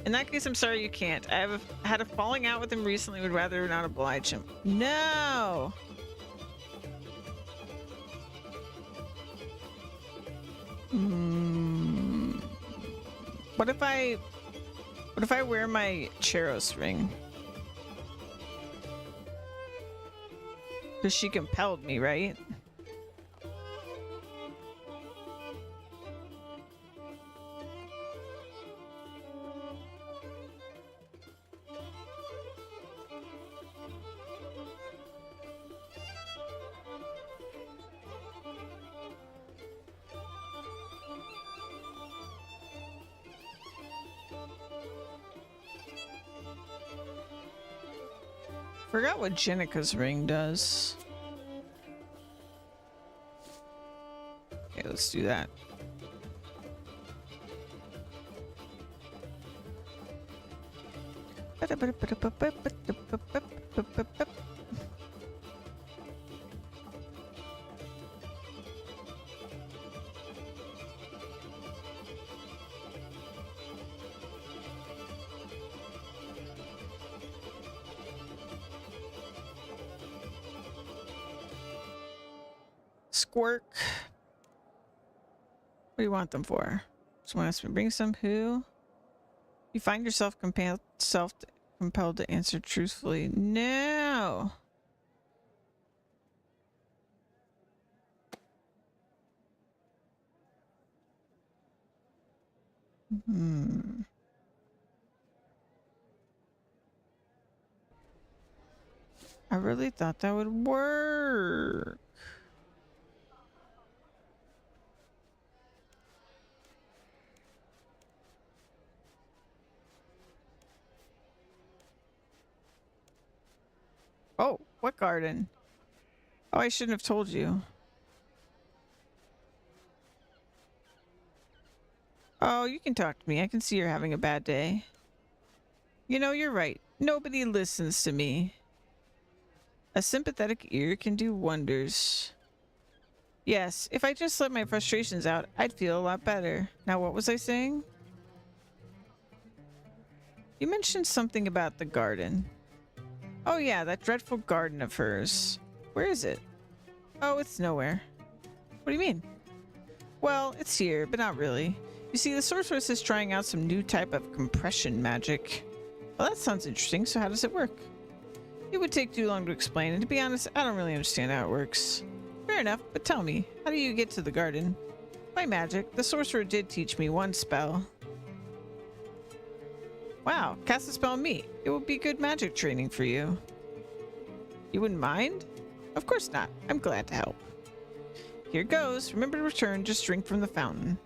In that case, I'm sorry you can't. I have had a falling out with him recently. Would rather not oblige him. No! What if I wear my Cheros ring? Because she compelled me, right? Forgot what Jennica's ring does. Okay, let's do that. Squirk. What do you want them for? Someone asked me to bring some. Who? You find yourself compelled to answer truthfully. No. I really thought that would work. Oh, what garden? Oh, I shouldn't have told you. Oh, you can talk to me. I can see you're having a bad day. You know, you're right. Nobody listens to me. A sympathetic ear can do wonders. Yes, if I just let my frustrations out, I'd feel a lot better. Now, what was I saying? You mentioned something about the garden. Oh yeah, that dreadful garden of hers. Where is it? Oh, it's nowhere. What do you mean? Well, it's here, but not really. You see, the sorceress is trying out some new type of compression magic. Well, that sounds interesting, so how does it work? It would take too long to explain, and to be honest, I don't really understand how it works. Fair enough, but tell me, how do you get to the garden? By magic. The sorcerer did teach me one spell. Wow, cast a spell on me. It would be good magic training for you. You wouldn't mind? Of course not. I'm glad to help. Here goes. Remember to return, just drink from the fountain.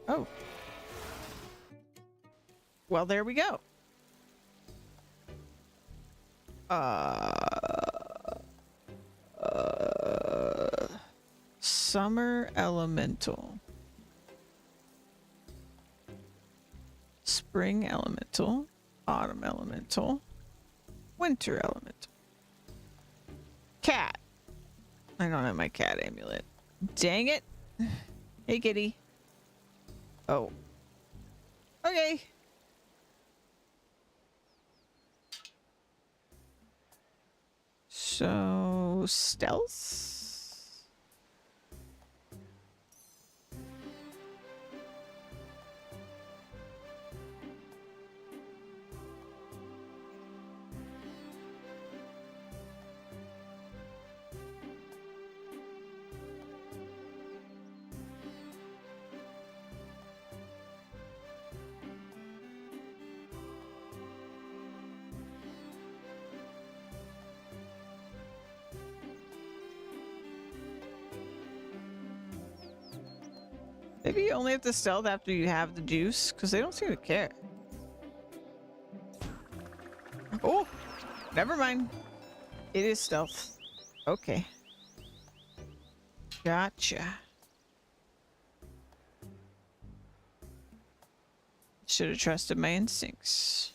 Oh. Well, there we go. Summer elemental. Spring elemental. Autumn elemental. Winter elemental. Cat. I don't have my cat amulet. Dang it. Hey, kitty. Oh. Okay. So, stealth? Maybe you only have to stealth after you have the juice, because they don't seem to care. Oh, never mind. It is stealth. Okay. Gotcha. Should have trusted my instincts.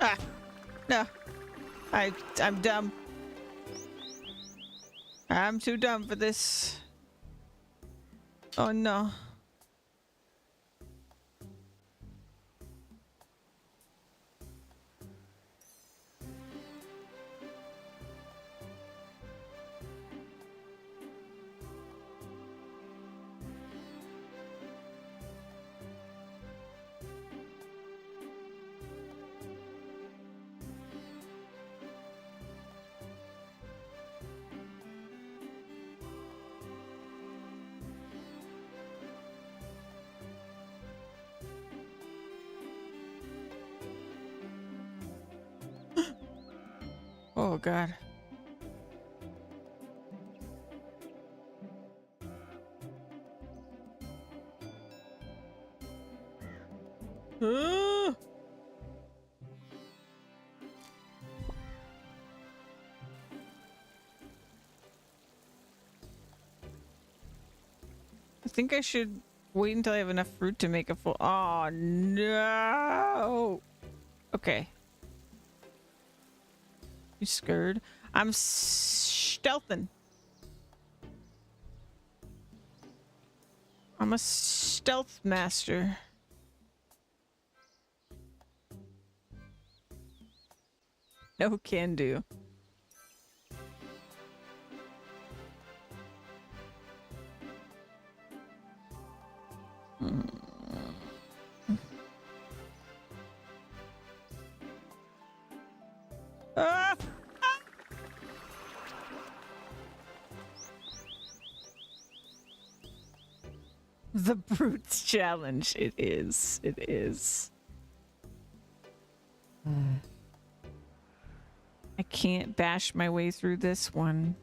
Ah, no. I'm dumb. I'm too dumb for this. Oh no. Oh god. Ah! I think I should wait until I have enough fruit to make a full. Oh no! Okay. You scared? I'm stealthing. I'm a stealth master. No can do. Ah! The Brutes Challenge. It is. It is. I can't bash my way through this one.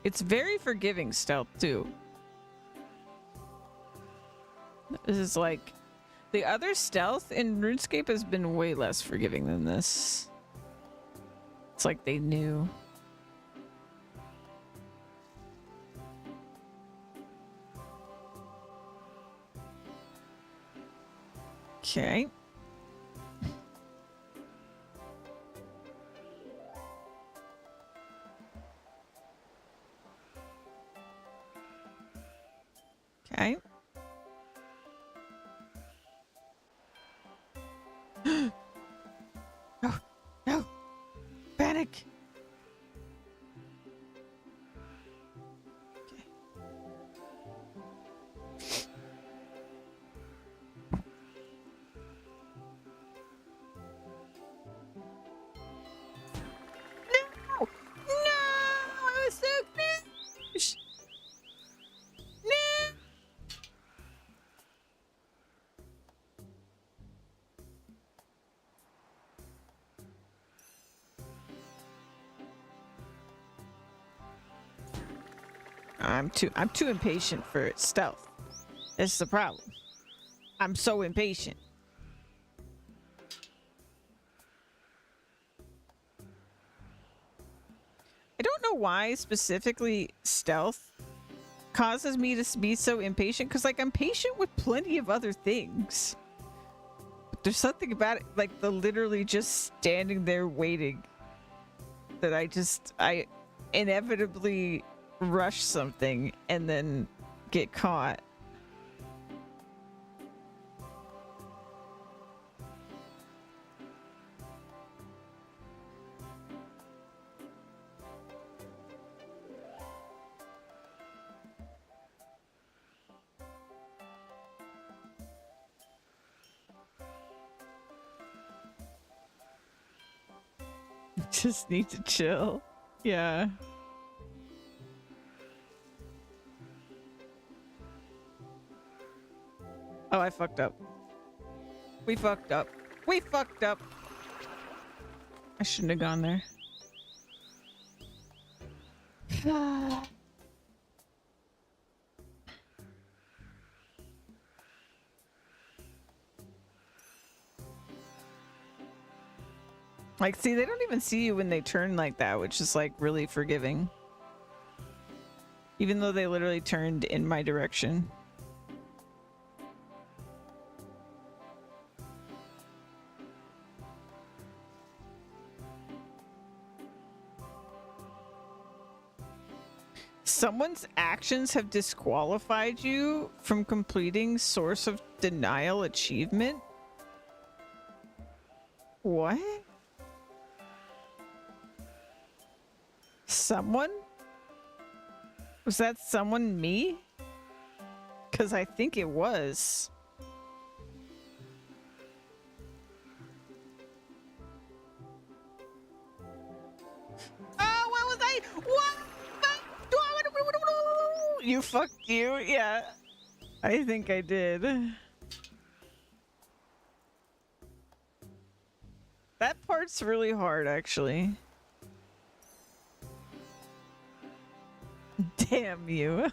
It's very forgiving stealth, too. This is like... The other stealth in RuneScape has been way less forgiving than this. It's like they knew. Okay. Okay. No, no, panic. Okay. No, no, I was so close. No. I'm too impatient for stealth. That's the problem. I'm so impatient. I don't know why specifically stealth causes me to be so impatient, because like I'm patient with plenty of other things. But there's something about it, like the literally just standing there waiting, that I inevitably rush something and then get caught. Just need to chill. Yeah. Oh, I fucked up. We fucked up. We fucked up. I shouldn't have gone there. Like, see, they don't even see you when they turn like that, which is like really forgiving. Even though they literally turned in my direction. Someone's actions have disqualified you from completing Source of Denial achievement? What? Someone? Was that someone me? Because I think it was. Oh, what was I? What? You fucked you? Yeah. I think I did. That part's really hard, actually. Damn you.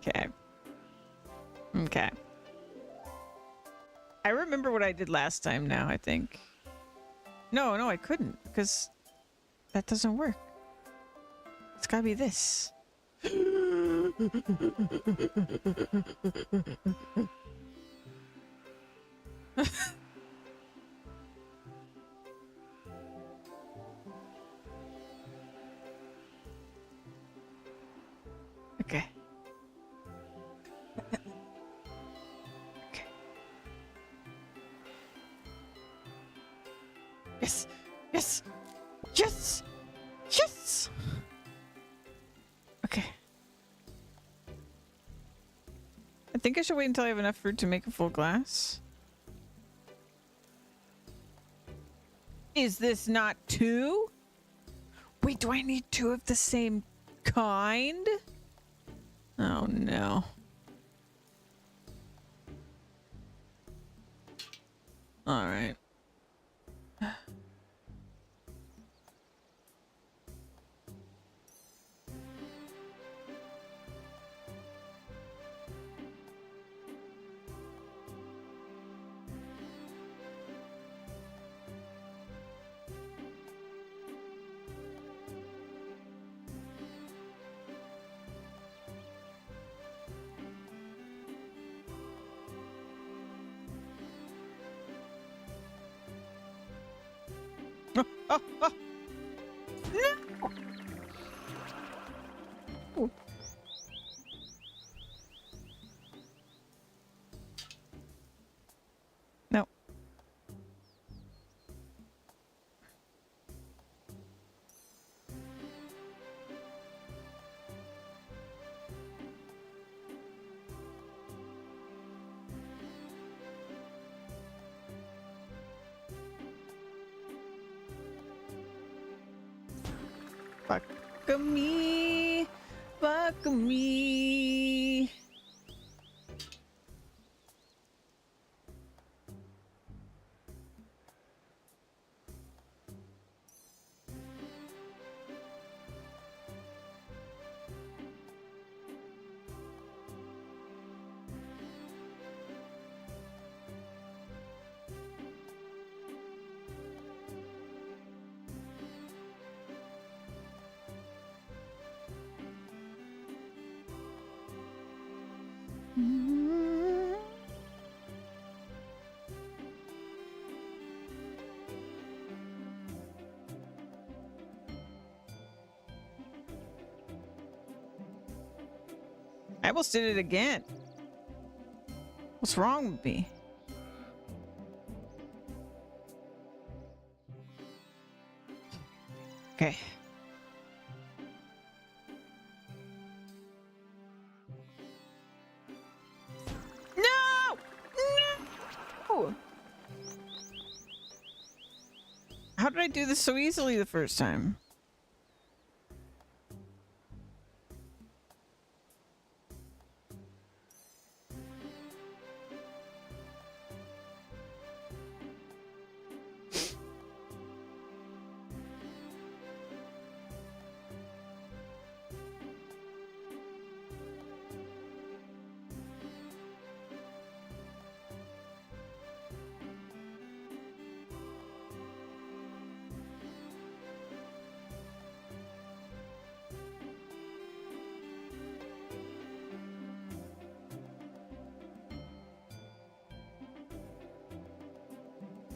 Okay. Okay. I remember what I did last time now, I think. No, I couldn't, because that doesn't work. It's gotta be this. Okay. Okay. Yes! Yes! Yes! Yes! Okay. I think I should wait until I have enough fruit to make a full glass. Is this not two? Wait, do I need two of the same kind? Oh no. Alright. Oh, oh, oh. No! No. Fuck me. Fuck me. I almost did it again. What's wrong with me? Okay. No! No! How did I do this so easily the first time?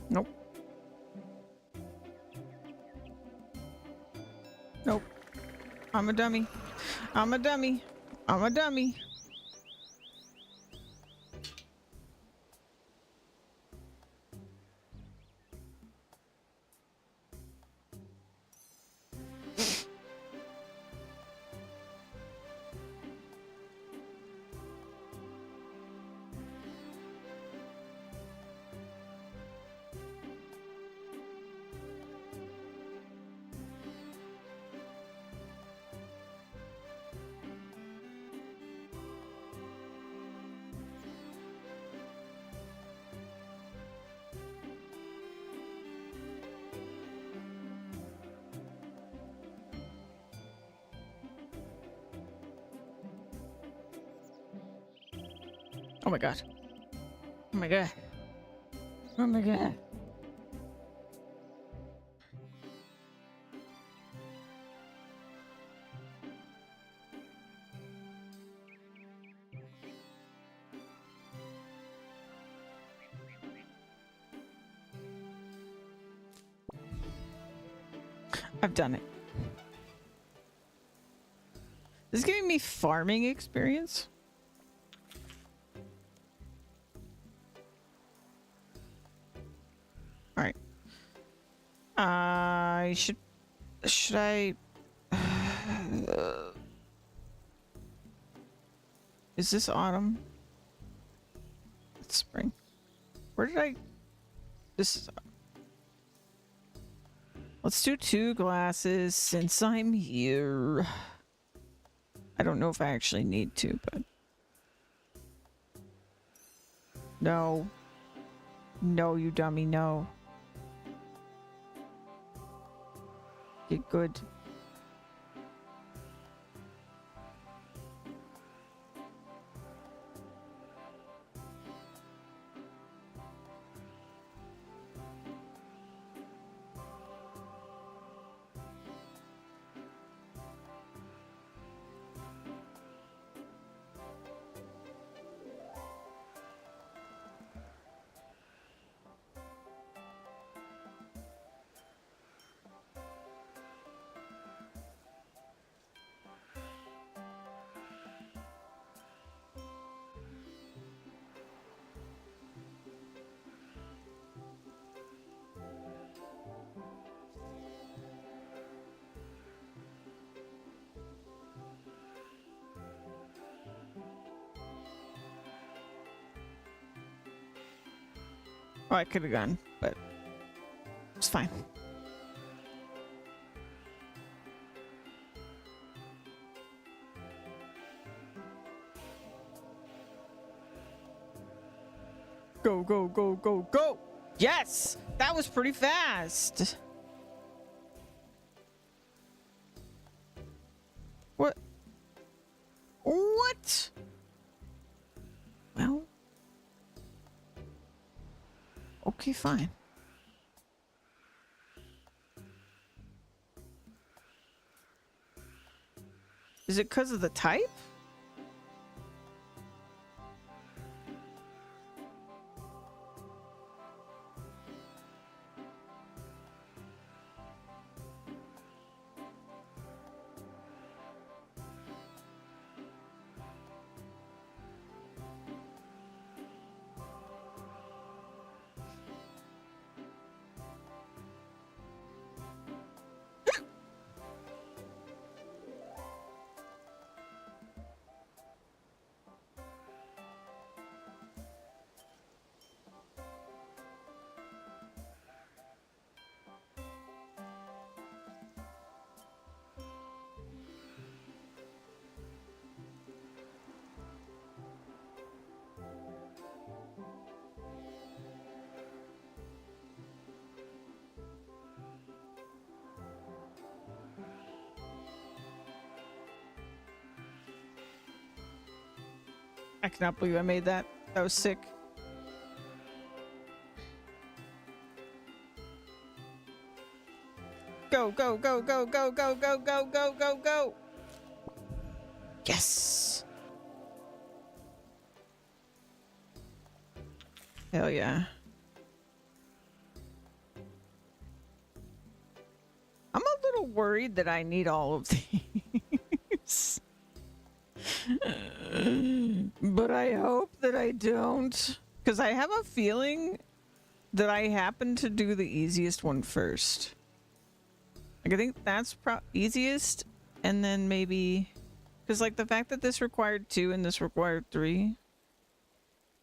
Nope. Nope. I'm a dummy. I'm a dummy. I'm a dummy. Oh my god. Oh my god. Oh my god. I've done it. This is giving me farming experience. All right. Should I? Is this autumn? It's spring. Where did I? This is. Let's do 2 glasses since I'm here. I don't know if I actually need to, but no. No, you dummy, no. Get good. Oh, I could have gone, but it's fine. Go, go, go, go, go! Yes! That was pretty fast! What? What? Well... Okay, fine. Is it because of the type? I cannot believe I made that. That was sick. Go, go, go, go, go, go, go, go, go, go, go. Yes. Hell yeah. I'm a little worried that I need all of these. But I hope that I don't. Because I have a feeling that I happen to do the easiest one first. Like, I think that's easiest. And then maybe... Because, like, the fact that this required 2 and this required 3.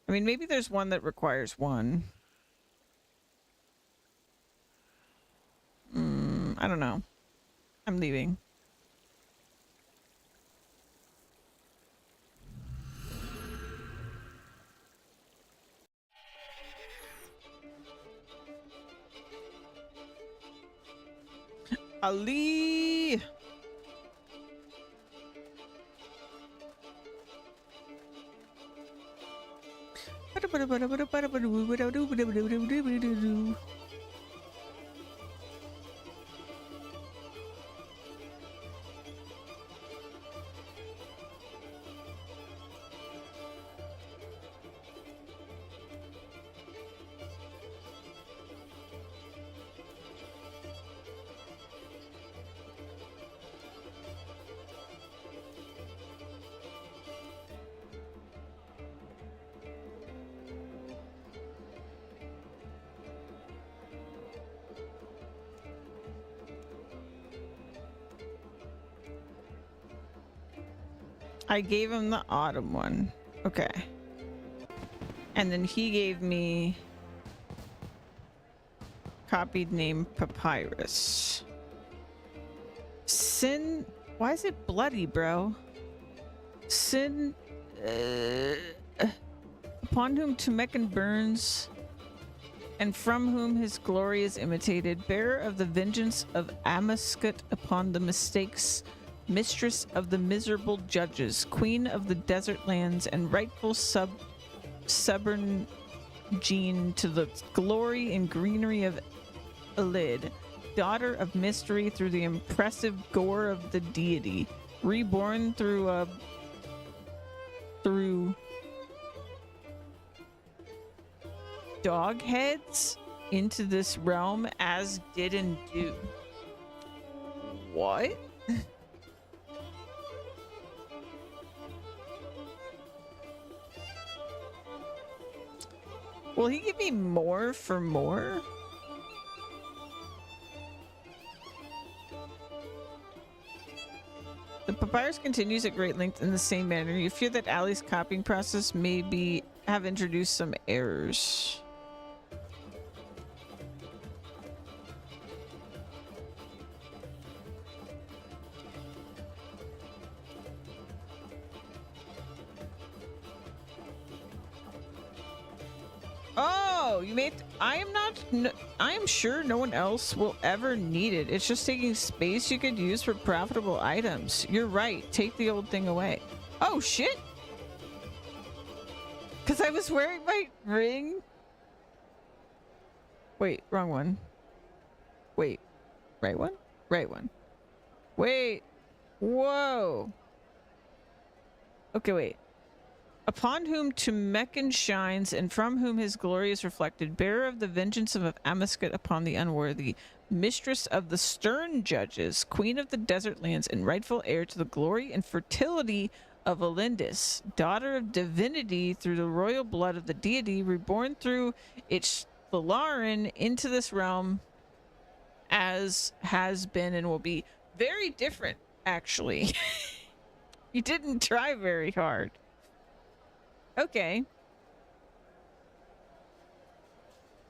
I mean, maybe there's one that requires 1. I don't know. I'm leaving. Ali! I gave him the autumn one. Okay. And then he gave me copied name Papyrus. Sin. Why is it bloody, bro? Sin. Upon whom Tumekin burns, and from whom his glory is imitated, bearer of the vengeance of Amaskut upon the mistakes, mistress of the miserable judges, queen of the desert lands, and rightful stubborn gene to the glory and greenery of Elid, daughter of mystery through the impressive gore of the deity, reborn through dog heads into this realm as did and do. What? Will he give me more for more? The papyrus continues at great length in the same manner. You fear that Ali's copying process may have introduced some errors. Oh, you made. I am not. I am sure no one else will ever need it. It's just taking space you could use for profitable items. You're right. Take the old thing away. Oh shit! Because I was wearing my ring. Wait, wrong one. Wait, right one? Right one. Wait. Whoa. Okay, wait. Upon whom Tumekin shines, and from whom his glory is reflected, bearer of the vengeance of Amaskut upon the unworthy, mistress of the stern judges, queen of the desert lands, and rightful heir to the glory and fertility of Elindis, daughter of divinity through the royal blood of the deity, reborn through its Thalarin into this realm as has been and will be. Very different, actually. You didn't try very hard. Okay.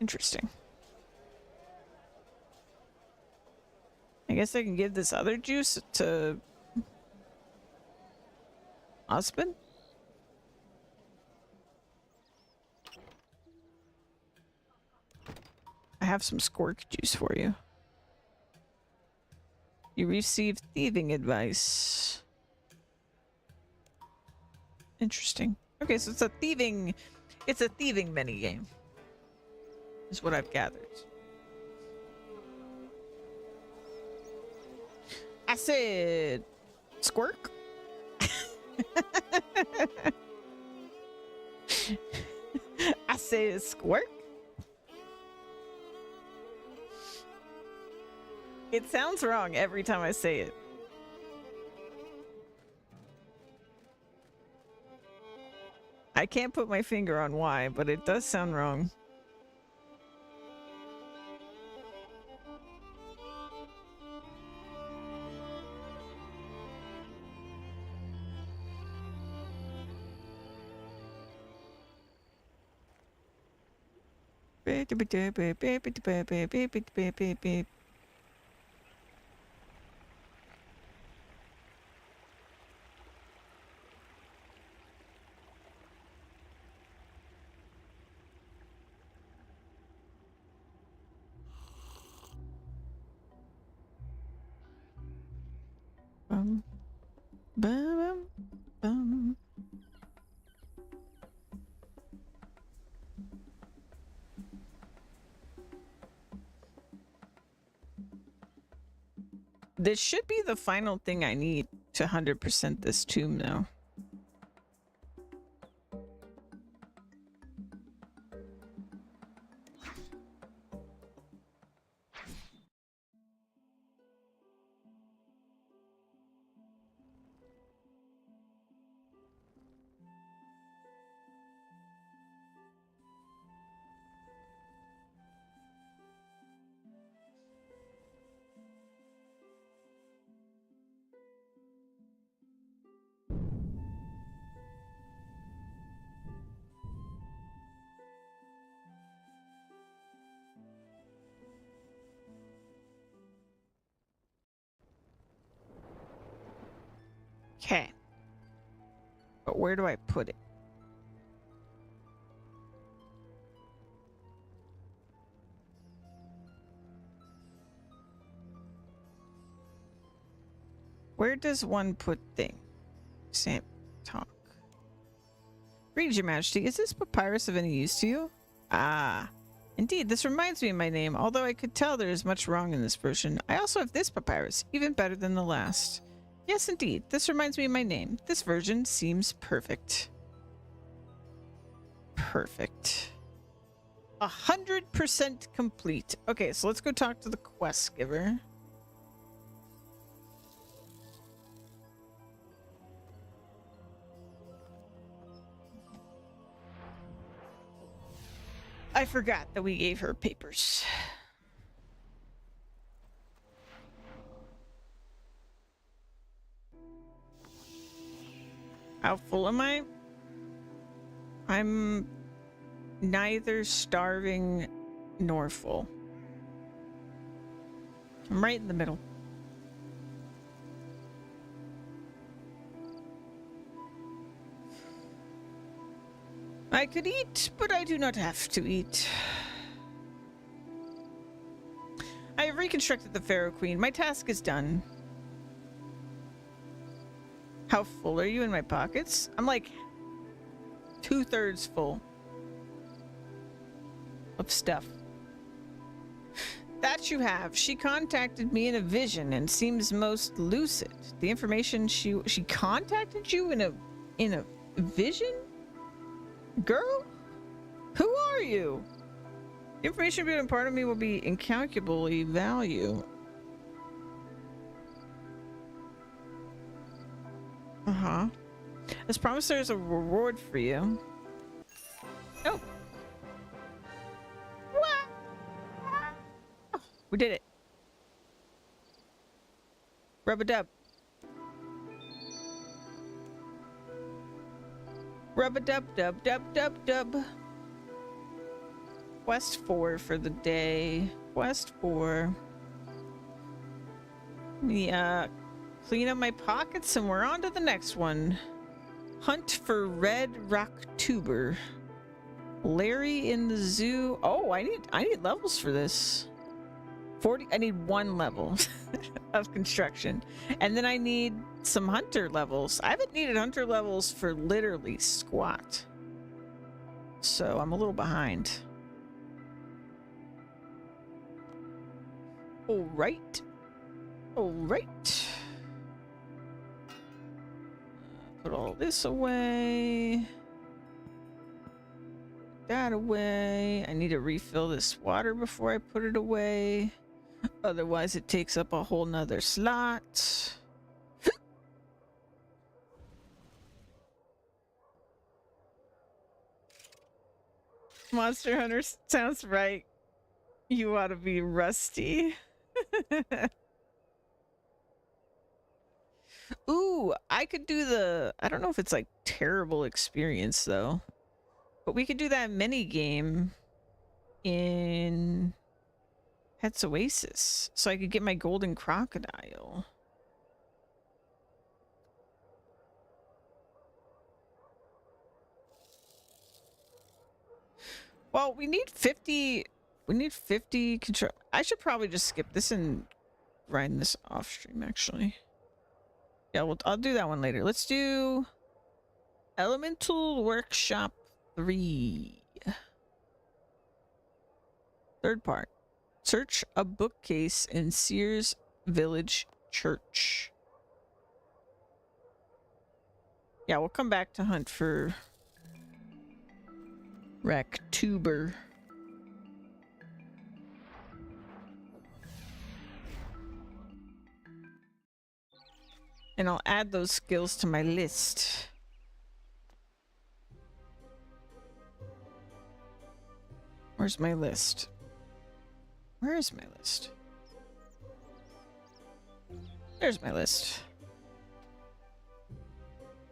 Interesting. I guess I can give this other juice to Osmond. I have some squirk juice for you. You receive thieving advice. Interesting. Okay, so it's a thieving minigame. Is what I've gathered. I said squirk. I said squirk. It sounds wrong every time I say it. I can't put my finger on why, but it does sound wrong. Bum, bum, bum. This should be the final thing I need to 100% this tomb, though. Okay. But where do I put it? Where does one put thing? Sam, talk. Greetings, Your Majesty. Is this papyrus of any use to you? Ah. Indeed, this reminds me of my name, although I could tell there is much wrong in this version. I also have this papyrus, even better than the last. Yes, indeed, this reminds me of my name. This version seems perfect. Perfect. 100% complete. Okay, so let's go talk to the quest giver. I forgot that we gave her papers. How full am I? I'm neither starving nor full. I'm right in the middle. I could eat, but I do not have to eat. I have reconstructed the Pharaoh Queen. My task is done. How full are you in my pockets? I'm like 2/3 full of stuff. That you have. She contacted me in a vision and seems most lucid. The information she contacted you in a vision? Girl? Who are you? The information being a part of me will be incalculably value. Uh-huh. As promised, there's a reward for you. Oh. What? We did it. Rub-a-dub. Rub-a-dub-dub-dub-dub-dub. Quest 4 for the day. Quest 4. Let me clean up my pockets and we're on to the next one. Hunt for red rock tuber. Larry in the zoo. Oh, I need levels for this. 40. I need 1 level of construction. And then I need some hunter levels. I haven't needed hunter levels for literally squat. So I'm a little behind. All right. All right. Put all this away. That away. I need to refill this water before I put it away. Otherwise it takes up a whole nother slot. Monster Hunter sounds right. You ought to be rusty. Ooh, I could do the... I don't know if it's like terrible experience though. But we could do that mini game in Pet's Oasis. So I could get my golden crocodile. Well, we need 50... We need 50 control... I should probably just skip this and grind this off stream, actually. Yeah, well, I'll do that one later. Let's do Elemental Workshop 3. Third part. Search a bookcase in Sears Village church. Yeah, we'll come back to hunt for Raktuber. And I'll add those skills to my list. Where's my list? Where is my list? There's my list.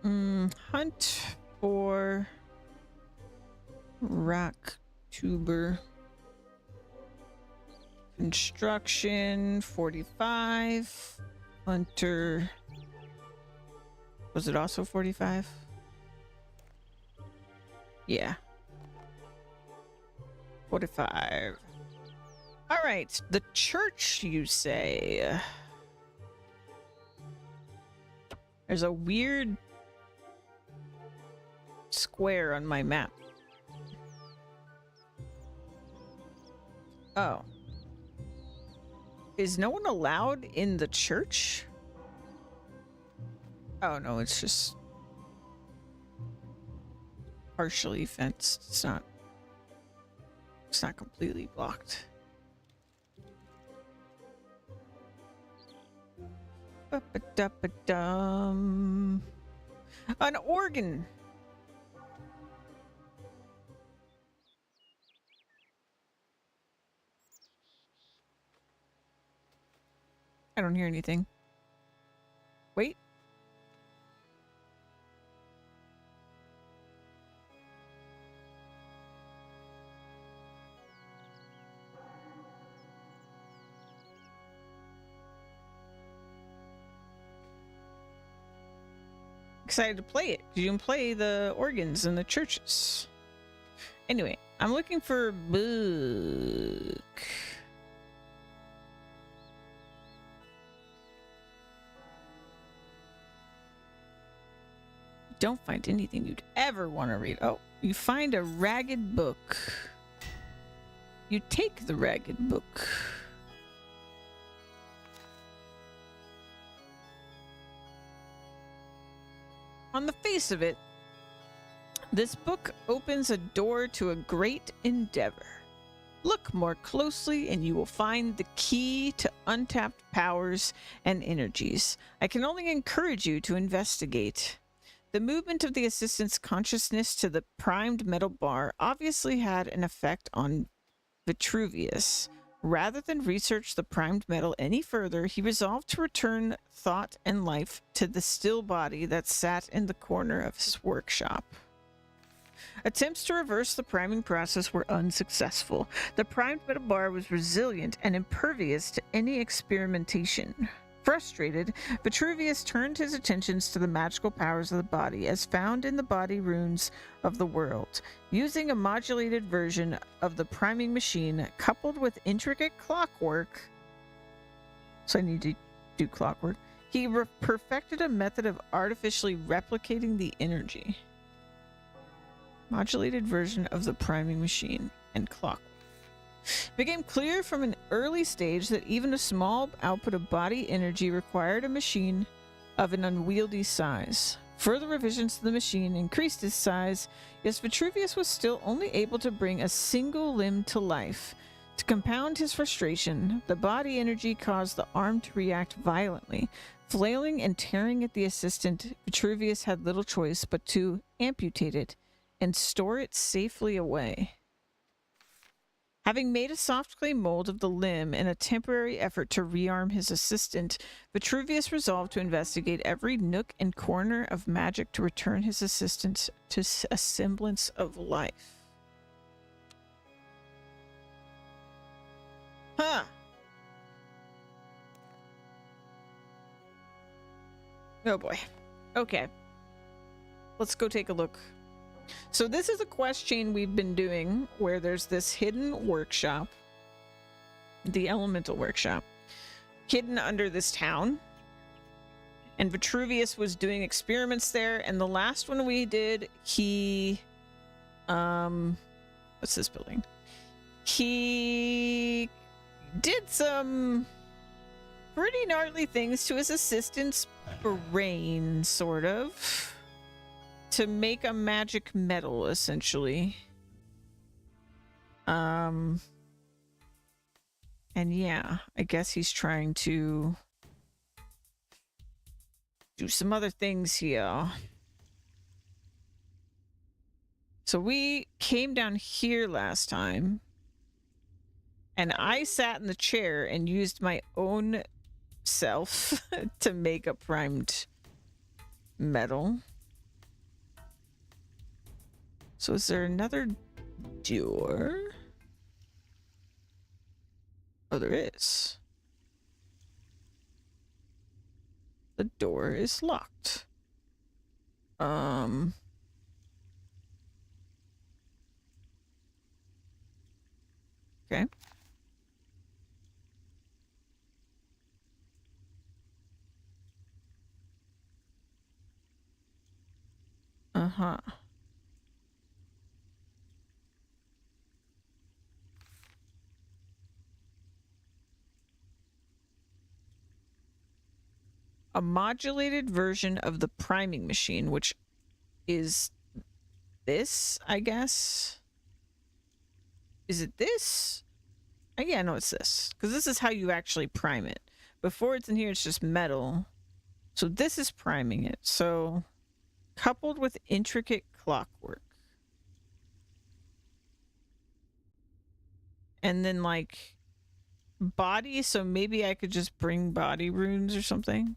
Hunt for Raktuber. Construction 45. Hunter. Was it also 45? Yeah. 45. All right, the church, you say? There's a weird square on my map. Oh. Is no one allowed in the church? Oh no, it's just partially fenced. It's not completely blocked. Ba-ba-da-ba-dum. An organ. I don't hear anything. Wait. Excited to play it. You can play the organs in the churches. Anyway, I'm looking for a book. Don't find anything you'd ever want to read. Oh, you find a ragged book. You take the ragged book. On the face of it, this book opens a door to a great endeavor. Look more closely and you will find the key to untapped powers and energies. I can only encourage you to investigate. The movement of the assistant's consciousness to the primed metal bar obviously had an effect on Vitruvius. Rather than research the primed metal any further, he resolved to return thought and life to the still body that sat in the corner of his workshop. Attempts to reverse the priming process were unsuccessful. The primed metal bar was resilient and impervious to any experimentation. Frustrated, Vitruvius turned his attentions to the magical powers of the body as found in the body runes of the world. Using a modulated version of the priming machine coupled with intricate clockwork, so I need to do clockwork, he perfected a method of artificially replicating the energy. Modulated version of the priming machine and clockwork. It became clear from an early stage that even a small output of body energy required a machine of an unwieldy size. Further revisions to the machine increased its size, yet Vitruvius was still only able to bring a single limb to life. To compound his frustration, the body energy caused the arm to react violently. Flailing and tearing at the assistant, Vitruvius had little choice but to amputate it and store it safely away. Having made a soft clay mold of the limb in a temporary effort to rearm his assistant, Vitruvius resolved to investigate every nook and corner of magic to return his assistant to a semblance of life. Huh. Oh boy. Okay. Let's go take a look. So this is a quest chain we've been doing where there's this hidden workshop, the elemental workshop, hidden under this town. And Vitruvius was doing experiments there. And the last one we did, he, what's this building? He did some pretty gnarly things to his assistant's brain, sort of, to make a magic metal, essentially. And yeah, I guess he's trying to do some other things here. So we came down here last time, and I sat in the chair and used my own self to make a primed metal. So is there another door? Oh, there is. The door is locked. Okay. Uh-huh. A modulated version of the priming machine, which is this, I guess. Is it this? Yeah, no, it's this. Because this is how you actually prime it. Before it's in here, it's just metal. So this is priming it. So coupled with intricate clockwork. And then like body, so maybe I could just bring body runes or something.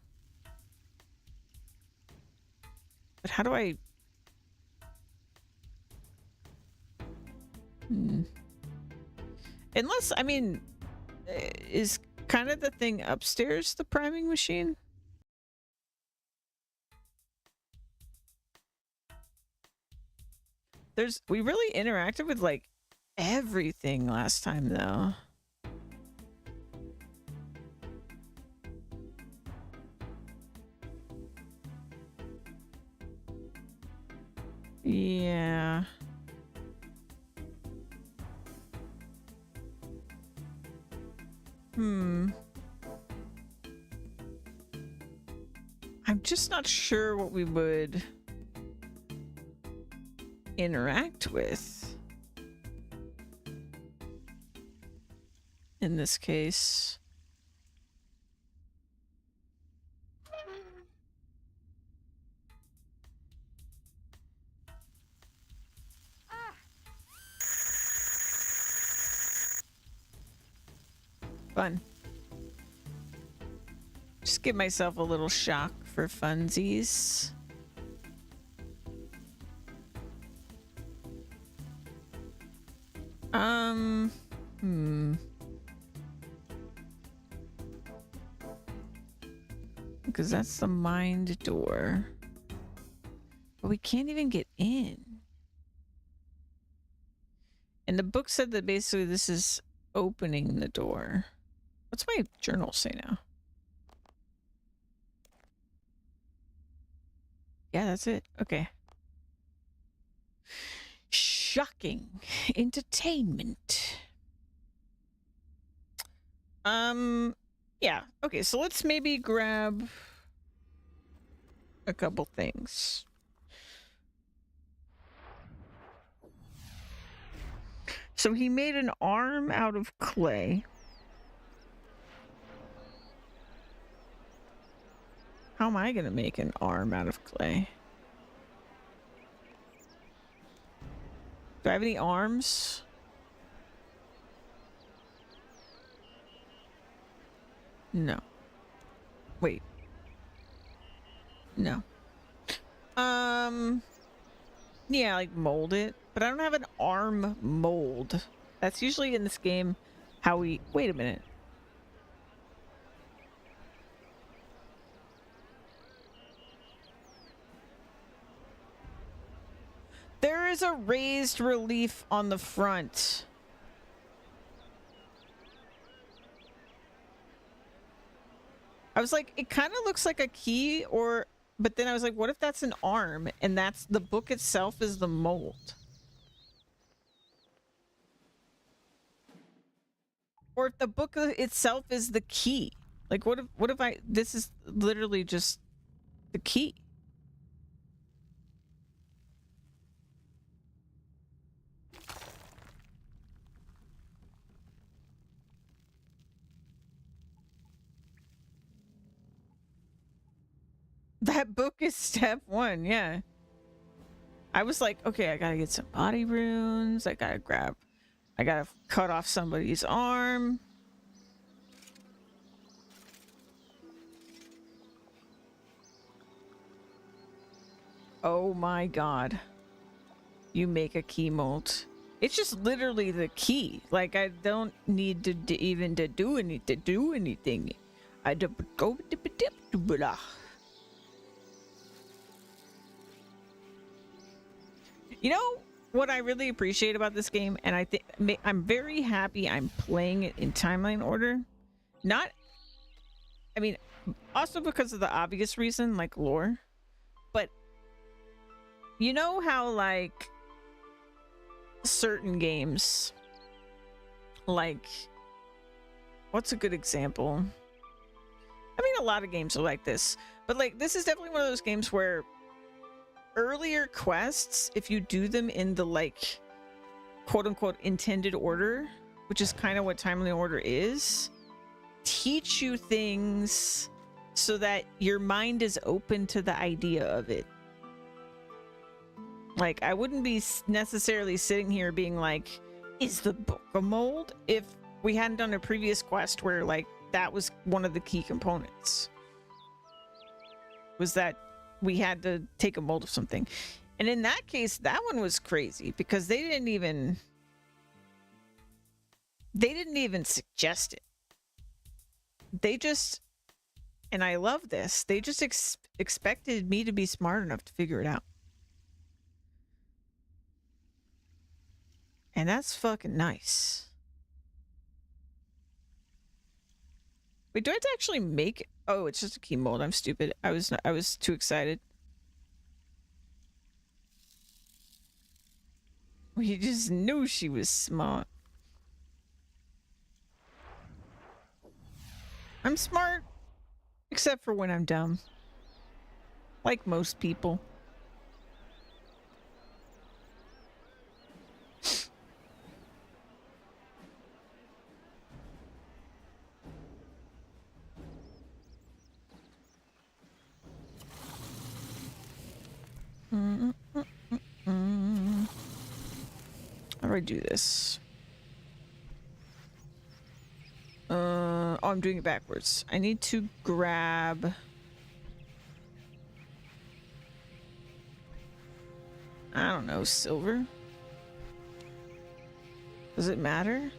But how do I... Unless, I mean, is kind of the thing upstairs the priming machine? We really interacted with like everything last time though. Yeah. I'm just not sure what we would interact with in this case. Fun. Just give myself a little shock for funsies. Because that's the mind door. But we can't even get in. And the book said that basically this is opening the door. What's my journal say now? Yeah, that's it. Okay. Shocking entertainment. Yeah. Okay, so let's maybe grab a couple things. So he made an arm out of clay. How am I going to make an arm out of clay? Do I have any arms? No. Wait. No. Yeah, like mold it. But I don't have an arm mold. That's usually in this game how we... Wait a minute. There is a raised relief on the front. I was like, it kind of looks like a key, or... But then I was like, what if that's an arm and that's the book itself is the mold? Or if the book itself is the key. Like, what if I, this is literally just the key. That book is step one, yeah. I was like, okay, I gotta get some body runes. I gotta cut off somebody's arm. Oh my god. You make a key mold. It's just literally the key. Like, I don't need to even to do anything. I go blah. You know what I really appreciate about this game, and I think I'm very happy I'm playing it in timeline order. Not, I mean, also because of the obvious reason, like lore, but you know how like certain games, like, what's a good example? I mean, a lot of games are like this, but like this is definitely one of those games where earlier quests, if you do them in the like quote unquote intended order, which is kind of what timely order is, teach you things so that your mind is open to the idea of it. Like, I wouldn't be necessarily sitting here being like, is the book a mold, if we hadn't done a previous quest where like that was one of the key components, was that we had to take a mold of something. And in that case, that one was crazy because they didn't even suggest it. They just, and I love this, they just expected me to be smart enough to figure it out. And that's fucking nice. Wait, do I have to actually make it? Oh, it's just a key mold. I'm stupid. I was too excited. We just knew she was smart. I'm smart, except for when I'm dumb. Like most people. How do I do this? Oh, I'm doing it backwards. I need to grab... I don't know, silver? Does it matter?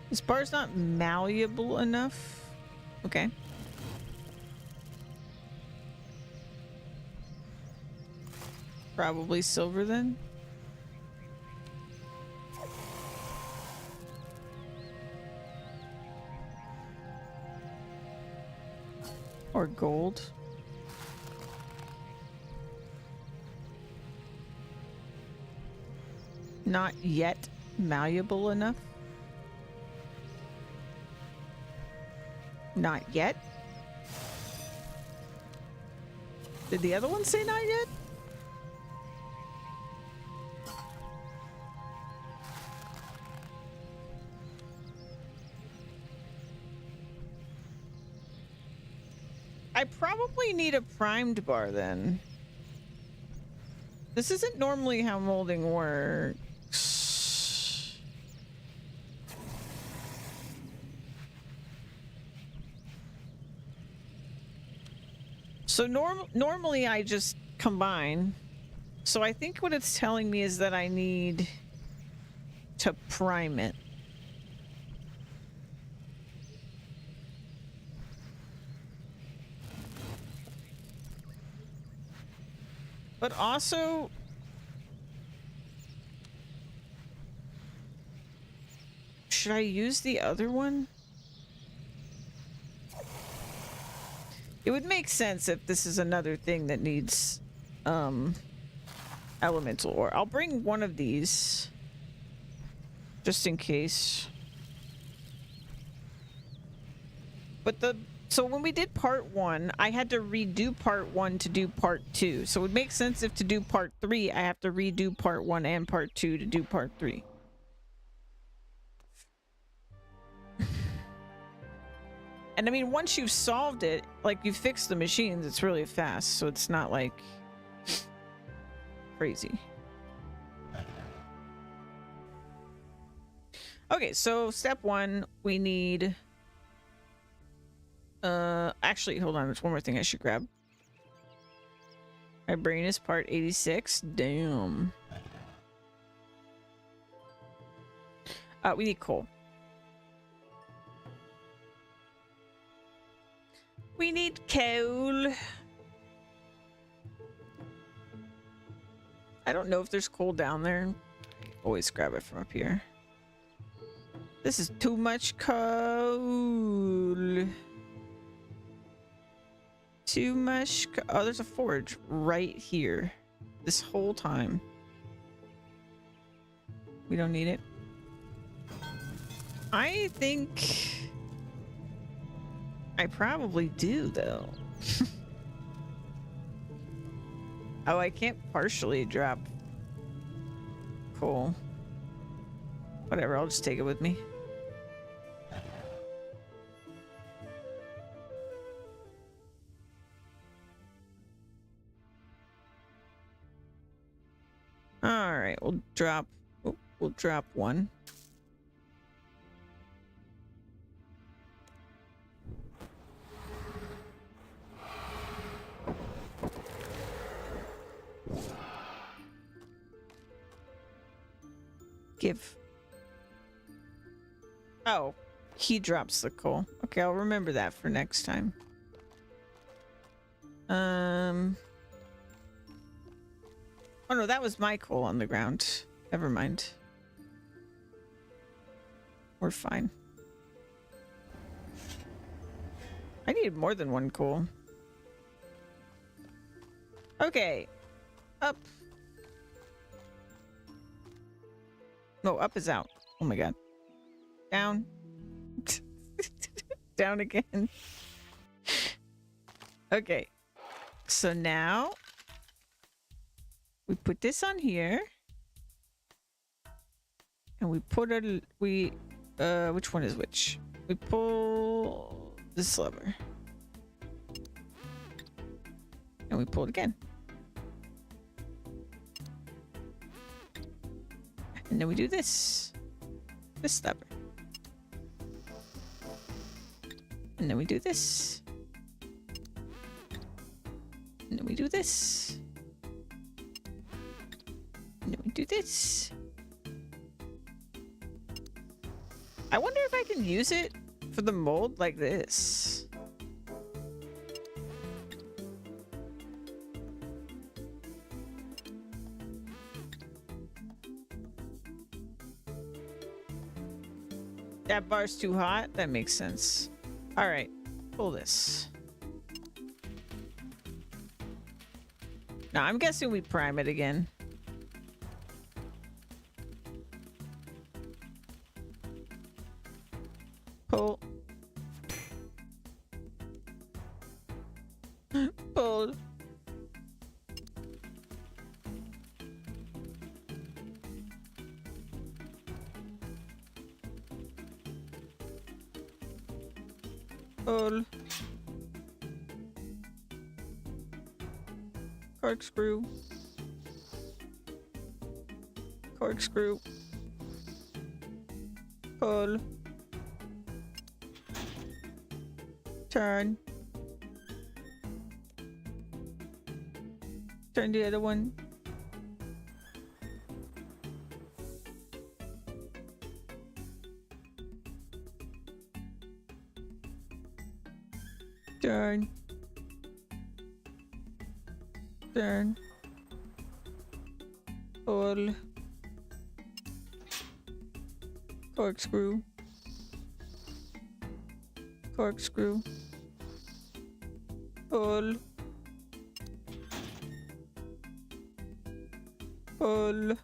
This bar's not malleable enough. Okay. Probably silver then. Or gold. Not yet malleable enough. Not yet? Did the other one say not yet? I probably need a primed bar then. This isn't normally how molding works. So normally I just combine. So I think what it's telling me is that I need to prime it. But also, should I use the other one? It would make sense if this is another thing that needs elemental ore. I'll bring one of these just in case. But so when we did part 1, I had to redo part 1 to do part 2. So it would make sense if to do part 3, I have to redo part 1 and part 2 to do part 3. And I mean, once you've solved it, like you fixed the machines, it's really fast. So it's not like crazy. Okay, so step 1, we need... actually, hold on. There's one more thing I should grab. My brain is part 86. Damn. We need coal. We need coal. I don't know if there's coal down there. Always grab it from up here. This is too much coal. Too much. Oh, there's a forge right here. This whole time. We don't need it. I think I probably do, though. Oh, I can't partially drop coal. Whatever, I'll just take it with me. All right, we'll drop. Oh, we'll drop one. Give. Oh, he drops the coal. Okay, I'll remember that for next time. Oh no, that was my coal on the ground. Never mind. We're fine. I needed more than one coal. Okay. Up. No, up is out. Oh my god. Down. Down again. Okay. So now we put this on here. And we put it, which one is which? We pull this lever. And we pull it again. And then we do this. This lever. And then we do this. And then we do this. And then we do this. I wonder if I can use it for the mold like this. That bar's too hot? That makes sense. All right, pull this. Now, I'm guessing we prime it again. Pull. Pull. Pull. Corkscrew. Corkscrew. Pull. Turn. Turn the other one. Turn. Turn. Pull. Corkscrew. Corkscrew. Pull. Pull.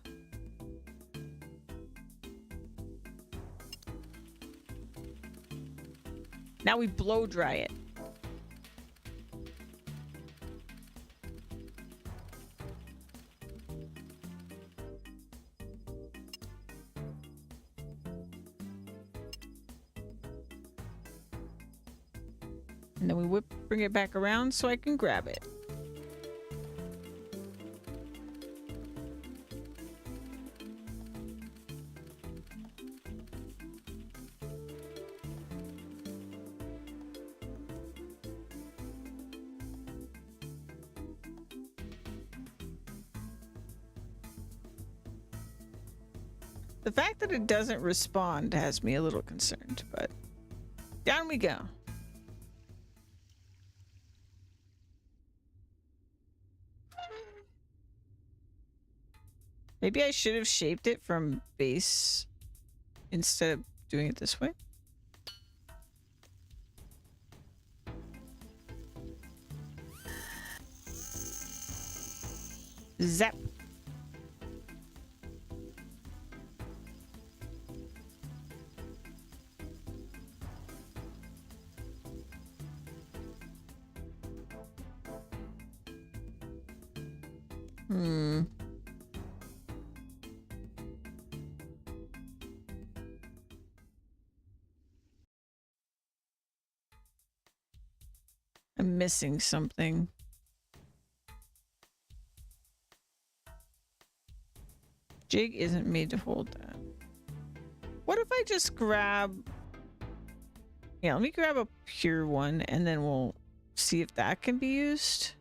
Now we blow dry it. And then we bring it back around so I can grab it. The fact that it doesn't respond has me a little concerned, but down we go. Maybe I should have shaped it from base instead of doing it this way. Zap. I'm missing something. Jig isn't made to hold that. What if I just grab... Yeah, let me grab a pure one and then we'll see if that can be used.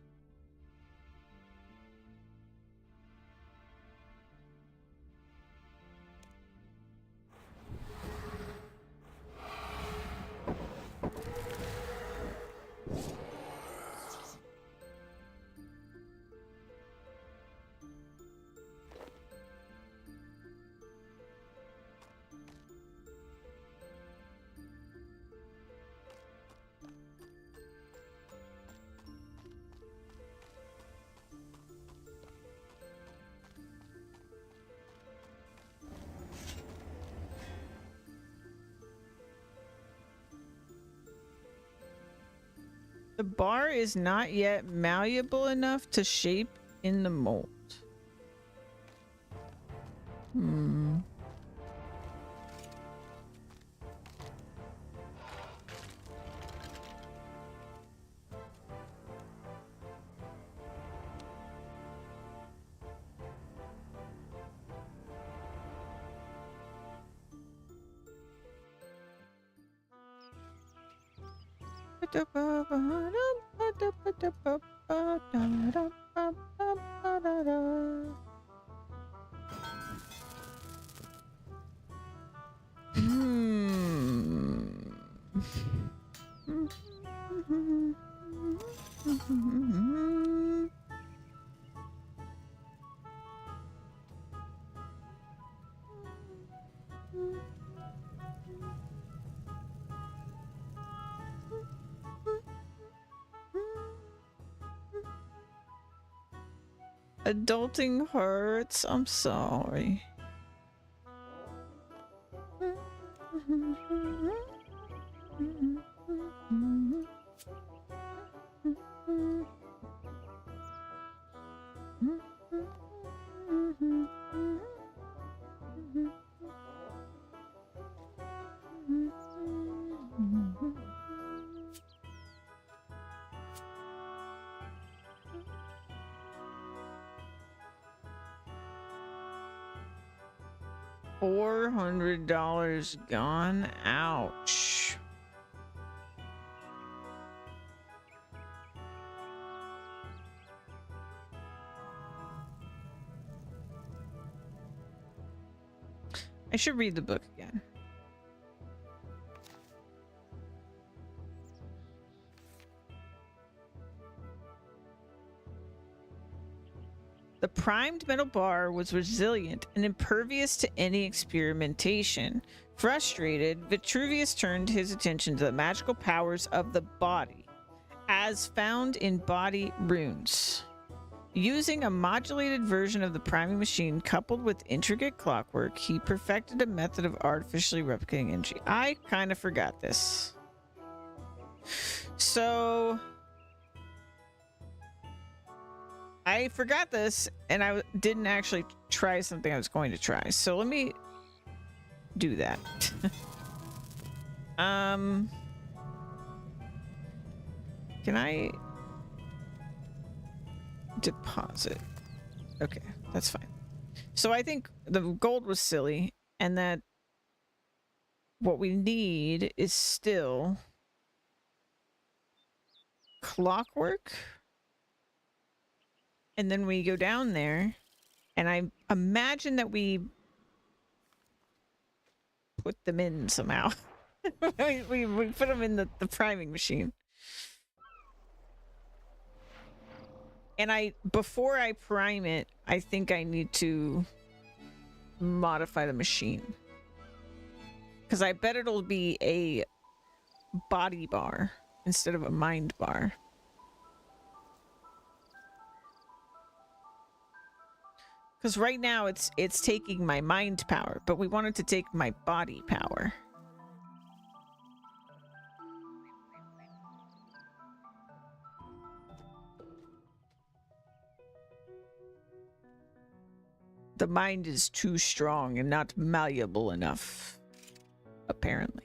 The bar is not yet malleable enough to shape in the mold. Adulting hurts. I'm sorry. $400 gone. Ouch. I should read the book again. The primed metal bar was resilient and impervious to any experimentation. Frustrated, Vitruvius turned his attention to the magical powers of the body. as found in body runes. Using a modulated version of the priming machine coupled with intricate clockwork, he perfected a method of artificially replicating energy. I kind of forgot this. So I forgot this, and I didn't actually try something I was going to try. So let me do that. Can I deposit? Okay, that's fine. So I think the gold was silly, and that what we need is still clockwork. And then we go down there, and I imagine that we put them in somehow. we put them in the priming machine. And before I prime it, I think I need to modify the machine. Because I bet it'll be a body bar instead of a mind bar. Because right now it's taking my mind power, but we want it to take my body power. The mind is too strong and not malleable enough, apparently.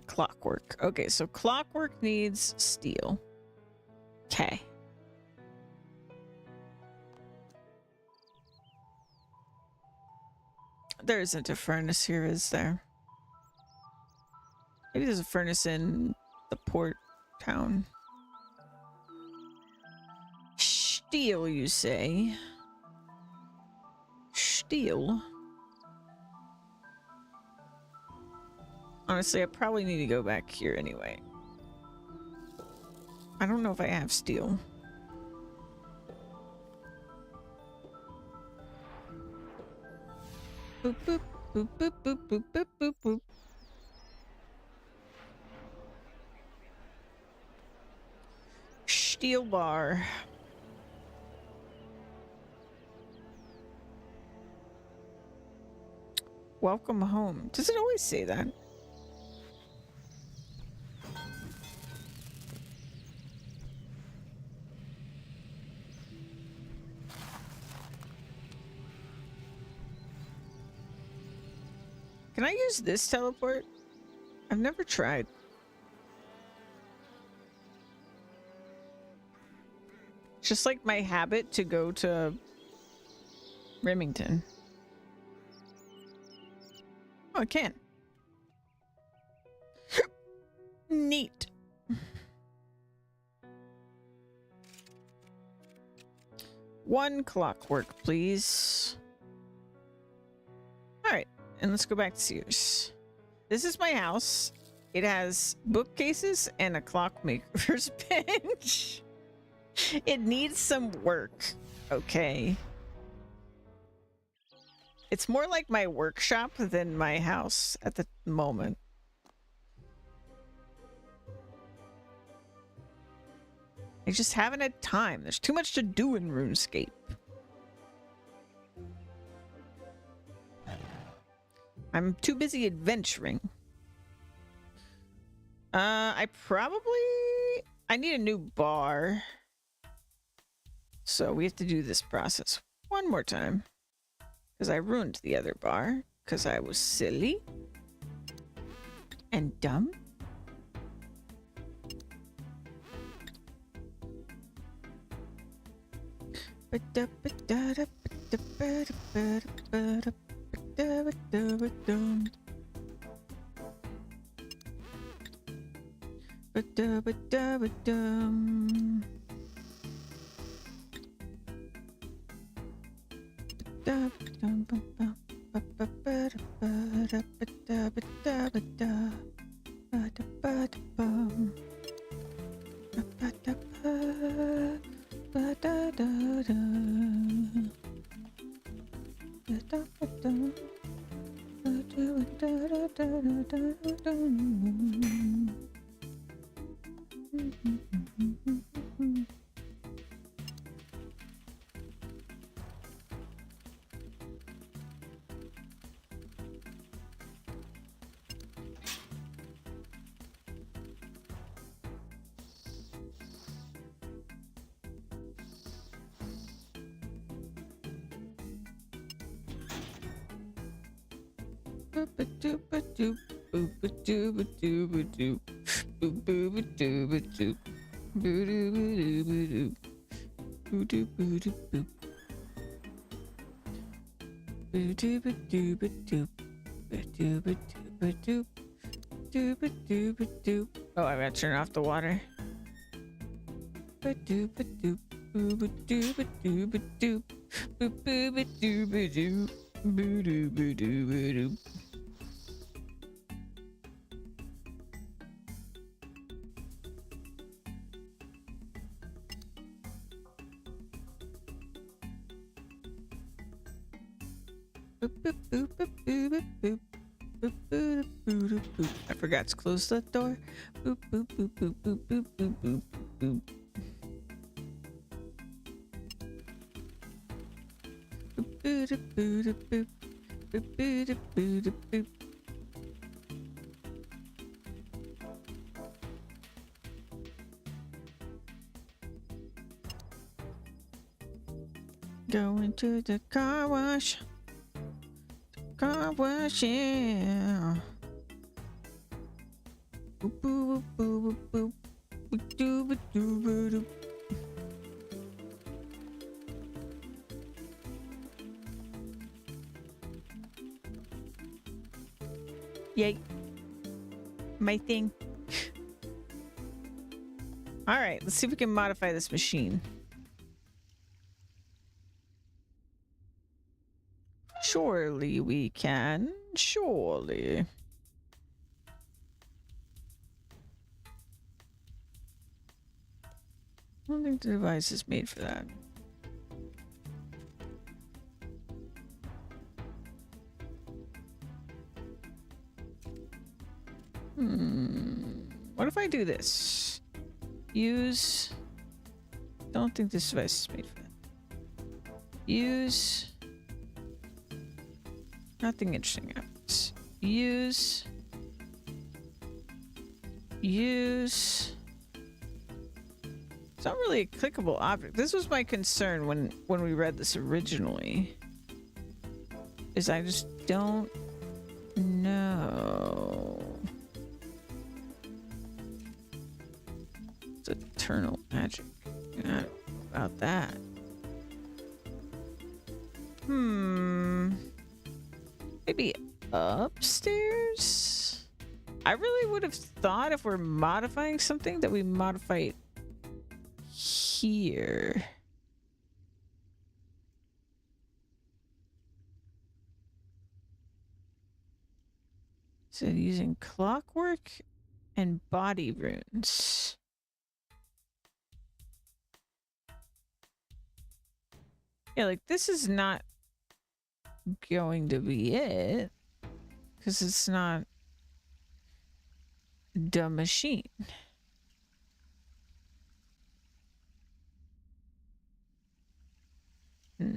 Clockwork. Okay, so clockwork needs steel. Okay. There isn't a furnace here, is there? Maybe there's a furnace in the port town. Steel, you say? Steel? Honestly, I probably need to go back here anyway. I don't know if I have steel. Boop, boop, boop, boop, boop, boop, boop, boop, boop. Steel bar. Welcome home. Does it always say that? Can I use this teleport? I've never tried. It's just like my habit to go to Remington. Oh, I can. Neat. One clockwork, please. All right, and let's go back to Sears. This is my house. It has bookcases and a clockmaker's bench. It needs some work, okay? It's more like my workshop than my house at the moment. I just haven't had time. There's too much to do in RuneScape. I'm too busy adventuring. I need a new bar. So we have to do this process one more time. Because I ruined the other bar. Because I was silly. And dumb. Boop-a-doop-a-doop. Boop-a-doop-a-doop-a-doop. Boop-a-doop-a-doop. Boo-doo-boo-doo-boo-doo. Boo-doo-boo-doo-boop. Boo-doo-ba-doo-ba-doop. Ba-doo-ba-doo-ba-doop. Doo-ba-doo-ba-doop. Oh, I gotta turn off the water. Ba-doo-ba-doop. Boo-ba-doo-ba-doo-ba-doop. Boop-boo-ba-doo-ba-doop. Boo-doo-ba-doo-ba-doop. Boop, boop, boop, boop, boop, boop, boop. Boop, boop, boop, boop, boop. I forgot to close the door. Boop, boop, boop, boop, boop, boop, boop, boop, boop. Boop, boop, boop, boop, boop. Boop, boop, boop, boop, boop. Going to the car wash. Car wash, yeah. Boop, boop, boop, boop, boop. Boop, doo, boop, doo, boop, doo. Yay. My thing. All right, let's see if we can modify this machine. Surely we can. Surely. I don't think the device is made for that. What if I do this? Use... Don't think this device is made for that. Use... Nothing interesting happens. Use... Use... It's not really a clickable object. This was my concern when we read this originally. Is I just don't know. It's eternal magic. Not about that. Maybe upstairs? I really would have thought if we're modifying something that we modify it here. So using clockwork and body runes. Yeah, like this is not going to be it because it's not the machine. Hmm.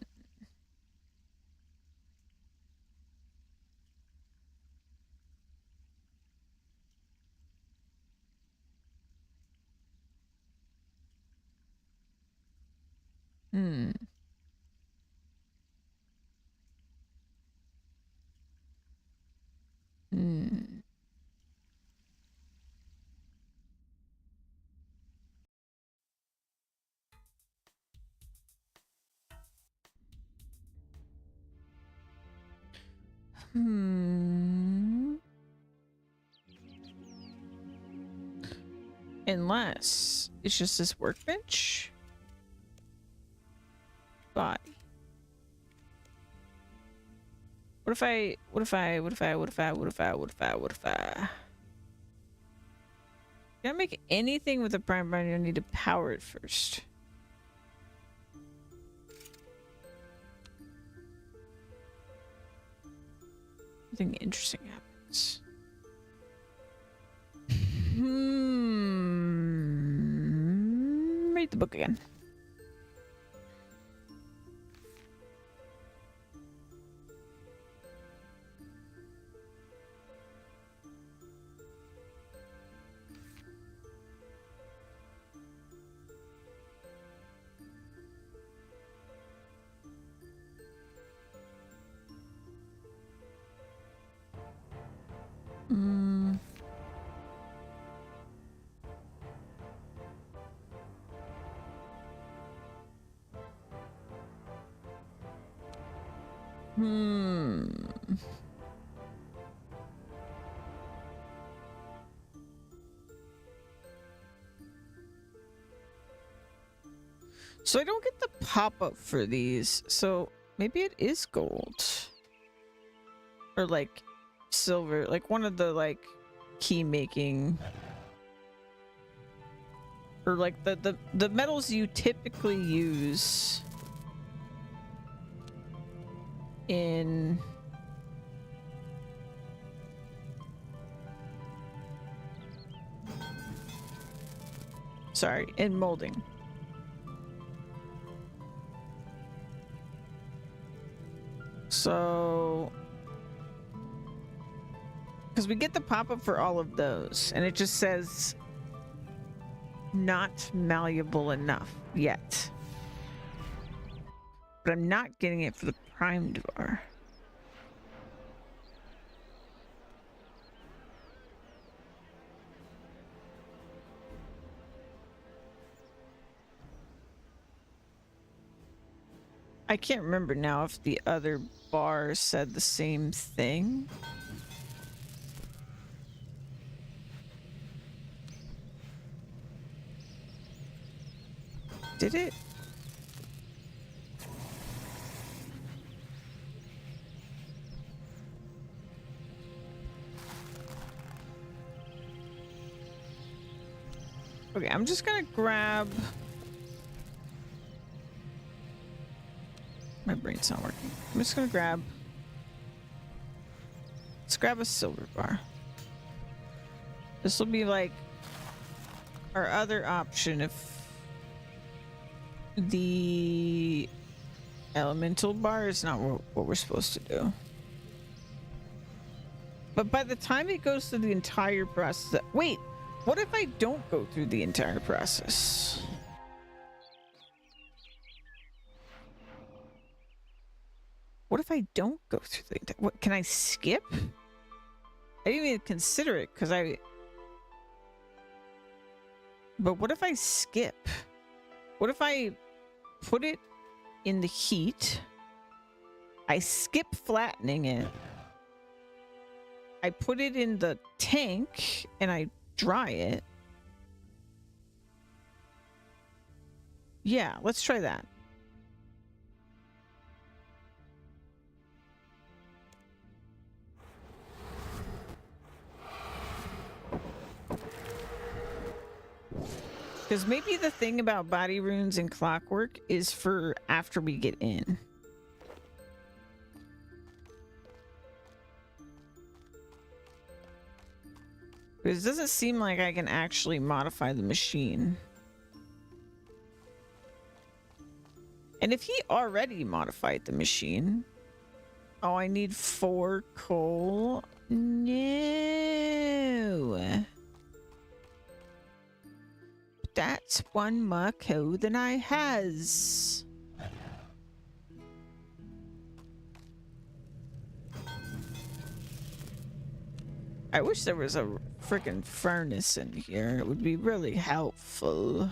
Hmm. Hmm. Hmm. Unless it's just this workbench. Body. What if I can I make anything with a prime body? I need to power it first. Something interesting happens. Read the book again. Hmm. So I don't get the pop-up for these, so maybe it is gold. Or like silver, like one of the like key making, or like the metals you typically use in in molding. So because we get the pop-up for all of those and it just says not malleable enough yet, but I'm not getting it for the primed bar. I can't remember now if the other bar said the same thing. Did it? Okay, I'm just gonna grab... My brain's not working. I'm just gonna grab... Let's grab a silver bar. This will be like our other option if the elemental bar is not what we're supposed to do. But by the time it goes through the entire process... Wait! What if I don't go through the entire process? What if I don't go through the entire... What, can I skip? I didn't even consider it because I... But what if I skip? What if I put it in the heat? I skip flattening it. I put it in the tank and I dry it. Yeah, let's try that. Because maybe the thing about body runes and clockwork is for after we get in. Because it doesn't seem like I can actually modify the machine. And if he already modified the machine... Oh, I need 4 coal? No. That's 1 more coal than I has. I wish there was a freaking furnace in here. It would be really helpful.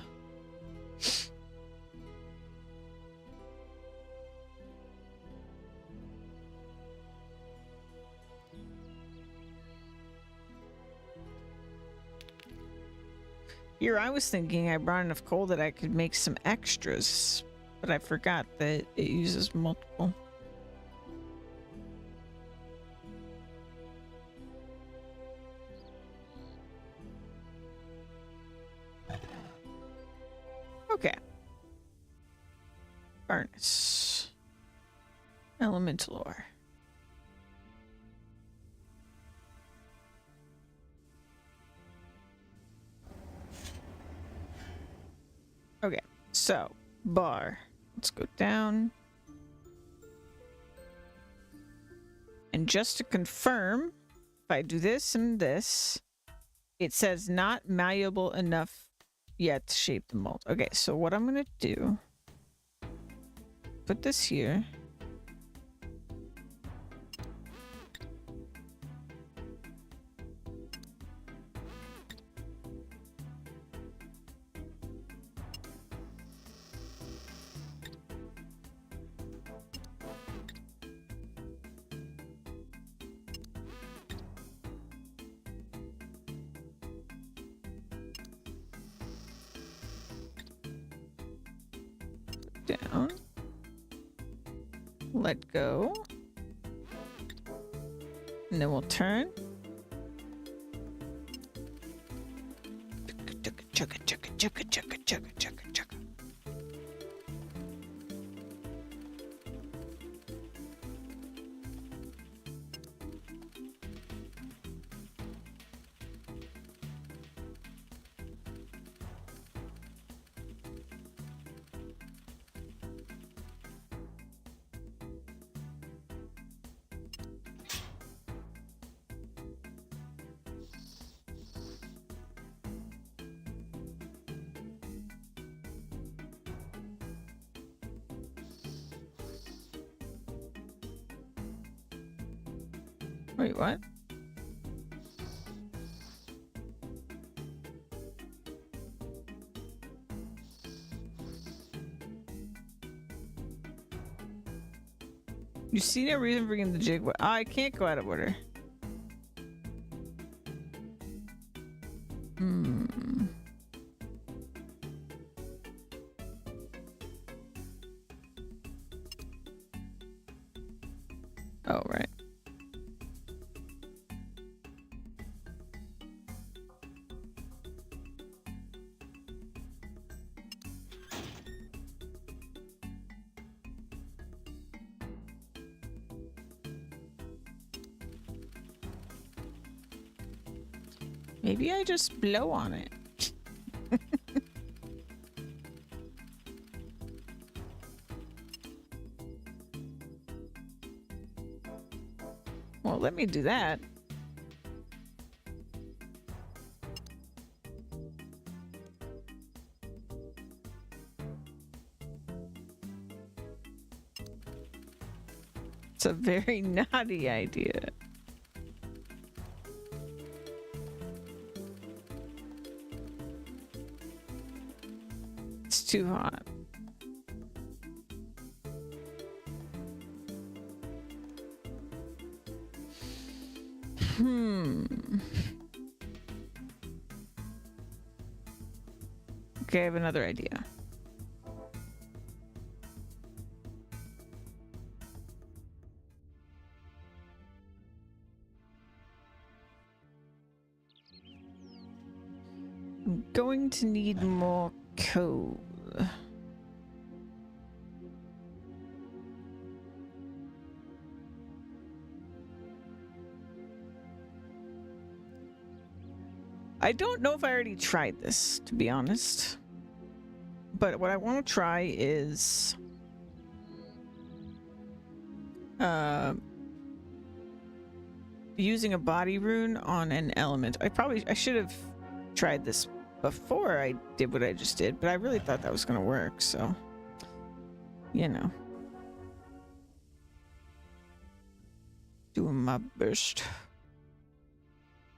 Here, I was thinking I brought enough coal that I could make some extras, but I forgot that it uses multiple. Okay. Furnace. Elemental ore. Okay, so bar. Let's go down. And just to confirm, if I do this and this, it says not malleable enough yet to shape the mold. Okay, so what I'm gonna do, put this here. down. Let go. And then we'll turn. Chugga, chugga, chugga, chugga, chugga, chugga, chugga. Wait, what? You see no reason for bringing the jig. I can't go out of order. Oh, right. Maybe I just blow on it. Well, let me do that. It's a very naughty idea. It's too hot. Okay, I have another idea. I'm going to need more coal. I don't know if I already tried this, to be honest. But what I want to try is using a body rune on an element. I should have tried this before I did what I just did, but I really thought that was going to work, so you know. Doing my best.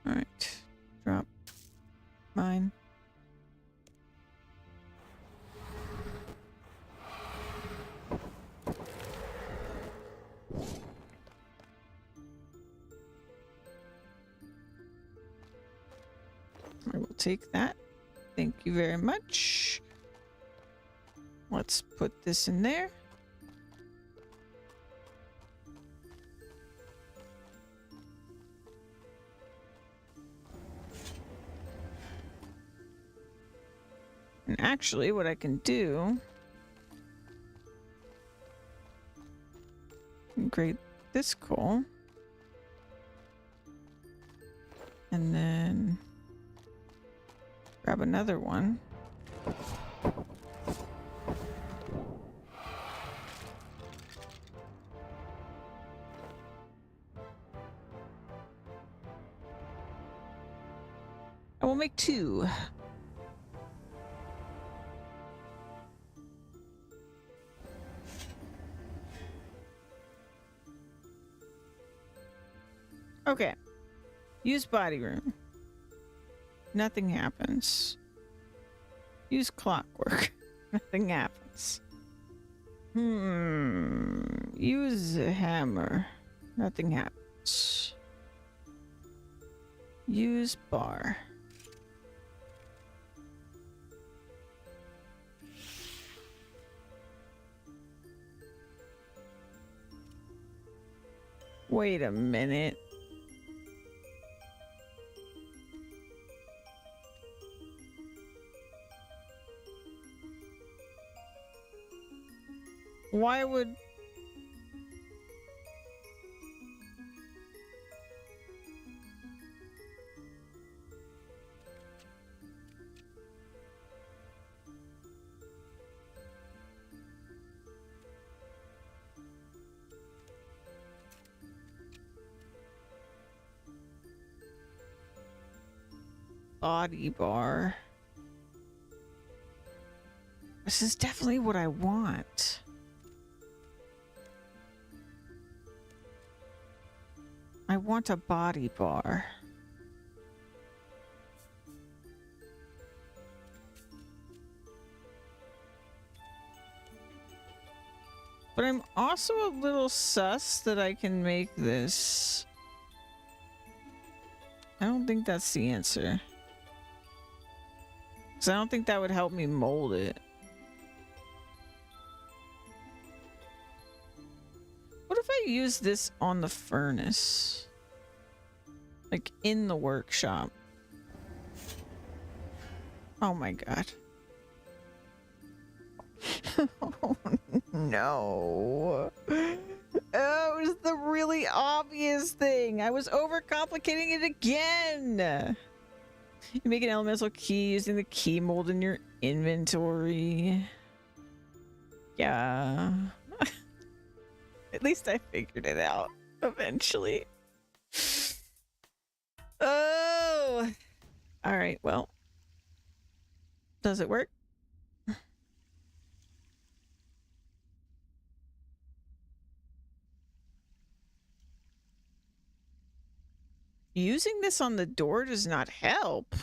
Alright. Drop mine. I will take that. Thank you very much. Let's put this in there. And actually, what I can do, grate this coal, and then grab another one. I will make two. Okay. Use body room. Nothing happens. Use clockwork. Nothing happens. Use a hammer. Nothing happens. Use bar. Wait a minute. Why would... Body bar. This is definitely what I want. I want a body bar. But I'm also a little sus that I can make this. I don't think that's the answer. Because I don't think that would help me mold it. What if I use this on the furnace? Like in the workshop. Oh my god. Oh no. Oh, it was the really obvious thing. I was overcomplicating it again. You make an elemental key using the key mold in your inventory. Yeah. At least I figured it out eventually. Oh. All right, well. Does it work? Using this on the door does not help.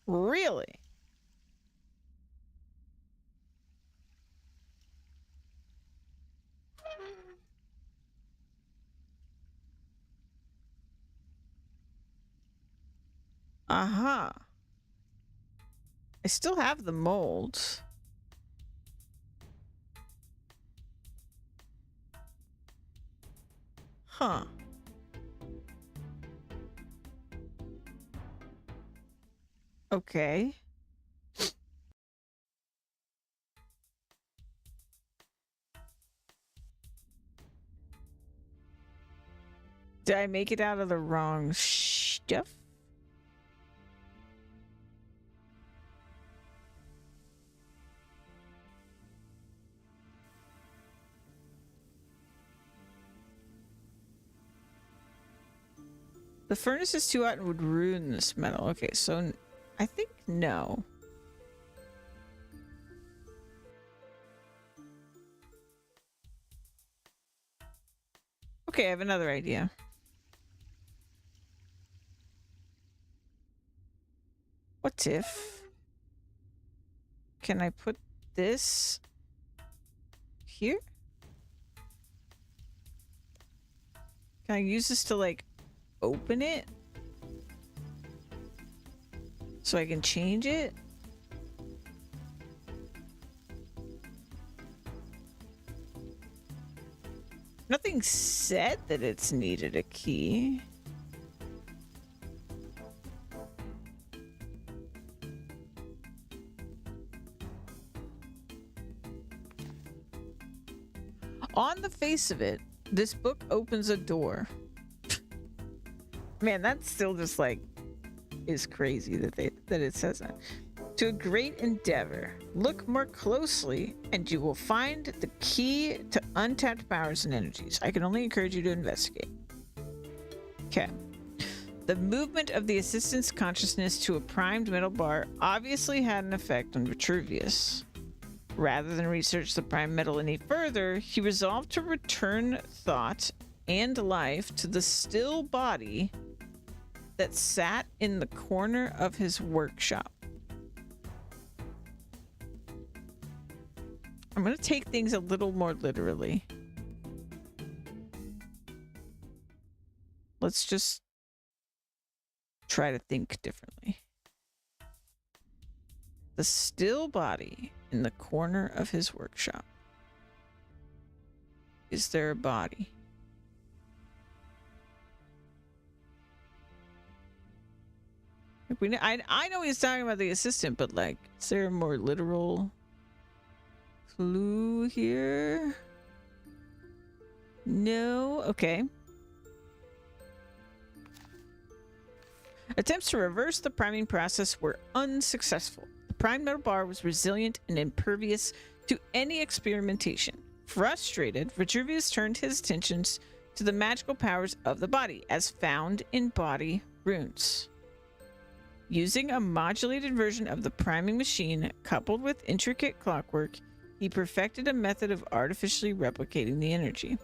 Really? Uh-huh. I still have the mold. Huh. Okay. Did I make it out of the wrong stuff? The furnace is too hot and would ruin this metal. Okay, so I think no. Okay, I have another idea. What if... Can I put this here? Can I use this to, like, open it? So I can change it? Nothing said that it's needed a key. On the face of it, this book opens a door. Man, that's still just like is crazy that it says that. To a great endeavor. Look more closely and you will find the key to untapped powers and energies. I can only encourage you to investigate. Okay. The movement of the assistant's consciousness to a primed metal bar obviously had an effect on Vitruvius. Rather than research the prime metal any further, he resolved to return thought and life to the still body that sat in the corner of his workshop. I'm going to take things a little more literally. Let's just try to think differently. The still body in the corner of his workshop. Is there a body? I know he's talking about the assistant, but like, is there a more literal clue here? No? Okay. Attempts to reverse the priming process were unsuccessful. The primed metal bar was resilient and impervious to any experimentation. Frustrated, Vitruvius turned his attentions to the magical powers of the body, as found in body runes. Using a modulated version of the priming machine, coupled with intricate clockwork, he perfected a method of artificially replicating the energy.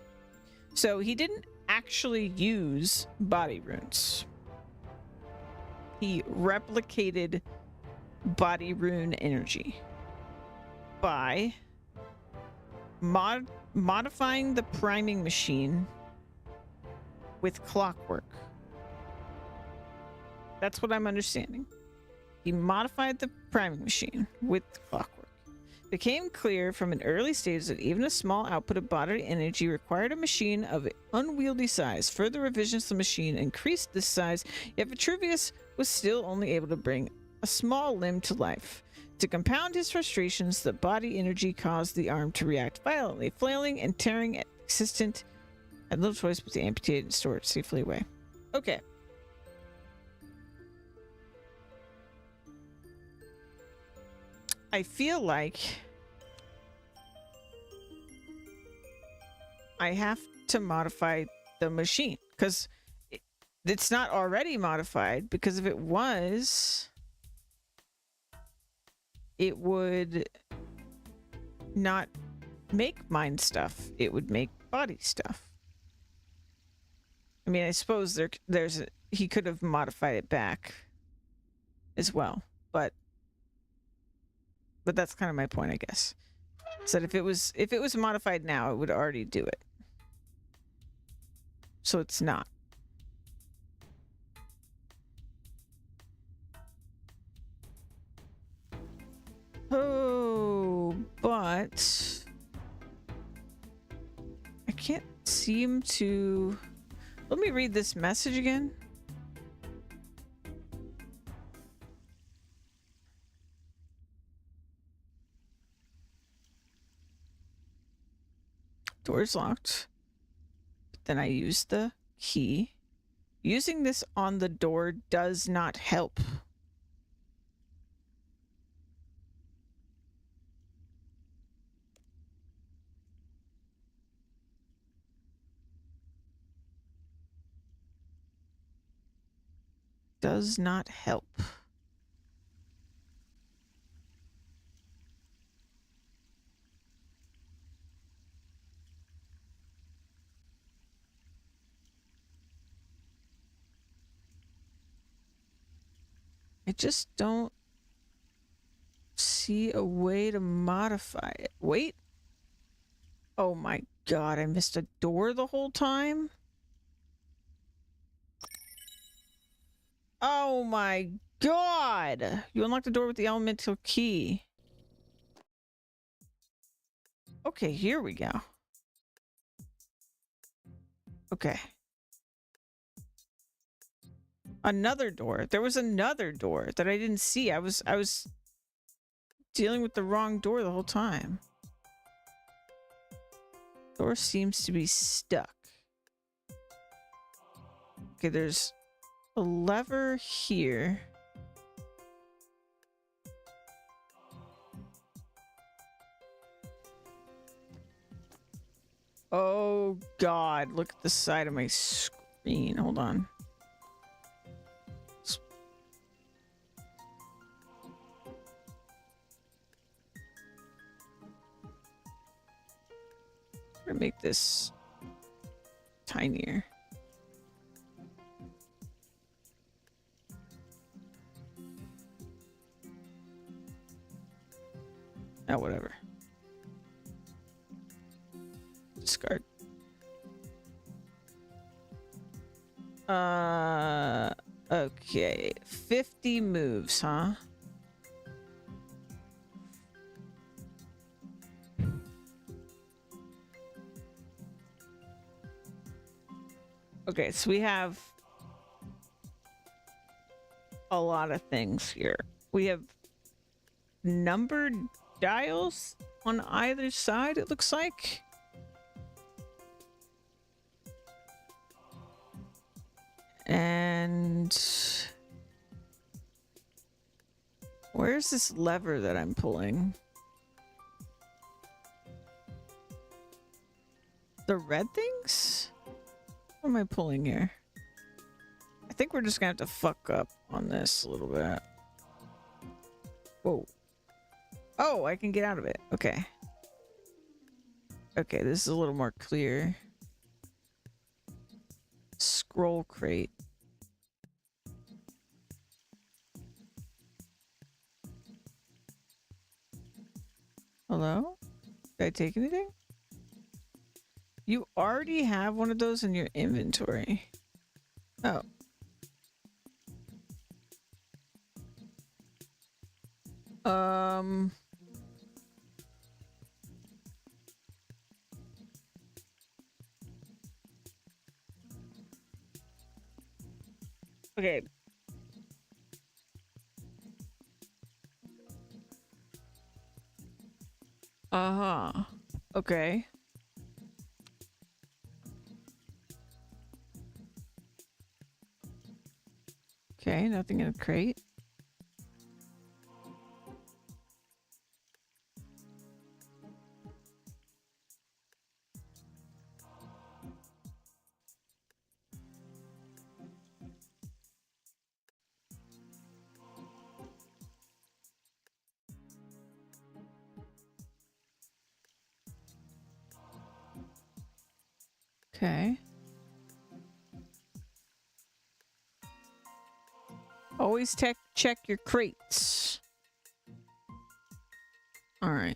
So he didn't actually use body runes. He replicated body rune energy by modifying the priming machine with clockwork. That's what I'm understanding. He modified the priming machine with clockwork. It became clear from an early stage that even a small output of body energy required a machine of unwieldy size. Further revisions to the machine increased this size, yet Vitruvius was still only able to bring a small limb to life. To compound his frustrations, the body energy caused the arm to react violently, flailing and tearing at the assistant. Had little choice but to amputate and store it safely away. Okay. I feel like I have to modify the machine because it's not already modified, because if it was, it would not make mind stuff. It would make body stuff. I mean, I suppose he could have modified it back as well, but that's kind of my point, I guess. So that if it was modified now, it would already do it. So it's not. Oh, but I can't seem to. Let me read this message again. Door's locked. But then I use the key. Using this on the door does not help. Does not help. I just don't see a way to modify it. Wait. Oh my god, I missed a door the whole time? Oh my god! You unlock the door with the elemental key. Okay, here we go. Okay. Another door. There was another door that I didn't see. I was dealing with the wrong door the whole time. Door seems to be stuck. Okay, there's a lever here. Oh god, look at the side of my screen. Hold on. I'm gonna make this tinier. Oh, whatever. Discard. Okay. 50 moves, huh? Okay, so we have a lot of things here. We have numbered dials on either side, it looks like. And where's this lever that I'm pulling? The red things? What am I pulling here? I think we're just gonna have to fuck up on this a little bit. Whoa. Oh, I can get out of it. Okay. Okay, this is a little more clear. Scroll crate. Hello? Did I take anything? You already have one of those in your inventory. Oh. Okay. Uh-huh. Okay. Okay, nothing in a crate. Okay. Always check your crates. All right.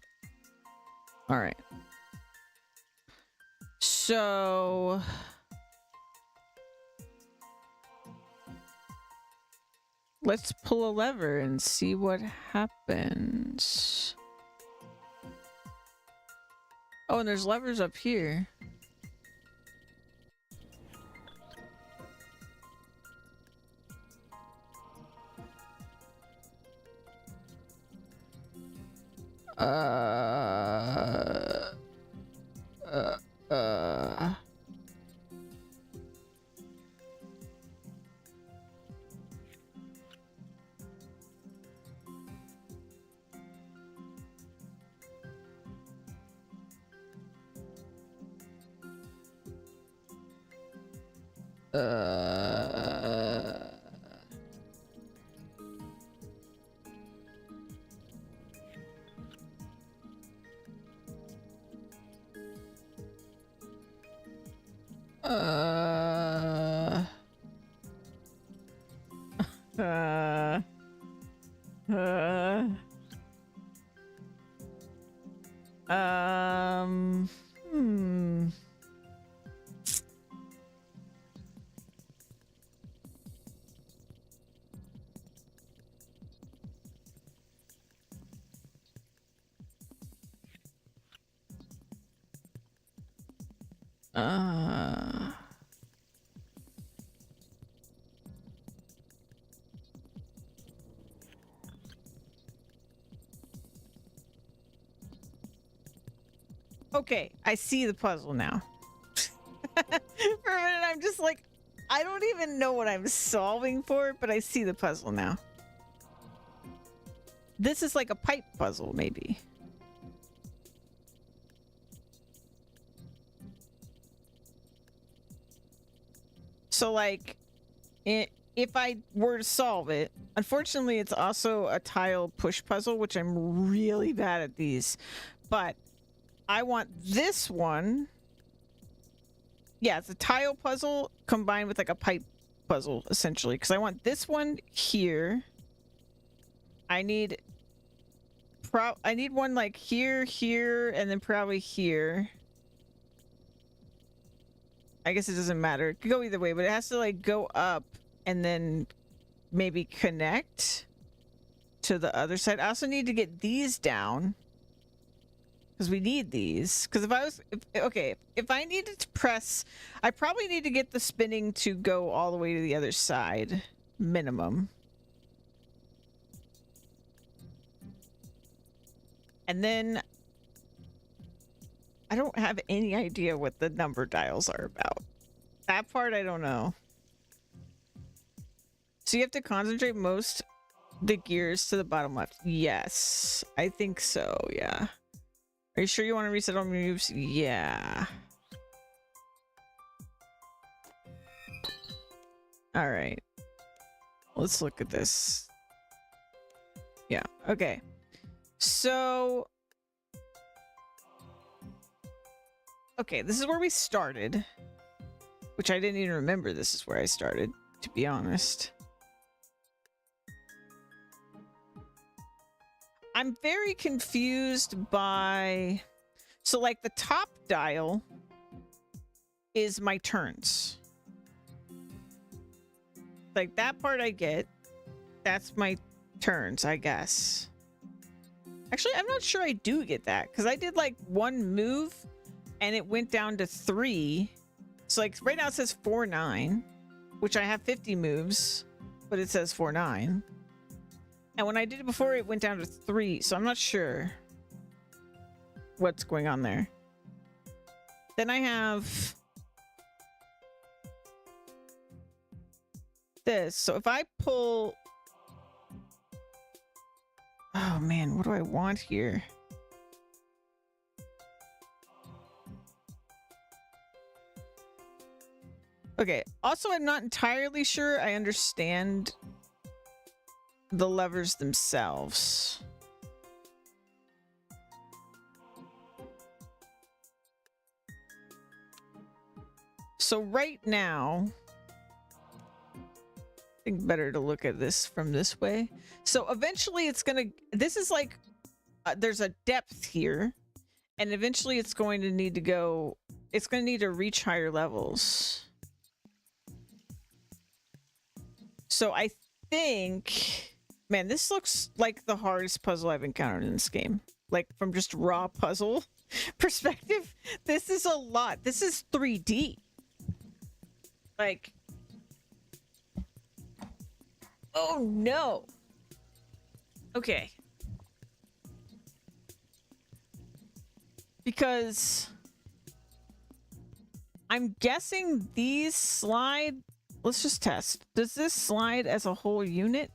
All right. So let's pull a lever and see what happens. Oh, and there's levers up here. Uh, uh, uh. Uh, uh, uh, uh, hmm. Uh, okay, I see the puzzle now. For a minute, I'm just like, I don't even know what I'm solving for, but I see the puzzle now. This is like a pipe puzzle, maybe. So, like, if I were to solve it, unfortunately, it's also a tile push puzzle, which I'm really bad at these. But I want this one. Yeah, it's a tile puzzle combined with like a pipe puzzle, essentially. Because I want this one here. I need one like here, here, and then probably here. I guess it doesn't matter. It could go either way, but it has to like go up and then maybe connect to the other side. I also need to get these down. because we need these. Because if I needed to press, I probably need to get the spinning to go all the way to the other side, minimum. And then I don't have any idea what the number dials are about. That part I don't know. So you have to concentrate most the gears to the bottom left. Yes, I think so, yeah. Are you sure you want to reset all moves? Yeah. All right. Let's look at this. Yeah, okay. So... okay, this is where we started. Which I didn't even remember this is where I started, to be honest. I'm very confused by... so, like, the top dial is my turns. Like, that part I get. That's my turns, I guess. Actually, I'm not sure I do get that, because I did, like, one move, and it went down to 3. So, like, right now it says 4-9, which I have 50 moves, but it says 4-9. And when I did it before, it went down to 3, so I'm not sure what's going on there. Then I have this. So if I pull... oh man, what do I want here? Okay, also I'm not entirely sure I understand the levers themselves. So right now, I think better to look at this from this way. So eventually it's gonna, this is like, there's a depth here, and eventually it's going to need to go, it's going to need to reach higher levels. So I think... man, this looks like the hardest puzzle I've encountered in this game. Like, from just raw puzzle perspective, this is a lot. This is 3D. Like... oh, no. Okay. Because... I'm guessing these slide... let's just test. Does this slide as a whole unit?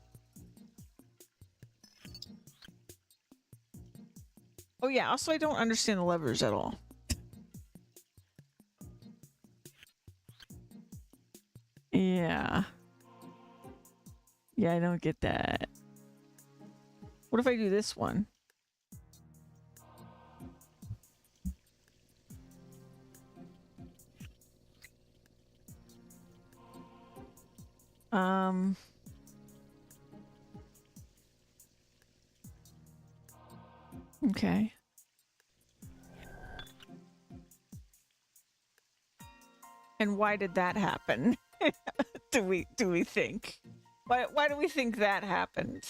Oh yeah, also I don't understand the levers at all. Yeah. Yeah, I don't get that. What if I do this one? Okay. And why did that happen? do we think? Why do we think that happened?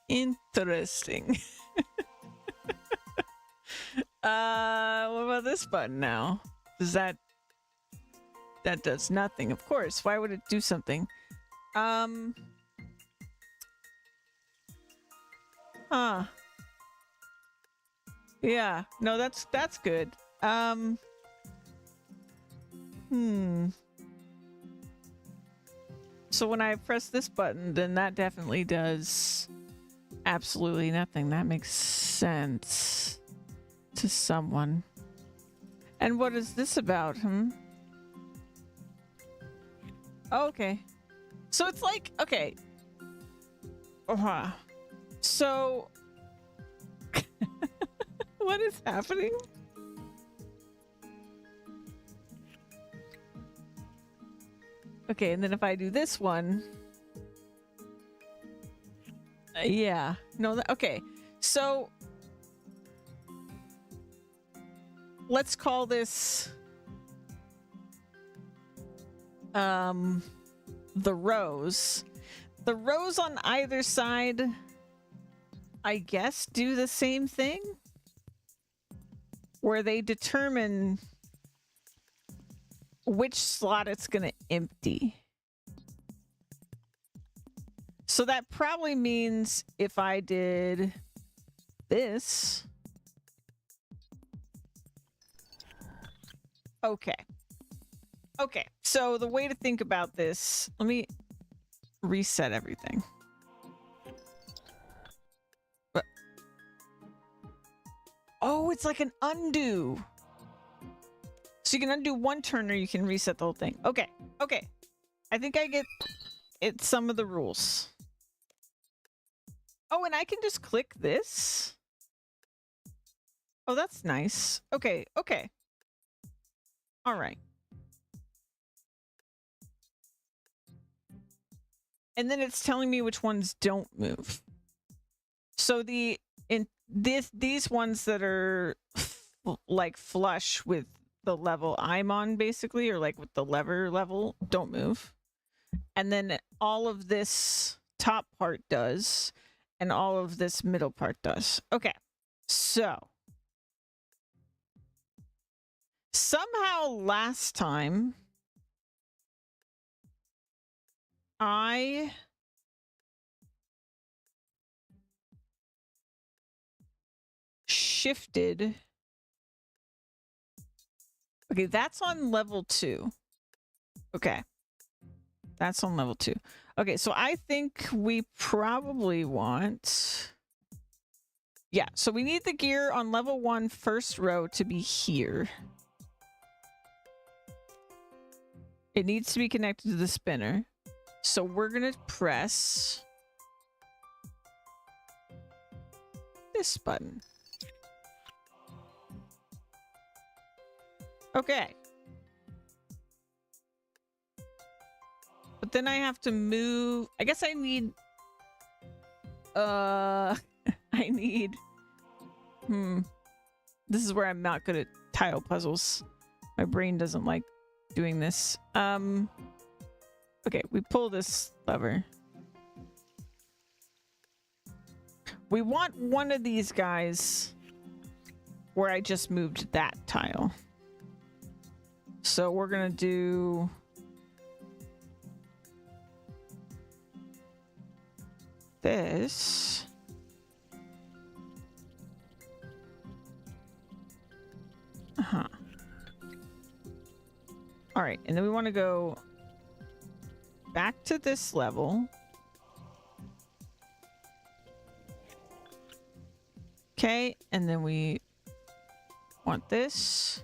Interesting. What about this button now? Does that does nothing, of course. Why would it do something? Huh. Yeah, no, that's good. So when I press this button, then that definitely does absolutely nothing. That makes sense to someone. And what is this about, Oh, okay. So it's like, okay. So... what is happening? Okay, and then if I do this one... yeah. No, okay. So... let's call this... the rows. The rows on either side, I guess, do the same thing, where they determine which slot it's going to empty. So that probably means if I did this. Okay. Okay. So the way to think about this, let me reset everything. But, oh, it's like an undo. So you can undo one turn or you can reset the whole thing. Okay. Okay. I think I get it, some of the rules. Oh, and I can just click this. Oh, that's nice. Okay. Okay. All right. And then it's telling me which ones don't move. So these ones that are like flush with the level I'm on, basically, or like with the lever level, don't move. And then all of this top part does, and all of this middle part does. Okay. So somehow last time I shifted. Okay, that's on level 2. Okay. That's on level 2. Okay, so I think we probably want... Yeah, so we need the gear on level 1 first row to be here. It needs to be connected to the spinner. So we're going to press this button. Okay. But then I have to move. I guess I need... I need... This is where I'm not good at tile puzzles. My brain doesn't like doing this. Okay, we pull this lever. We want one of these guys where I just moved that tile. So we're gonna do... this. Uh-huh. All right, and then we want to go back to this level. Okay, and then we want this.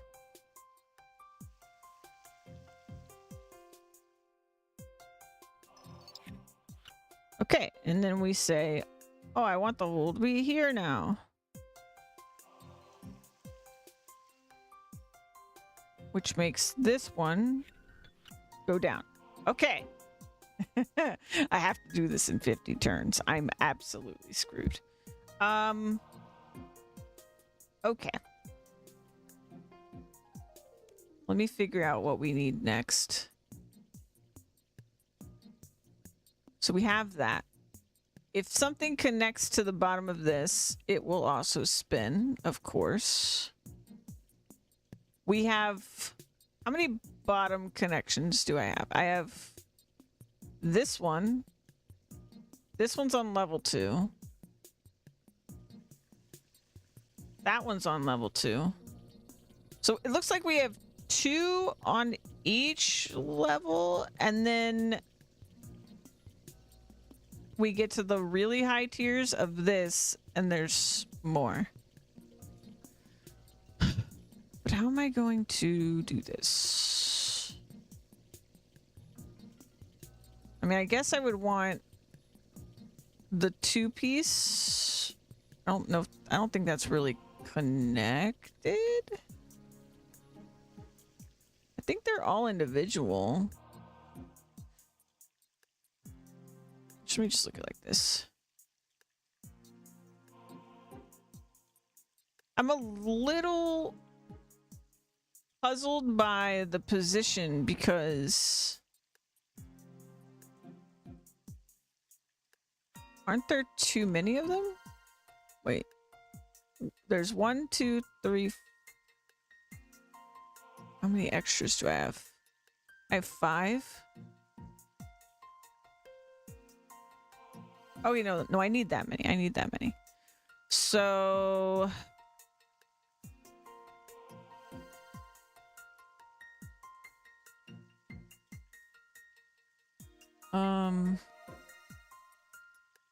Okay, and then we say, oh, I want the hole to be here now. Which makes this one go down. Okay. I have to do this in 50 turns. I'm absolutely screwed. Okay. Let me figure out what we need next. So we have that. If something connects to the bottom of this, it will also spin, of course. We have... How many bottom connections do I have? I have this one. This one's on level 2. That one's on level 2. So it looks like we have 2 on each level, and then we get to the really high tiers of this, and there's more. But how am I going to do this? I mean, I guess I would want the 2-piece. I don't know. I don't think that's really connected. I think they're all individual. Let me just look at it like this. I'm a little puzzled by the position because Aren't there too many of them? Wait. There's 1, 2, 3. How many extras do I have? I have 5. Oh, you know, no, I need that many. I need that many. So...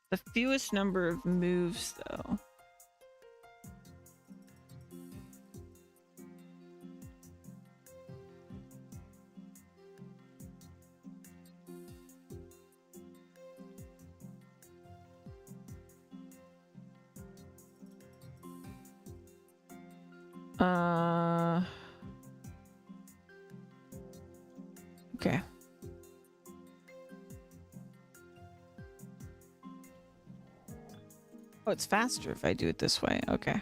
The fewest number of moves, though. Okay. Oh, it's faster if I do it this way. Okay.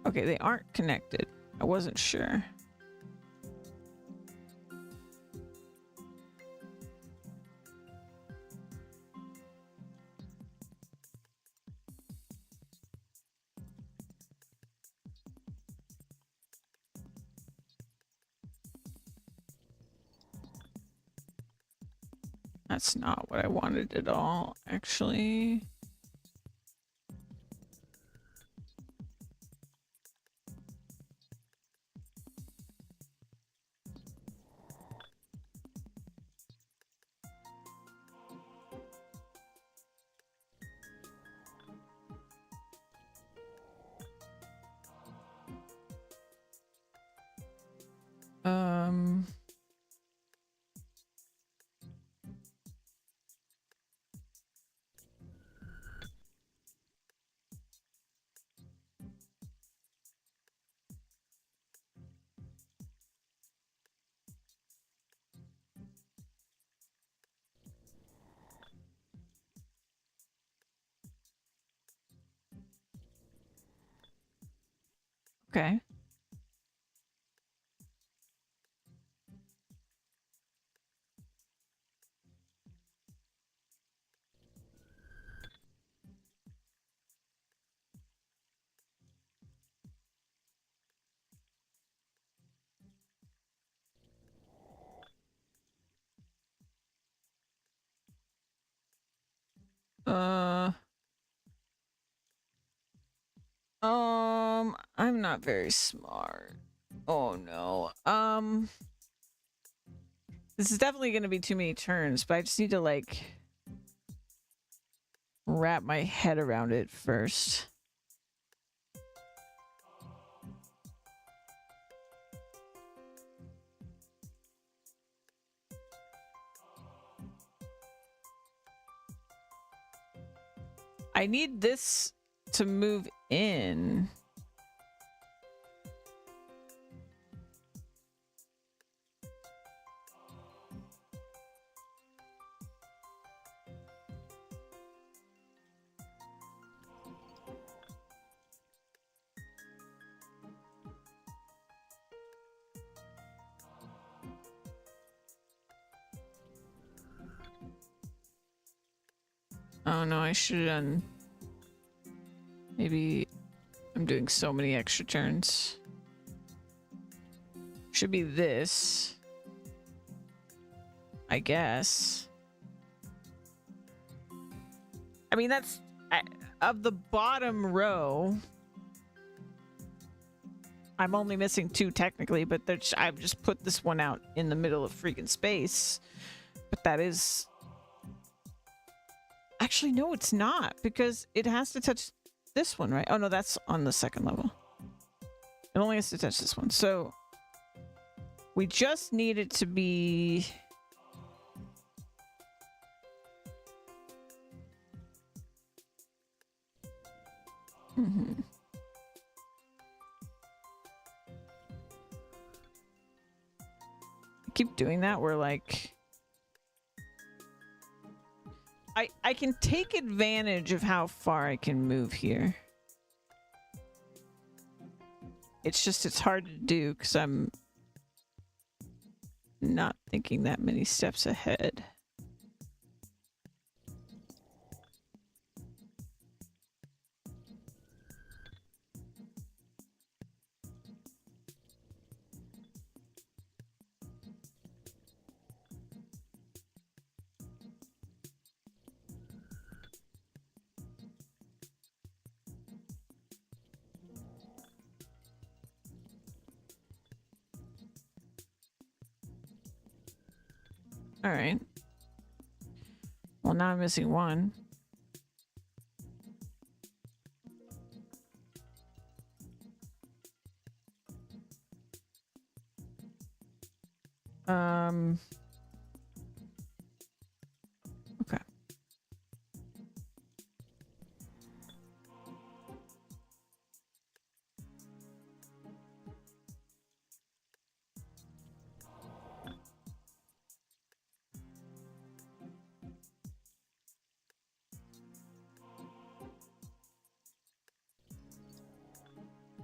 Okay, they aren't connected. I wasn't sure. That's not what I wanted at all, actually. Okay. Uh, I'm not very smart. Oh no. This is definitely going to be too many turns, but I just need to like wrap my head around it first. I need this to move in. Oh no, I should have done... Maybe I'm doing so many extra turns. Should be this. I guess. I mean, that's... of the bottom row, I'm only missing 2 technically, but I've just put this one out in the middle of freaking space. But that is... Actually, no, it's not, because it has to touch this one, right? Oh, no, that's on the second level. It only has to touch this one. So we just need it to be... Mm-hmm. I keep doing that where like... I can take advantage of how far I can move here. It's just, it's hard to do because I'm not thinking that many steps ahead. All right. Well, now I'm missing one. Okay.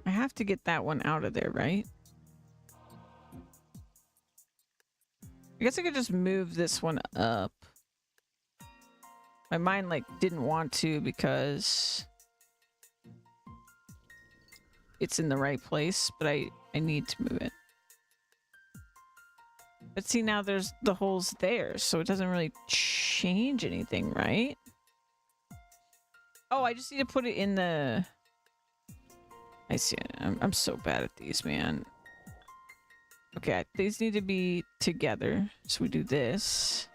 I have to get that one out of there, right? I guess I could just move this one up. My mind, like, didn't want to because it's in the right place, but I need to move it. But see, now there's the holes there, so it doesn't really change anything, right? Oh, I just need to put it in the... I see it. I'm so bad at these, man. Okay, these need to be together. So we do this.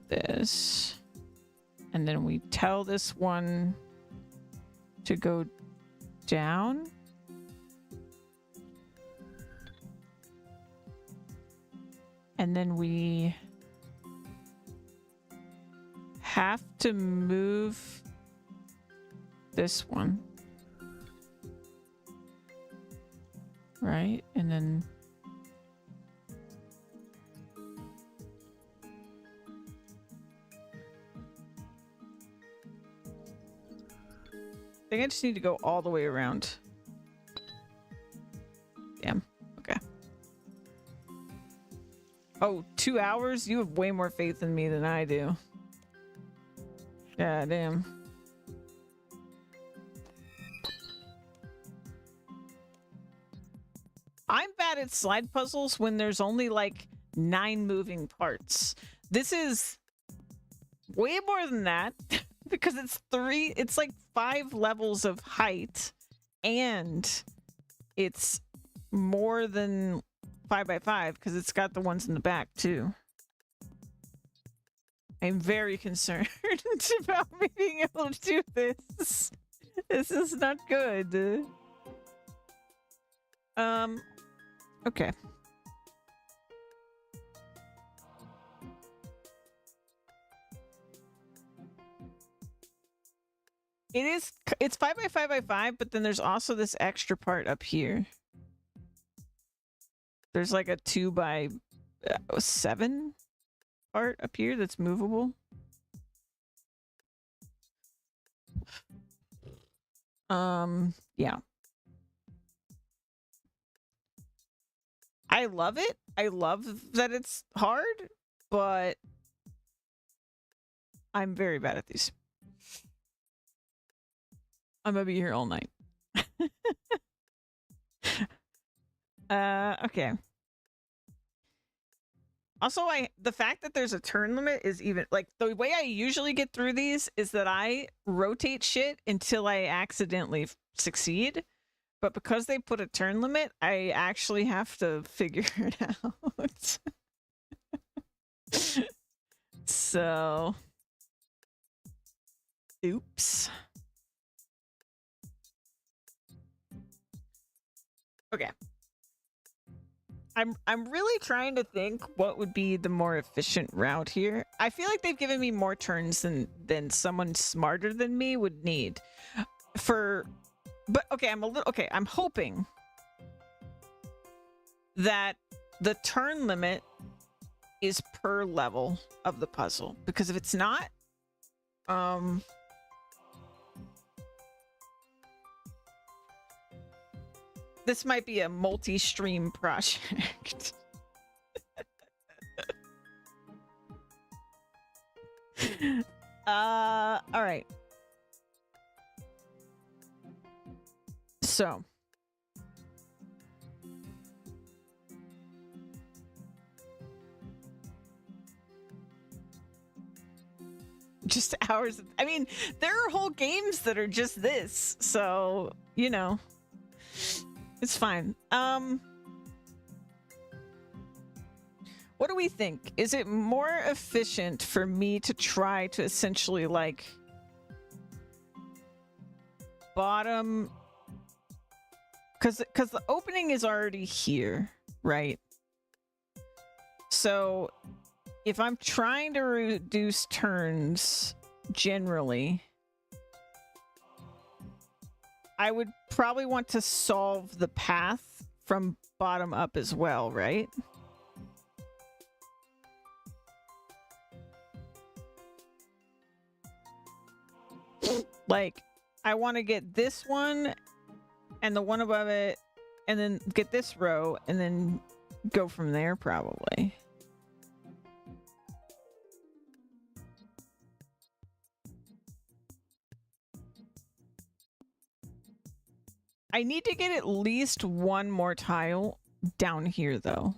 This. And then we tell this one to go down. And then we have to move this one. Right? And then I think I just need to go all the way around. Damn. Okay. Oh, 2 hours? You have way more faith in me than I do. Yeah, damn. I'm bad at slide puzzles when there's only like 9 moving parts. This is way more than that because it's like 5 levels of height and it's more than 5 by 5 because it's got the ones in the back too. I'm very concerned about me being able to do this. This is not good. Okay. It's 5 by 5 by 5, but then there's also this extra part up here. There's like a 2 by 7 part up here that's movable. Yeah. I love it. I love that it's hard, but I'm very bad at these. I'm gonna be here all night. Okay. Also, the fact that there's a turn limit is even, like, the way I usually get through these is that I rotate shit until I accidentally succeed. But because they put a turn limit, I actually have to figure it out. So, oops. Okay. I'm really trying to think what would be the more efficient route here. I feel like they've given me more turns than someone smarter than me would need. But okay, I'm hoping that the turn limit is per level of the puzzle, because if it's not, this might be a multi-stream project. All right. So just hours. I mean, there are whole games that are just this, so you know, it's fine. What do we think? Is it more efficient for me to try to essentially like bottom, because the opening is already here, right? So if I'm trying to reduce turns generally, I would probably want to solve the path from bottom up as well, right? Like, I want to get this one and the one above it, and then get this row, and then go from there, probably. I need to get at least one more tile down here, though,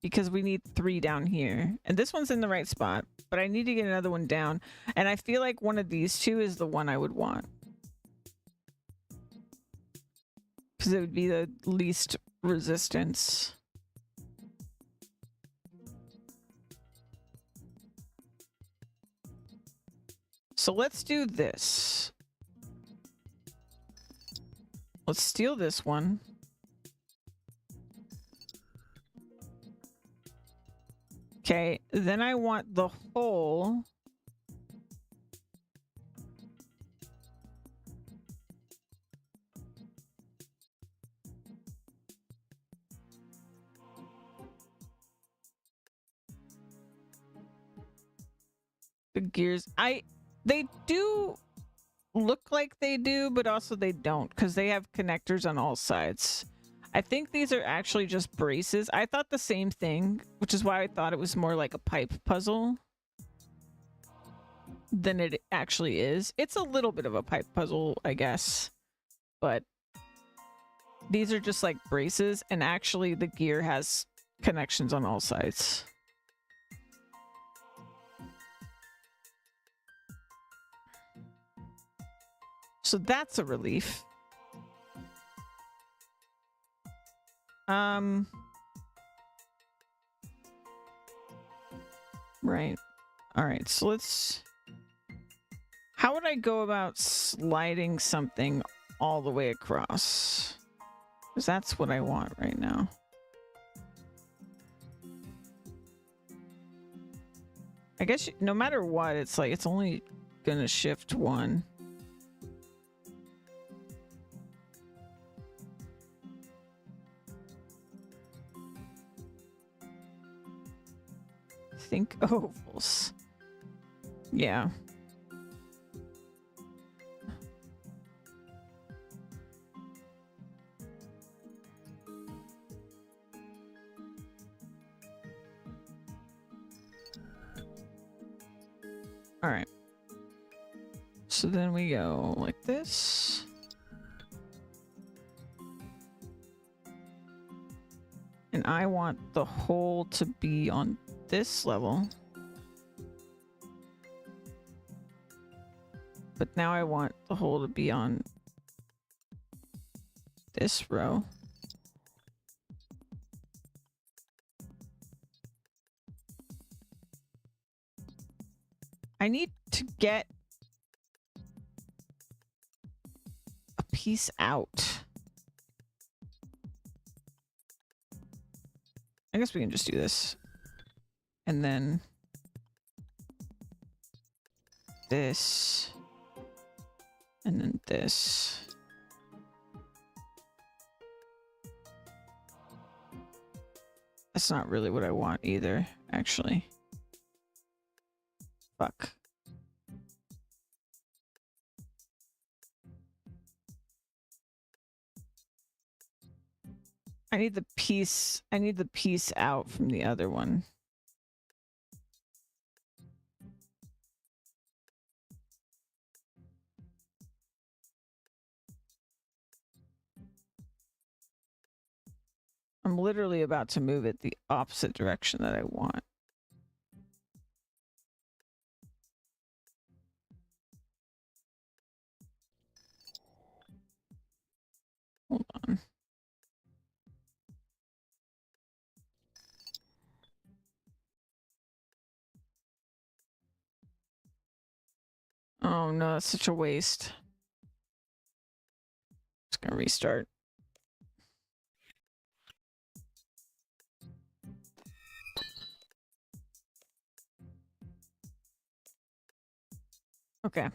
because we need 3 down here. And this one's in the right spot, but I need to get another one down. And I feel like one of these two is the one I would want, because it would be the least resistance. So let's do this. Let's steal this one. Okay, then I want the hole. The gears. They do look like they do, but also they don't, because they have connectors on all sides. I think these are actually just braces. I thought the same thing, which is why I thought it was more like a pipe puzzle than it actually is. It's a little bit of a pipe puzzle, I guess, but these are just like braces, and actually the gear has connections on all sides. So that's a relief. Right. All right, so let's... How would I go about sliding something all the way across? Because that's what I want right now. I guess no matter what, it's like, it's only gonna shift one. Think ovals. Yeah. All right. So then we go like this. And I want the hole to be on this level. But now I want the hole to be on this row. I need to get a piece out. I guess we can just do this. And then this. And then this. That's not really what I want either, actually. Fuck. I need the piece out from the other one. I'm literally about to move it the opposite direction that I want. Hold on. Oh no, that's such a waste. Just gonna restart. Okay.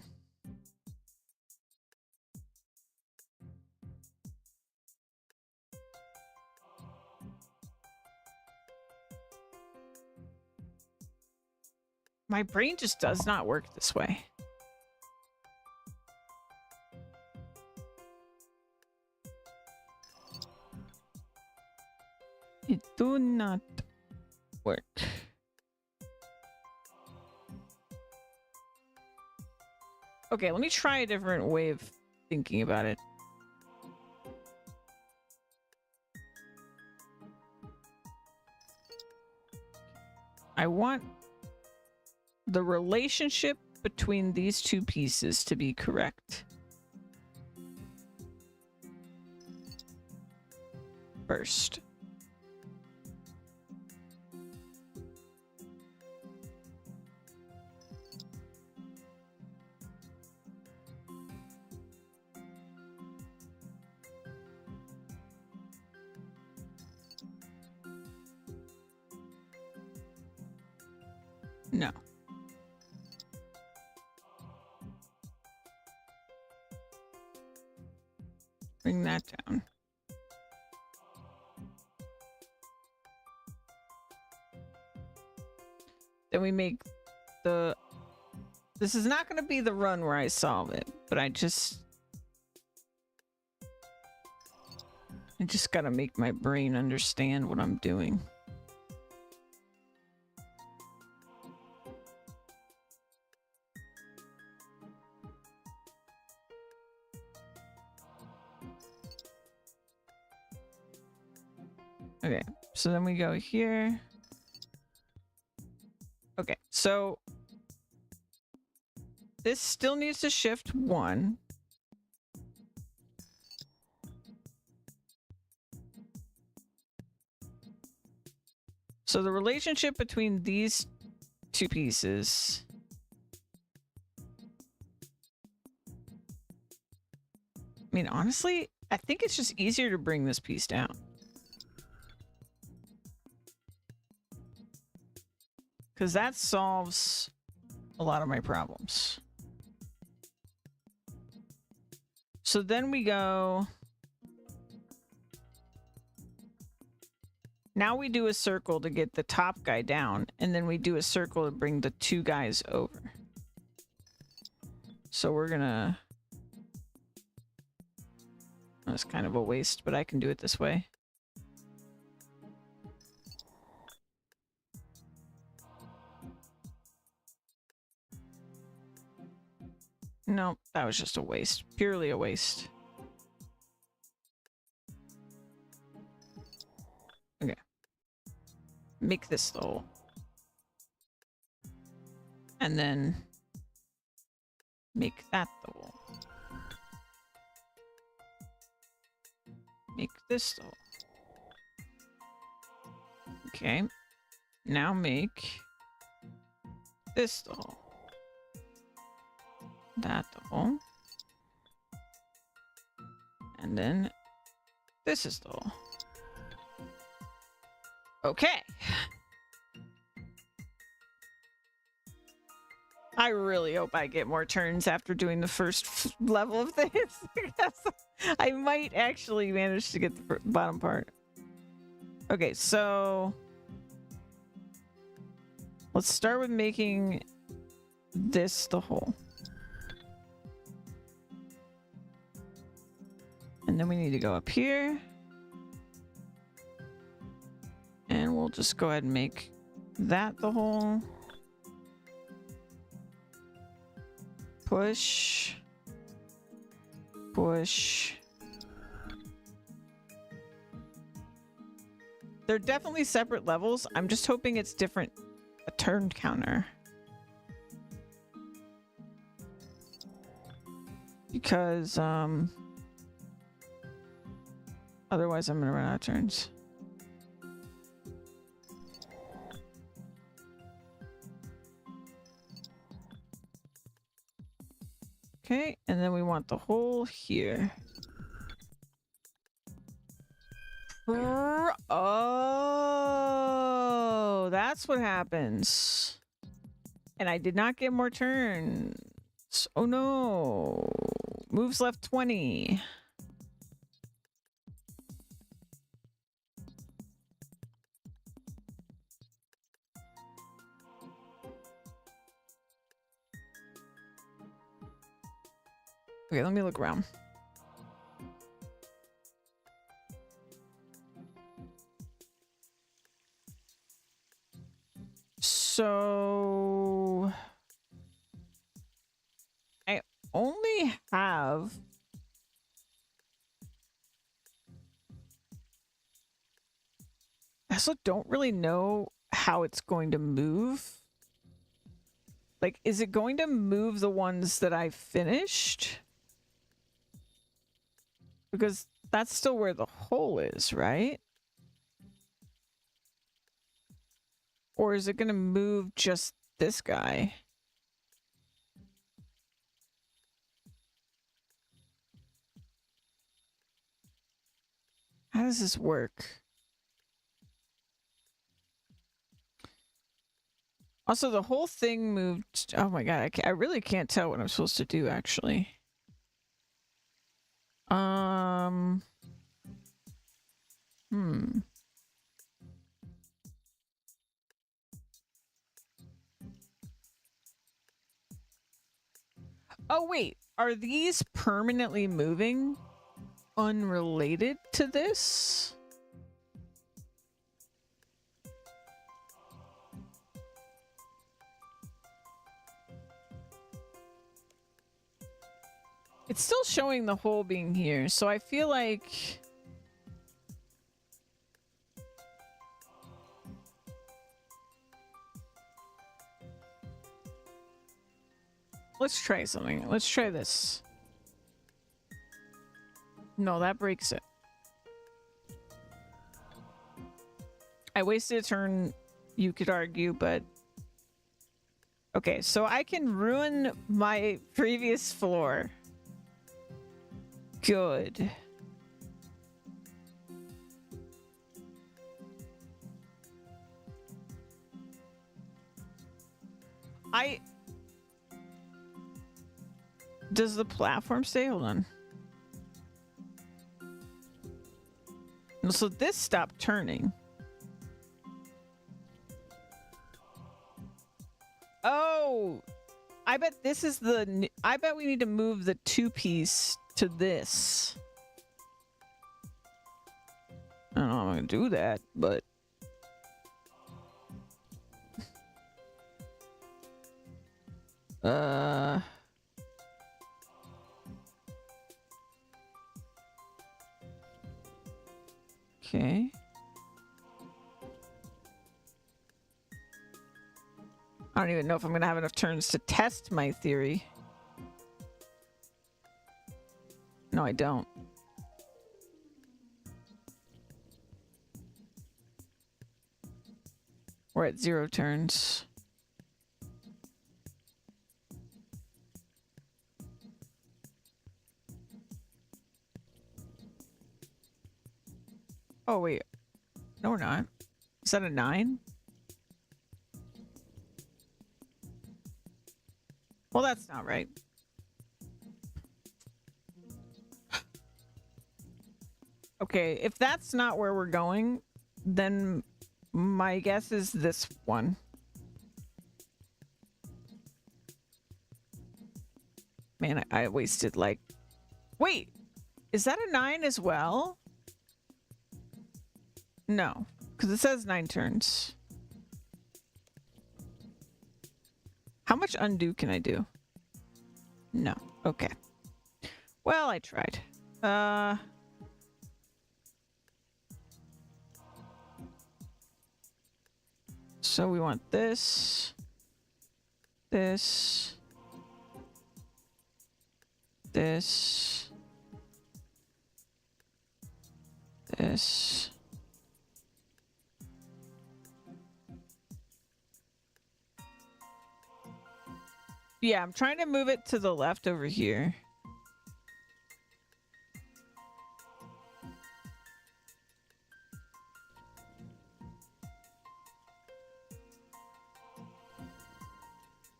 My brain just does not work this way. It do not work. Okay, let me try a different way of thinking about it. I want the relationship between these two pieces to be correct. First. No. Bring that down. Then we make the... This is not going to be the run where I solve it, but I just got to make my brain understand what I'm doing. Okay, so then we go here. Okay, so this still needs to shift 1. So the relationship between these two pieces I mean, honestly, I think it's just easier to bring this piece down. Because that solves a lot of my problems. So then we go... Now we do a circle to get the top guy down, and then we do a circle to bring the 2 guys over. So we're gonna... That's kind of a waste, but I can do it this way. No, that was just a waste. Purely a waste. Okay. Make this the hole. And then make that the hole. Make this the hole. Okay. Now make this the hole. That the hole. And then this is the hole. Okay. I really hope I get more turns after doing the first level of this. I might actually manage to get the bottom part. Okay, so Let's start with making this the hole. And then we need to go up here. And we'll just go ahead and make that the hole. Push. Push. They're definitely separate levels. I'm just hoping it's different. A turn counter. Because, otherwise I'm gonna run out of turns. Okay, and then we want the hole here. Oh, that's what happens. And I did not get more turns. Oh no. Moves left 20. Okay, let me look around. So I only have I also don't really know how it's going to move. Like, is it going to move the ones that I finished? Because that's still where the hole is, right? Or is it going to move just this guy? How does this work? Also, the whole thing moved. Oh my god, I really can't tell what I'm supposed to do, actually. Hmm. Oh wait, are these permanently moving? Unrelated to this? It's still showing the hole being here, so I feel like... Let's try something. Let's try this. No, that breaks it. I wasted a turn, you could argue, but... Okay, so I can ruin my previous floor. Good. Does the platform stay? Hold on. So this stopped turning. Oh, I bet this is the... I bet we need to move the 2-piece to this. I don't know how I'm gonna do that, but... Okay. I don't even know if I'm gonna have enough turns to test my theory. No, I don't. We're at 0 turns. Oh, wait. No, we're not. Is that a 9? Well, that's not right. Okay, if that's not where we're going, then my guess is this one. Man, I wasted like... Wait! Is that a 9 as well? No. Because it says 9 turns. How much undo can I do? No. Okay. Well, I tried. So we want this. This. This. This. Yeah, I'm trying to move it to the left over here.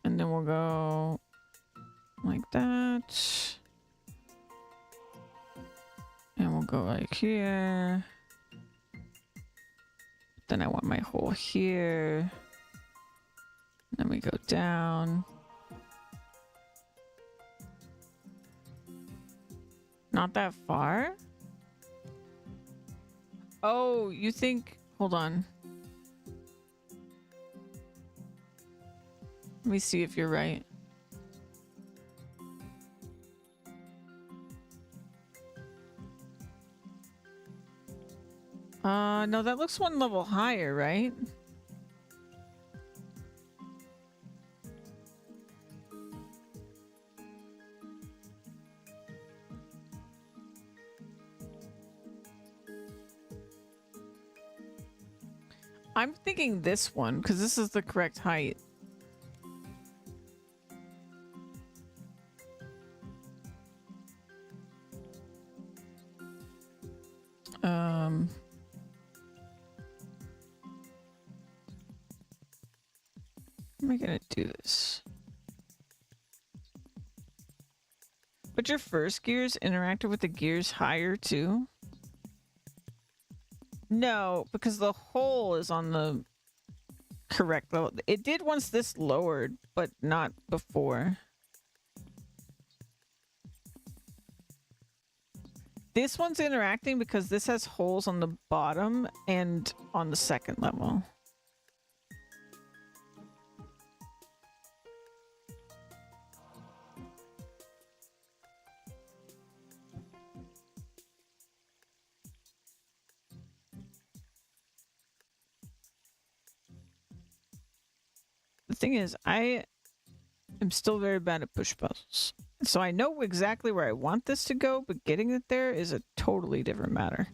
And then we'll go like that. And we'll go like here. Then I want my hole here. Then we go down. Not that far? Oh, you think... Hold on. Let me see if you're right. No, that looks one level higher, right? I'm thinking this one, because this is the correct height. How am I gonna do this? But your first gears interacted with the gears higher too? No, because the hole is on the correct level. It did once this lowered, but not before. This one's interacting because this has holes on the bottom and on the second level. The thing is, I am still very bad at push puzzles. So I know exactly where I want this to go, but getting it there is a totally different matter.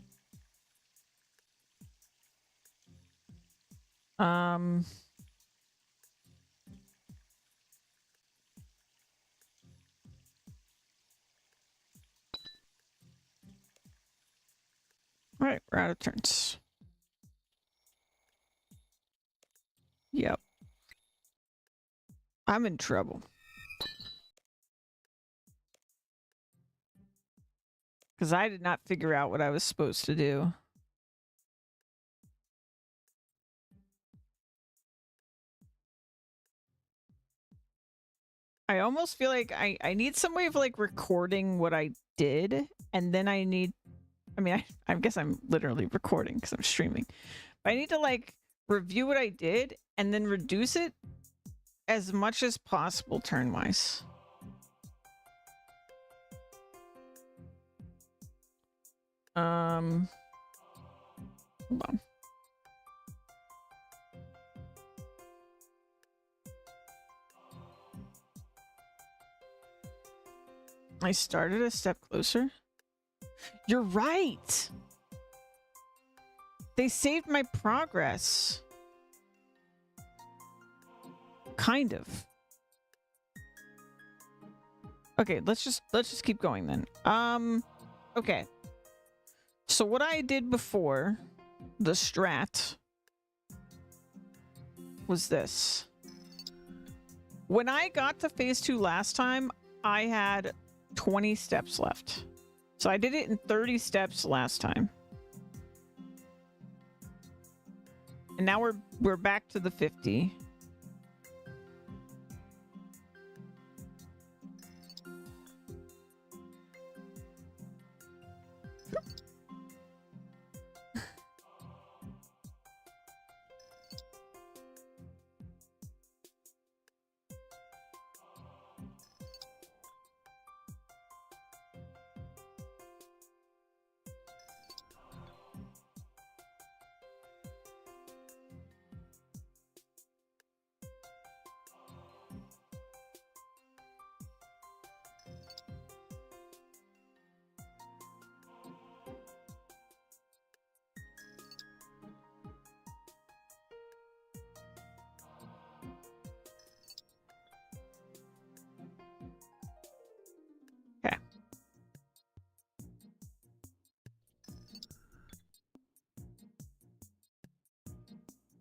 Alright, we're out of turns. Yep. I'm in trouble. Because I did not figure out what I was supposed to do. I almost feel like I need some way of like recording what I did, and then I need... I mean, I guess I'm literally recording because I'm streaming. But I need to like review what I did and then reduce it as much as possible turn-wise. Hold on. I started a step closer. You're right. They saved my progress. Kind of. Okay, let's just keep going then. Okay. So what I did before the strat was this. When I got to phase 2 last time, I had 20 steps left. So I did it in 30 steps last time. And now we're back to the 50.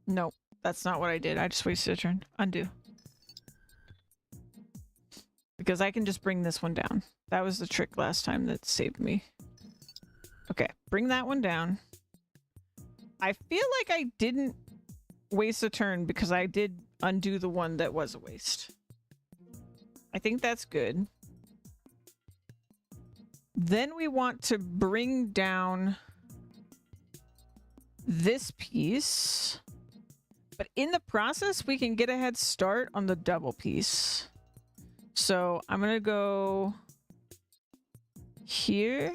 Nope, that's not what I did. I just wasted a turn. Undo. Because I can just bring this one down. That was the trick last time that saved me. Okay, bring that one down. I feel like I didn't waste a turn because I did undo the one that was a waste. I think that's good. Then we want to bring down this piece. But in the process, we can get a head start on the double piece. So I'm going to go here.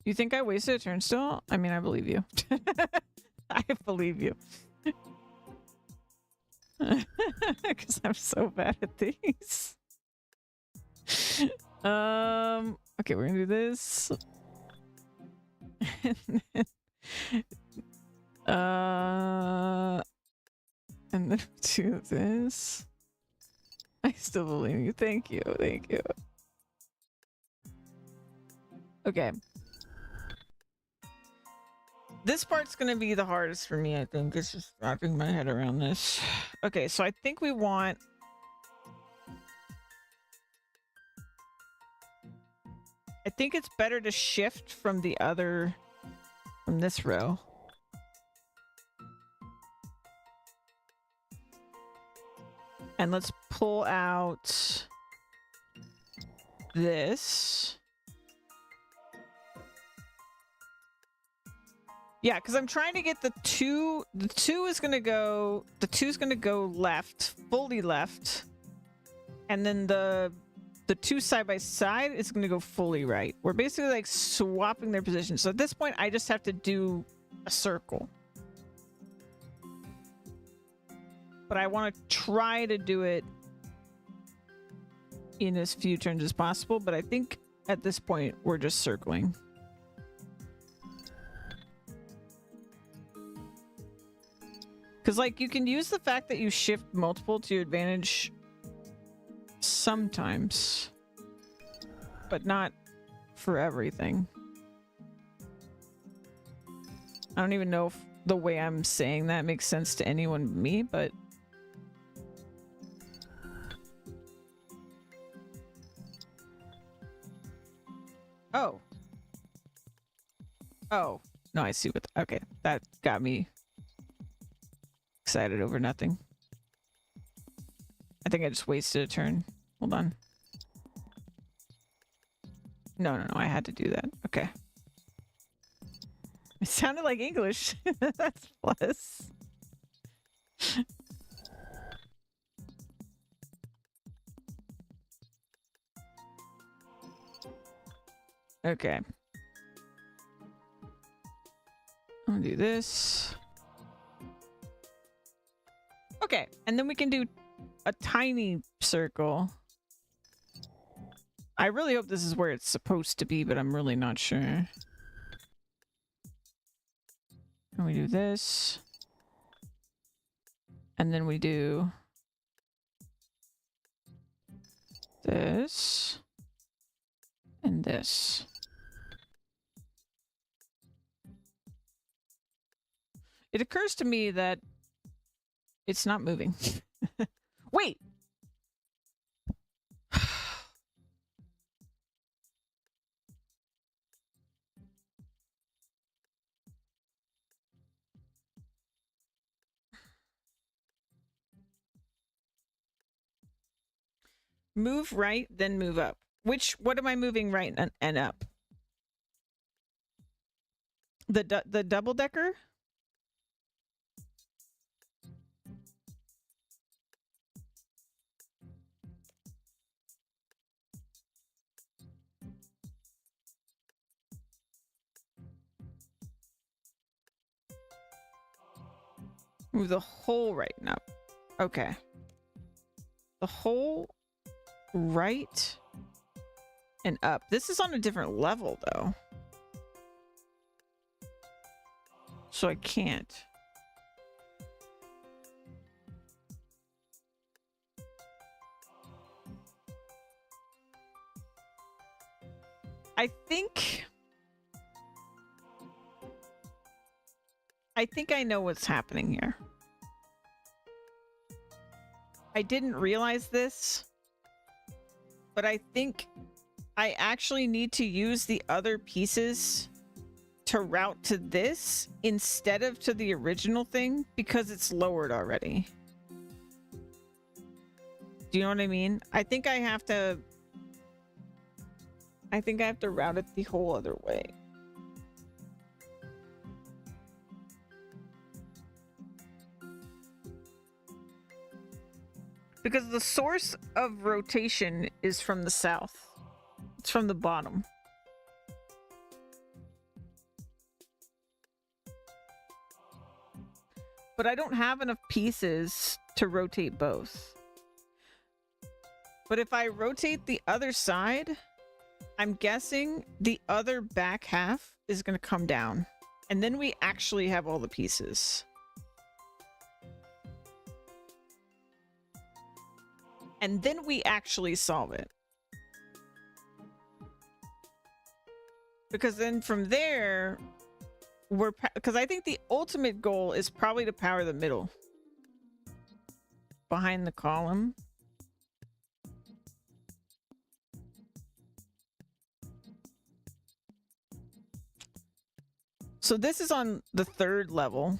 You think I wasted a turn still? I mean, I believe you. I believe you. Because I'm so bad at these. Okay, we're gonna do this. And then do this. I still believe you. Thank you. Thank you. Okay. This part's gonna be the hardest for me, I think. It's just wrapping my head around this. Okay, so I think we want... I think it's better to shift from the other... from this row. And let's pull out... this. Yeah, because I'm trying to get the two is gonna go left, fully left. And then the two side by side is gonna go fully right. We're basically like swapping their positions. So at this point I just have to do a circle. But I want to try to do it in as few turns as possible, but I think at this point we're just circling. Because, like, you can use the fact that you shift multiple to your advantage sometimes, but not for everything. I don't even know if the way I'm saying that makes sense to anyone but me, but... Oh. Oh. No, I see what... Okay, that got me... excited over nothing. I think I just wasted a turn. Hold on. No, I had to do that. Okay. It sounded like English. That's plus. Okay. I'm gonna do this. Okay, and then we can do a tiny circle. I really hope this is where it's supposed to be, but I'm really not sure. And we do this. And then we do this. And this. It occurs to me that it's not moving. Wait! Move right, then move up. What am I moving right and up? The double decker? Move the whole right and up. Okay. The whole right and up. This is on a different level, though. So I can't. I think... I think I know what's happening here. I didn't realize this, but I think I actually need to use the other pieces to route to this instead of to the original thing because it's lowered already. Do you know what I mean? I think I have to route it the whole other way. Because the source of rotation is from the south. It's from the bottom. But I don't have enough pieces to rotate both. But if I rotate the other side, I'm guessing the other back half is going to come down. And then we actually have all the pieces. And then we actually solve it. Because then from there, because I think the ultimate goal is probably to power the middle. Behind the column. So this is on the 3rd level.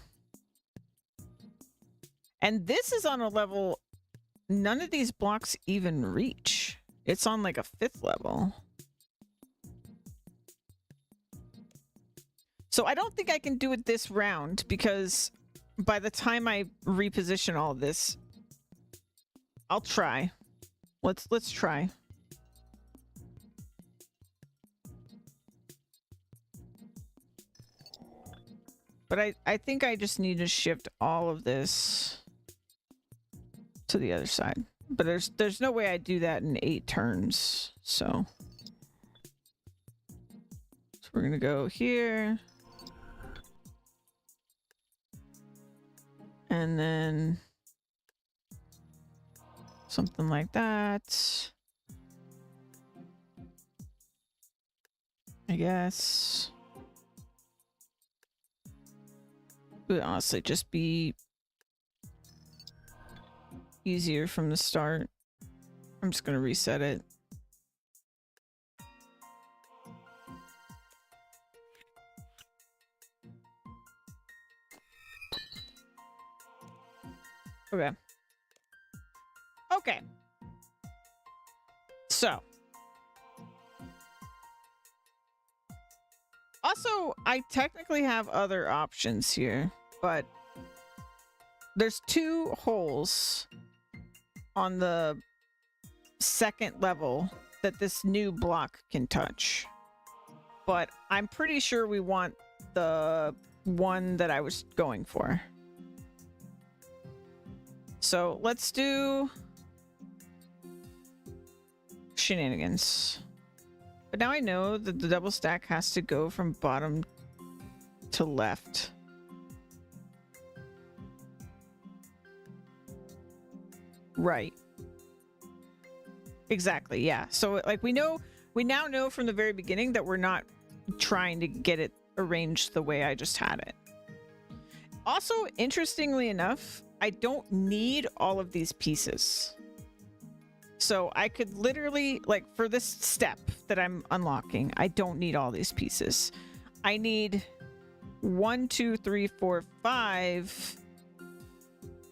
And this is on a level none of these blocks even reach. It's on like a 5th level. So I don't think I can do it this round because by the time I reposition all this, I'll try. Let's try. But I think I just need to shift all of this to the other side. But there's no way I do that in 8 turns. So we're gonna go here. And then something like that. I guess. It would honestly just be easier from the start. I'm just gonna reset it. Okay. Okay. So. Also, I technically have other options here, but there's 2 holes on the 2nd level that this new block can touch. But I'm pretty sure we want the one that I was going for. So let's do shenanigans. But now I know that the double stack has to go from bottom to left. Right. Exactly, yeah. So like we now know from the very beginning that we're not trying to get it arranged the way I just had it. Also, interestingly enough, I don't need all of these pieces. So I could literally, like for this step that I'm unlocking, I don't need all these pieces. I need 1, 2, 3, 4, 5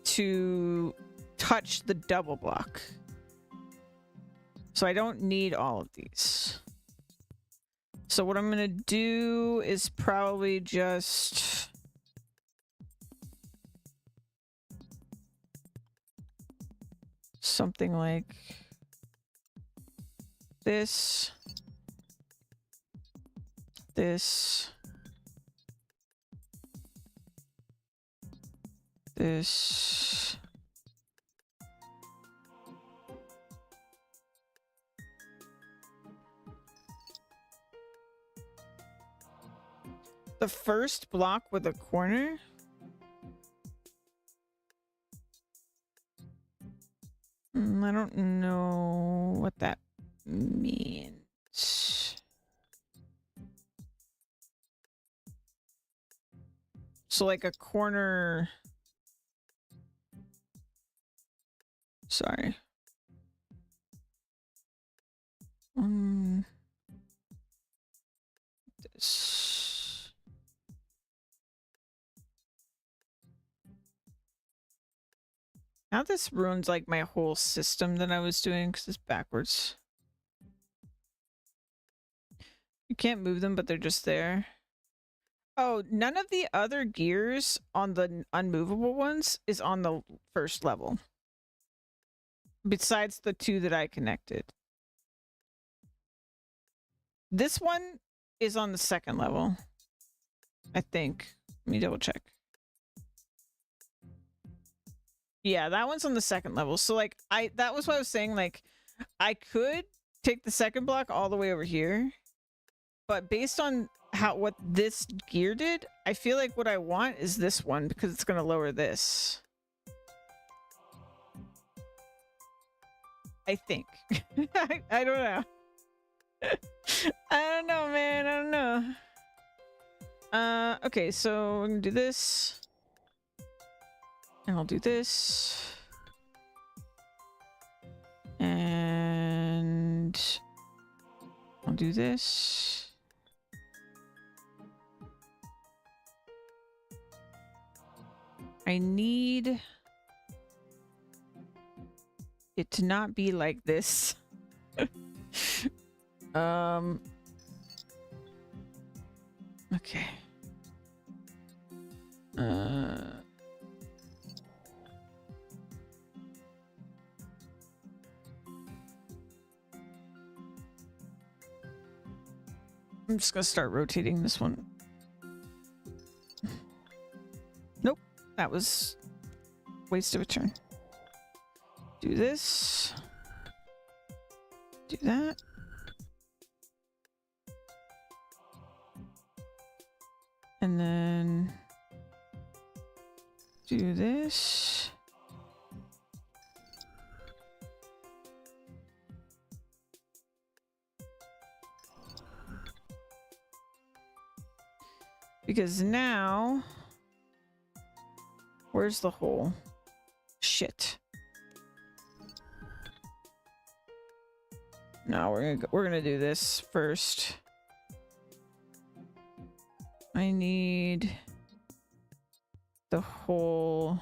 to touch the double block. So I don't need all of these. So what I'm gonna do is probably just something like this, this, this, the first block with a corner. I don't know what that means. So like a corner. Sorry. This. Now this ruins like my whole system that I was doing because it's backwards. You can't move them, but they're just there. Oh, none of the other gears on the unmovable ones is on the first level. Besides the two that I connected. This one is on the second level. I think. Let me double check. Yeah, that one's on the second level. So like that was what I was saying, like I could take the second block all the way over here, but based on what this gear did, I feel like what I want is this one because it's gonna lower this. I think. I don't know. I don't know, man. I don't know. Okay, so I'm gonna do this. And I'll do this. And I'll do this. I need it to not be like this. Okay. I'm just gonna start rotating this one. Nope, that was waste of a turn. Do this. Do that. And then do this. Because now, where's the hole? Shit. No, we're gonna do this first. I need the hole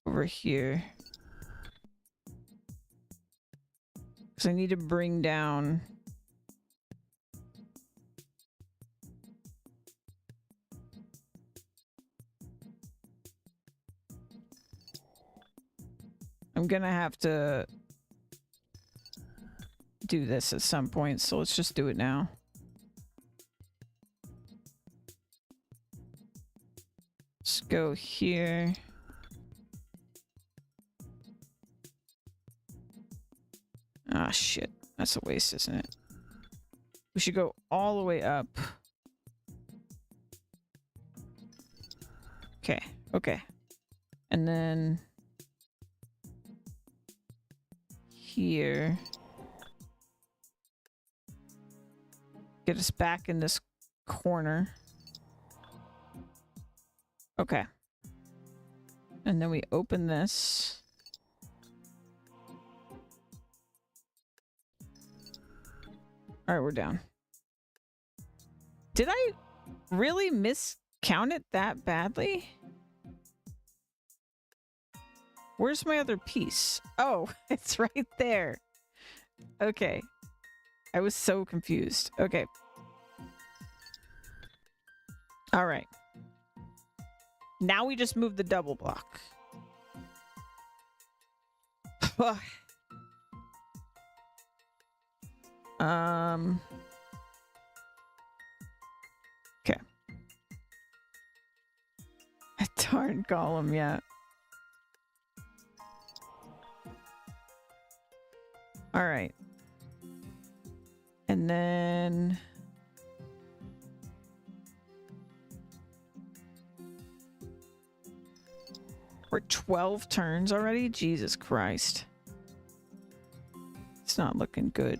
over here. Because I need to bring down I'm gonna have to do this at some point, so let's just do it now. Let's go here. Ah, shit. That's a waste, isn't it? We should go all the way up. Okay, okay. And then here. Get us back in this corner. Okay. And then we open this. All right, we're down. Did I really miscount it that badly? Where's my other piece? Oh, it's right there. Okay. I was so confused. Okay. All right. Now we just move the double block. Okay. A darn column, yeah. All right. And then we're 12 turns already? Jesus Christ. It's not looking good.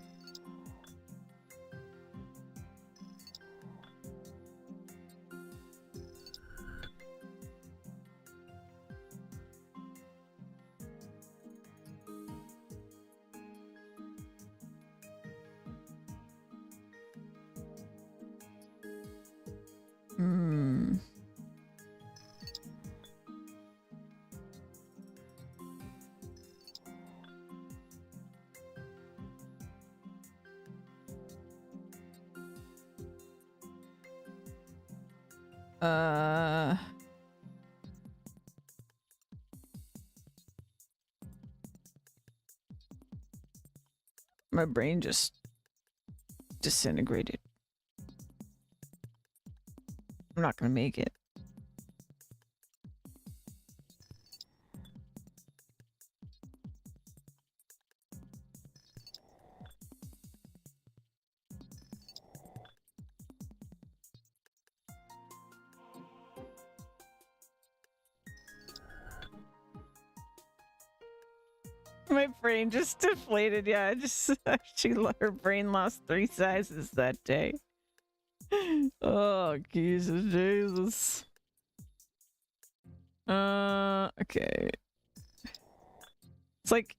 Uh, my brain just disintegrated. I'm not gonna make it. My brain just deflated. Yeah, I just her brain lost 3 sizes that day. Oh, Jesus. Okay. It's like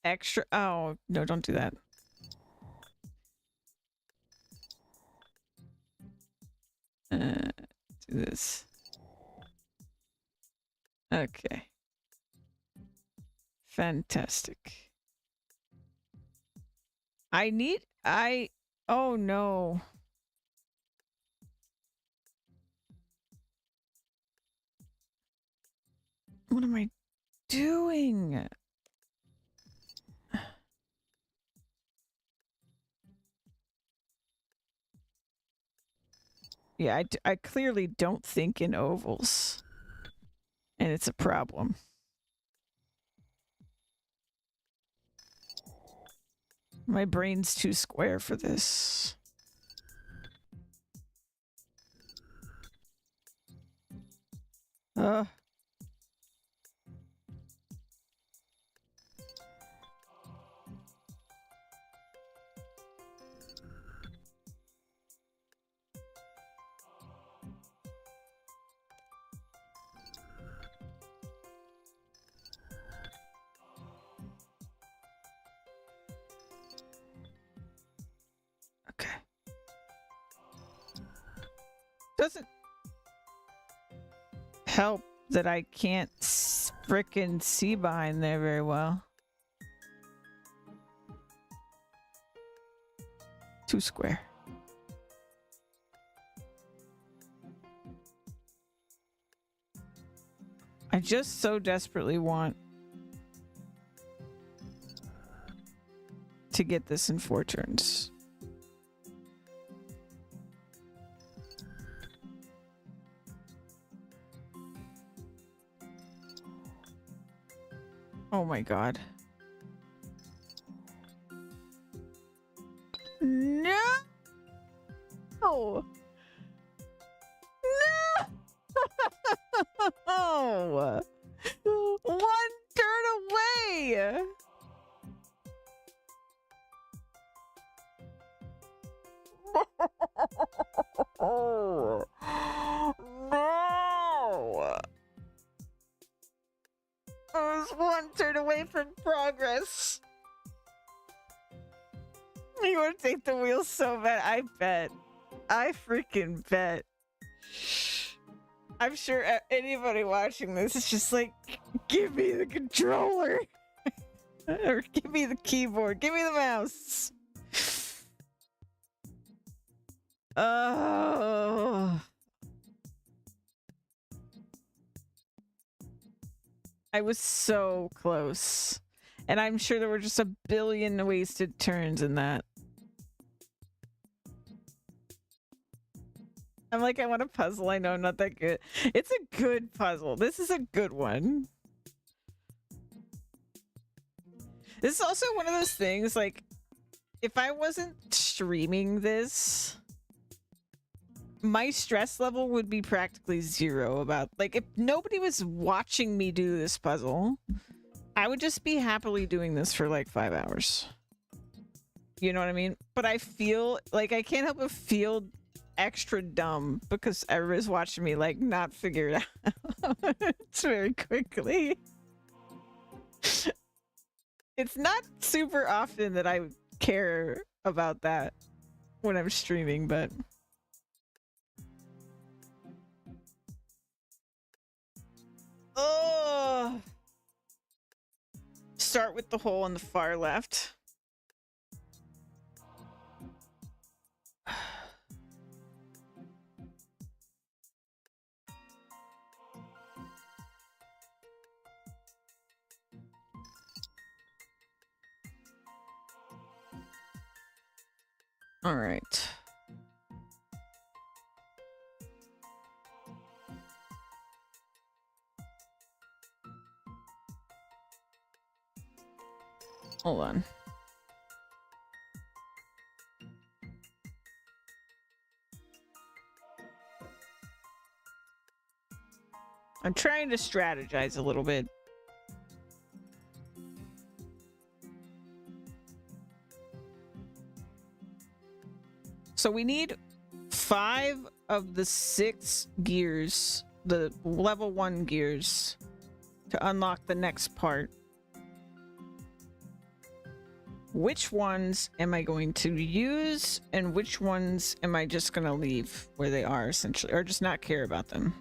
extra. Oh, no, don't do that. Do this. Okay. Fantastic. Oh no. What am I doing? Yeah, I clearly don't think in ovals. And it's a problem. My brain's too square for this. Uh. Okay. Doesn't help that I can't frickin' see behind there very well. Too square. I just so desperately want to get this in 4 turns. Oh my god. No! No! No! One turn away! Oh no! I was 1 turn away from progress. You want to take the wheel so bad? I bet. I freaking bet. I'm sure anybody watching this is just like, give me the controller. Or give me the keyboard. Give me the mouse. Oh. I was so close. And I'm sure there were just a billion wasted turns in that. I'm like, I want a puzzle. I know I'm not that good. It's a good puzzle. This is a good one. This is also one of those things, like, if I wasn't streaming this, my stress level would be practically 0 about, like, if nobody was watching me do this puzzle, I would just be happily doing this for like 5 hours. You know what I mean? But I feel like I can't help but feel extra dumb because everybody's watching me like not figure it out. It's very quickly. It's not super often that I care about that when I'm streaming, but oh, start with the hole on the far left. All right. Hold on. I'm trying to strategize a little bit. So we need 5 of the 6 gears, the level 1 gears, to unlock the next part. Which ones am I going to use, and which ones am I just going to leave where they are, essentially, or just not care about them?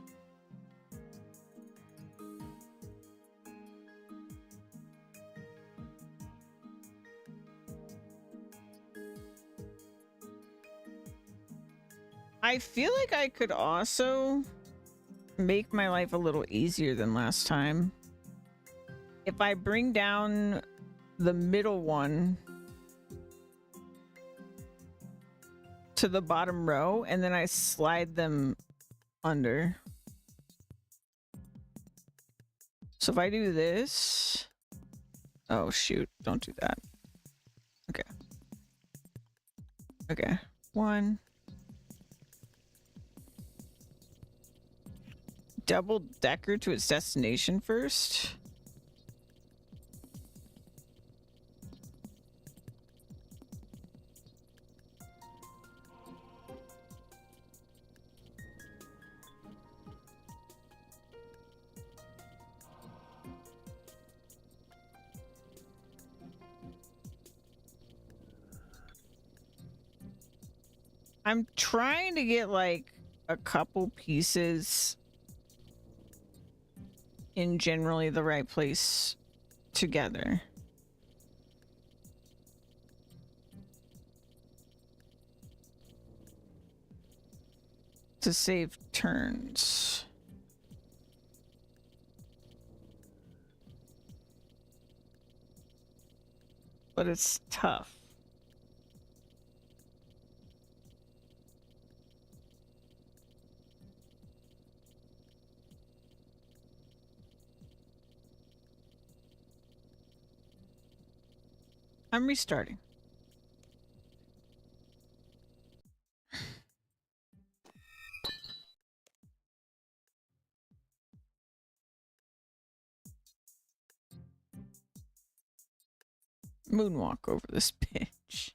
I feel like I could also make my life a little easier than last time if I bring down the middle one to the bottom row and then I slide them under. So if I do this, oh shoot, don't do that. Okay. Okay. 1. Double decker to its destination first. I'm trying to get like a couple pieces in generally the right place together. To save turns. But it's tough. I'm restarting. Moonwalk over this bitch.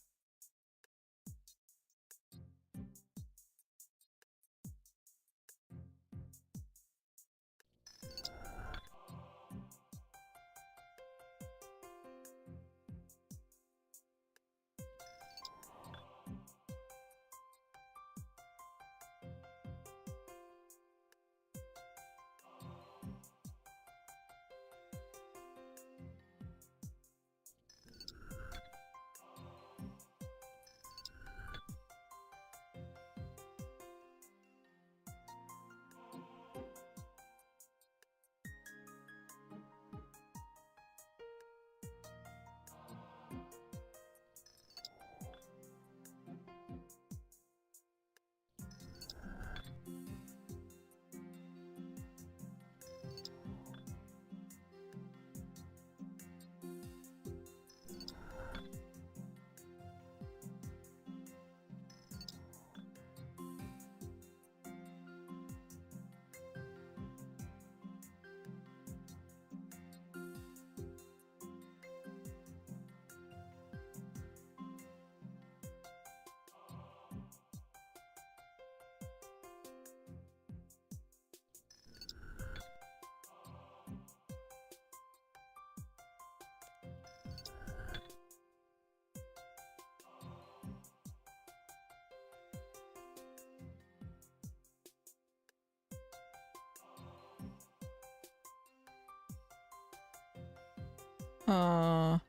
Uh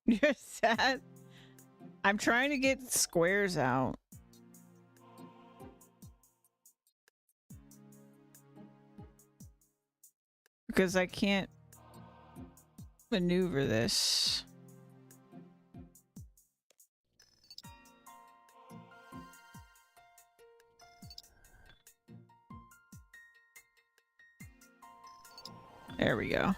You're sad? I'm trying to get squares out. Because I can't maneuver this. There we go.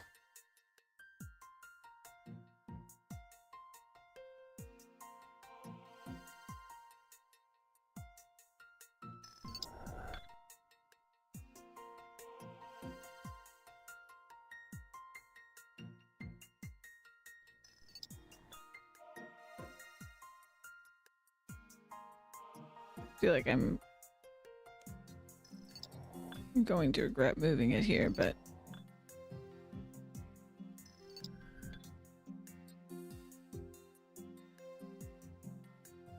I feel like I'm going to regret moving it here, but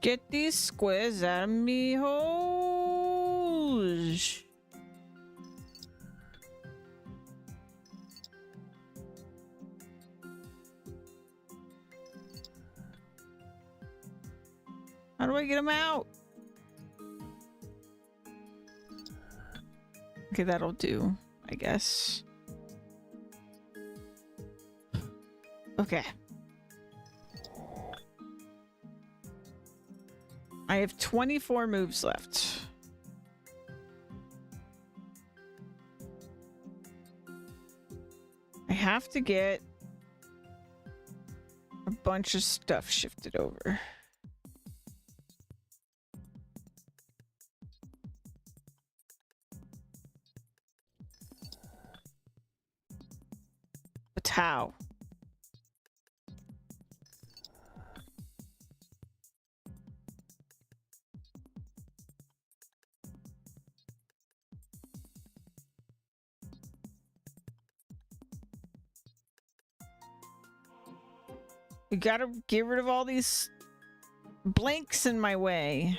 get these squares out of me holes. How do I get them out? Okay, that'll do, I guess. Okay. I have 24 moves left. I have to get a bunch of stuff shifted over. But how? We gotta get rid of all these blanks in my way.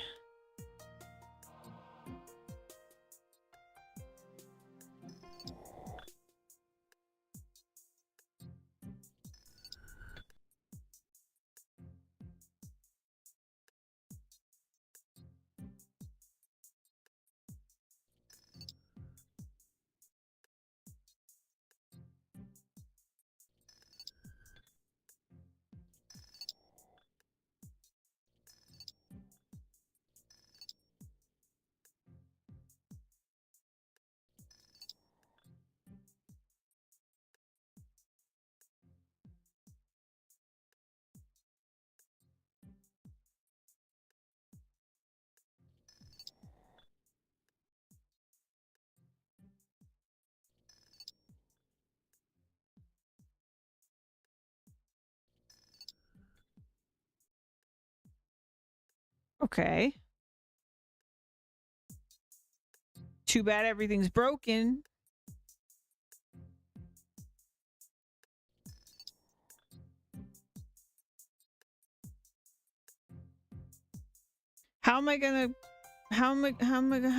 Okay. Too bad everything's broken. How am I gonna... How am I gonna...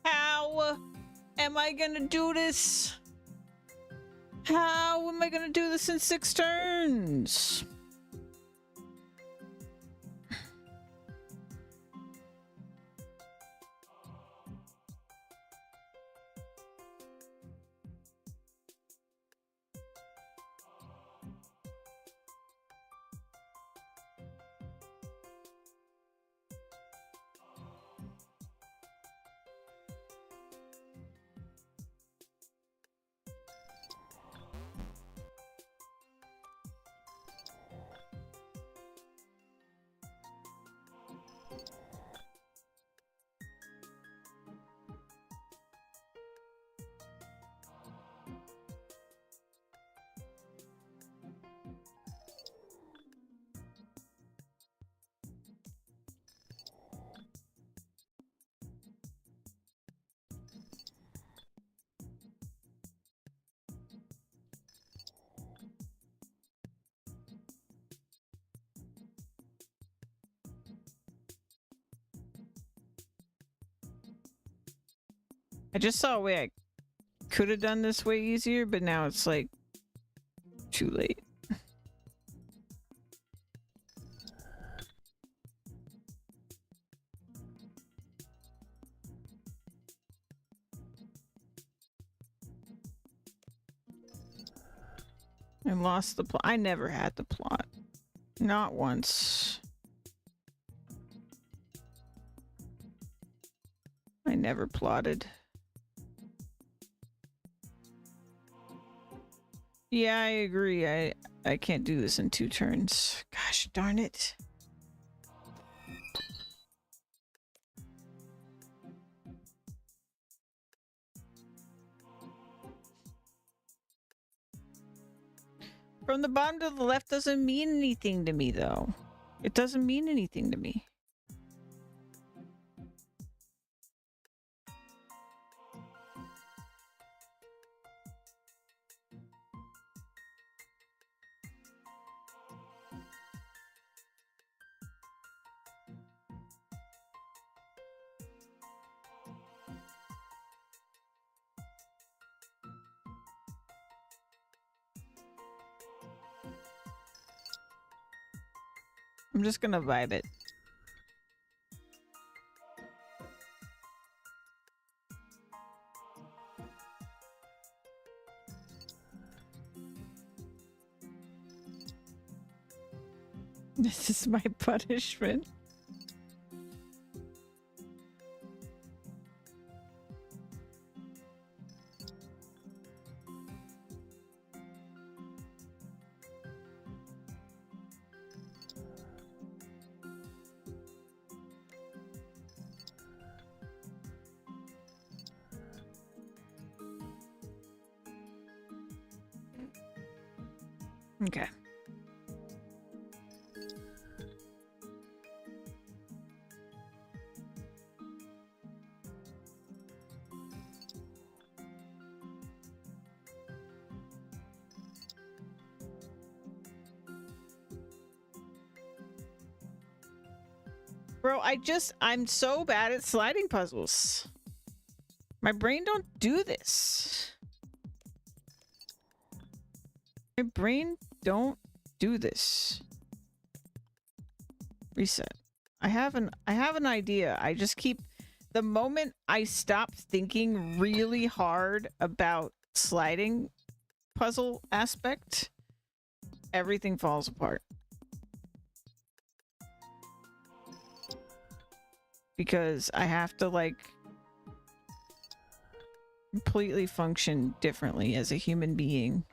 How am I gonna do this? How am I gonna do this in 6 turns? I just saw a way I could have done this way easier, but now it's like too late. I lost the plot. I never had the plot. Not once. I never plotted. Yeah, I agree. I can't do this in 2 turns. Gosh darn it. From the bottom to the left doesn't mean anything to me, though. It doesn't mean anything to me. I'm just gonna vibe it. This is my punishment. Okay. Bro, I'm so bad at sliding puzzles. My brain don't do this. My brain don't do this. Reset. I have an idea. I just keep, the moment I stop thinking really hard about sliding puzzle aspect, everything falls apart. Because I have to like completely function differently as a human being.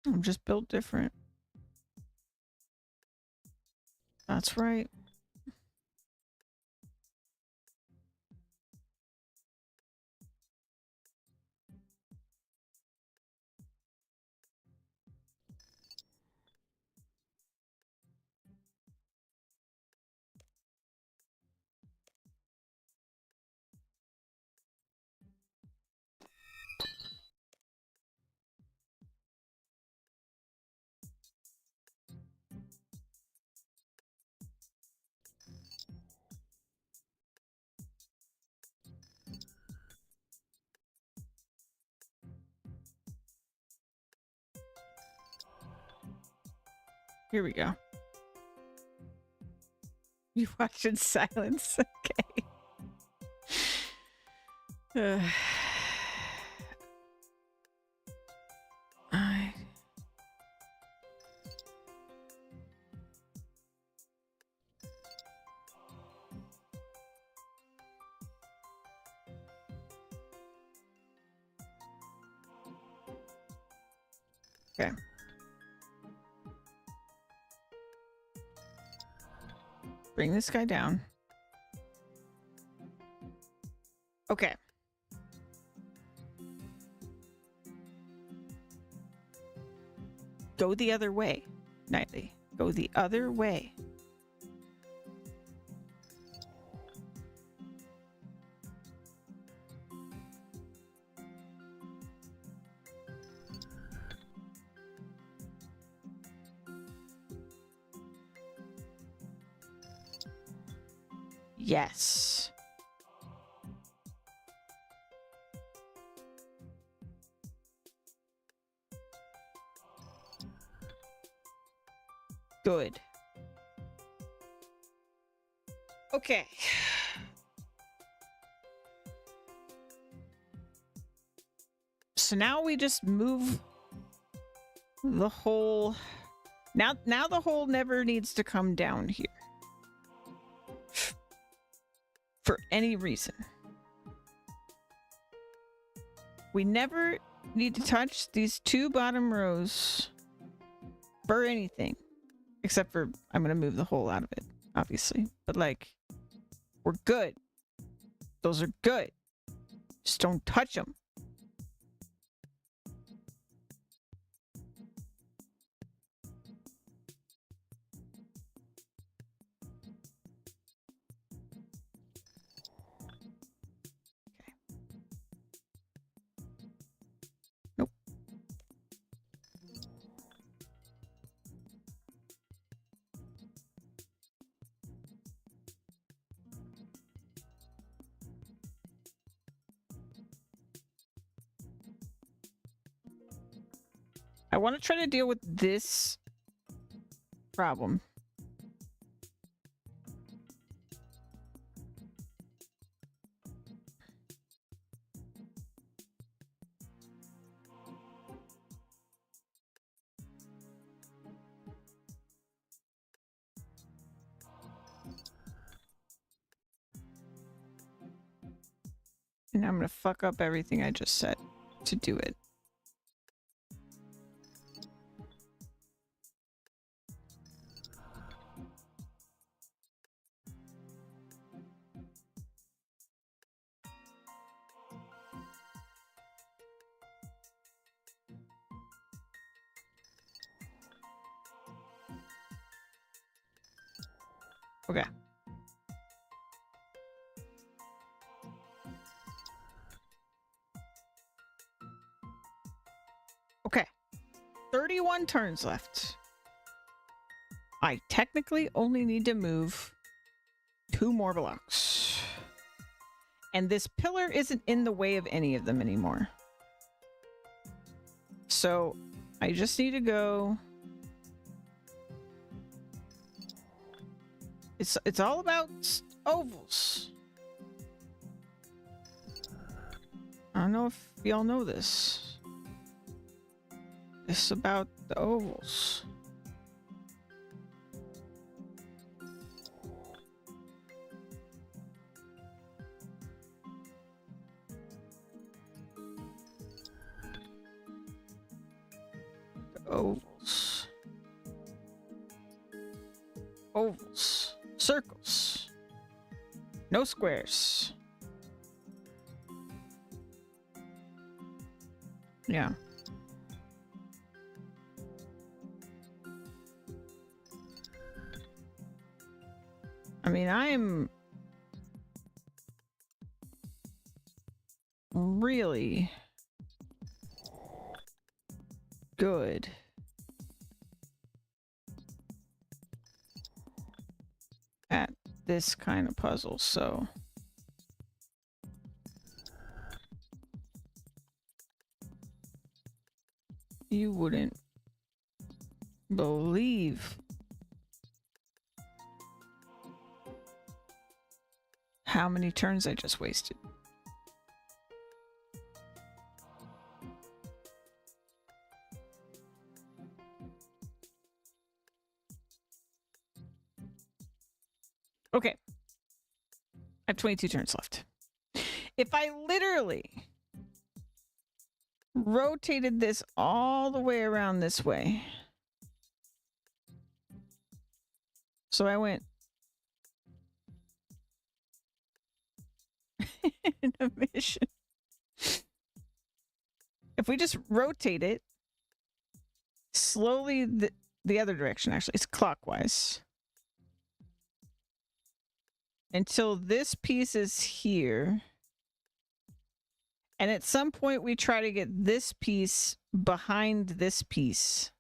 I'm just built different. That's right. Here we go. You watch in silence. Okay. I... Okay. Bring this guy down. Okay. Go the other way, Nightly. Go the other way. Yes. Good. Okay. So now we just move the hole. Now the hole never needs to come down here. For any reason. We never need to touch these two bottom rows for anything. Except for, I'm going to move the hole out of it, obviously. But like, we're good. Those are good. Just don't touch them. Okay. Nope. I want to try to deal with this problem. And I'm going to fuck up everything I just said to do it. Okay. Okay. 31 turns left. I technically only need to move 2 more blocks. And this pillar isn't in the way of any of them anymore. So I just need to go. It's all about ovals. I don't know if y'all know this. It's about the ovals. The ovals. Ovals. Circles. No squares. Yeah. I mean, I'm really good at this kind of puzzle, so you wouldn't believe how many turns I just wasted. Okay. I have 22 turns left. If I literally rotated this all the way around this way. So I went in a mission. If we just rotate it slowly the other direction, actually. It's clockwise. Until this piece is here. And at some point, we try to get this piece behind this piece.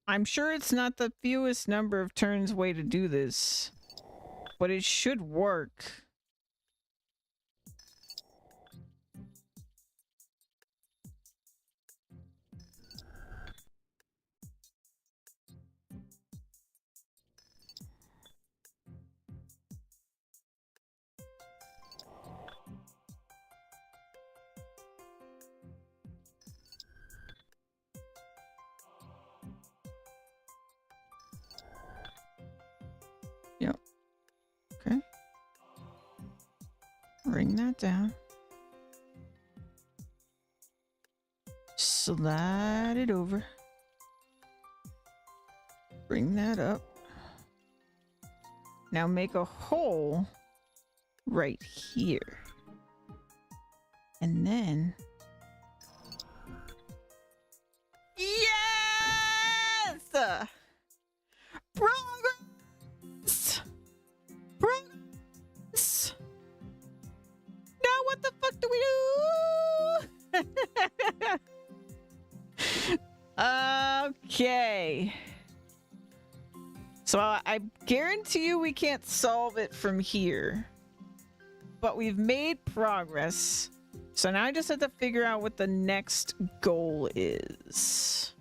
I'm sure it's not the fewest number of turns way to do this, but it should work. Yep. Okay. Bring that down. Slide it over. Bring that up. Now make a hole right here. And then... Yes! Progress! Progress! Now what the fuck do we do? Okay. So I guarantee you we can't solve it from here. But we've made progress. So now I just have to figure out what the next goal is.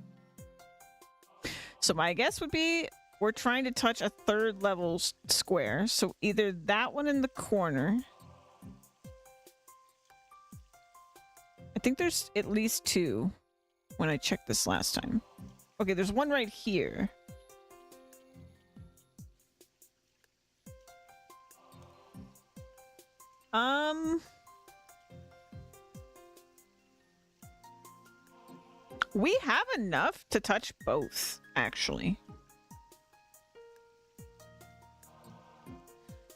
So my guess would be we're trying to touch a third level square. So either that one in the corner. I think there's at least two when I checked this last time. Okay, there's one right here. We have enough to touch both, actually.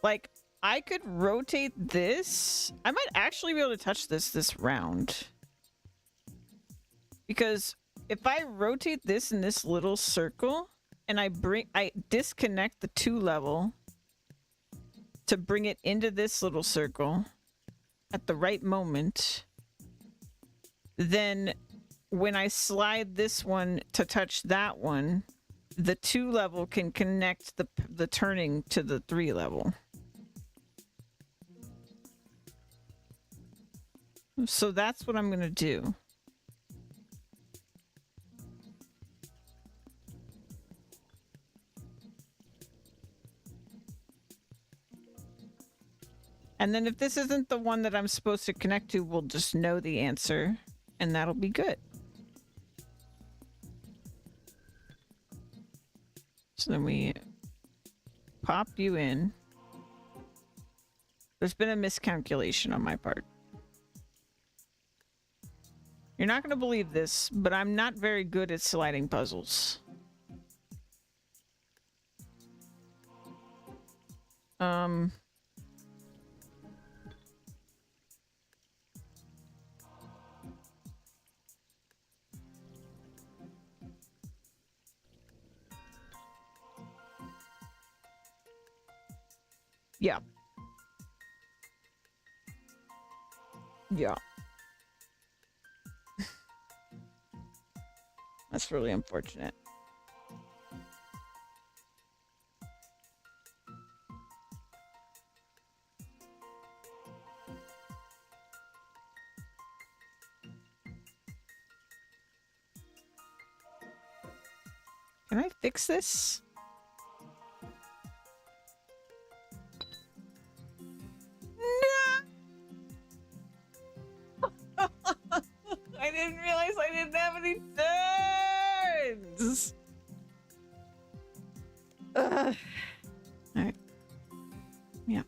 Like, I could rotate this. I might actually be able to touch this round. Because if I rotate this in this little circle and I disconnect the 2 level to bring it into this little circle at the right moment, then when I slide this one to touch that one, the 2 level can connect the turning to the 3 level. So that's what I'm gonna do. And then if this isn't the one that I'm supposed to connect to, we'll just know the answer, and that'll be good. So then we pop you in. There's been a miscalculation on my part. You're not going to believe this, but I'm not very good at sliding puzzles. Yeah. Yeah. That's really unfortunate. Can I fix this? No! I didn't realize I didn't have any turns! Alright. Yeah.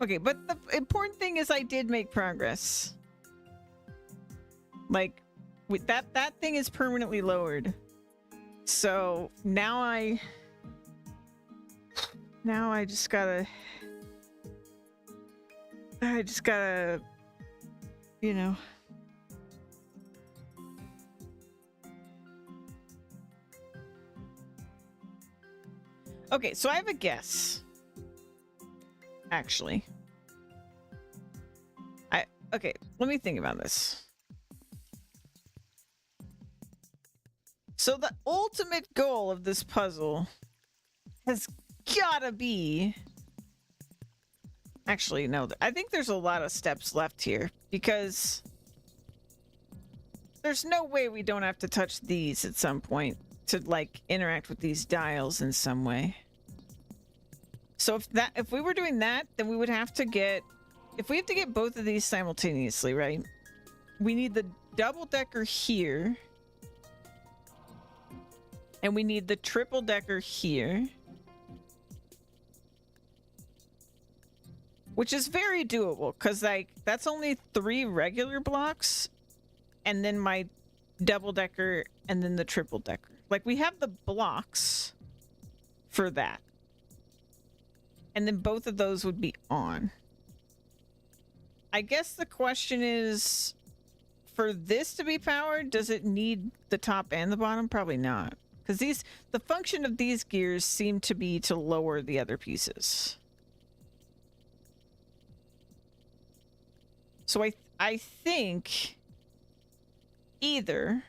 Okay, but the important thing is I did make progress. Like, with that thing is permanently lowered. So now I just gotta I just gotta, you know. Okay, so I have a guess. Actually. Okay, let me think about this. So the ultimate goal of this puzzle has gotta be... Actually, no, I think there's a lot of steps left here because there's no way we don't have to touch these at some point to like interact with these dials in some way. So if we were doing that, then we would have to get... If we have to get both of these simultaneously, right? We need the double-decker here. And we need the triple-decker here. Which is very doable, because like that's only 3 regular blocks. And then my double-decker and then the triple-decker. Like we have the blocks for that. And then both of those would be on. I guess the question is, for this to be powered, does it need the top and the bottom? Probably not. Because the function of these gears seem to be to lower the other pieces. So I think either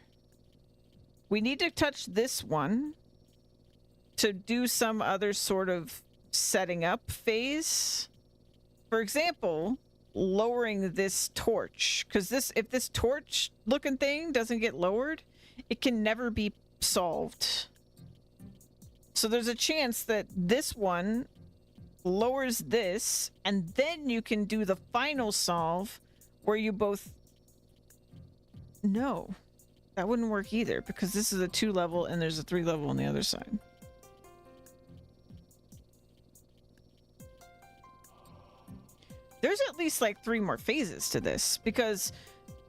we need to touch this one to do some other sort of setting up phase. For example, lowering this torch, because if this torch looking thing doesn't get lowered, it can never be solved. So there's a chance that this one lowers this, and then you can do the final solve where you both... No, that wouldn't work either, because this is a 2-level and there's a 3-level on the other side. There's at least like 3 more phases to this, because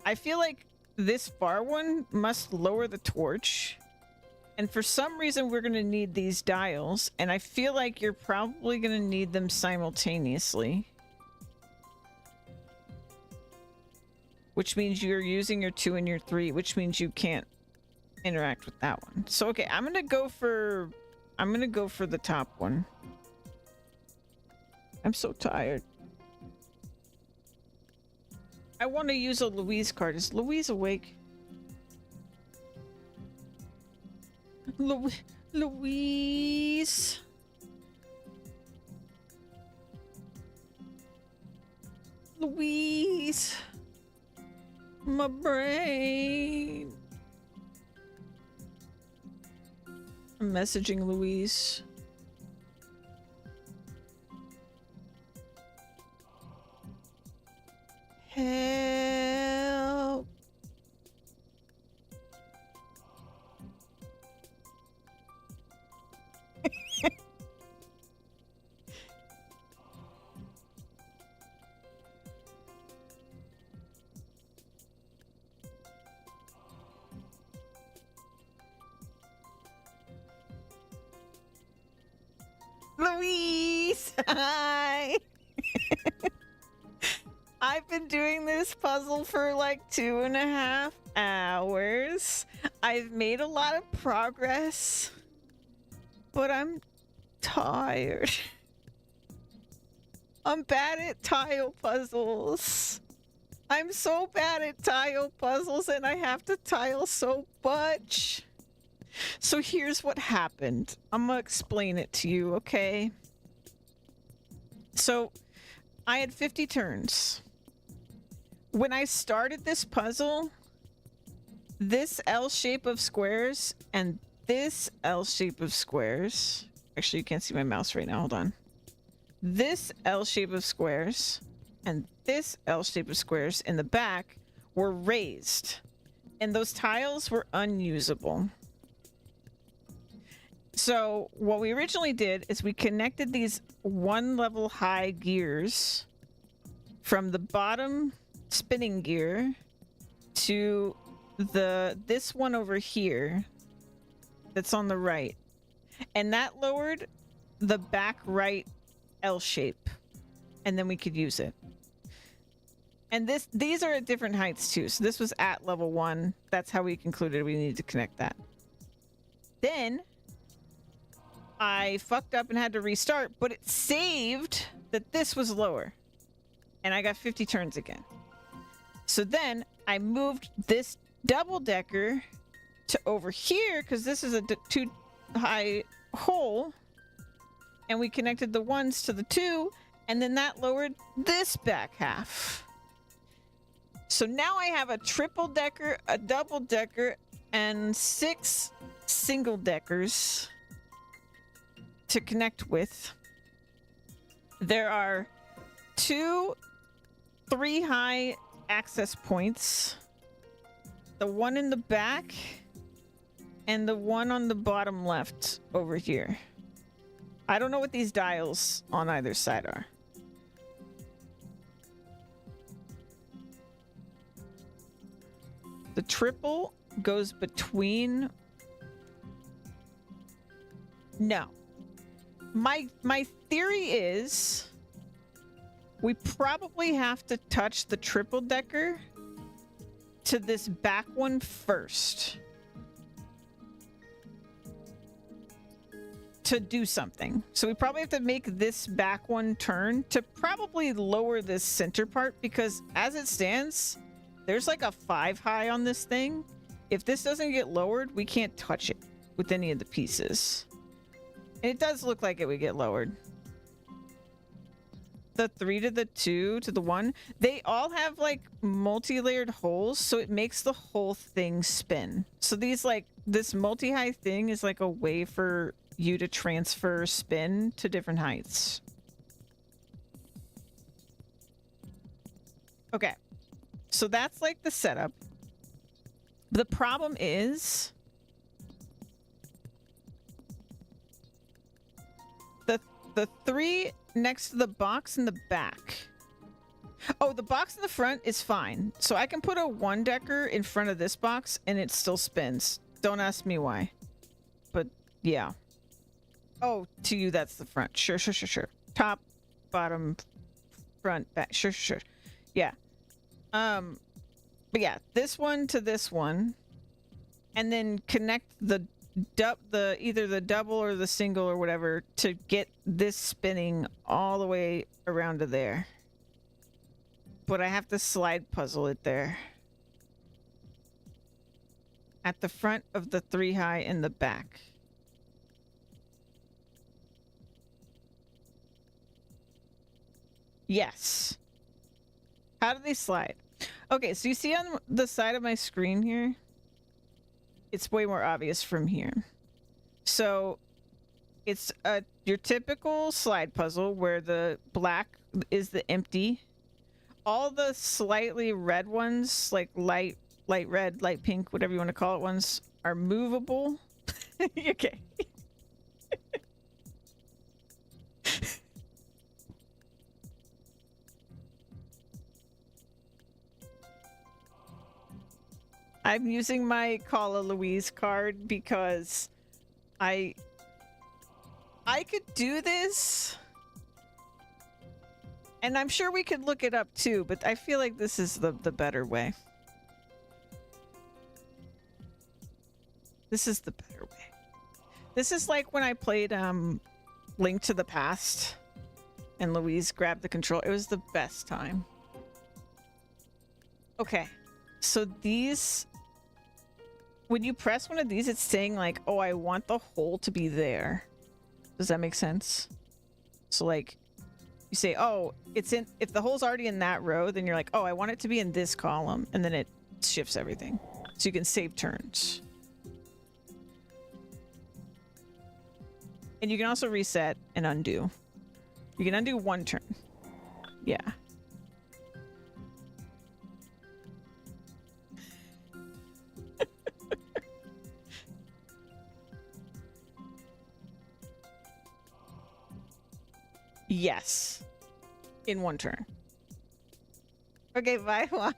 I feel like this far one must lower the torch, and for some reason we're going to need these dials, and I feel like you're probably going to need them simultaneously, which means you're using your 2 and your 3, which means you can't interact with that one. So okay, I'm gonna go for the top one. I'm so tired. I want to use a Louise card. Is Louise awake? Louise. Louise. My brain. I'm messaging Louise. Help. Louise! Hi! I've been doing this puzzle for like 2.5 hours. I've made a lot of progress, but I'm tired. I'm bad at tile puzzles. I'm so bad at tile puzzles, and I have to tile so much. So here's what happened. I'm gonna explain it to you, okay? So I had 50 turns. When I started this puzzle, this L shape of squares and this L shape of squares... Actually, you can't see my mouse right now. Hold on. This L shape of squares and this L shape of squares in the back were raised. And those tiles were unusable. So what we originally did is we connected these 1 level high gears from the bottom spinning gear to this one over here that's on the right, and that lowered the back right L shape, and then we could use it. And these are at different heights too. So this was at level 1. That's how we concluded we needed to connect that. Then I fucked up and had to restart, but it saved that this was lower. And I got 50 turns again. So then I moved this double decker to over here because this is a too high hole. And we connected the 1s to the 2, and then that lowered this back half. So now I have a triple decker, a double decker, and 6 single deckers to connect with. There are 2 3-high access points. The one in the back and the one on the bottom left over here. I don't know what these dials on either side are. The triple goes between... No. My theory is we probably have to touch the triple decker to this back one first to do something. So we probably have to make this back one turn to probably lower this center part, because as it stands, there's like a 5-high on this thing. If this doesn't get lowered, we can't touch it with any of the pieces. And it does look like it would get lowered. The 3 to the 2 to the 1, they all have like multi-layered holes, so it makes the whole thing spin. So these like, this multi-high thing is like a way for you to transfer spin to different heights. Okay. So that's like the setup. The problem is the 3 next to the box in the back. Oh, the box in the front is fine. So I can put a 1-decker in front of this box and it still spins. Don't ask me why. But yeah. Oh, to you that's the front. Sure. Top, bottom, front, back. Sure. Yeah. But yeah, this one to this one, and then connect the either the double or the single or whatever to get this spinning all the way around to there. But I have to slide puzzle it there. At the front of the 3-high in the back. Yes. How do they slide? Okay, so you see on the side of my screen here? It's way more obvious from here. So it's your typical slide puzzle where the black is the empty. All the slightly red ones, like light red, light pink, whatever you want to call it, ones are movable. Okay. I'm using my Call of Louise card because I could do this, and I'm sure we could look it up too, but I feel like this is the better way. This is the better way. This is like when I played Link to the Past and Louise grabbed the control. It was the best time. Okay, so these... When you press one of these, it's saying like, oh, I want the hole to be there. Does that make sense? So like, you say, oh, it's in, if the hole's already in that row, then you're like, oh, I want it to be in this column. And then it shifts everything. So you can save turns. And you can also reset and undo. You can undo 1 turn. Yeah. Yes. In 1 turn. Okay, bye, Juan.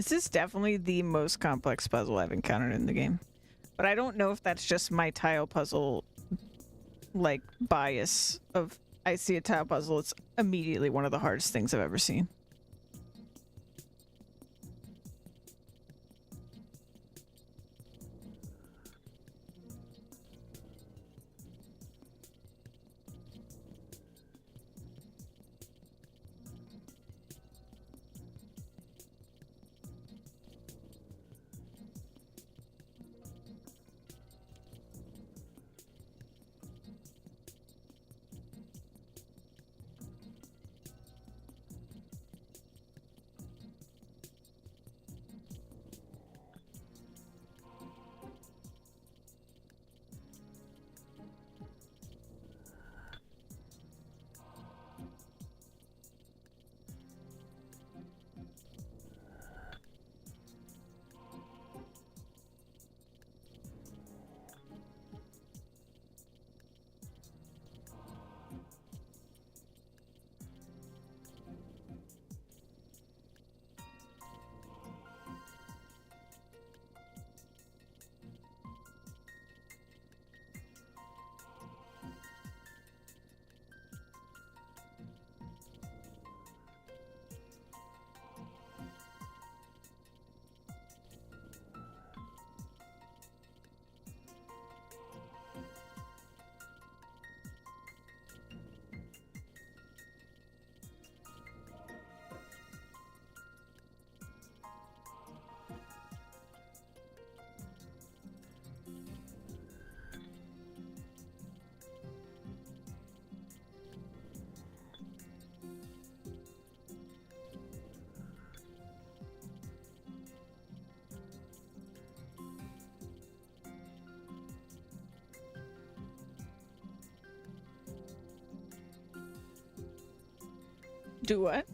This is definitely the most complex puzzle I've encountered in the game. But I don't know if that's just my tile puzzle, like, bias of I see a tile puzzle, it's immediately one of the hardest things I've ever seen. Do what?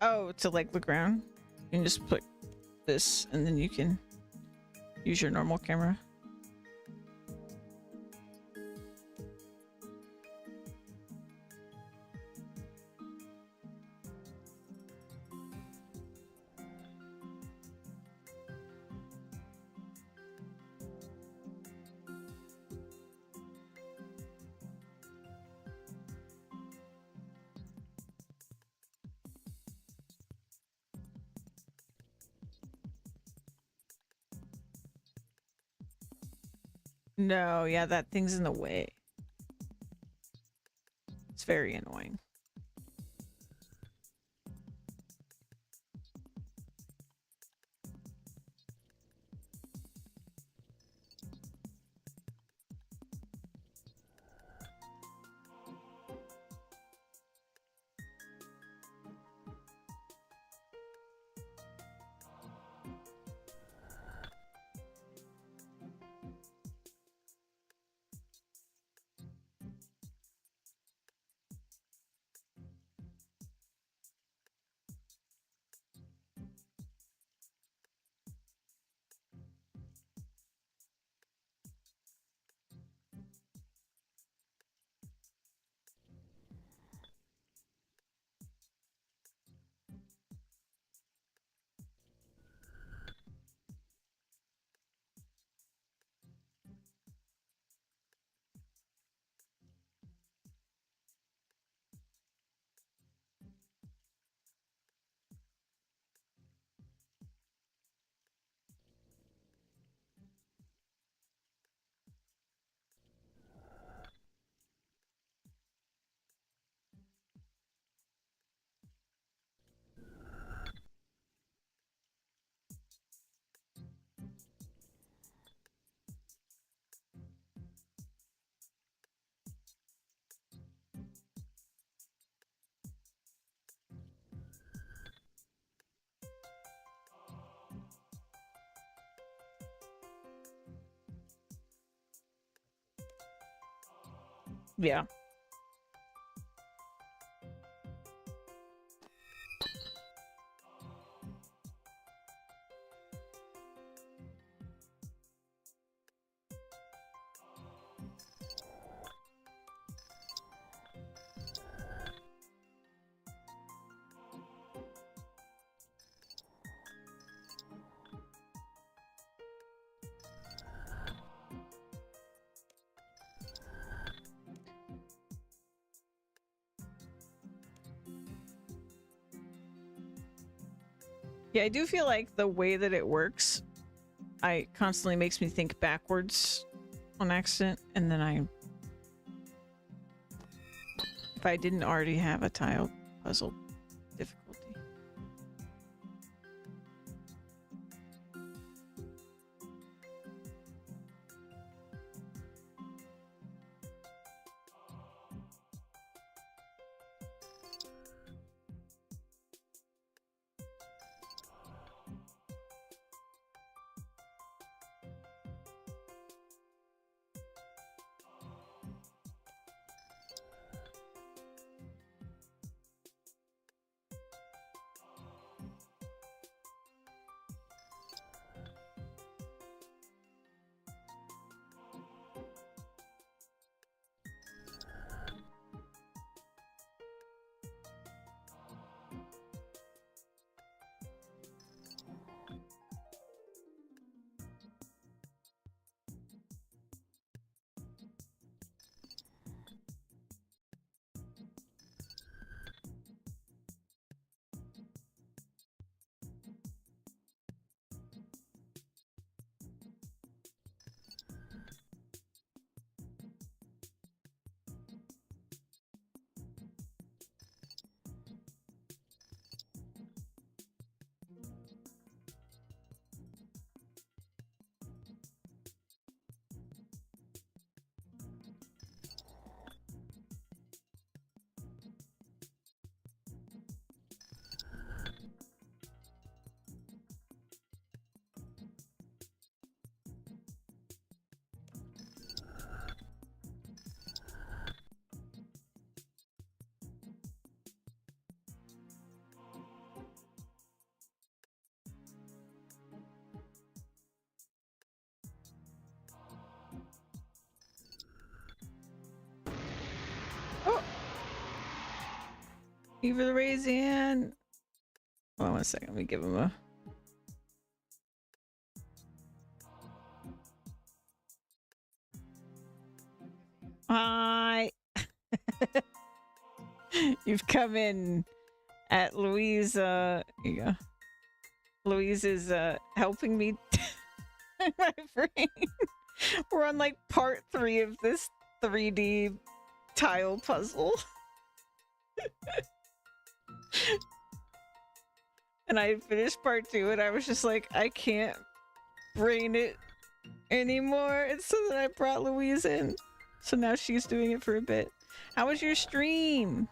Oh, to like look around? You can just put this and then you can use your normal camera. No, yeah, that thing's in the way. It's very annoying. Yeah. Yeah, I do feel like the way that it works, I constantly makes me think backwards on accident, and then if I didn't already have a tile puzzle difficulty. Oh, you for the raise hand. Hold on 1 second. Let me give him a. Hi. You've come in at Louise. Here you go. Louise is helping me. My brain. We're on like part 3 of this 3D tile puzzle. And I finished part 2 and I was just like, I can't brain it anymore. And so then I brought Louise in. So now she's doing it for a bit. How was your stream?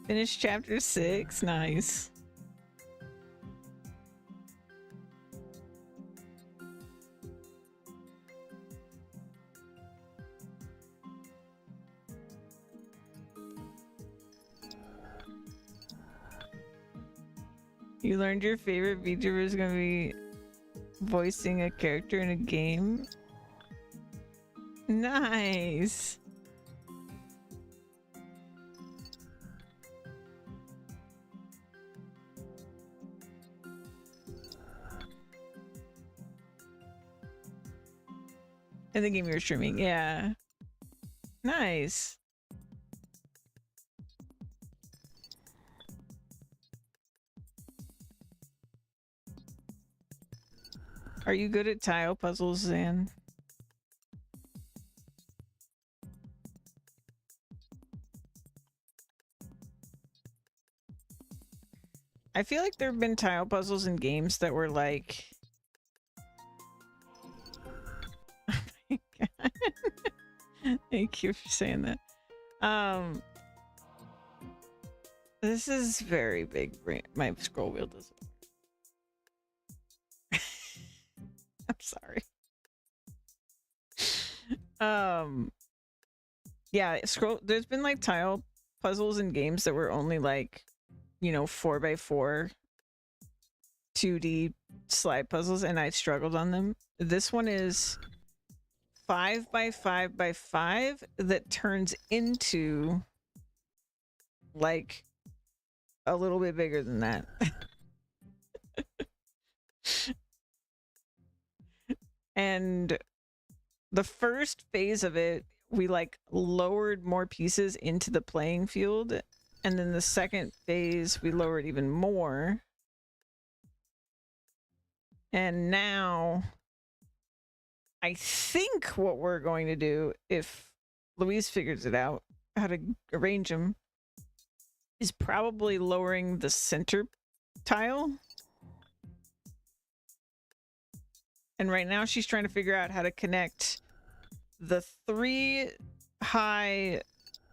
Finished chapter 6. Nice. You learned your favorite VTuber is gonna be voicing a character in a game? Nice. In the game you're streaming, yeah. Nice. Are you good at tile puzzles, Zan? I feel like there have been tile puzzles in games that were like... Oh my god. Thank you for saying that. This is very big. My scroll wheel doesn't. I'm sorry. Yeah, there's been like tile puzzles in games that were only like, you know, 4x4 2D slide puzzles, and I struggled on them. This one is 5x5x5 that turns into like a little bit bigger than that. And the first phase of it, we like lowered more pieces into the playing field. And then the second phase, we lowered even more. And now I think what we're going to do, if Louise figures it out, how to arrange them, is probably lowering the center tile. And right now she's trying to figure out how to connect the 3 high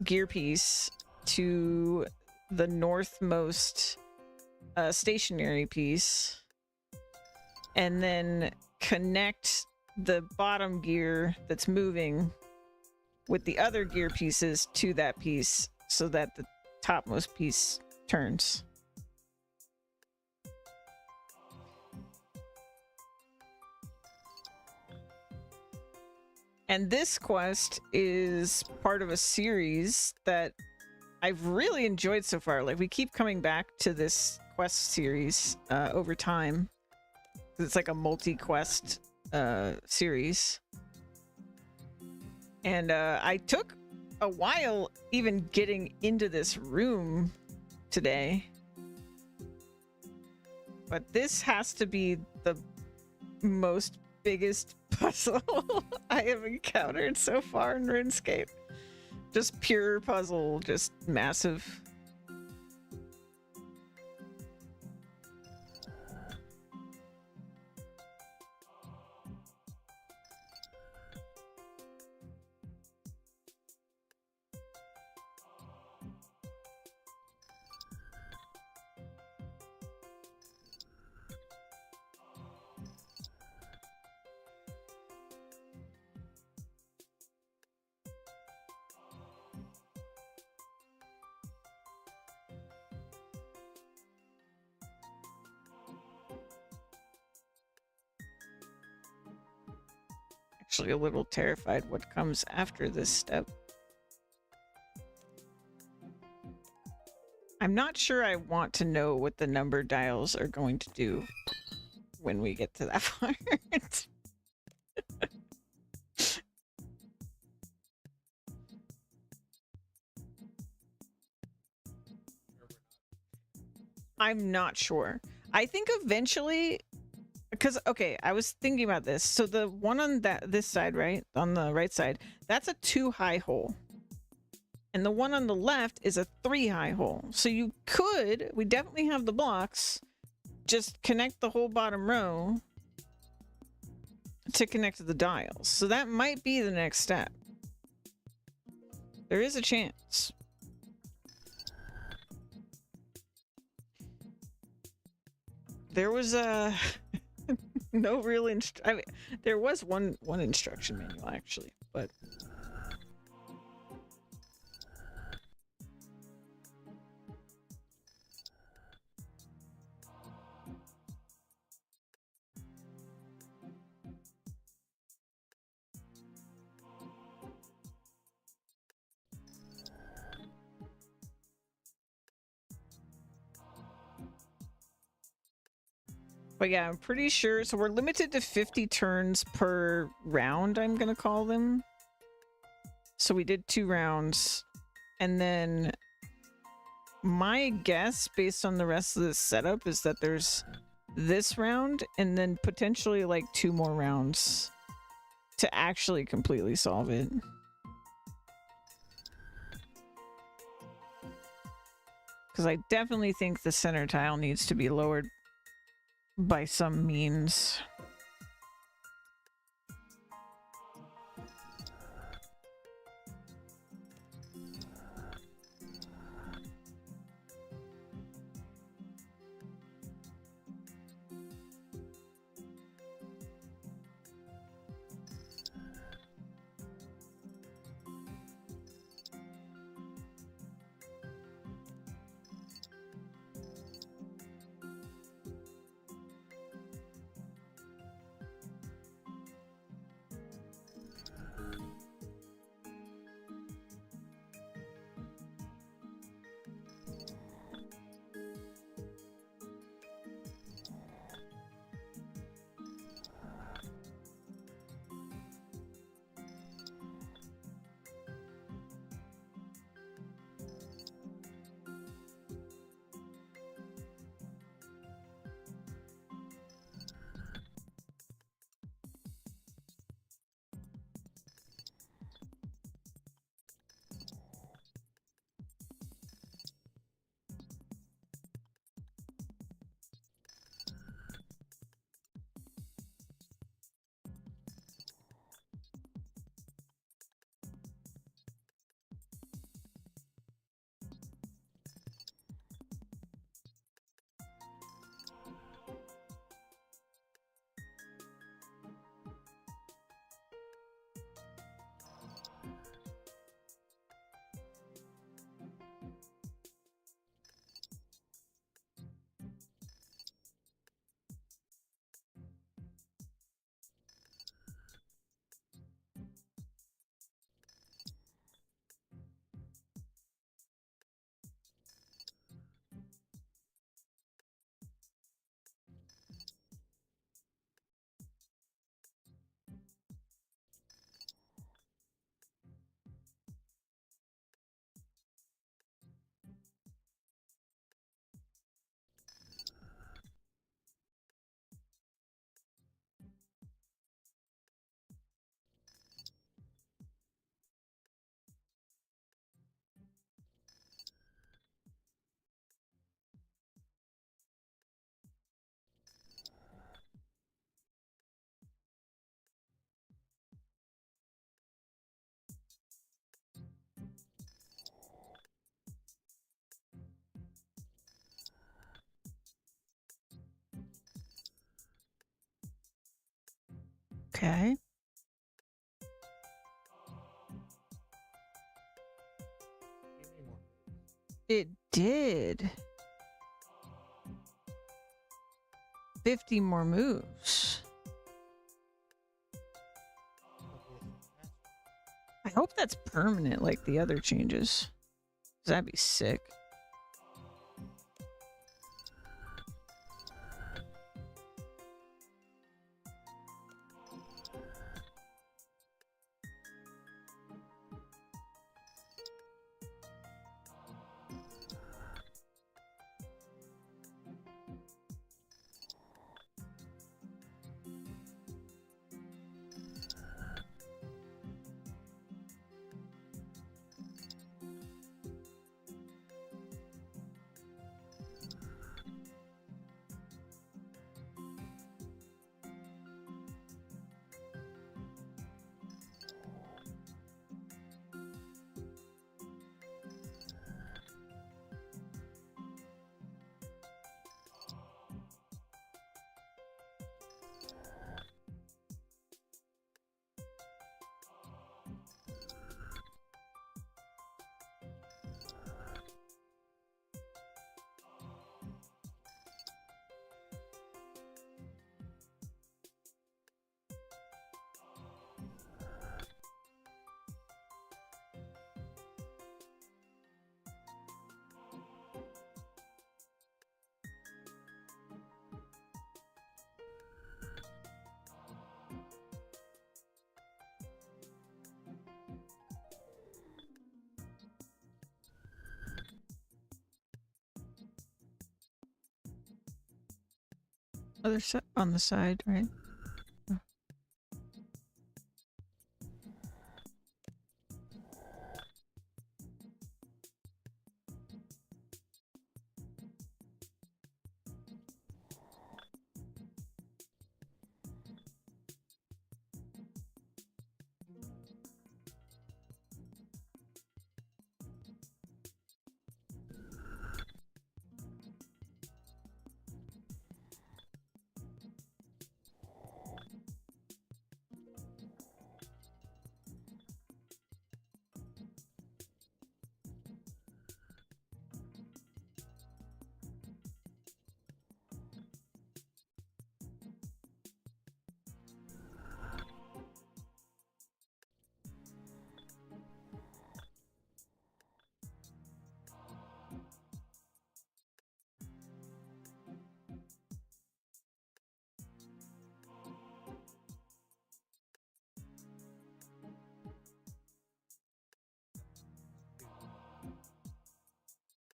gear piece to the northmost stationary piece, and then connect the bottom gear that's moving with the other gear pieces to that piece so that the topmost piece turns. And this quest is part of a series that I've really enjoyed so far. Like, we keep coming back to this quest series over time. It's like a multi-quest series. And I took a while even getting into this room today. But this has to be the most biggest puzzle I have encountered so far in RuneScape. Just pure puzzle, just massive. Actually a little terrified what comes after this step. I'm not sure I want to know what the number dials are going to do when we get to that part. I'm not sure. I think eventually, because okay, I was thinking about this. So the one on this side, right, on the right side, that's a 2 high hole, and the one on the left is a 3 high hole. So you could, we definitely have the blocks, just connect the whole bottom row to connect to the dials. So that might be the next step. There is a chance. There was a no real I mean, there was one instruction manual actually, but yeah, I'm pretty sure. So we're limited to 50 turns per round, I'm gonna call them. So we did 2 rounds, and then my guess based on the rest of this setup is that there's this round and then potentially like 2 more rounds to actually completely solve it. Because I definitely think the center tile needs to be lowered by some means. Okay. Give me more. It did. 50 more moves. I hope that's permanent like the other changes. 'Cause that'd be sick. Other side on the side, right? Oh.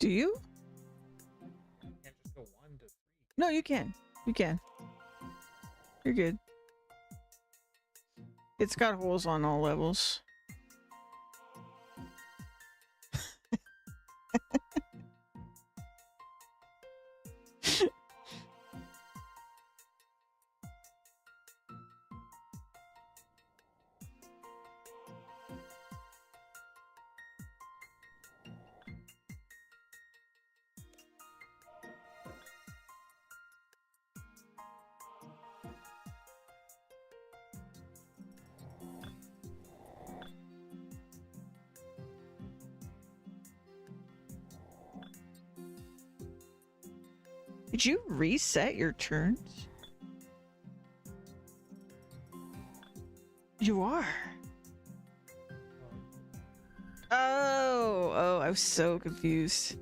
Do you? You can't just go 1 to 3. No, you can. You can. You're good. It's got holes on all levels. Did you reset your turns? You are. Oh, I was so confused.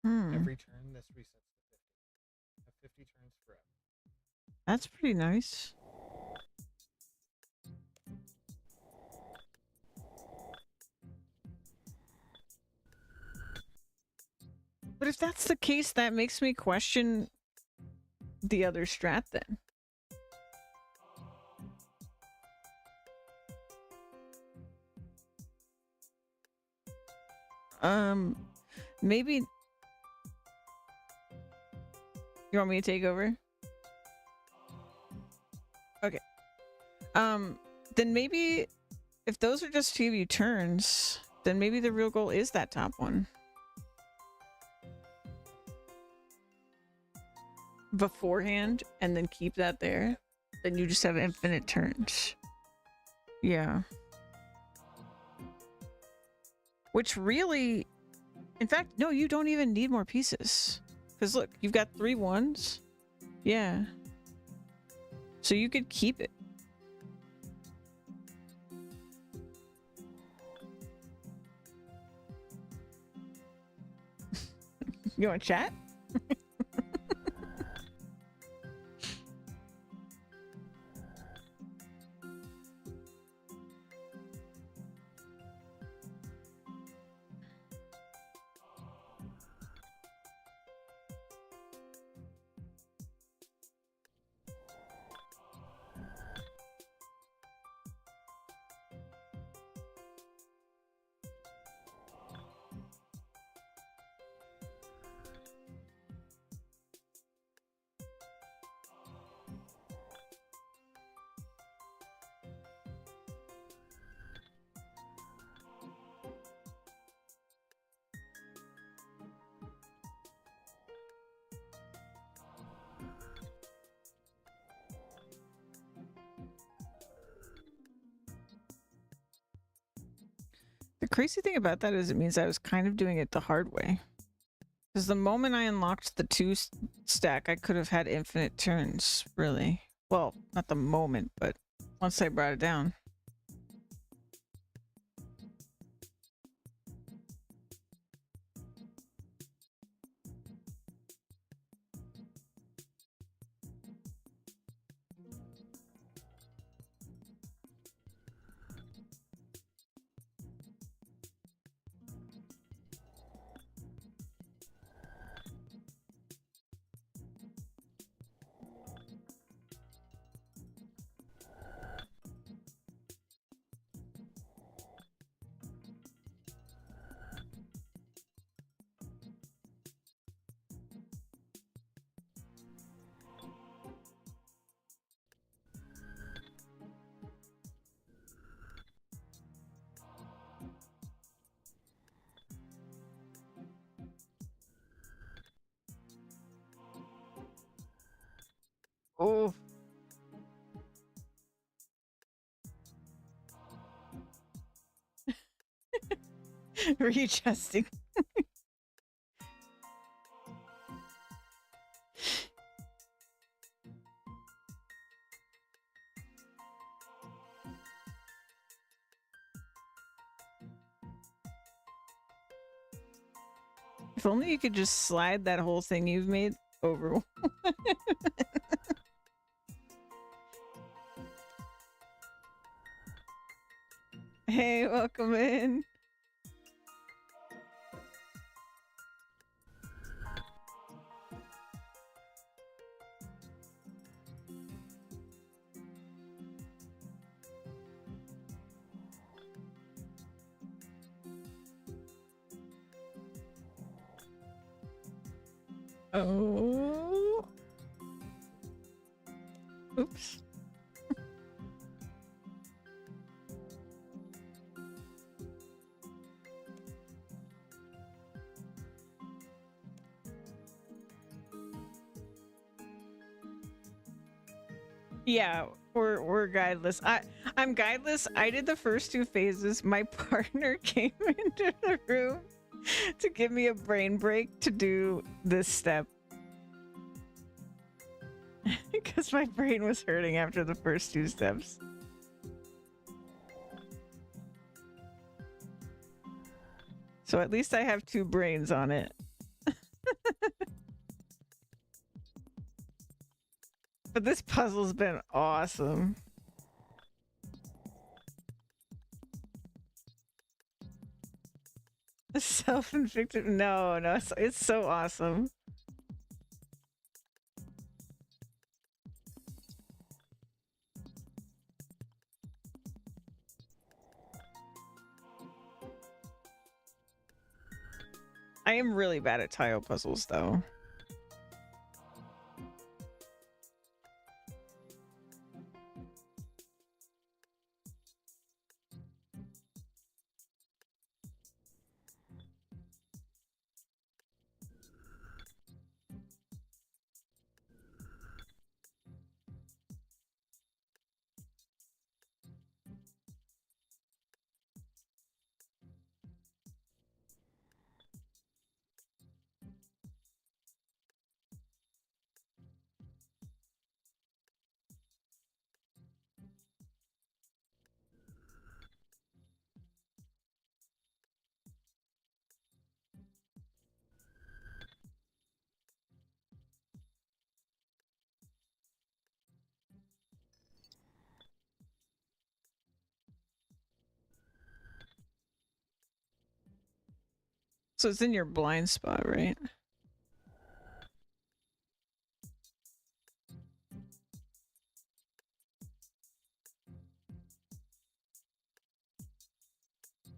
Hmm. Every turn, this resets to 50. Have 50 turns forever. That's pretty nice. But if that's the case, that makes me question the other strat then. Maybe you want me to take over? Okay. Then maybe if those are just few turns, then maybe the real goal is that top one. Beforehand, and then keep that there. Then you just have infinite turns. Yeah. Which really, in fact, no, you don't even need more pieces. Because look, you've got 3 ones. Yeah. So you could keep it. You want to chat? The crazy thing about that is it means I was kind of doing it the hard way. Because the moment I unlocked the 2 stack, I could have had infinite turns, really. Well, not the moment, but once I brought it down. Oh. Readjusting. If only you could just slide that whole thing you've made over. Hey, welcome in. Oh. Oops. Yeah, we're guideless. I'm guideless. I did the first 2 phases. My partner came into the room to give me a brain break to do this step. Because my brain was hurting after the first 2 steps. So at least I have 2 brains on it. But this puzzle's been awesome. Self-inflicted. No, no, it's so awesome. I am really bad at tile puzzles, though. So it's in your blind spot, right?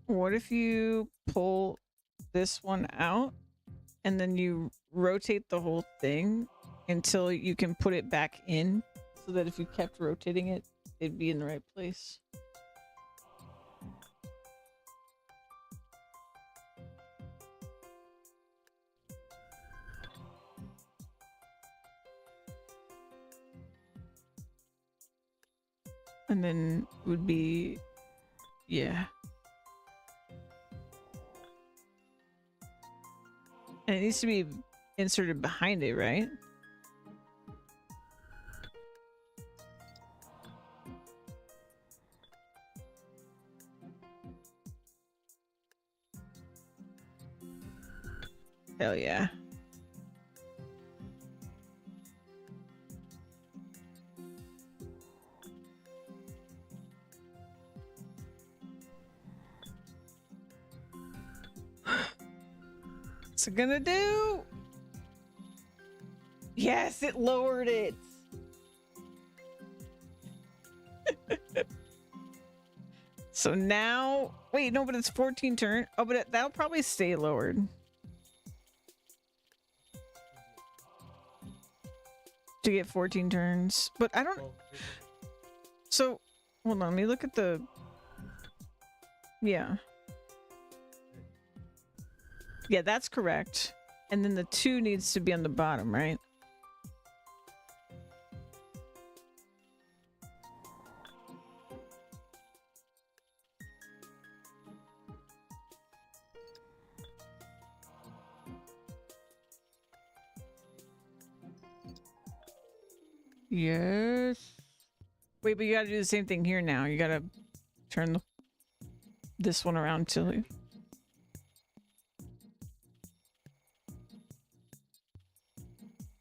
What if you pull this one out and then you rotate the whole thing until you can put it back in so that if you kept rotating it, it'd be in the right place? And then it would be, yeah. And it needs to be inserted behind it, right? Hell yeah. What's it gonna do? Yes, it lowered it. So now, wait, no, but it's 14 turn. Oh, but that'll probably stay lowered. To get 14 turns. But I don't. So, hold on, let me look at the. Yeah. Yeah, that's correct. And then the 2 needs to be on the bottom, right? Yes. Wait, but you gotta do the same thing here now. You gotta turn this one around too.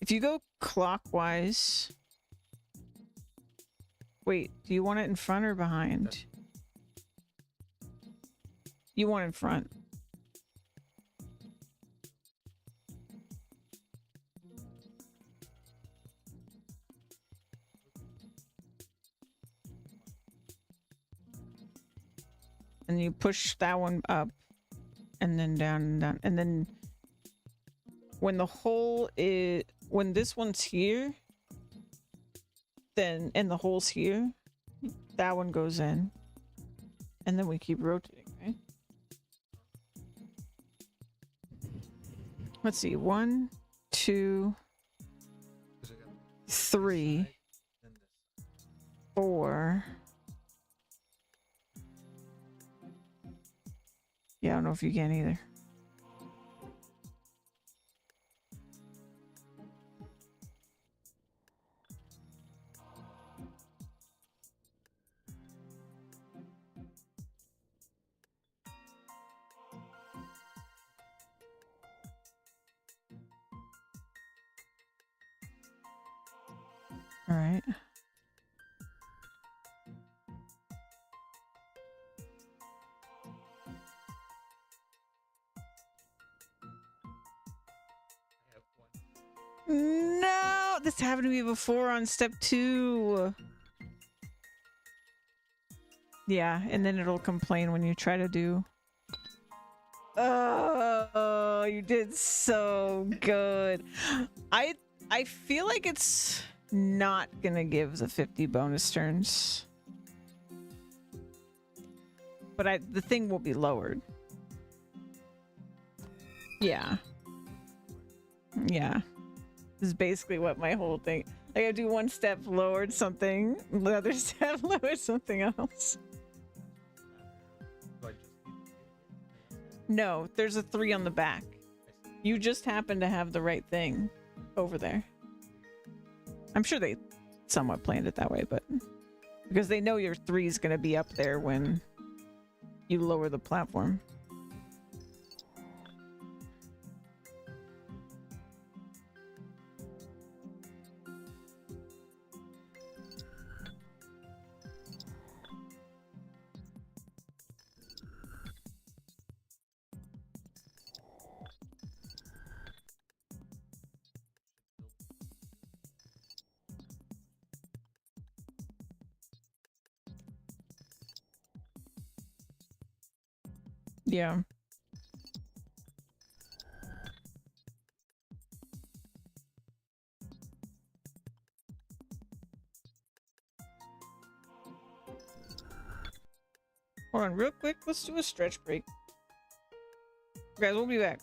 If you go clockwise... Wait, do you want it in front or behind? You want it in front. And you push that one up. And then down and down. And then... When the hole is... When this one's here... Then... And the hole's here... That one goes in. And then we keep rotating, right? Let's see. 1, 2, 3, 4. Yeah, I don't know if you can either. All right. I have one. No, this happened to me before on step 2. Yeah, and then it'll complain when you try to do. Oh, you did so good. I feel like it's not gonna give the 50 bonus turns. But the thing will be lowered. Yeah. Yeah. This is basically what my whole thing. Like I do one step lowered something, the other step lowered something else. Do I just need the 2 here? No, there's a 3 on the back. I see. You just happen to have the right thing over there. I'm sure they somewhat planned it that way, but because they know your 3 is going to be up there when you lower the platform. Yeah. Hold on real quick. Let's do a stretch break. Guys, we'll be back.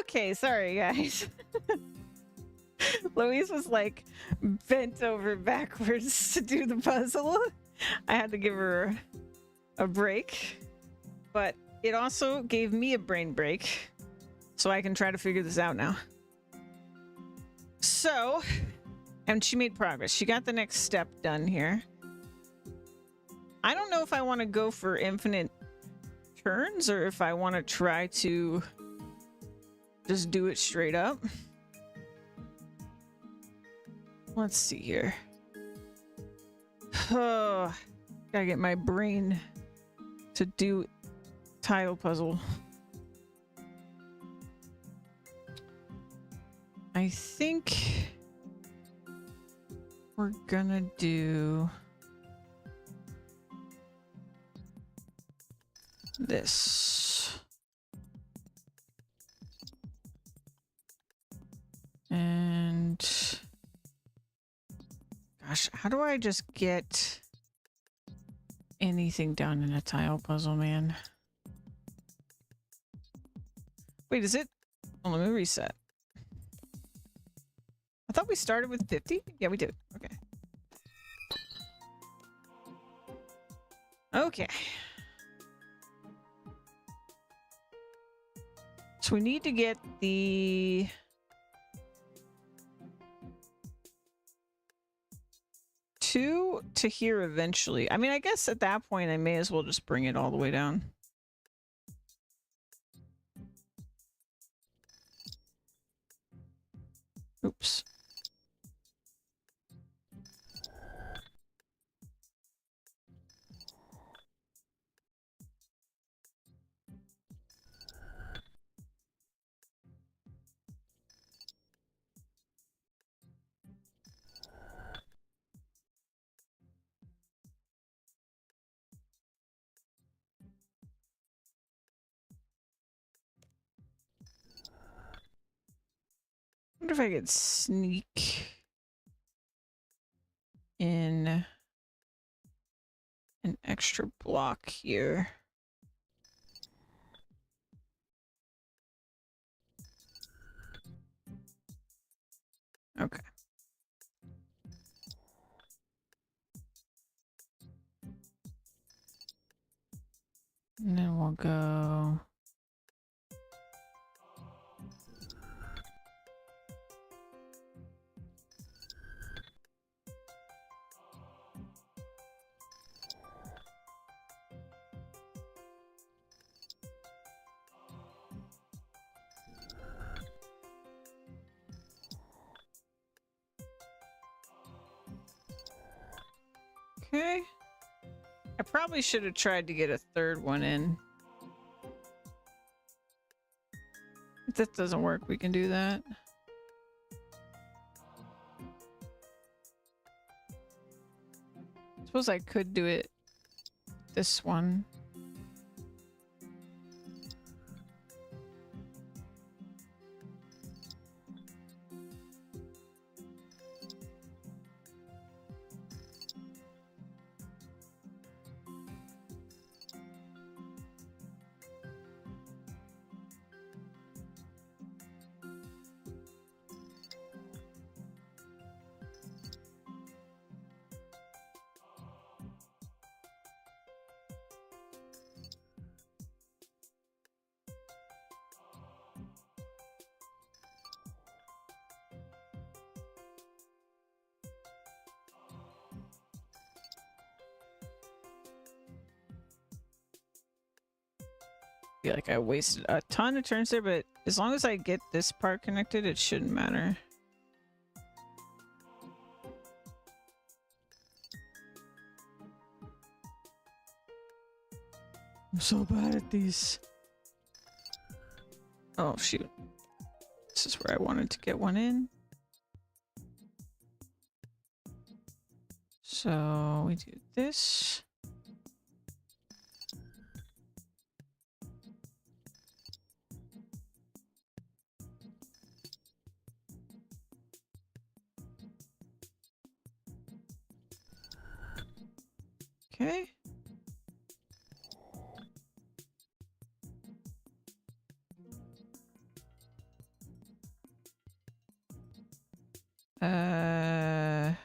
Okay, sorry guys. Louise was like bent over backwards to do the puzzle. I had to give her a break, but it also gave me a brain break so I can try to figure this out now. So, and she made progress. She got the next step done here. I don't know if I want to go for infinite turns or if I want to try to just do it straight up. Let's see here. Oh, gotta get my brain to do tile puzzle. I think we're gonna do this. And gosh, how do I just get anything done in a tile puzzle, man? Wait, is it? Oh, let me reset. I thought we started with 50? Yeah, we did. Okay. Okay. So we need to get the... two to here eventually. I mean, I guess at that point I may as well just bring it all the way down. Oops. I wonder if I could sneak in an extra block here. Okay. And then we'll go... Okay. I probably should have tried to get a third one in. If that doesn't work, we can do that. Suppose I could do it this one. Feel like I wasted a ton of turns there, but as long as I get this part connected, it shouldn't matter. I'm so bad at these. Oh, shoot. This is where I wanted to get one in. So we do this. Okay. I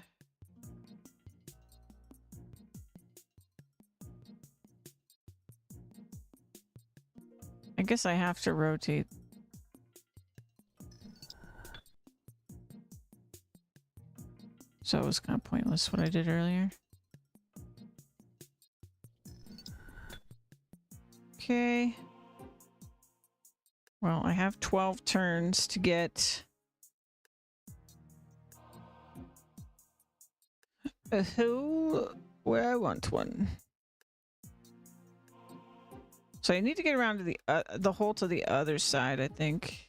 guess I have to rotate. So it was kind of pointless what I did earlier. Okay. Well, I have 12 turns to get a hill where I want one. So I need to get around to the hole to the other side, I think.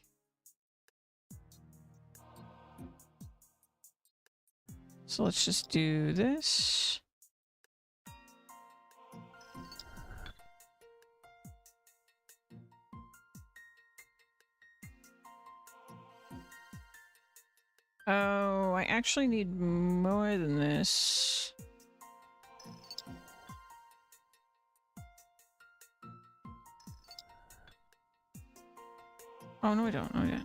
So let's just do this. Oh, I actually need more than this. Oh, no, I don't. Oh, yeah.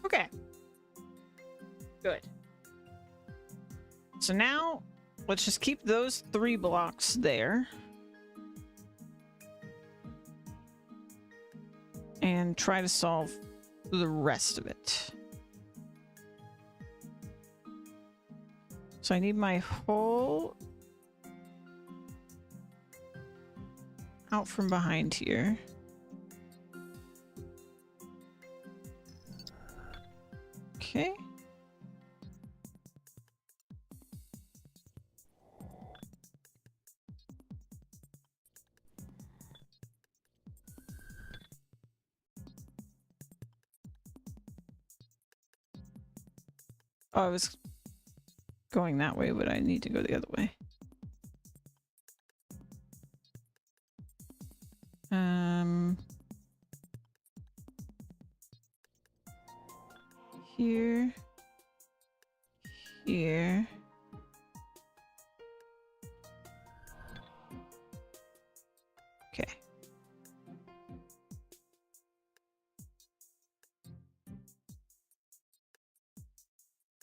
Okay. Good. So now, let's just keep those 3 blocks there. And try to solve the rest of it. So I need my hole out from behind here. Okay. Oh, I was going that way, but I need to go the other way. Here. Here. Okay.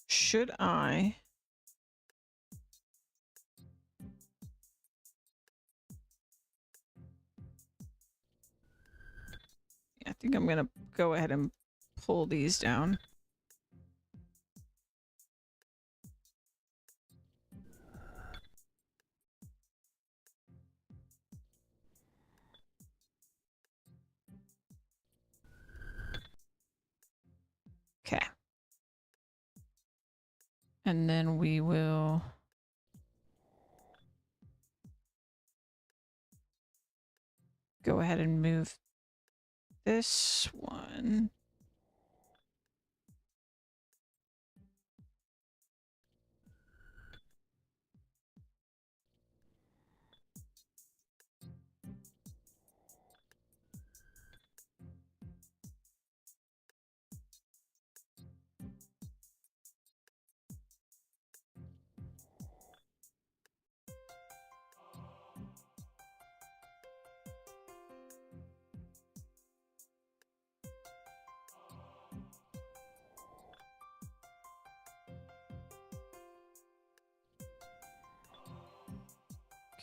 Should I... I think I'm gonna go ahead and pull these down. Okay. And then we will... go ahead and move this one.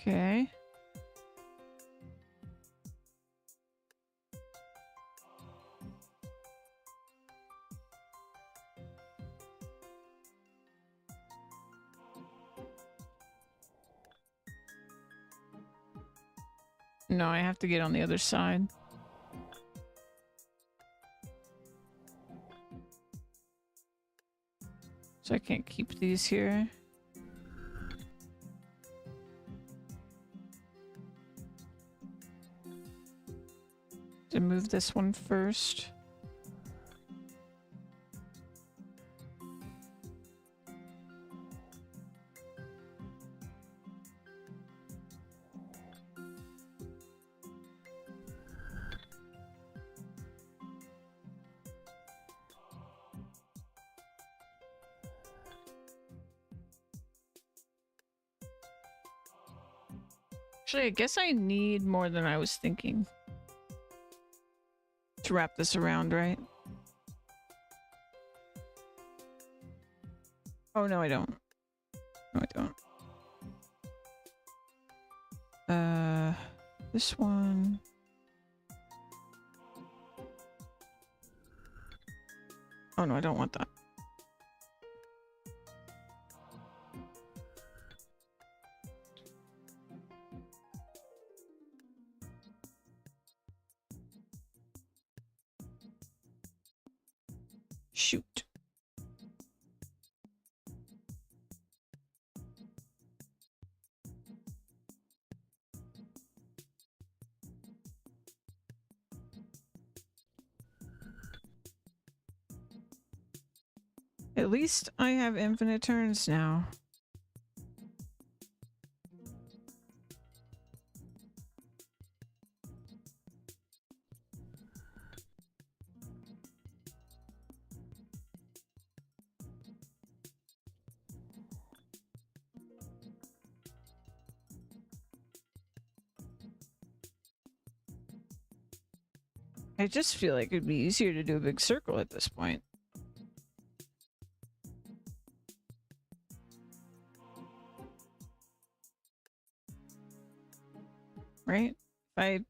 Okay. No, I have to get on the other side. So I can't keep these here. To move this one first. Actually, I guess I need more than I was thinking to wrap this around, right? Oh, no, I don't. No, I don't. This one. Oh, no, I don't want that. Shoot. At least I have infinite turns now. I just feel like it'd be easier to do a big circle at this point. Right? If I...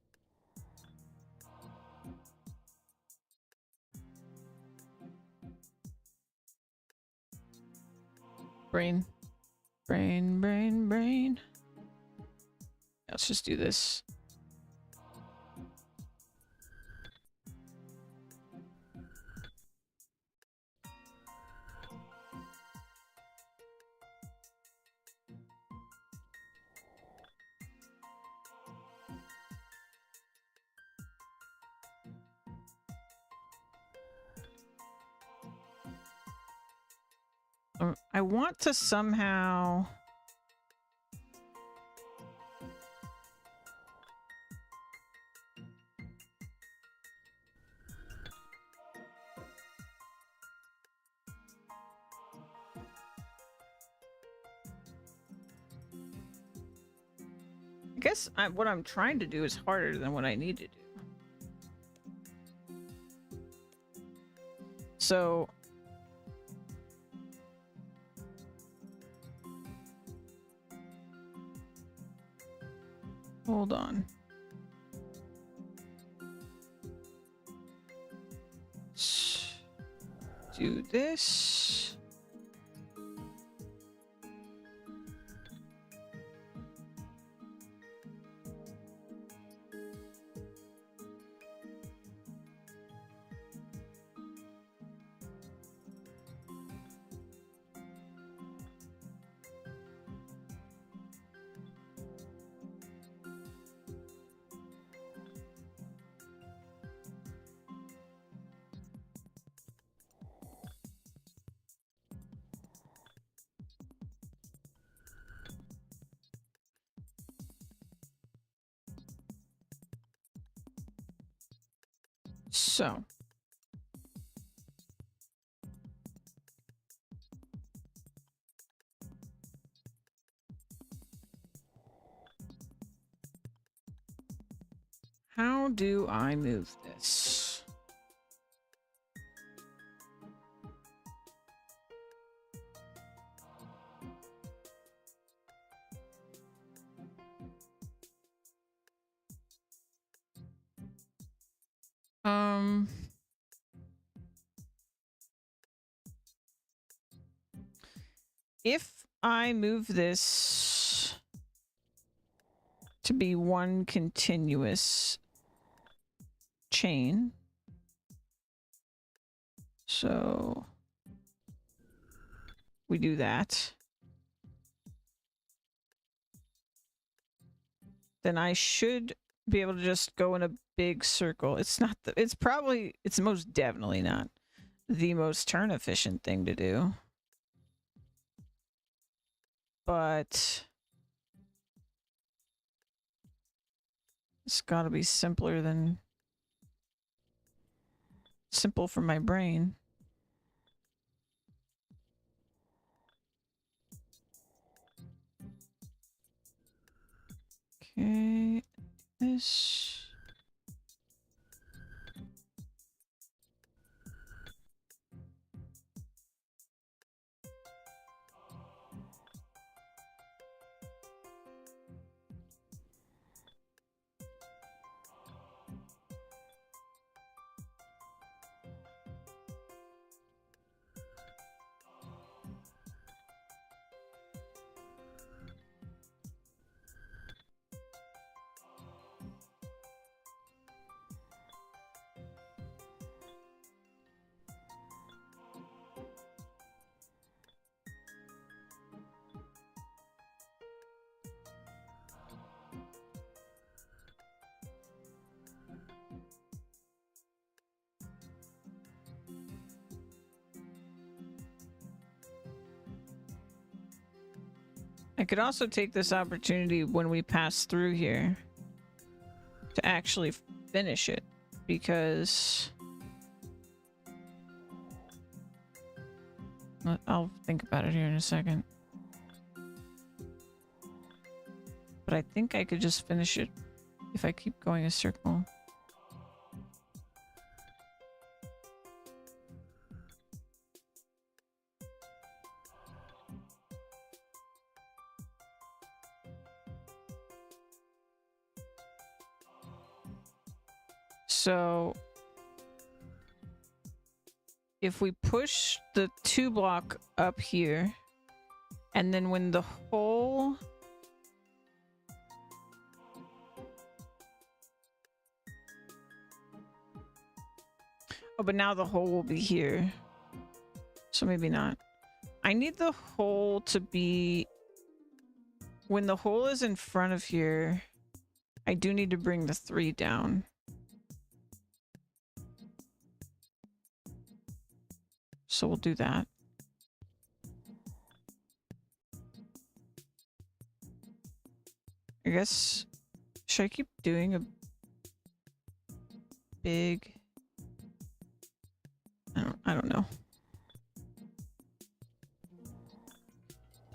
Brain. Brain, brain, brain. Let's just do this. I want to somehow... I guess what I'm trying to do is harder than what I need to do. So... Hold on. Do this. So. How do I move this? If I move this to be one continuous chain, so we do that, then I should be able to just go in a big circle. It's not the, it's most definitely not the most turn efficient thing to do. But it's gotta be simpler than simple for my brain. Okay. this. I could also take this opportunity when we pass through here to actually finish it, because I'll think about it here in a second. But I think I could just finish it if I keep going a circle. So if we push the 2 block up here, and then when the hole but now the hole will be here. So maybe not. I need the hole to be... When the hole is in front of here, I do need to bring the 3 down. So we'll do that. I guess... Should I keep doing a big... I don't know.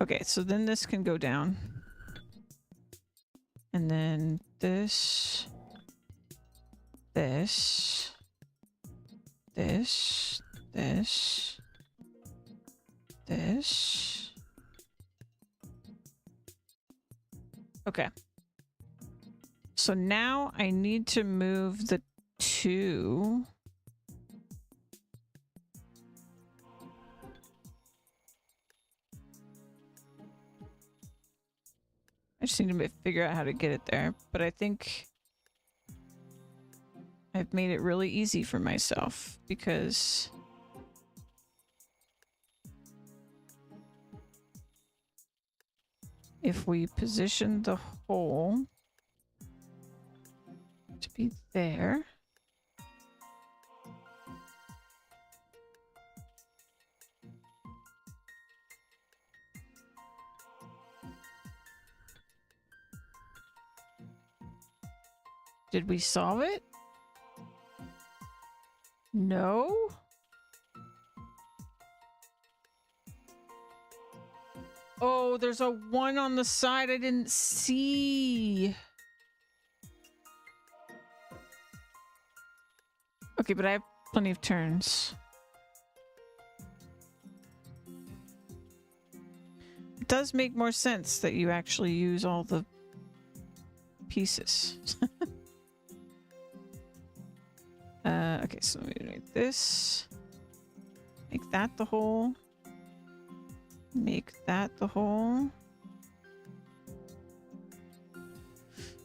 Okay, so then this can go down. And then this... This... This... This... This... Okay. So now I need to move the 2... I just need to figure out how to get it there, but I think I've made it really easy for myself, because if we position the hole to be there, did we solve it? No? Oh, there's a 1 on the side I didn't see. Okay, but I have plenty of turns. It does make more sense that you actually use all the pieces. Okay, so let me make this. Make that the hole. Make that the hole.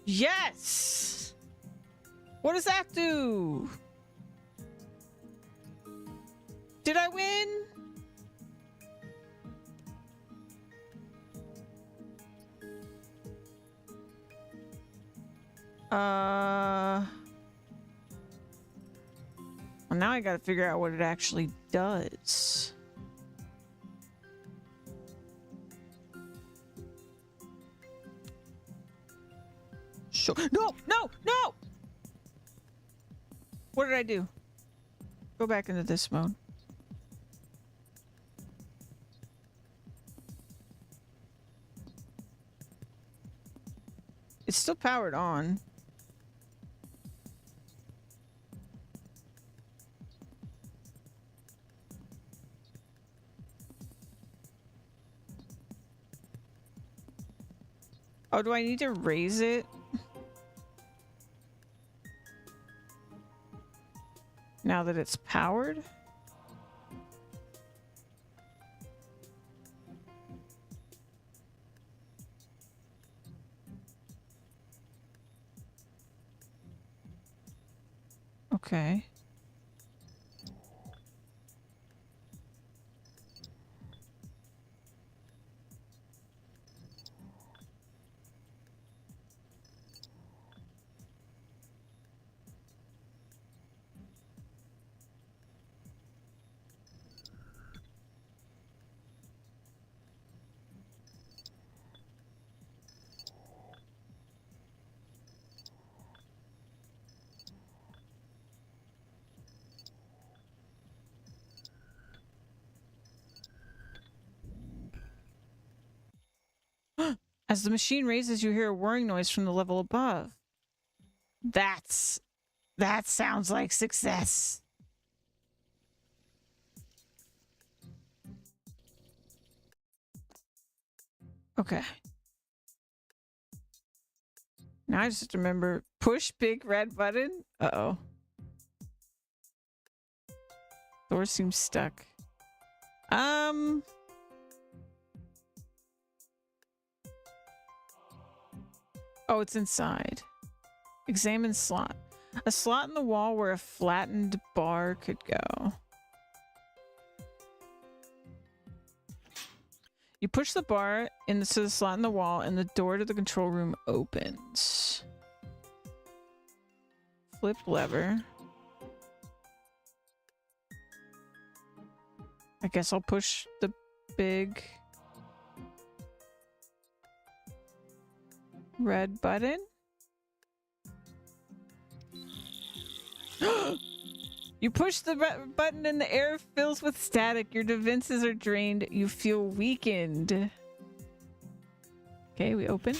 Yes! What does that do? Did I win? Well, now I gotta figure out what it actually does. Sure. No! No! No! What did I do? Go back into this mode. It's still powered on. Oh, do I need to raise it? Now that it's powered? Okay. As the machine raises, you hear a whirring noise from the level above. That sounds like success. Okay. Now I just remember push big red button. Uh-oh. Door seems stuck. Oh, it's inside. Examine slot. A slot in the wall where a flattened bar could go. You push the bar into the slot in the wall and the door to the control room opens. Flip lever. I guess I'll push the big red button. You push the button and the air fills with static. Your defenses are drained. You feel weakened. Okay, we open.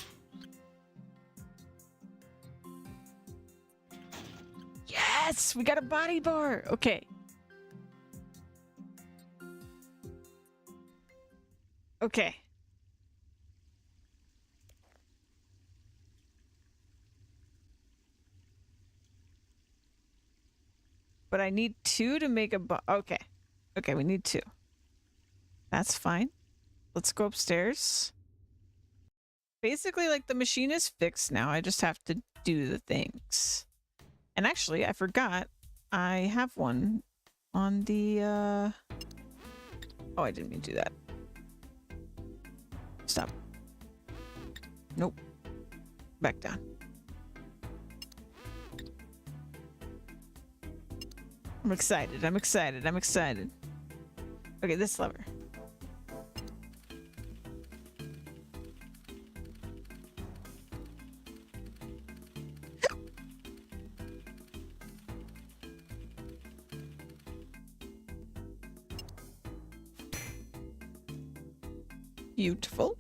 Yes, we got a body bar. Okay. Okay. But I need 2 to make a okay. Okay, we need 2. That's fine. Let's go upstairs. Basically, like, the machine is fixed now. I just have to do the things. And actually, I forgot. I have one on the, Oh, I didn't mean to do that. Stop. Nope. Back down. I'm excited. I'm excited. I'm excited. Okay, this lever. Beautiful.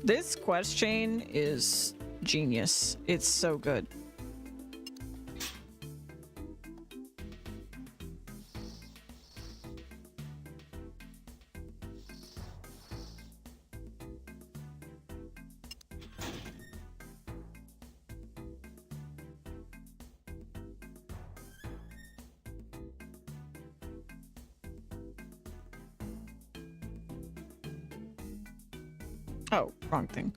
This quest chain is genius. It's so good. Oh, wrong thing.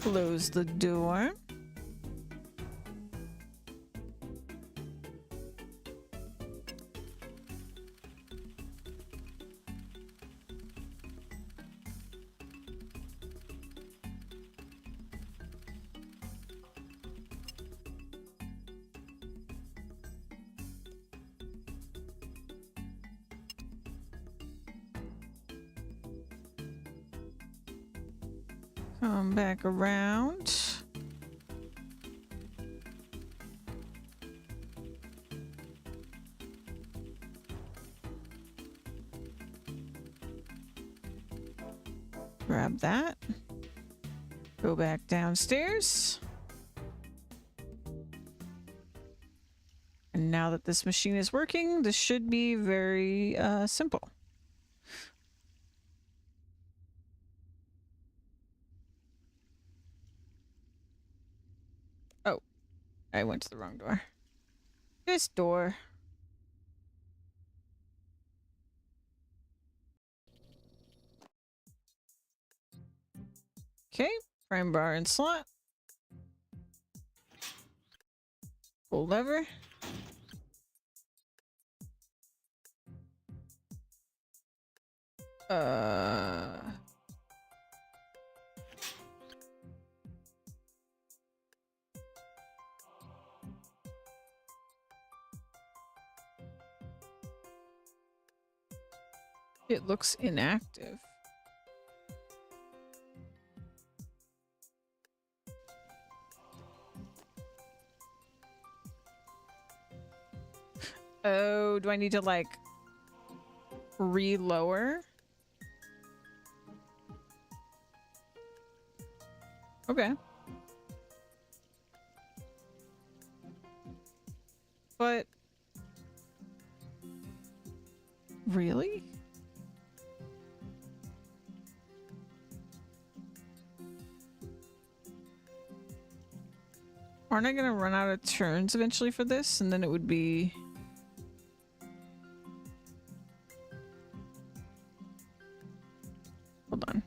Close the door. Come back around. Grab that. Go back downstairs. And now that this machine is working, this should be very simple. Oh, I went to the wrong door. This door. Okay, prime bar and slot. Pull lever. It looks inactive. Oh, do I need to like re-lower? Okay. But really? Aren't I gonna run out of turns eventually for this? And then it would be... Hold on.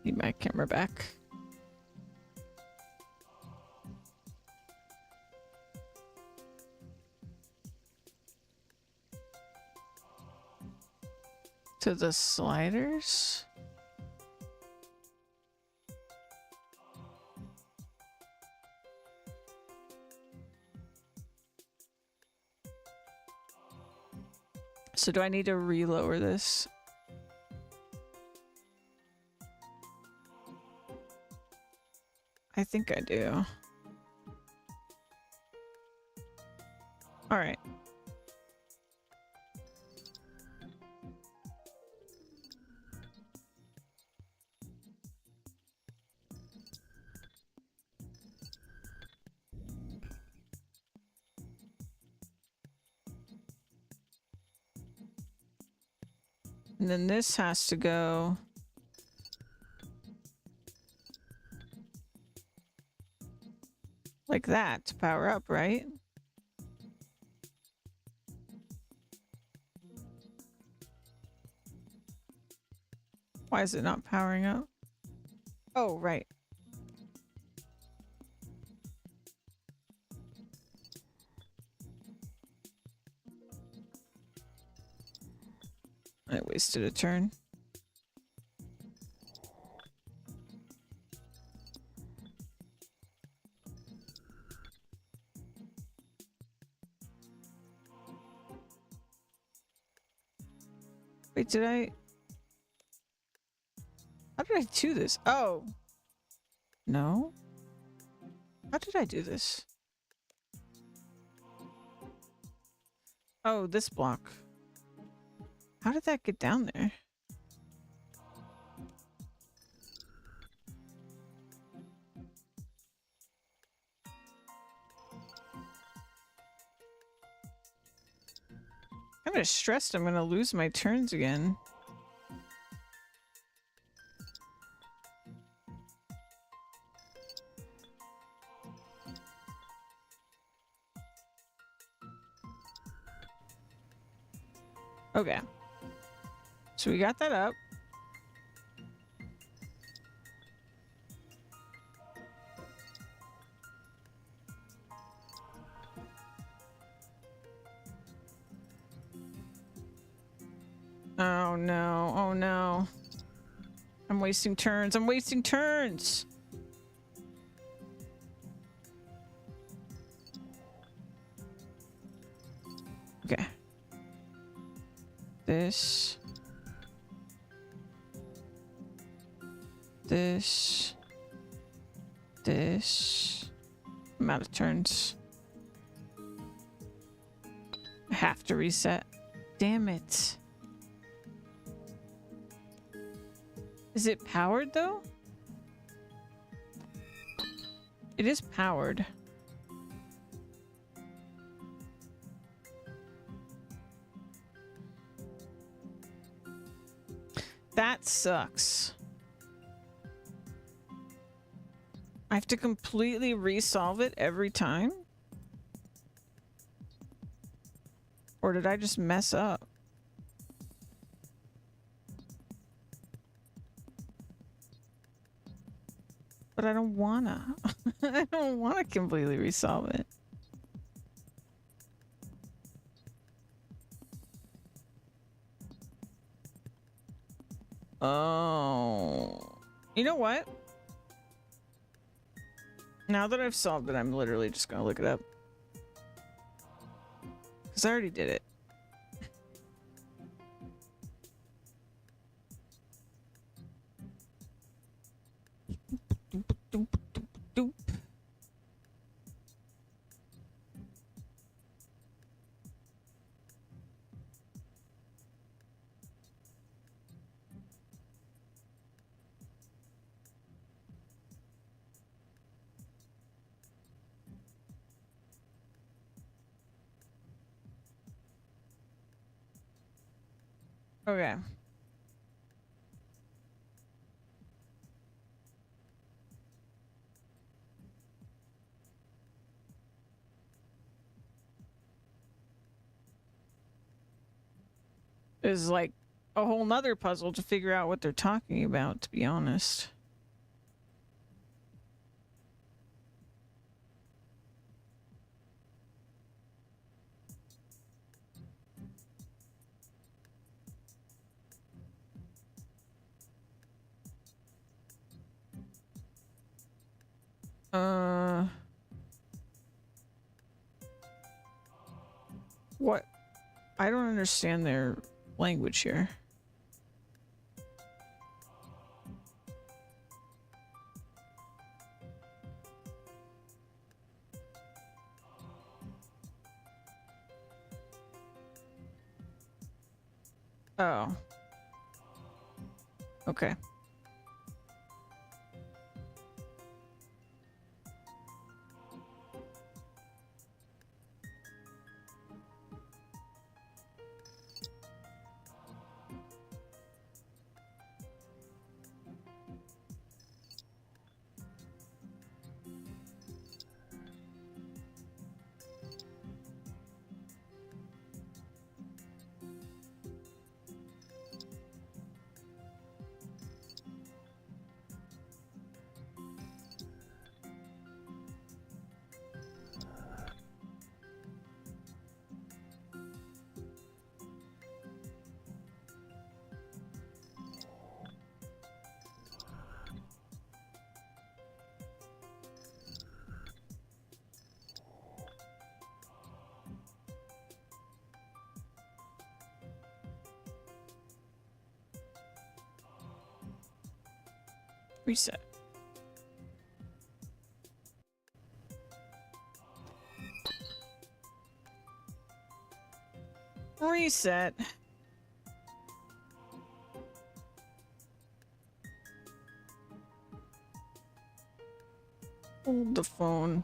Need my camera back. To the sliders? So do I need to re-lower this? I think I do. All right. And then this has to go like that to power up, right? Why is it not powering up? Oh, right. I wasted a turn. Wait, did I... How did I do this? Oh. No? How did I do this? Oh, this block. How did that get down there? I'm kind of stressed I'm gonna lose my turns again. Okay. So we got that up. Oh no, oh no. I'm wasting turns, I'm wasting turns! Okay. This. this. This. I'm out of turns. I have to reset. Damn it. Is it powered though? It is powered. That sucks. I have to completely resolve it every time? Or did I just mess up? But I don't wanna. I don't wanna completely resolve it. Oh. You know what? Now that I've solved it, I'm literally just gonna look it up. Because I already did it. Doop, doop, doop, doop. Okay. Is like a whole nother puzzle to figure out what they're talking about, to be honest. What? I don't understand their language here. Oh. Okay. Reset. Reset. Hold the phone.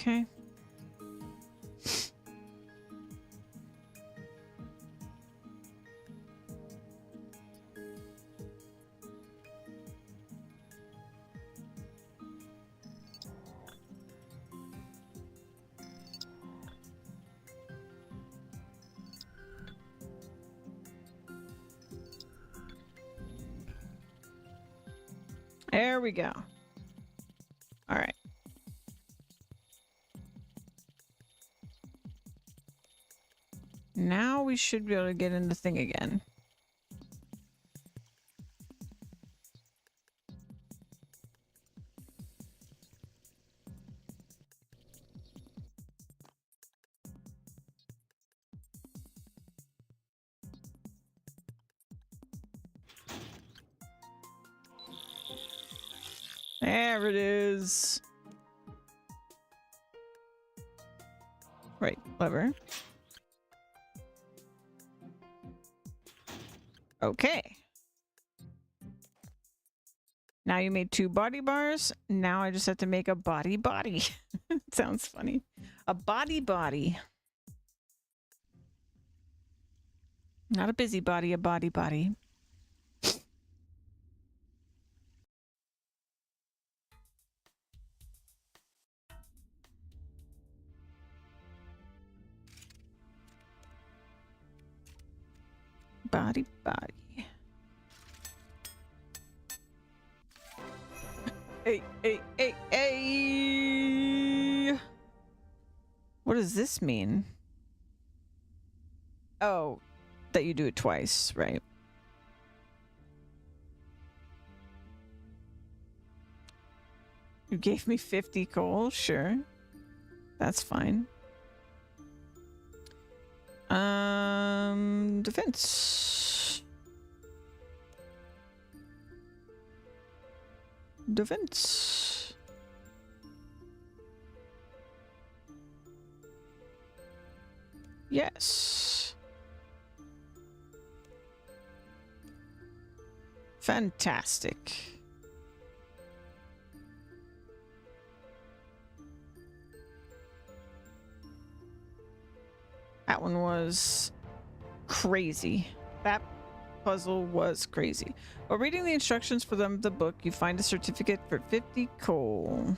Okay. There we go. All right. Now we should be able to get in the thing again. There it is. Right, lever. Okay. Now you made 2 body bars. Now I just have to make a body. Sounds funny. A body. Not a busybody, a body. Body. Hey. What does this mean? Oh, that you do it twice, right? You gave me 50 coal, sure. That's fine. Defense. Yes. Fantastic. That one was crazy. That puzzle was crazy. While reading the instructions for the book, you find a certificate for 50 coal.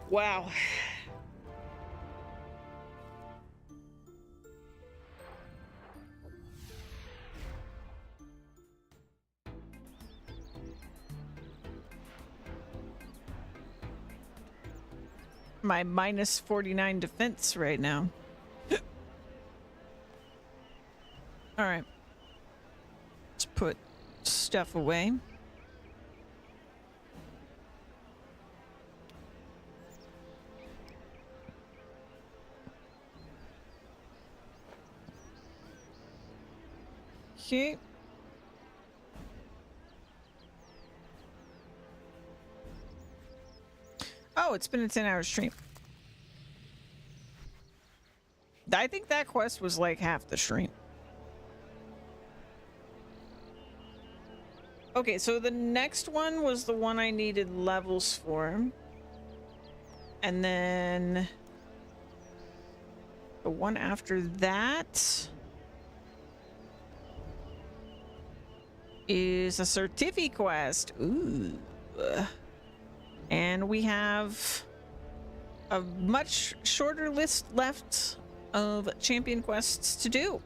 Wow. My minus 49 defense right now. All right. Let's put stuff away. Okay. Oh, it's been a 10-hour stream. I think that quest was like half the stream. Okay, so the next one was the one I needed levels for. And then the one after that is a certificate quest. Ooh. And we have a much shorter list left of champion quests to do.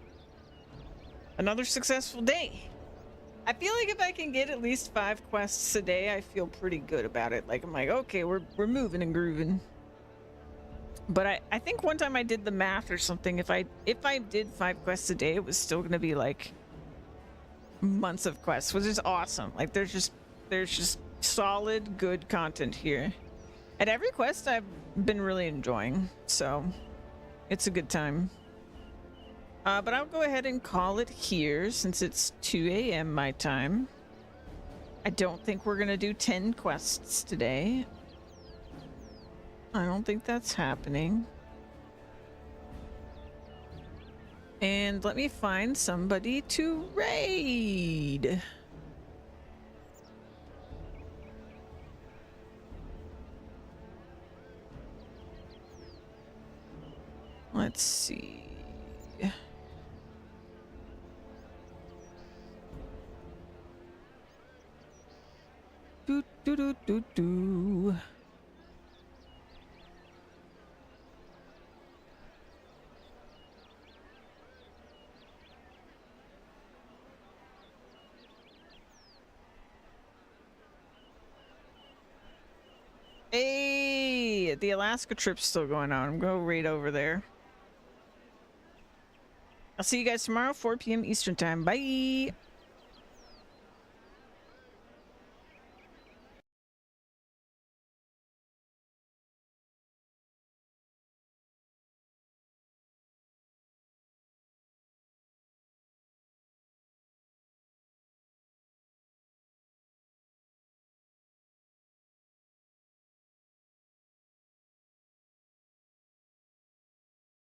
Another successful day. I feel like if I can get at least 5 quests a day, I feel pretty good about it. Like, I'm like, okay, we're moving and grooving. But I think one time I did the math or something. If I did 5 quests a day, it was still gonna be like months of quests, which is awesome. Like, there's just solid, good content here. And every quest I've been really enjoying, so it's a good time. But I'll go ahead and call it here since it's 2 a.m. my time. I don't think we're gonna do 10 quests today. I don't think that's happening. And let me find somebody to raid. Let's see. Do do do do do. Hey, the Alaska trip's still going on. I'm going right over there. I'll see you guys tomorrow, 4 p.m. Eastern time. Bye.